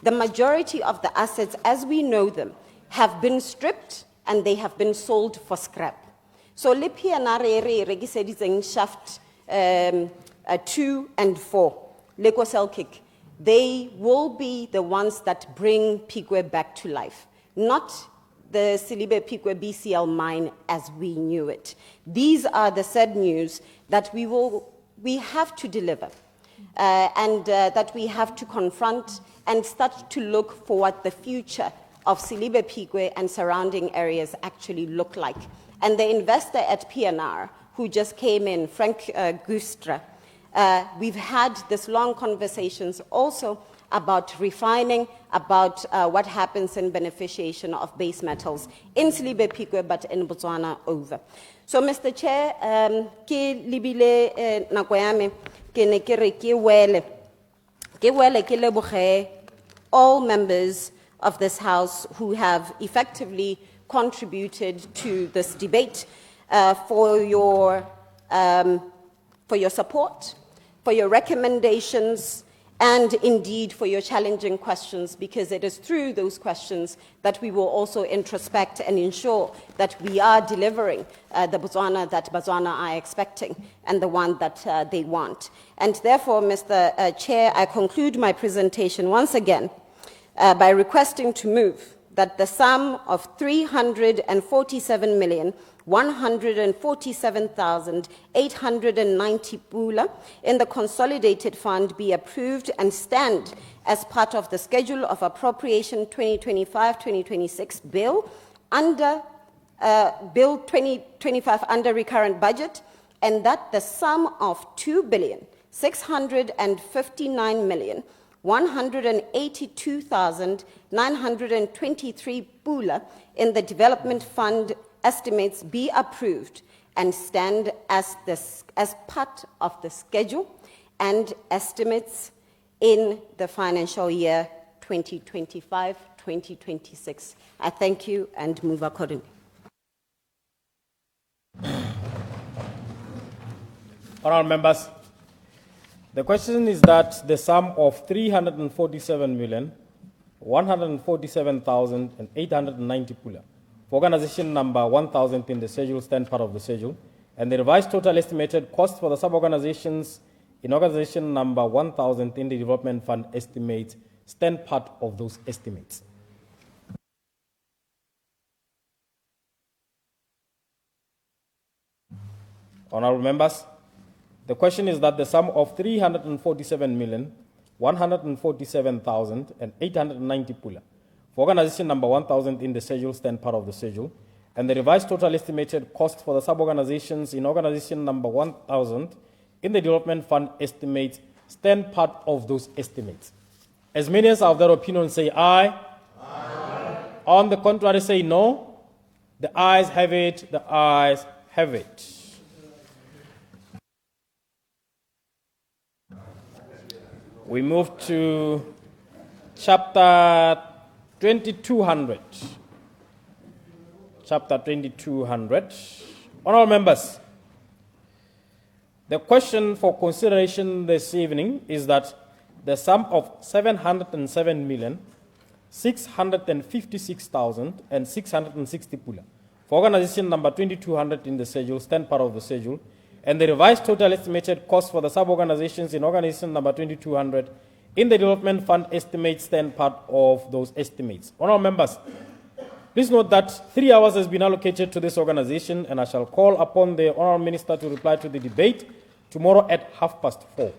The majority of the assets, as we know them, have been stripped and they have been sold for scrap. So le PNR registered shaft 2 and 4, Lekosel Kick, they will be the ones that bring Phikwe back to life, not the Selebi Phikwe BCL mine as we knew it. These are the sad news that we have to deliver, and that we have to confront and start to look for what the future of Selebi Phikwe and surrounding areas actually look like. And the investor at PNR, who just came in, Frank Gustra, we've had this long conversations also about refining, about what happens in beneficiation of base metals in Selebi Phikwe, but in Botswana over. So, Mr. Chair, ke libile nako ya me, ke ne ke re ke wele ke leboge all members of this House who have effectively contributed to this debate, for your support, for your recommendations, and indeed for your challenging questions, because it is through those questions that we will also introspect and ensure that we are delivering the Botswana that Botswana are expecting and the one that they want. And therefore, Mr. Chair, I conclude my presentation once again by requesting to move that the sum of 347,147,890 pula in the consolidated fund be approved and stand as part of the schedule of appropriation 2025-2026 bill under Bill 2025 under recurrent budget, and that the sum of 2,659,182,923 pula in the development fund estimates be approved and stand as part of the schedule and estimates in the financial year 2025-2026. I thank you and move accordingly. Honourable members, the question is that the sum of 347,147,890 pula for organization number 1,000 in the schedule stand part of the schedule, and the revised total estimated cost for the sub-organizations in organization number 1,000 in the development fund estimates stand part of those estimates. Honourable members, the question is that the sum of 347,147,890 pula for organization number 1,000 in the schedule stand part of the schedule, and the revised total estimated cost for the sub-organizations in organization number 1,000 in the development fund estimates stand part of those estimates. As many as are of their opinion say aye. Aye. On the contrary say no. The ayes have it. The ayes have it. We move to chapter 2200. Chapter 2200. Honourable members, the question for consideration this evening is that the sum of 707,656,660 pula for organization number 2200 in the schedule stand part of the schedule, and the revised total estimated cost for the sub-organizations in organization number 2200 in the development fund estimates stand part of those estimates. Honourable members, please note that 3 hours has been allocated to this organization, and I shall call upon the Honourable Minister to reply to the debate tomorrow at 4:30.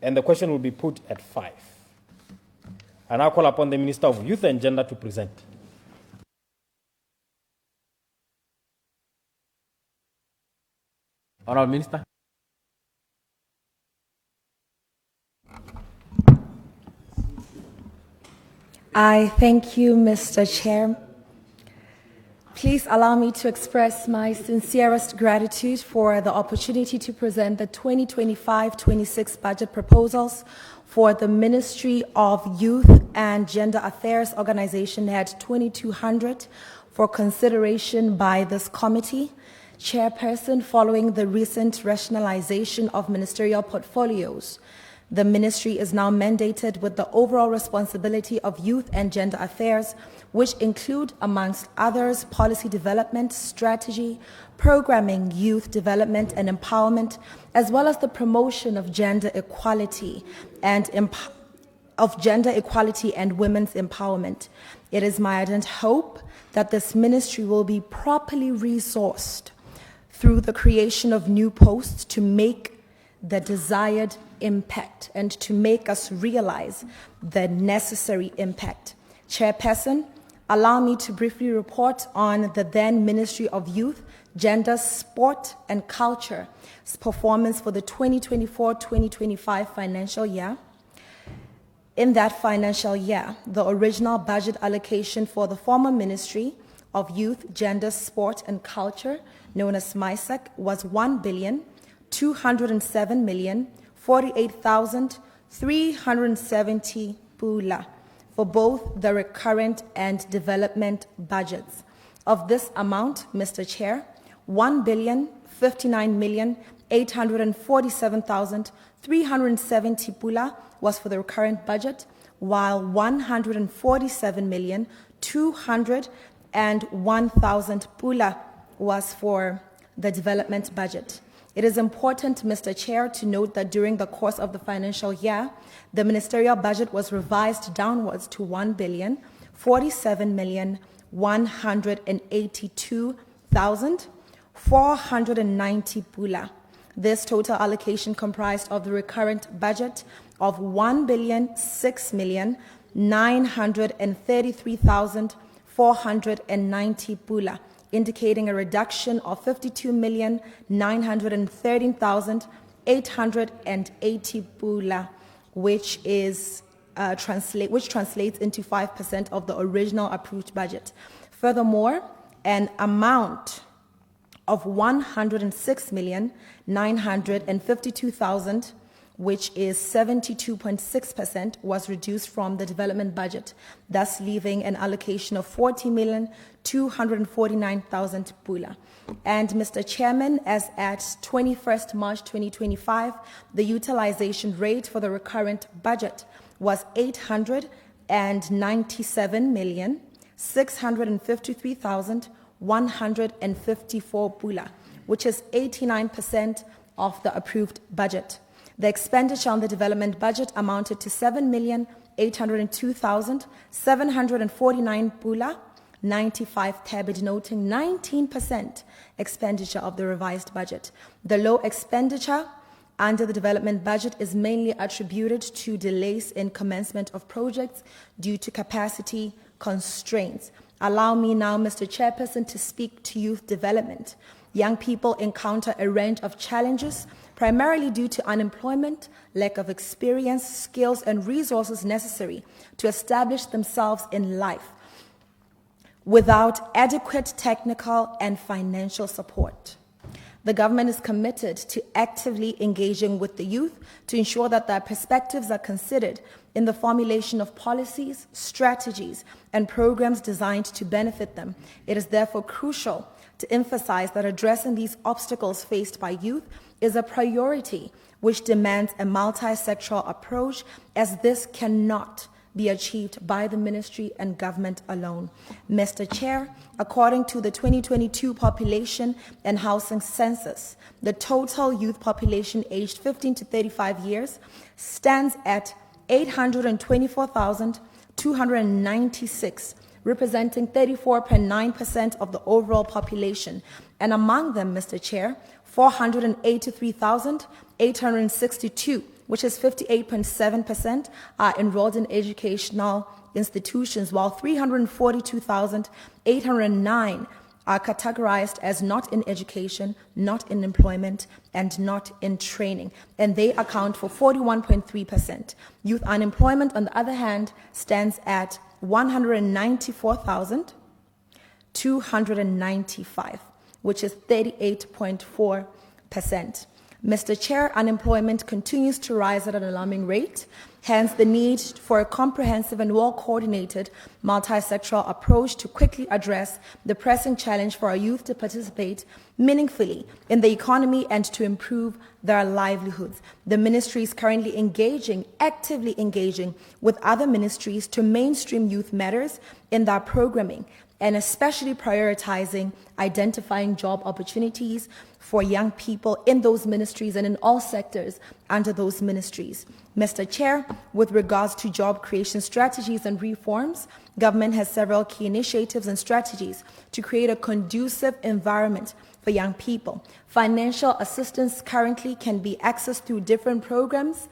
And the question will be put at 5. I now call upon the Minister of Youth and Gender to present. Honourable Minister. I thank you, Mr. Chair. Please allow me to express my sincerest gratitude for the opportunity to present the 2025-26 budget proposals for the Ministry of Youth and Gender Affairs Organization Head 2200 for consideration by this committee. Chairperson, following the recent rationalization of ministerial portfolios, the ministry is now mandated with the overall responsibility of youth and gender affairs, which include, amongst others, policy development, strategy, programming, youth development and empowerment, as well as the promotion of gender equality and women's empowerment. It is my ardent hope that this ministry will be properly resourced through the creation of new posts to make the desired impact and to make us realize the necessary impact. Chairperson, allow me to briefly report on the then Ministry of Youth, Gender, Sport and Culture's performance for the 2024-2025 financial year. In that financial year, the original budget allocation for the former Ministry of Youth, Gender, Sport and Culture, known as MISEC, was 1,207,048,370 pula for both the recurrent and development budgets. Of this amount, Mr. Chair, 1,059,847,370 pula was for the recurrent budget, while 147,201,000 pula was for the development budget. It is important, Mr. Chair, to note that during the course of the financial year, the ministerial budget was revised downwards to 1,047,182,490 pula. This total allocation comprised of the recurrent budget of 1,6,933,490 pula, indicating a reduction of 52,913,880 pula, which translates into 5% of the original approved budget. Furthermore, an amount of 106,952,000, which is 72.6%, was reduced from the development budget, thus leaving an allocation of 40,249,000 pula. And Mr. Chairman, as at 21st March 2025, the utilization rate for the recurrent budget was 897,653,154 pula, which is 89% of the approved budget. The expenditure on the development budget amounted to 7,802,749 pula, 95 tab, denoting 19% expenditure of the revised budget. The low expenditure under the development budget is mainly attributed to delays in commencement of projects due to capacity constraints. Allow me now, Mr. Chairperson, to speak to youth development. Young people encounter a range of challenges, primarily due to unemployment, lack of experience, skills, and resources necessary to establish themselves in life without adequate technical and financial support. The government is committed to actively engaging with the youth to ensure that their perspectives are considered in the formulation of policies, strategies, and programs designed to benefit them. It is therefore crucial to emphasize that addressing these obstacles faced by youth is a priority which demands a multi-sectoral approach, as this cannot be achieved by the ministry and government alone. Mr. Chair, according to the 2022 Population and Housing Census, the total youth population aged 15 to 35 years stands at 824,296, representing 34.9% of the overall population. And among them, Mr. Chair, 483,862, which is 58.7%, are enrolled in educational institutions, while 342,809 are categorized as not in education, not in employment, and not in training, and they account for 41.3%. Youth unemployment, on the other hand, stands at 194,295, which is 38.4%. Mr. Chair, unemployment continues to rise at an alarming rate, hence the need for a comprehensive and well-coordinated multi-sectoral approach to quickly address the pressing challenge for our youth to participate meaningfully in the economy and to improve their livelihoods. The ministry is currently actively engaging with other ministries to mainstream youth matters in their programming, and especially prioritizing identifying job opportunities for young people in those ministries and in all sectors under those ministries. Mr. Chair, with regards to job creation strategies and reforms, government has several key initiatives and strategies to create a conducive environment for young people. Financial assistance currently can be accessed through different programs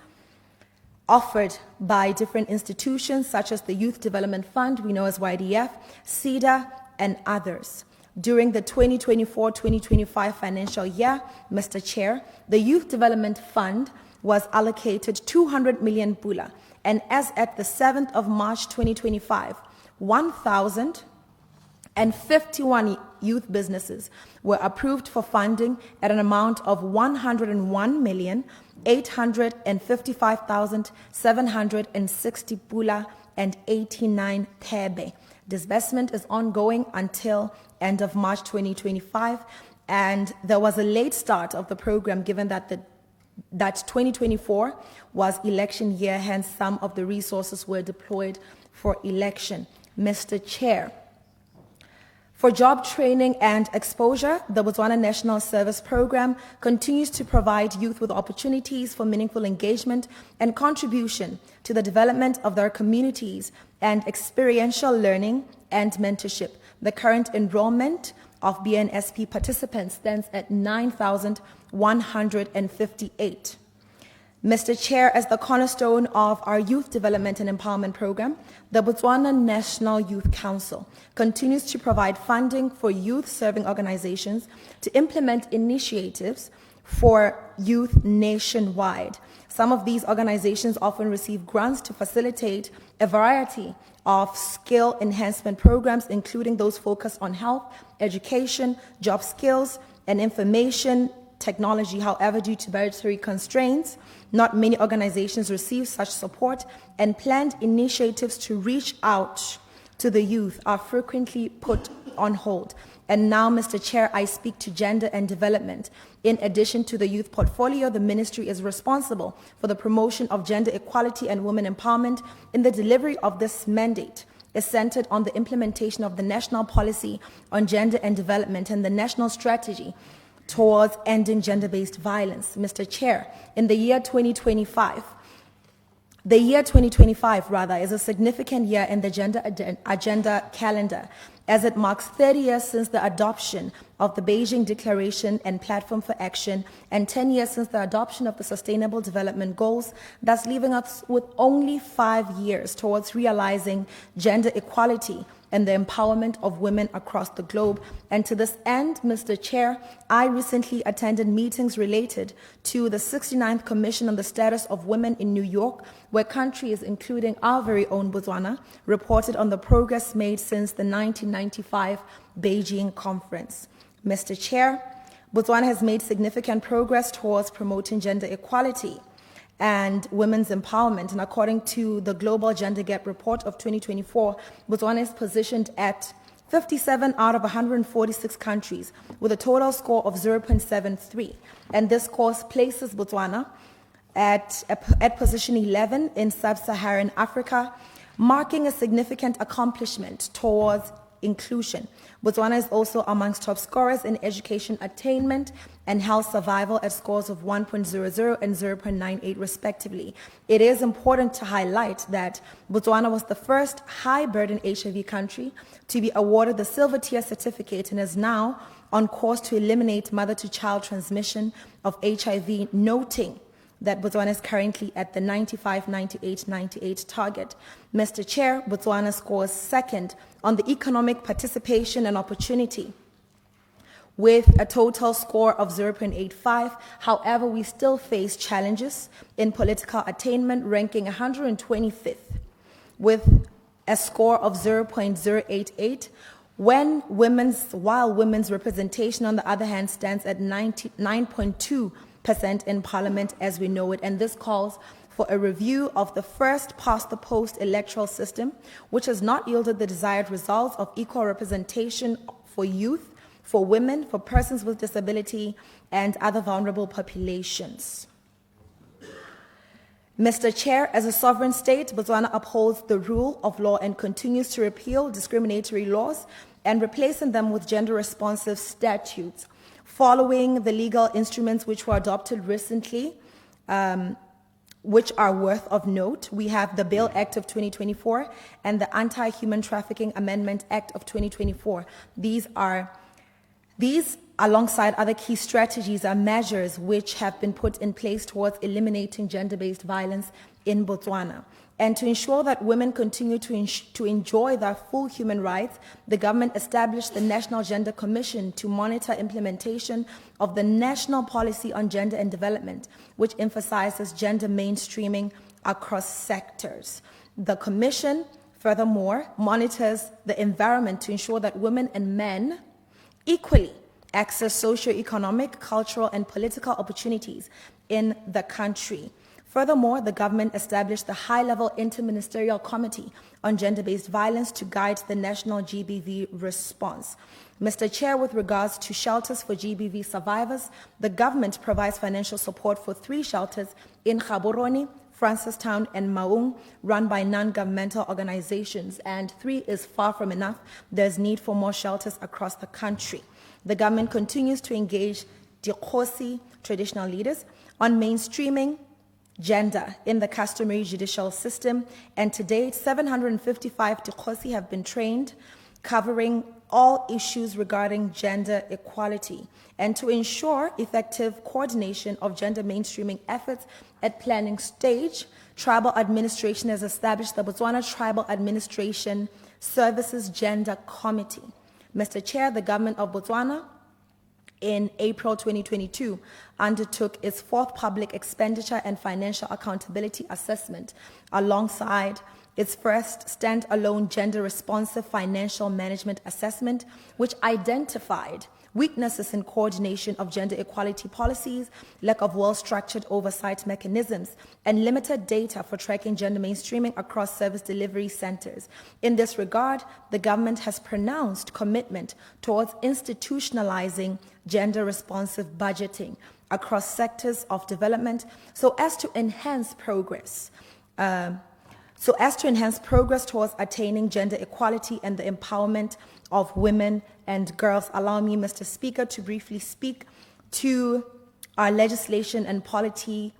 offered by different institutions such as the Youth Development Fund, we know as YDF, CEDA, and others. During the 2024-2025 financial year, Mr. Chair, the Youth Development Fund was allocated 200 million pula, and as at the 7th of March 2025, 1,051 youth businesses were approved for funding at an amount of 101,855,760 pula and 89 thebe. Disbursement is ongoing until end of March 2025, and there was a late start of the program given that 2024 was election year, hence some of the resources were deployed for election. Mr. Chair, for job training and exposure, the Botswana National Service Program continues to provide youth with opportunities for meaningful engagement and contribution to the development of their communities and experiential learning and mentorship. The current enrollment of BNSP participants stands at 9,158. Mr. Chair, as the cornerstone of our youth development and empowerment program, the Botswana National Youth Council continues to provide funding for youth-serving organizations to implement initiatives for youth nationwide. Some of these organizations often receive grants to facilitate a variety of skill enhancement programs, including those focused on health, education, job skills, and information technology. However, due to budgetary constraints, not many organizations receive such support, and planned initiatives to reach out to the youth are frequently put on hold. And now, Mr. Chair, I speak to gender and development. In addition to the youth portfolio, the ministry is responsible for the promotion of gender equality and women empowerment. In the delivery of this mandate is centered on the implementation of the national policy on gender and development and the national strategy towards ending gender-based violence. Mr. Chair, in the year 2025, is a significant year in the gender agenda calendar, as it marks 30 years since the adoption of the Beijing Declaration and Platform for Action, and 10 years since the adoption of the Sustainable Development Goals, thus leaving us with only 5 years towards realizing gender equality and the empowerment of women across the globe. And to this end, Mr. Chair, I recently attended meetings related to the 69th Commission on the Status of Women in New York, where countries, including our very own Botswana, reported on the progress made since the 1995 Beijing Conference. Mr. Chair, Botswana has made significant progress towards promoting gender equality and women's empowerment. And according to the Global Gender Gap Report of 2024, Botswana is positioned at 57 out of 146 countries with a total score of 0.73. And this score places Botswana at position 11 in sub-Saharan Africa, marking a significant accomplishment towards inclusion. Botswana is also amongst top scorers in education attainment and health survival at scores of 1.00 and 0.98 respectively. It is important to highlight that Botswana was the first high-burden HIV country to be awarded the silver tier certificate and is now on course to eliminate mother-to-child transmission of HIV, noting that Botswana is currently at the 95, 98, 98 target. Mr. Chair, Botswana scores second on the economic participation and opportunity with a total score of 0.85. However, we still face challenges in political attainment, ranking 125th with a score of 0.088, while women's representation, on the other hand, stands at 99.2% in Parliament as we know it, and this calls for a review of the first past the post electoral system, which has not yielded the desired results of equal representation for youth, for women, for persons with disability, and other vulnerable populations. Mr. Chair, as a sovereign state, Botswana upholds the rule of law and continues to repeal discriminatory laws and replacing them with gender-responsive statutes. Following the legal instruments which were adopted recently, which are worth of note, we have the Bail Act of 2024 and the Anti-Human Trafficking Amendment Act of 2024. These, alongside other key strategies, are measures which have been put in place towards eliminating gender-based violence in Botswana. And to ensure that women continue to enjoy their full human rights, the government established the National Gender Commission to monitor implementation of the National Policy on Gender and Development, which emphasizes gender mainstreaming across sectors. The Commission, furthermore, monitors the environment to ensure that women and men equally access socio-economic, cultural, and political opportunities in the country. Furthermore, the government established the high-level interministerial committee on gender-based violence to guide the national GBV response. Mr. Chair, with regards to shelters for GBV survivors, the government provides financial support for 3 shelters in Gaborone, Francistown, and Maung, run by non-governmental organizations, and 3 is far from enough. There's need for more shelters across the country. The government continues to engage Dikhosi traditional leaders on mainstreaming gender in the customary judicial system, and to date, 755 Dikhosi have been trained, covering all issues regarding gender equality. And to ensure effective coordination of gender mainstreaming efforts at planning stage, Tribal Administration has established the Botswana Tribal Administration Services Gender Committee. Mr. Chair, the government of Botswana in April 2022 undertook its 4th public expenditure and financial accountability assessment alongside its first standalone gender-responsive financial management assessment, which identified weaknesses in coordination of gender equality policies, lack of well-structured oversight mechanisms, and limited data for tracking gender mainstreaming across service delivery centers. In this regard, the government has pronounced commitment towards institutionalizing gender-responsive budgeting across sectors of development so as to enhance progress towards attaining gender equality and the empowerment of women and girls. Allow me, Mr. Speaker, to briefly speak to our legislation and policy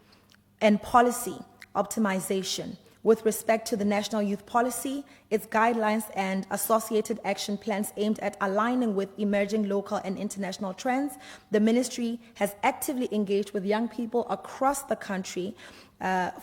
optimization. With respect to the National Youth Policy, its guidelines and associated action plans aimed at aligning with emerging local and international trends, the Ministry has actively engaged with young people across the country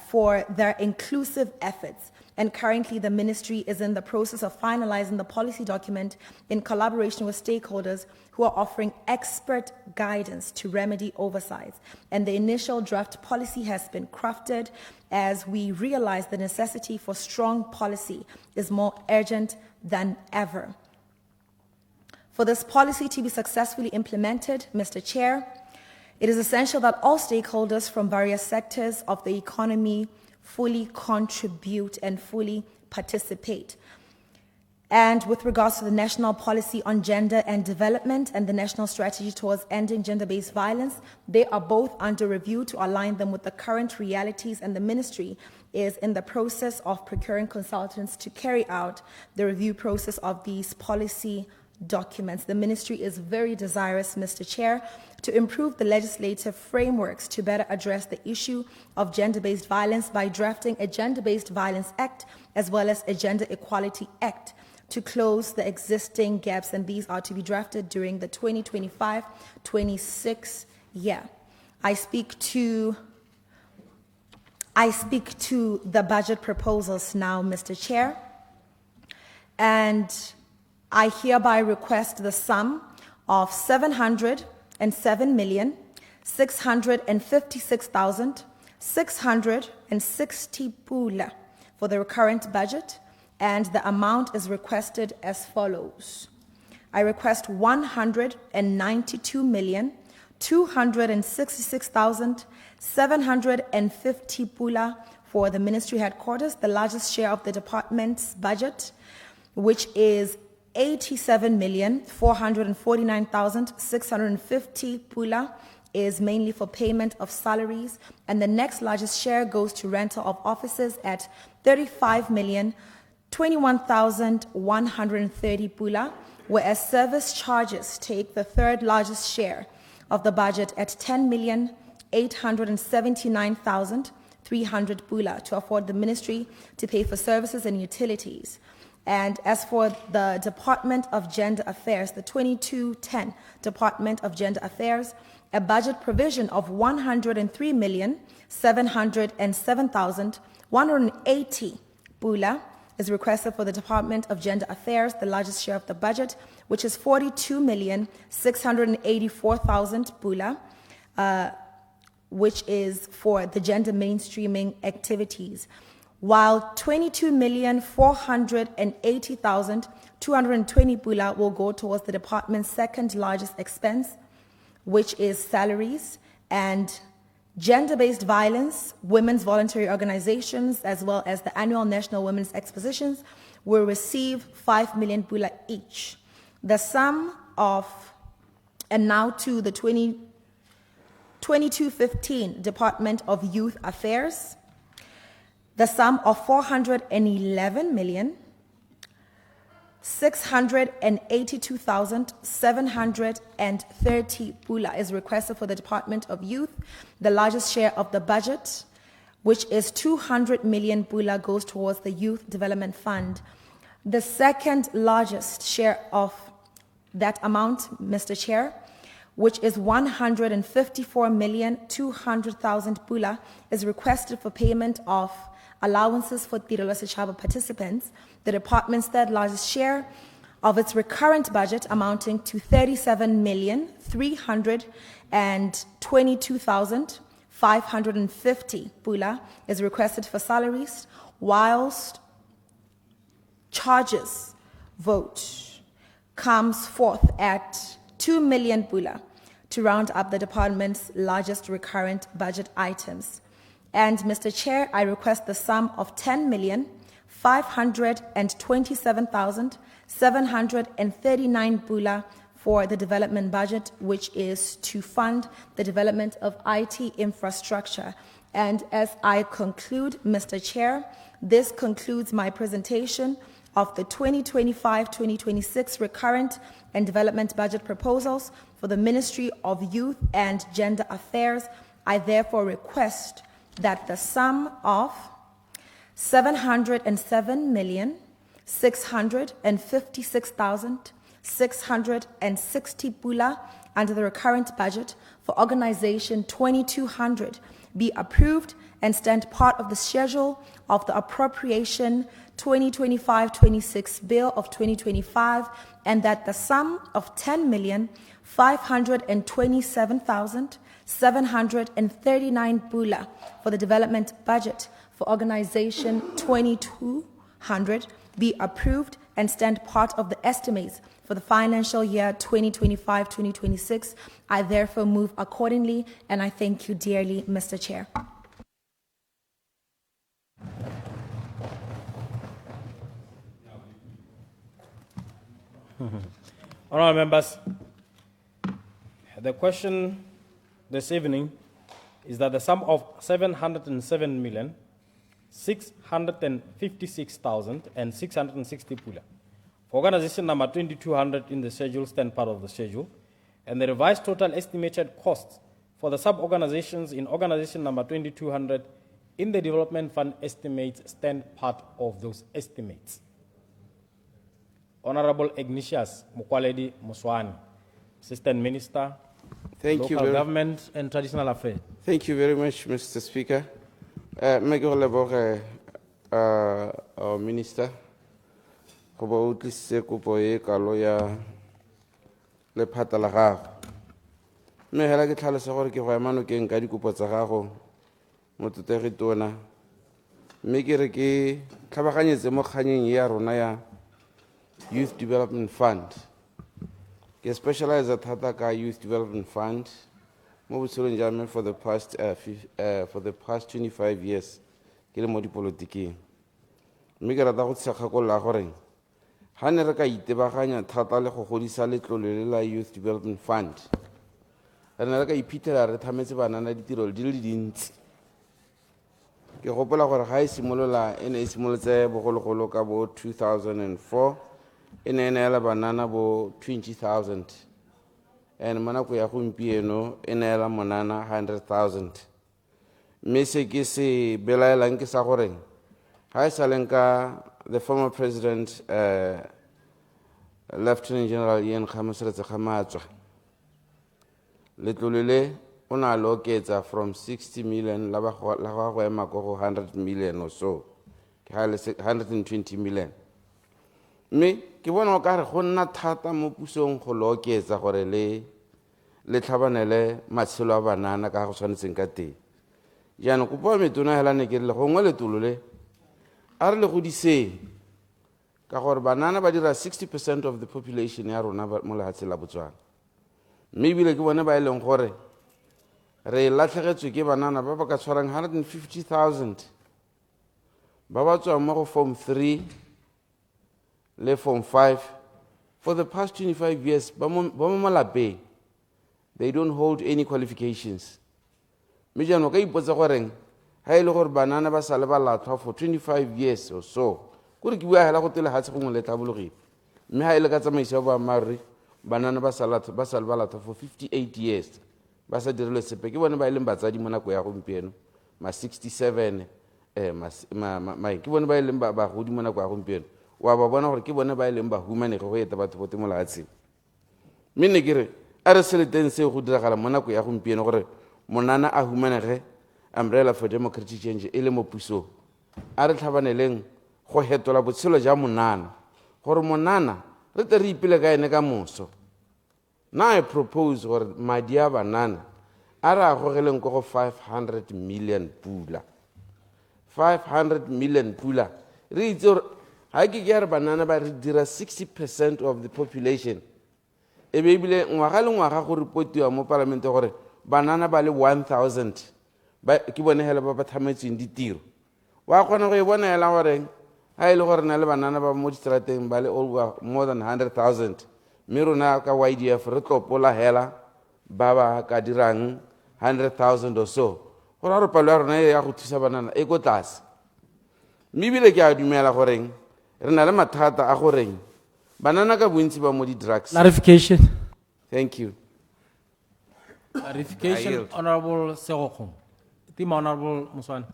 for their inclusive efforts. And currently, the Ministry is in the process of finalizing the policy document in collaboration with stakeholders who are offering expert guidance to remedy oversights. And the initial draft policy has been crafted as we realize the necessity for strong policy is more urgent than ever. For this policy to be successfully implemented, Mr. Chair, it is essential that all stakeholders from various sectors of the economy fully contribute and fully participate. And with regards to the National Policy on Gender and Development and the National Strategy towards Ending Gender-Based Violence, they are both under review to align them with the current realities, and the Ministry is in the process of procuring consultants to carry out the review process of these policy documents. The Ministry is very desirous, Mr. Chair, to improve the legislative frameworks to better address the issue of gender-based violence by drafting a Gender-Based Violence Act as well as a Gender Equality Act to close the existing gaps, and these are to be drafted during the 2025-26 year. I speak to the budget proposals now, Mr. Chair, and I hereby request the sum of 707,656,660 pula for the recurrent budget, and the amount is requested as follows. I request 192,266,750 pula for the ministry headquarters, the largest share of the department's budget, which is 87,449,650 pula, is mainly for payment of salaries, and the next largest share goes to rental of offices at 35,021,130 pula, whereas service charges take the third largest share of the budget at 10,879,300 pula to afford the ministry to pay for services and utilities. And as for the Department of Gender Affairs, the 2210 Department of Gender Affairs, a budget provision of 103,707,180 pula is requested for the Department of Gender Affairs, the largest share of the budget, which is 42,684,000 pula, which is for the gender mainstreaming activities, while 22,480,220 pula will go towards the department's second largest expense, which is salaries, and gender-based violence, women's voluntary organizations, as well as the annual National Women's Expositions will receive 5 million pula each. The sum of, and now to the 2215 Department of Youth Affairs, the sum of 411,682,730 pula is requested for the Department of Youth. The largest share of the budget, which is 200 million pula, goes towards the Youth Development Fund. The second largest share of that amount, Mr. Chair, which is 154,200,000 pula, is requested for payment of allowances for Tirelo Setšhaba participants, the department's third largest share of its recurrent budget, amounting to 37,322,550 pula, is requested for salaries, whilst charges vote comes forth at 2 million pula to round up the department's largest recurrent budget items. And Mr. Chair, I request the sum of 10,527,739 pula for the development budget, which is to fund the development of IT infrastructure. And as I conclude, Mr. Chair, this concludes my presentation of the 2025-2026 recurrent and development budget proposals for the Ministry of Youth and Gender Affairs. I therefore request that the sum of 707,656,660 pula under the recurrent budget for Organization 2200 be approved and stand part of the schedule of the Appropriation 2025-26 Bill of 2025, and that the sum of 10,527,739 pula for the development budget for Organization 2200 be approved and stand part of the estimates for the financial year 2025-2026. I therefore move accordingly, and I thank you dearly, Mr. Chair. Honourable members, the question this evening is that the sum of 707,656,660 pula for organization number 2200 in the schedule stand part of the schedule, and the revised total estimated costs for the sub-organizations in organization number 2200 in the development fund estimates stand part of those estimates. Honorable Ignatius Mukwaledi Muswani, Assistant Minister, Local Government and Traditional Affairs. Thank you very much, Mr. Speaker. Our Minister, go ba utlwisitse kopo e kalo ya lephata la gago. Mme hela ke tlhalosa gore ke go ema nokeng ka dikopo tsa gago mo Totegi Tona. Mme ke re ke tlhabaganyetse mo kganyeng ya rona ya Youth Development Fund. Ke specialize thata ka Youth Development Fund mo botshelong jwa me for the past 25 years ke le mo dipolotiking. Mme ke rata go tshegakolola gore ha ne re ka itebaganya thata le go godisa letlole la Youth Development Fund, re ne re ka iphitlhela re thametse banana ditiro di le dintsi. Ke gopola gore ga e simolola e ne e simolotse bogologolo ka bo 2004, e ne e neela banana bo 20,000, and mo nako ya gompieno e neela monana 100,000. Mme se ke se belaelang ke sa gore ha e sa leng ka the former president, Lieutenant General Ian Kgamoseretse Kgamatswa, letlole le o na le oketsa from 60 million la go ema go 100 million or so, ke 120 million. Mme ke bona o ka re go nna thata mo pusong go le oketsa gore le tlhabanele matshelo a banana ka go tshwanetseng ka teng. Jaanong kopo ya metona hela ne ke re le gongwe letlole le a re le godiseng ka gore banana ba dira 60% of the population ya rona mo lehatshe la Botswana. Mme ebile ke bone ba e leng gore re latlhegetswe ke banana ba ba ka tshwarang 150,000 ba ba tswang mo go form 3 le form 5 for the past 25 years. Ba mo malapeng, they don't hold any qualifications. Mme jaanong ka ipotsa goreng ha e le gore banana ba sa le ba latlhwa for 25 years or so, kore ke bua hela go tele hatshe gongwe le tlhabologile. Mme ha e le ka tsamaiso ba mari banana ba sa le ba latlhwa for 58 years ba sa dirile sepe. Ke bone ba ileng batsadi mo nako ya gompieno ma 67 ke bone ba ileng ba godi mo nako ya gompieno. Wa ba bona gore ke bone ba ileng ba humanege go eta batho bote mo lehatsheng. Mme ne ke re a re seleteng seo go diragala mo nako ya gompieno gore monana a humanege, umbrella for democratic change e le mo pusong. A re tlhabaneleng go hetola botshelo ja monana gore monana re tle re ipele ka ene ka moso. Now I propose gore madi a banana a re a gogeleng go 500 million pula. 500 million pula. Re itse gore ha ke re banana ba re dira 60% of the population. E be ebile ngwaga le ngwaga go reportiwa mo parlamente gore banana ba le 1,000 ke bone hela ba thametseng ditiro. Wa kgona go e bona hela gore ha e le gore na le banana ba mo distrateng ba le more than 100,000. Mme rona ka YDF re tlopola hela ba ba ka dirang 100,000 or so. Gore re palo ya rona ya go thusa banana e go tlase. Mme ebile ke a dumela gore re na le mathata a gore banana ka bontsi ba mo di drugs. Clarification. Thank you. Clarification, Honorable Segokgo. Tima Honorable Muswani.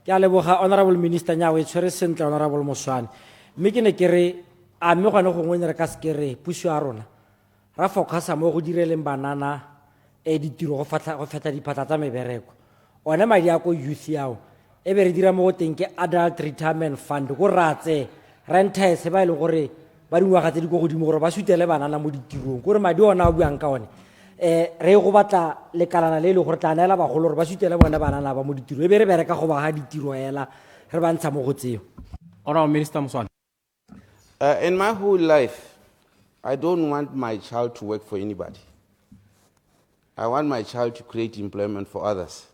Ke a leboga Honorable Minister nya we tshwere sentle Honorable Muswani. Mme ke ne ke re a mme gone gongwe ne re ka sekere puso ya rona ra focusa mo go direleng banana ditiro go fetla diphatla tsa mebereko. One madi a go youth yao e be re dira mo go teng ke adult retirement fund go ratse rente se ba ile gore ba dingwaga tse di go godimo gore ba sutele banana mo ditirong gore madi ona a buang ka one re go batla lekalana le ile gore tla naela bagolo gore ba sutele bona banana ba mo ditiro e be re bereka go ba ga ditiro hela re ba ntsha mo go tseo. Honorable Minister Muswani. In my whole life, I don't want my child to work for anybody. I want my child to create employment for others.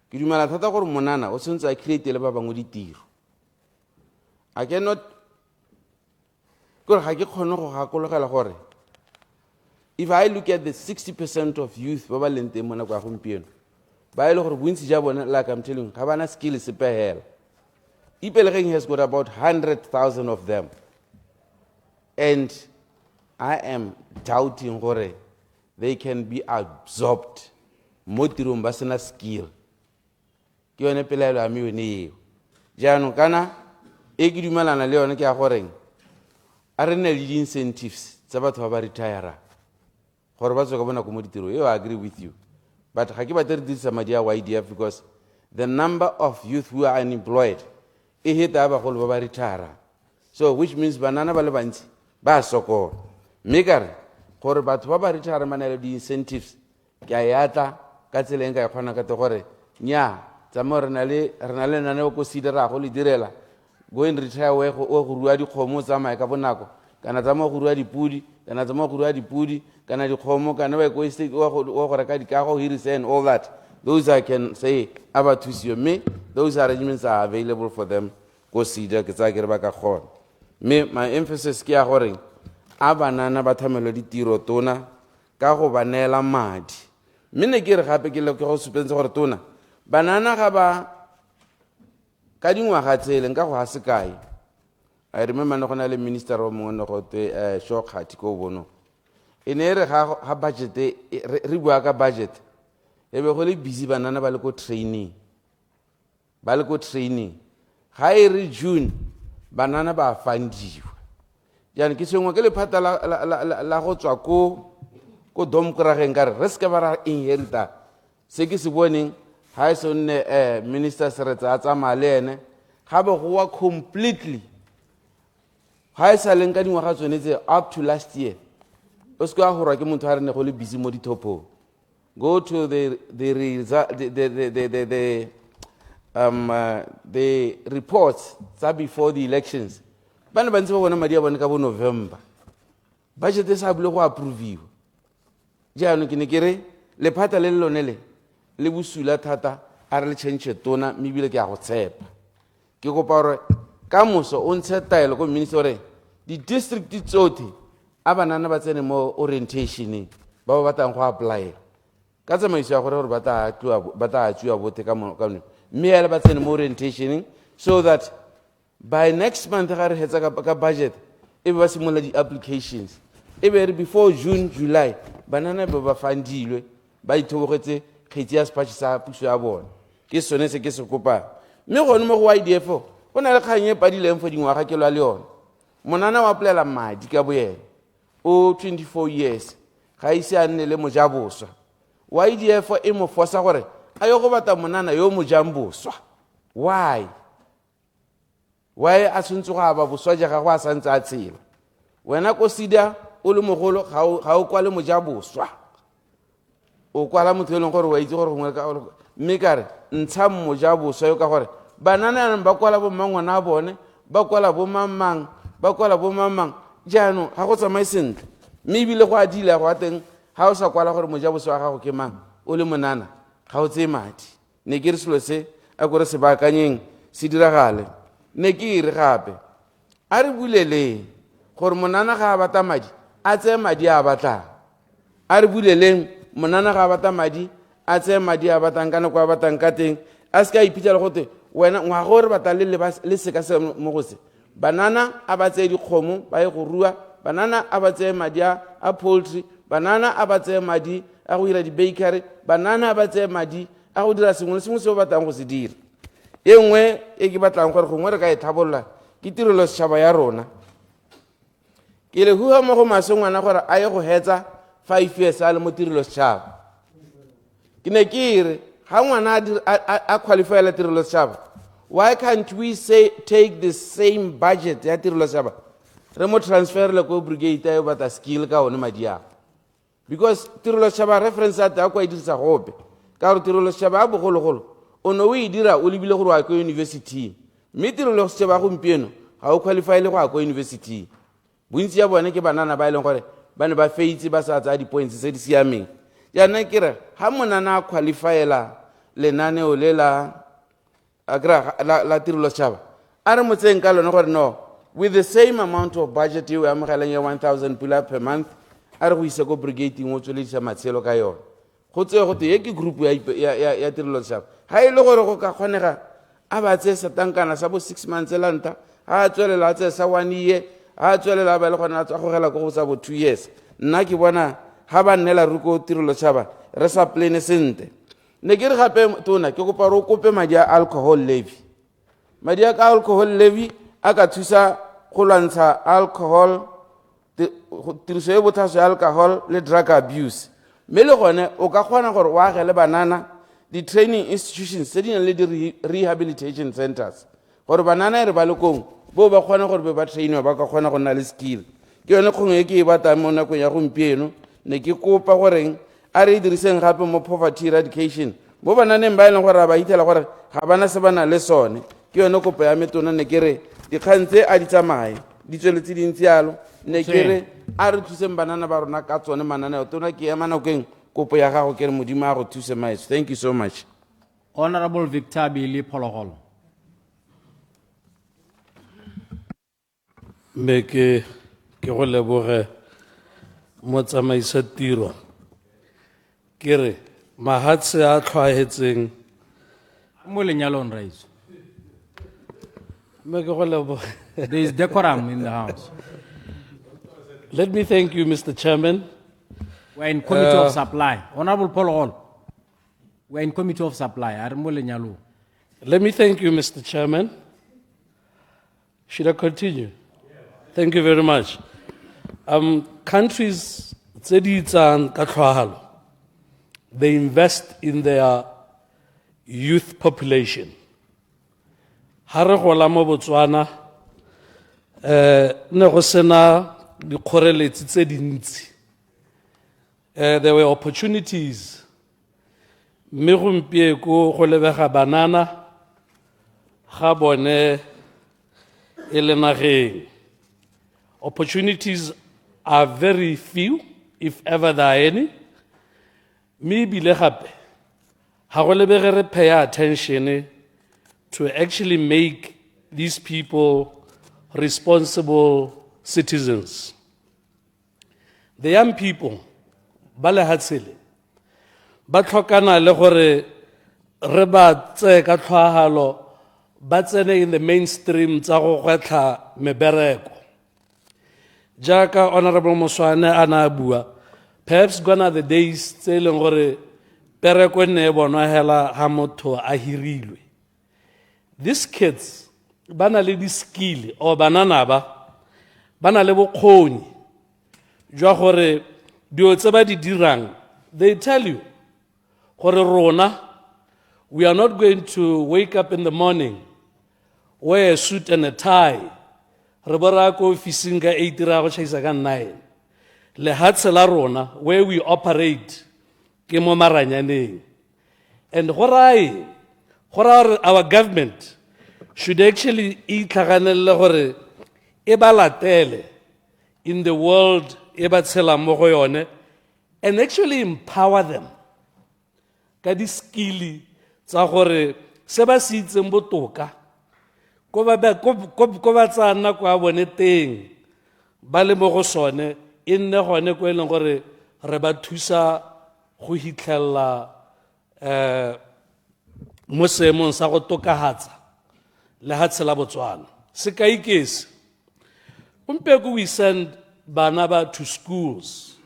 Ke dumela thata gore monana o sentse a create le ba bangwe ditiro. I cannot gore ga ke kgone go gakologela gore if I look at the 60% of youth ba ba leng teng mo nako ya gompieno ba ile gore bontsi ja bone like I'm telling you ga bana skill sepe hela. Ipelegeng has got about 100,000 of them, and I am doubting gore they can be absorbed mo tirong ba sena skill. Ke yone pelaelo ya me yone eo. Jaanong kana e ke dumelana le yone ke ya goreng a re nne le di-incentives tsa batho ba ba retire gore ba tswe ka bonako mo ditiro. I agree with you, but ga ke batle re dirisa madi a YDF because the number of youth who are unemployed e heta ba bagolo ba ba retire, so which means banana ba le bantsi ba sokola. Mme kare gore batho ba ba retire ba na le di-incentives ke a yatla ka tsela e nka e kgona ka te gore nya tsamo re na le naneo ko sidera go le direla go and retire o go rua dikgomo tsamaye ka bonako kana tsamo go rua dipudi kana tsamo go rua dipudi kana dikgomo kana ba go iste o go reka dikago hirise and all that. Those I can say about to me, those arrangements are available for them go sida ke tsa ke re ba ka kgona. Me my emphasis ke ya gore a banana ba thamelo ditiro tona ka go ba neela madi. Mme ne ke re gape ke le go supentse gore tona banana ga ba ka dingwaga tsele nka go ha se kae. I remember no gona le minister o mongwe no go te Kgatleng ko bono ene re ga budget re bua ka budget e be go le busy banana ba le ko training ga e re June banana ba fandiwa. Jana ke sengwe ke le phata la go tswa ko domkrageng ka re se ka ba ra inherita se ke se boneng ha se nne minister Seretsa a tsamaya le ene ga be go wa completely ha e sa leng ka dingwaga tsone tse up to last year o se ka gore ke motho a re ne go le busy mo ditopong. Go to the reports before the elections. Bana ba ntse ba bona madi a bone ka bo November. Budget e sa bile go approve. Jaanong ke ne ke re lephata le lone le busula thata a re le change tona mme bile ke a go tshepa. Ke go gore ka moso o ntshe taelo go ministry di district tsotlhe a banana ba tsene mo orientation ba ba batlang go apply. Ka tsamaiso ya gore ba ta tsua bote ka mme ele ba tsene mo orientation so that by next month ga re hetsa ka budget e be ba simola di applications e be before June July banana ba fandilwe ba ithobogetse kgetsi ya sepatši sa puso ya bona. Ke sone se ke se kopa mme gone mo go YDF go na le kganye padileng fo dingwaga ke lwa le yone monana wa applyela madi ka boyena o 24 years ga ise a nne le mojaboswa. YDF e mo fosa gore a yo go bata monana yo mo jang boswa. Why a tshwantse go aba boswa ja ga go a santse a tshela wena ko sida o le mogolo ga o kwa le mojaboswa o kwala motho e leng gore wa itse gore gongwe ka mme kare ntsha mojaboswa yo ka gore banana ba kwala bo mangwana a bone ba kwala bo mamang jaanong ga go tsamaye sentle mme ebile go a dila go a teng ga o sa kwala gore mojaboswa wa gago ke mang o le monana ga o tseye madi. Ne ke re selo se a kore se baakanyeng se diragale. Ne ke re gape a re buleleng gore monana ga a bata madi a tseye madi a batlang. A re buleleng monana ga a bata madi a tseye madi a batlang ka nako a batlang ka teng a se ka iphitlhela gote wena ngwaga gore bata le seka se mo go se banana a ba tseye dikgomo ba ye go rua banana a ba tseye madi a poultry banana a ba tseye madi a go dira di-bakery banana a ba tseye madi a go dira sengwe le sengwe se o batlang go se dira. E nngwe e ke batlang gore gongwe re ka e tlhabolola ke tirelo setšhaba ya rona. Ke le hua mo go masongwana gore a ye go hetsa 5 years a le mo tirelo setšhaba. Ke ne ke re ga ngwana a qualifyela tirelo setšhaba why can't we take the same budget ya tirelo setšhaba re mo transferle ko brigade ya bata skill ka one madi a because tirelo setšhaba reference ya ta kwa e dirisa gope ka gore tirelo setšhaba a bogologolo o ne o e dira o lebile gore wa ko university mme tirelo setšhaba gompieno ga o qualifyele go ya ko university. Bontsi ya bone ke banana ba e leng gore ba ne ba feitse ba sa tsaya di-points tse di siameng. Jaana ke re ga monana a qualifyela lenaneo le la tirelo setšhaba a re motseng ka lone gore no with the same amount of budget eo amogelang ya 1,000 pula per month a re go ise ko brigading o tsweledisa matshelo ka yone go tseye go te ye ke group ya tirelo setšhaba ga e le gore go ka kgonega a ba tseye setankana sa bo 6 months lanta a tswelela a tseye sa 1 year a tswelela a ba le gone a tswa gogela ko go sa bo 2 years nna ke bona ga ba nnela ruko tirelo setšhaba re sa plane sente ne ke re gape tona ke kopa re o kope madi a alcohol levy madi a ka alcohol levy a ka thusa go lwantsha alcohol tiriso e botlhaswa ya alcohol le drug abuse mme le gone o ka kgona gore o agele banana di-training institutions tse di nang le di-rehabilitation centers gore banana e re ba lekong bo ba kgona gore be ba trainwa ba ka kgona go nna le skill ke yone kgong e ke e batang mo nakong ya gompieno ne ke kopa goreng a re e diriseng gape mo poverty eradication mo bananeng ba e leng gore a ba ithela gore ga bana se ba na le sone ke yone kopo ya metona ne ke re dikgang tse a di tsamaye di tsweletse dintsi yalo ne ke re a re thuseng banana ba rona ka tsone mananeo tona ke ema nakong kopo ya gago ke re modimo a go thuse maeso thank you so much Honorable Victor Billy Pologolo. Me ke go leboge motsamaisa tiro ke re mahatse a tlwaetseng mo lenyalong raiso me ke go leboge there is decorum in the house. Let me thank you, Mr. Chairman. We're in Committee of Supply. Honorable Pologolo, we're in Committee of Supply. Let me thank you, Mr. Chairman. Should I continue? Thank you very much. Countries, they invest in their youth population. Haragola mo Botswana, ne go sena dikgoreletsi tse dintsi. There were opportunities. Me gompieko go lebega banana ga bone e le nageng. Opportunities are very few, if ever there are any. Me bile gape ha go lebege re pay attention to actually make these people responsible citizens. The young people ba lehatsele ba tlhokana le gore re ba tse ka tlhwagalo ba tsene in the mainstream tsa go gwetla mebereko jaaka Honorable Moswane ana bua perhaps gone are the days tse leng gore pereko ne bonwa hela ha motho a hirilwe. These kids ba na le di skill o banana ba na le bokgoni jwa gore dio tse ba di dirang. They tell you gore rona we are not going to wake up in the morning wear a suit and a tie re bora ko officing ka 8 ra go chaisa ka 9 le hatse la rona where we operate ke mo maranyaneng. And our government should actually itlhaganelle gore e ba latele in the world e ba tshela mo go yone and actually empower them ka di skill tsa gore se ba se itseng botoka ko ba tsana kwa bone teng ba le mo go sone e nne gone ko e leng gore re ba thusa go hitlhella mo seemong sa go tokahatsa le hatse la Botswana. Sekai kese umpeko we send bana ba to schools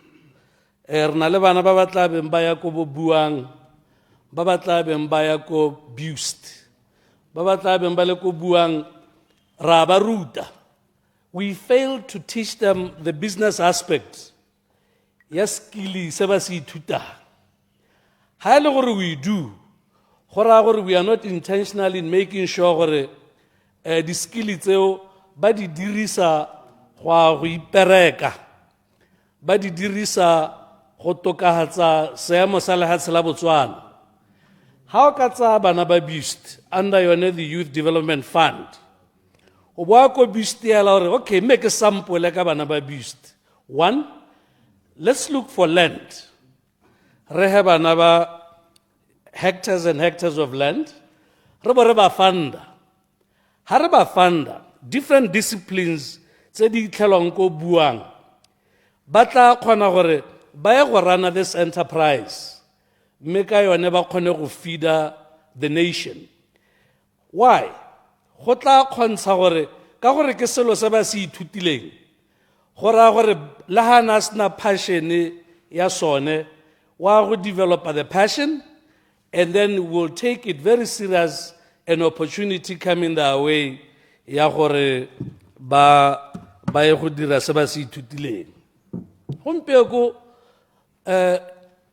re na le bana ba batla beng ba ya ko bo buang ba batla beng ba ya ko Bust ba batla beng ba le ko buang ra ba ruta. We failed to teach them the business aspect ya skill se ba se ithuta ha le gore we do gora gore we are not intentional in making sure gore di skill tseo ba di dirisa go ipereka ba di dirisa go tokahatsa seemo sa lehatshe la Botswana. Ha o ka tsa bana ba Bust under yone the Youth Development Fund o boa ko Bust ya la gore okay make a sample ka bana ba Bust. One, let's look for land. Re have another hectares and hectares of land. Re ba funda. Ha re ba funda different disciplines tse di itlhelwang ko buang ba tla kgona gore ba ye go rana this enterprise mme ka yone ba kgone go feeder the nation. Why? Go tla kgontsha gore ka gore ke selo se ba se ithutileng go raya gore le ha na sena passion ya sone wa go develop the passion, and then we'll take it very serious, an opportunity coming their way ya gore ba ye go dira se ba se ithutileng. Gompieko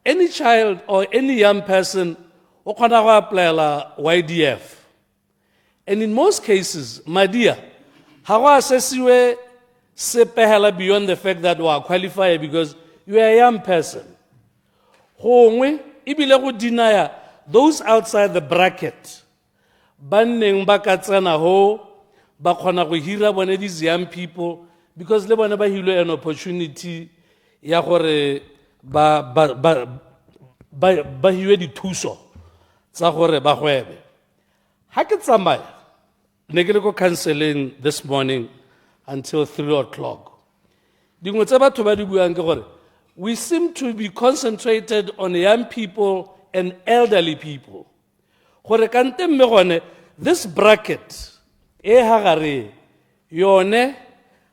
any child or any young person o kgona go applyela YDF, and in most cases madia ha go assessiwe sepehela beyond the fact that you are qualified because you are a young person. Gongwe ebile go deny those outside the bracket ba nneng ba ka tsena ho ba kgona go hira bone these young people because le bone ba hilwe an opportunity ya gore ba hiwe dithuso tsa gore ba gwebe. Ha ke tsamaya ne ke le ko counseling this morning until 3 o'clock. Dingwe tse batho ba di buang ke gore we seem to be concentrated on young people and elderly people. Gore kante mme gone this bracket e ha gare yone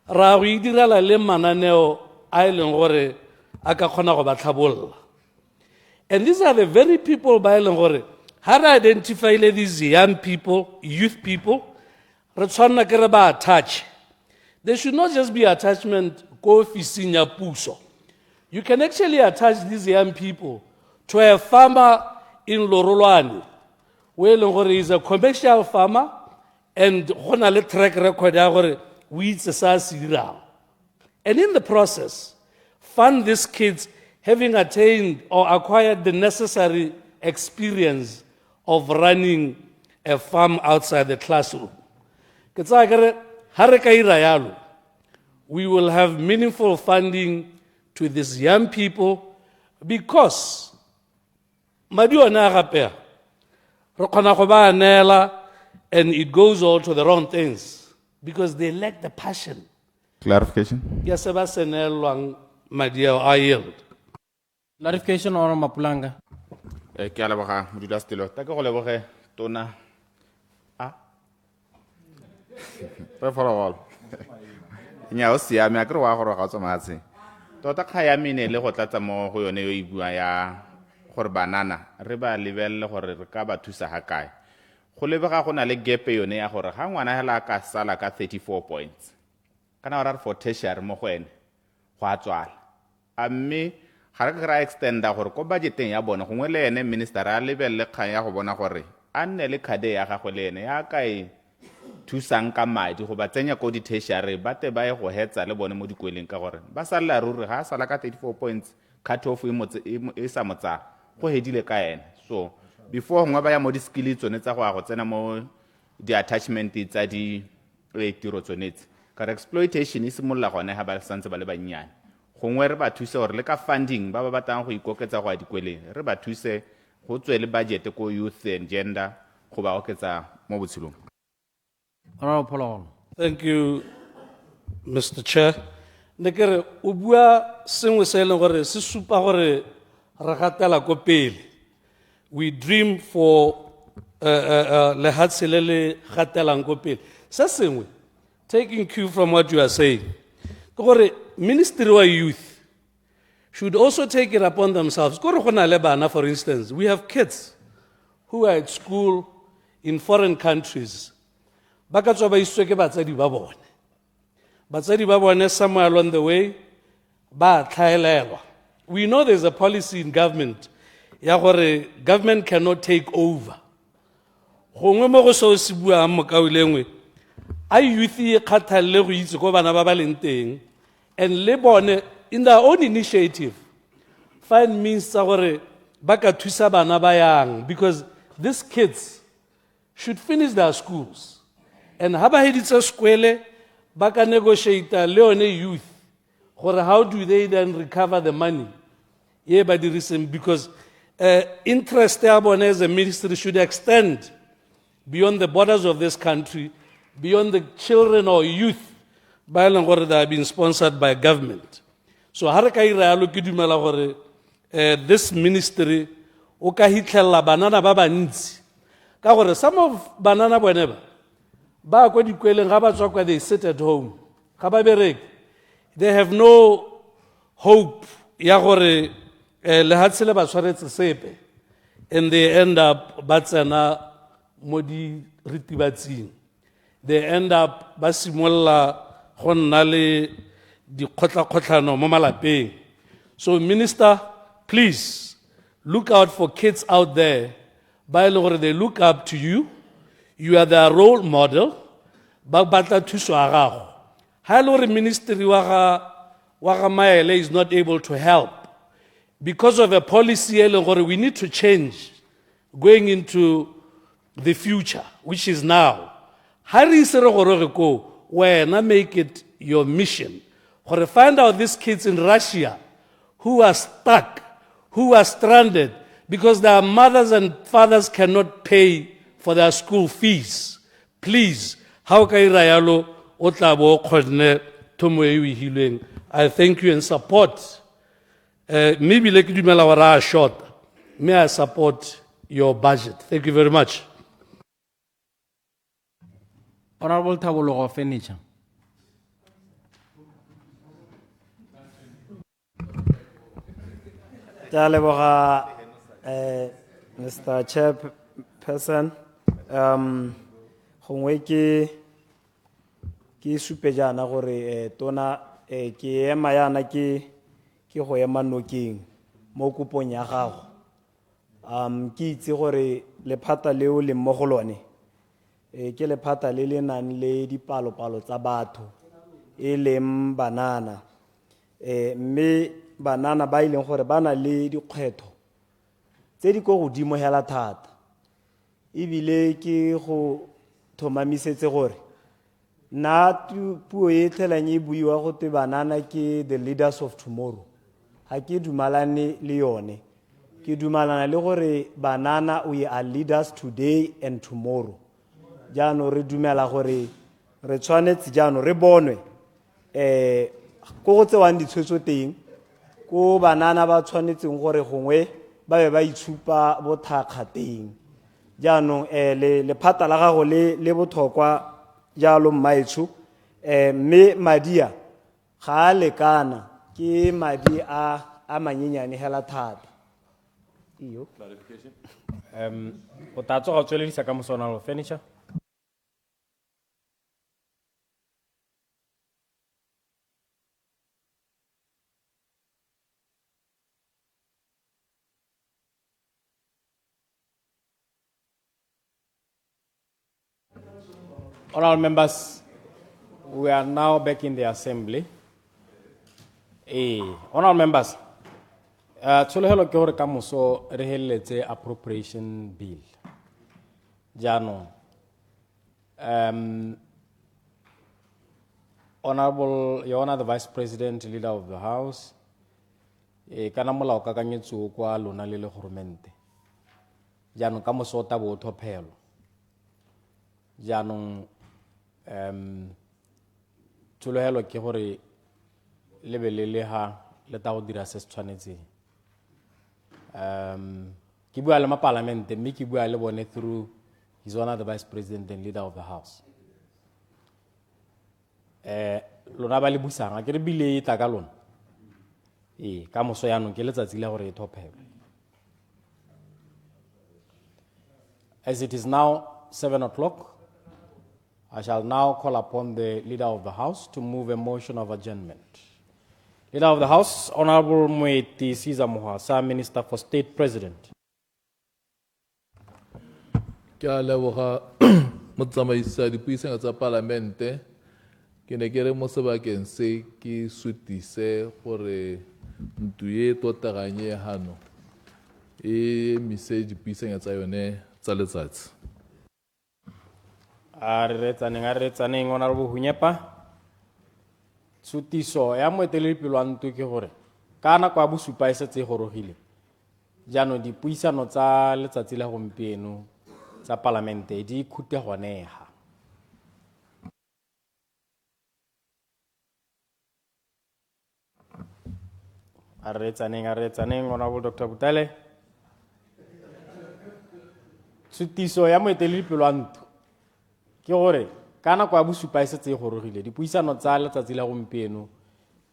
ra go idirela le mananeo a ileng gore a ka kgona go ba tlhabolla. And these are the very people ba ileng gore ha re identify these young people, youth people, re tshwanna ke re ba attach. There should not just be attachment ko ofising ya puso. You can actually attach these young people to a farmer in Lorolwane, where he is a commercial farmer and gona le track record ya gore o itse sa se dirang. And in the process, fund these kids having attained or acquired the necessary experience of running a farm outside the classroom. Ke tsaya kere ha re ka ira yalo, we will have meaningful funding to these young people because madi ona gape re kgona go ba neela and it goes all to the wrong things because they lack the passion. Clarification. Ya se ba senelwang madi ao a yield. Clarification or Mapulanga. Ke a leboga modulasetilo ta ke go leboge tona re follow nya o siame a ke re wa gore ga tsomatse tota kga ya mene le go tlatsa mo go yone yo e bua ya gore banana re ba lebelle gore re ka ba thusa ha kae go lebega go na le gap yone ya gore ga ngwana hela ka sala ka 34 points kana ora for tertiary mo go ene go a tswala a mme ga re ka extenda gore ko budgeteng ya bona gongwe le ene minister a lebelle kgang ya go bona gore a nne le khade ya gagwe le ene ya kae thusang ka madi go ba tsenya ko di-tertiary ba te ba ye go hetsa le bone mo dikweleng ka gore ba salela ruri ga a sala ka 34 points cut off e sa motsa go hedile ka ene. So before ngwa ba ya mo di-skill tsone tsa go a go tsena mo di-attachment tsa tiro tsonetse ka exploitation e simolola gone ga ba santse ba le bannyane gongwe re ba thuse gore le ka funding ba ba batlang go ikoketsa go a dikweleng re ba thuse go tswe le budget ko youth and gender go ba oketsa mo botshelong. Thank you, Mr. Chair. Nekere o bua sengwe se leng gore se supa gore re gatela ko pele. We dream for le hatse le gatelang ko pele. Se sengwe, taking cue from what you are saying, ke gore Ministry of Youth should also take it upon themselves. Gore go na le bana, for instance, we have kids who are at school in foreign countries. Baka tswa ba iswe ke batsadi ba bone. Batsadi ba bone somewhere along the way ba tlhaelelwa. We know there's a policy in government ya gore government cannot take over. Gongwe mo go so se bua mo ka ulengwe a youth e kgathalle go itse go bana ba ba leng teng and le bone in their own initiative find means tsa gore ba ka thusa bana ba yang because these kids should finish their schools. And ha ba heditse skwele ba ka negotiate le one youth gore how do they then recover the money ye ba diriseng because interest ya bone as a ministry should extend beyond the borders of this country beyond the children or youth ba e leng gore they are being sponsored by government. So ha re ka ira yalo ke dumela gore this ministry o ka hitlhella banana ba bantsi ka gore some of banana bone ba kwa dikweleng ga ba tswa kwa they sit at home ga ba bereke, they have no hope ya gore lehatshe le ba tshwaretse sepe, and they end up ba tsena mo di ritibatsing, they end up ba simolla go nna le dikgotlakgotlano mo malapeng. So minister, please look out for kids out there ba e le gore they look up to you, you are their role model, ba batla thuso ya gago. Ha e le gore ministry wa ga Maele is not able to help because of a policy e leng gore we need to change going into the future, which is now. Ha re ise re gore re ko wena make it your mission gore find out these kids in Russia who are stuck, who are stranded because their mothers and fathers cannot pay for their school fees. Please, how ka ira yalo o tla bo kgonne thomo e o hileng. I thank you and support. Maybe like you dumela gore a short. May I support your budget? Thank you very much. Honorable Tabologo Furniture. Mr. Chairperson, gongwe ke supe jana gore tona ke ema yana ke go ema nokeng mo kopong ya gago. Ke itse gore lephata leo le mo go lone ke lephata le le nang le dipalo-palo tsa batho e leng banana, mme banana ba ileng gore ba na le dikgwetho tse di go godimo hela thata, ebile ke go thomamisetse gore na puo e tlhelang e buiwa go te banana ke the leaders of tomorrow. Ha ke dumalane le yone, ke dumalana le gore banana we are leaders today and tomorrow. Jano re dumela gore re tshwanetse jano re bonwe go tsewang ditshwetso teng ko banana ba tshwanetseng gore gongwe ba be ba itshupa bothakga teng. Jaanong lephata la gago le botlhokwa jalo mmaetsho, mme madia ga a lekana, ke madi a manyenyane hela thata. Iyo clarification. O tla tsoga o tsweledisa ka Honorable Furniture. Honorable members, we are now back in the assembly. Honorable members, tsolehelo ke hore ka moso re heletse appropriation bill. Jano, Honorable Your Honor, the Vice President, Leader of the House, kana molao kakanyetso kwa lona le legoromente. Jano ka moso ta bo thophelo. Jano tsolehelo ke gore lebelele ha le ta go dira se se tshwanetseng. Ke bua le ma parliament mme ke bua le bone through His Honor the Vice President and Leader of the House. Lona ba le busanga ke re bile e tla ka lona. Ka moso ya no ke letsatsi la gore e thophelo. As it is now 7 o'clock, I shall now call upon the Leader of the House to move a motion of adjournment. Leader of the House, Honorable Moeti Caesar Mohasa, Minister for State President. Ke a leboga motsamaisi dipuisano tsa parlamente, ke ne ke re mo sebakeng se ke sutise gore ntuye totaganye hano e mise dipuisano tsa yone tsa letsatsi. Retsaneng Honorable Hunyepa sutiso ya moeteledipele wa ntu ke gore kana kwa bosupa e setse e gorogile jaanong dipuisano tsa letsatsi la gompieno tsa parlamente di khute gonega a re tsaneng Honorable Dr. Butale. Tshutiso ya moeteledipele wa ntwa ke gore ka nako ya bosupa e setse e gorogile dipuisano tsa letsatsi la gompieno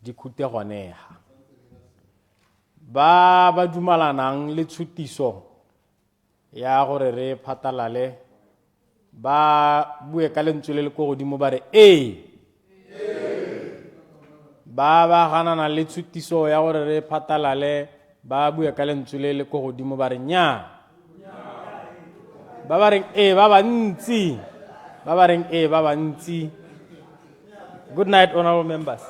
di khute gonega ba dumalanang le tshutiso ya gore re phatalale ba bue ka lentswe le go godimo ba re ba ganana le tshutiso ya gore re phatalale ba bue ka lentswe le go godimo ba re nya ba ba reng ba bantsi ba ba reng ba bantsi. Good night, honorable members.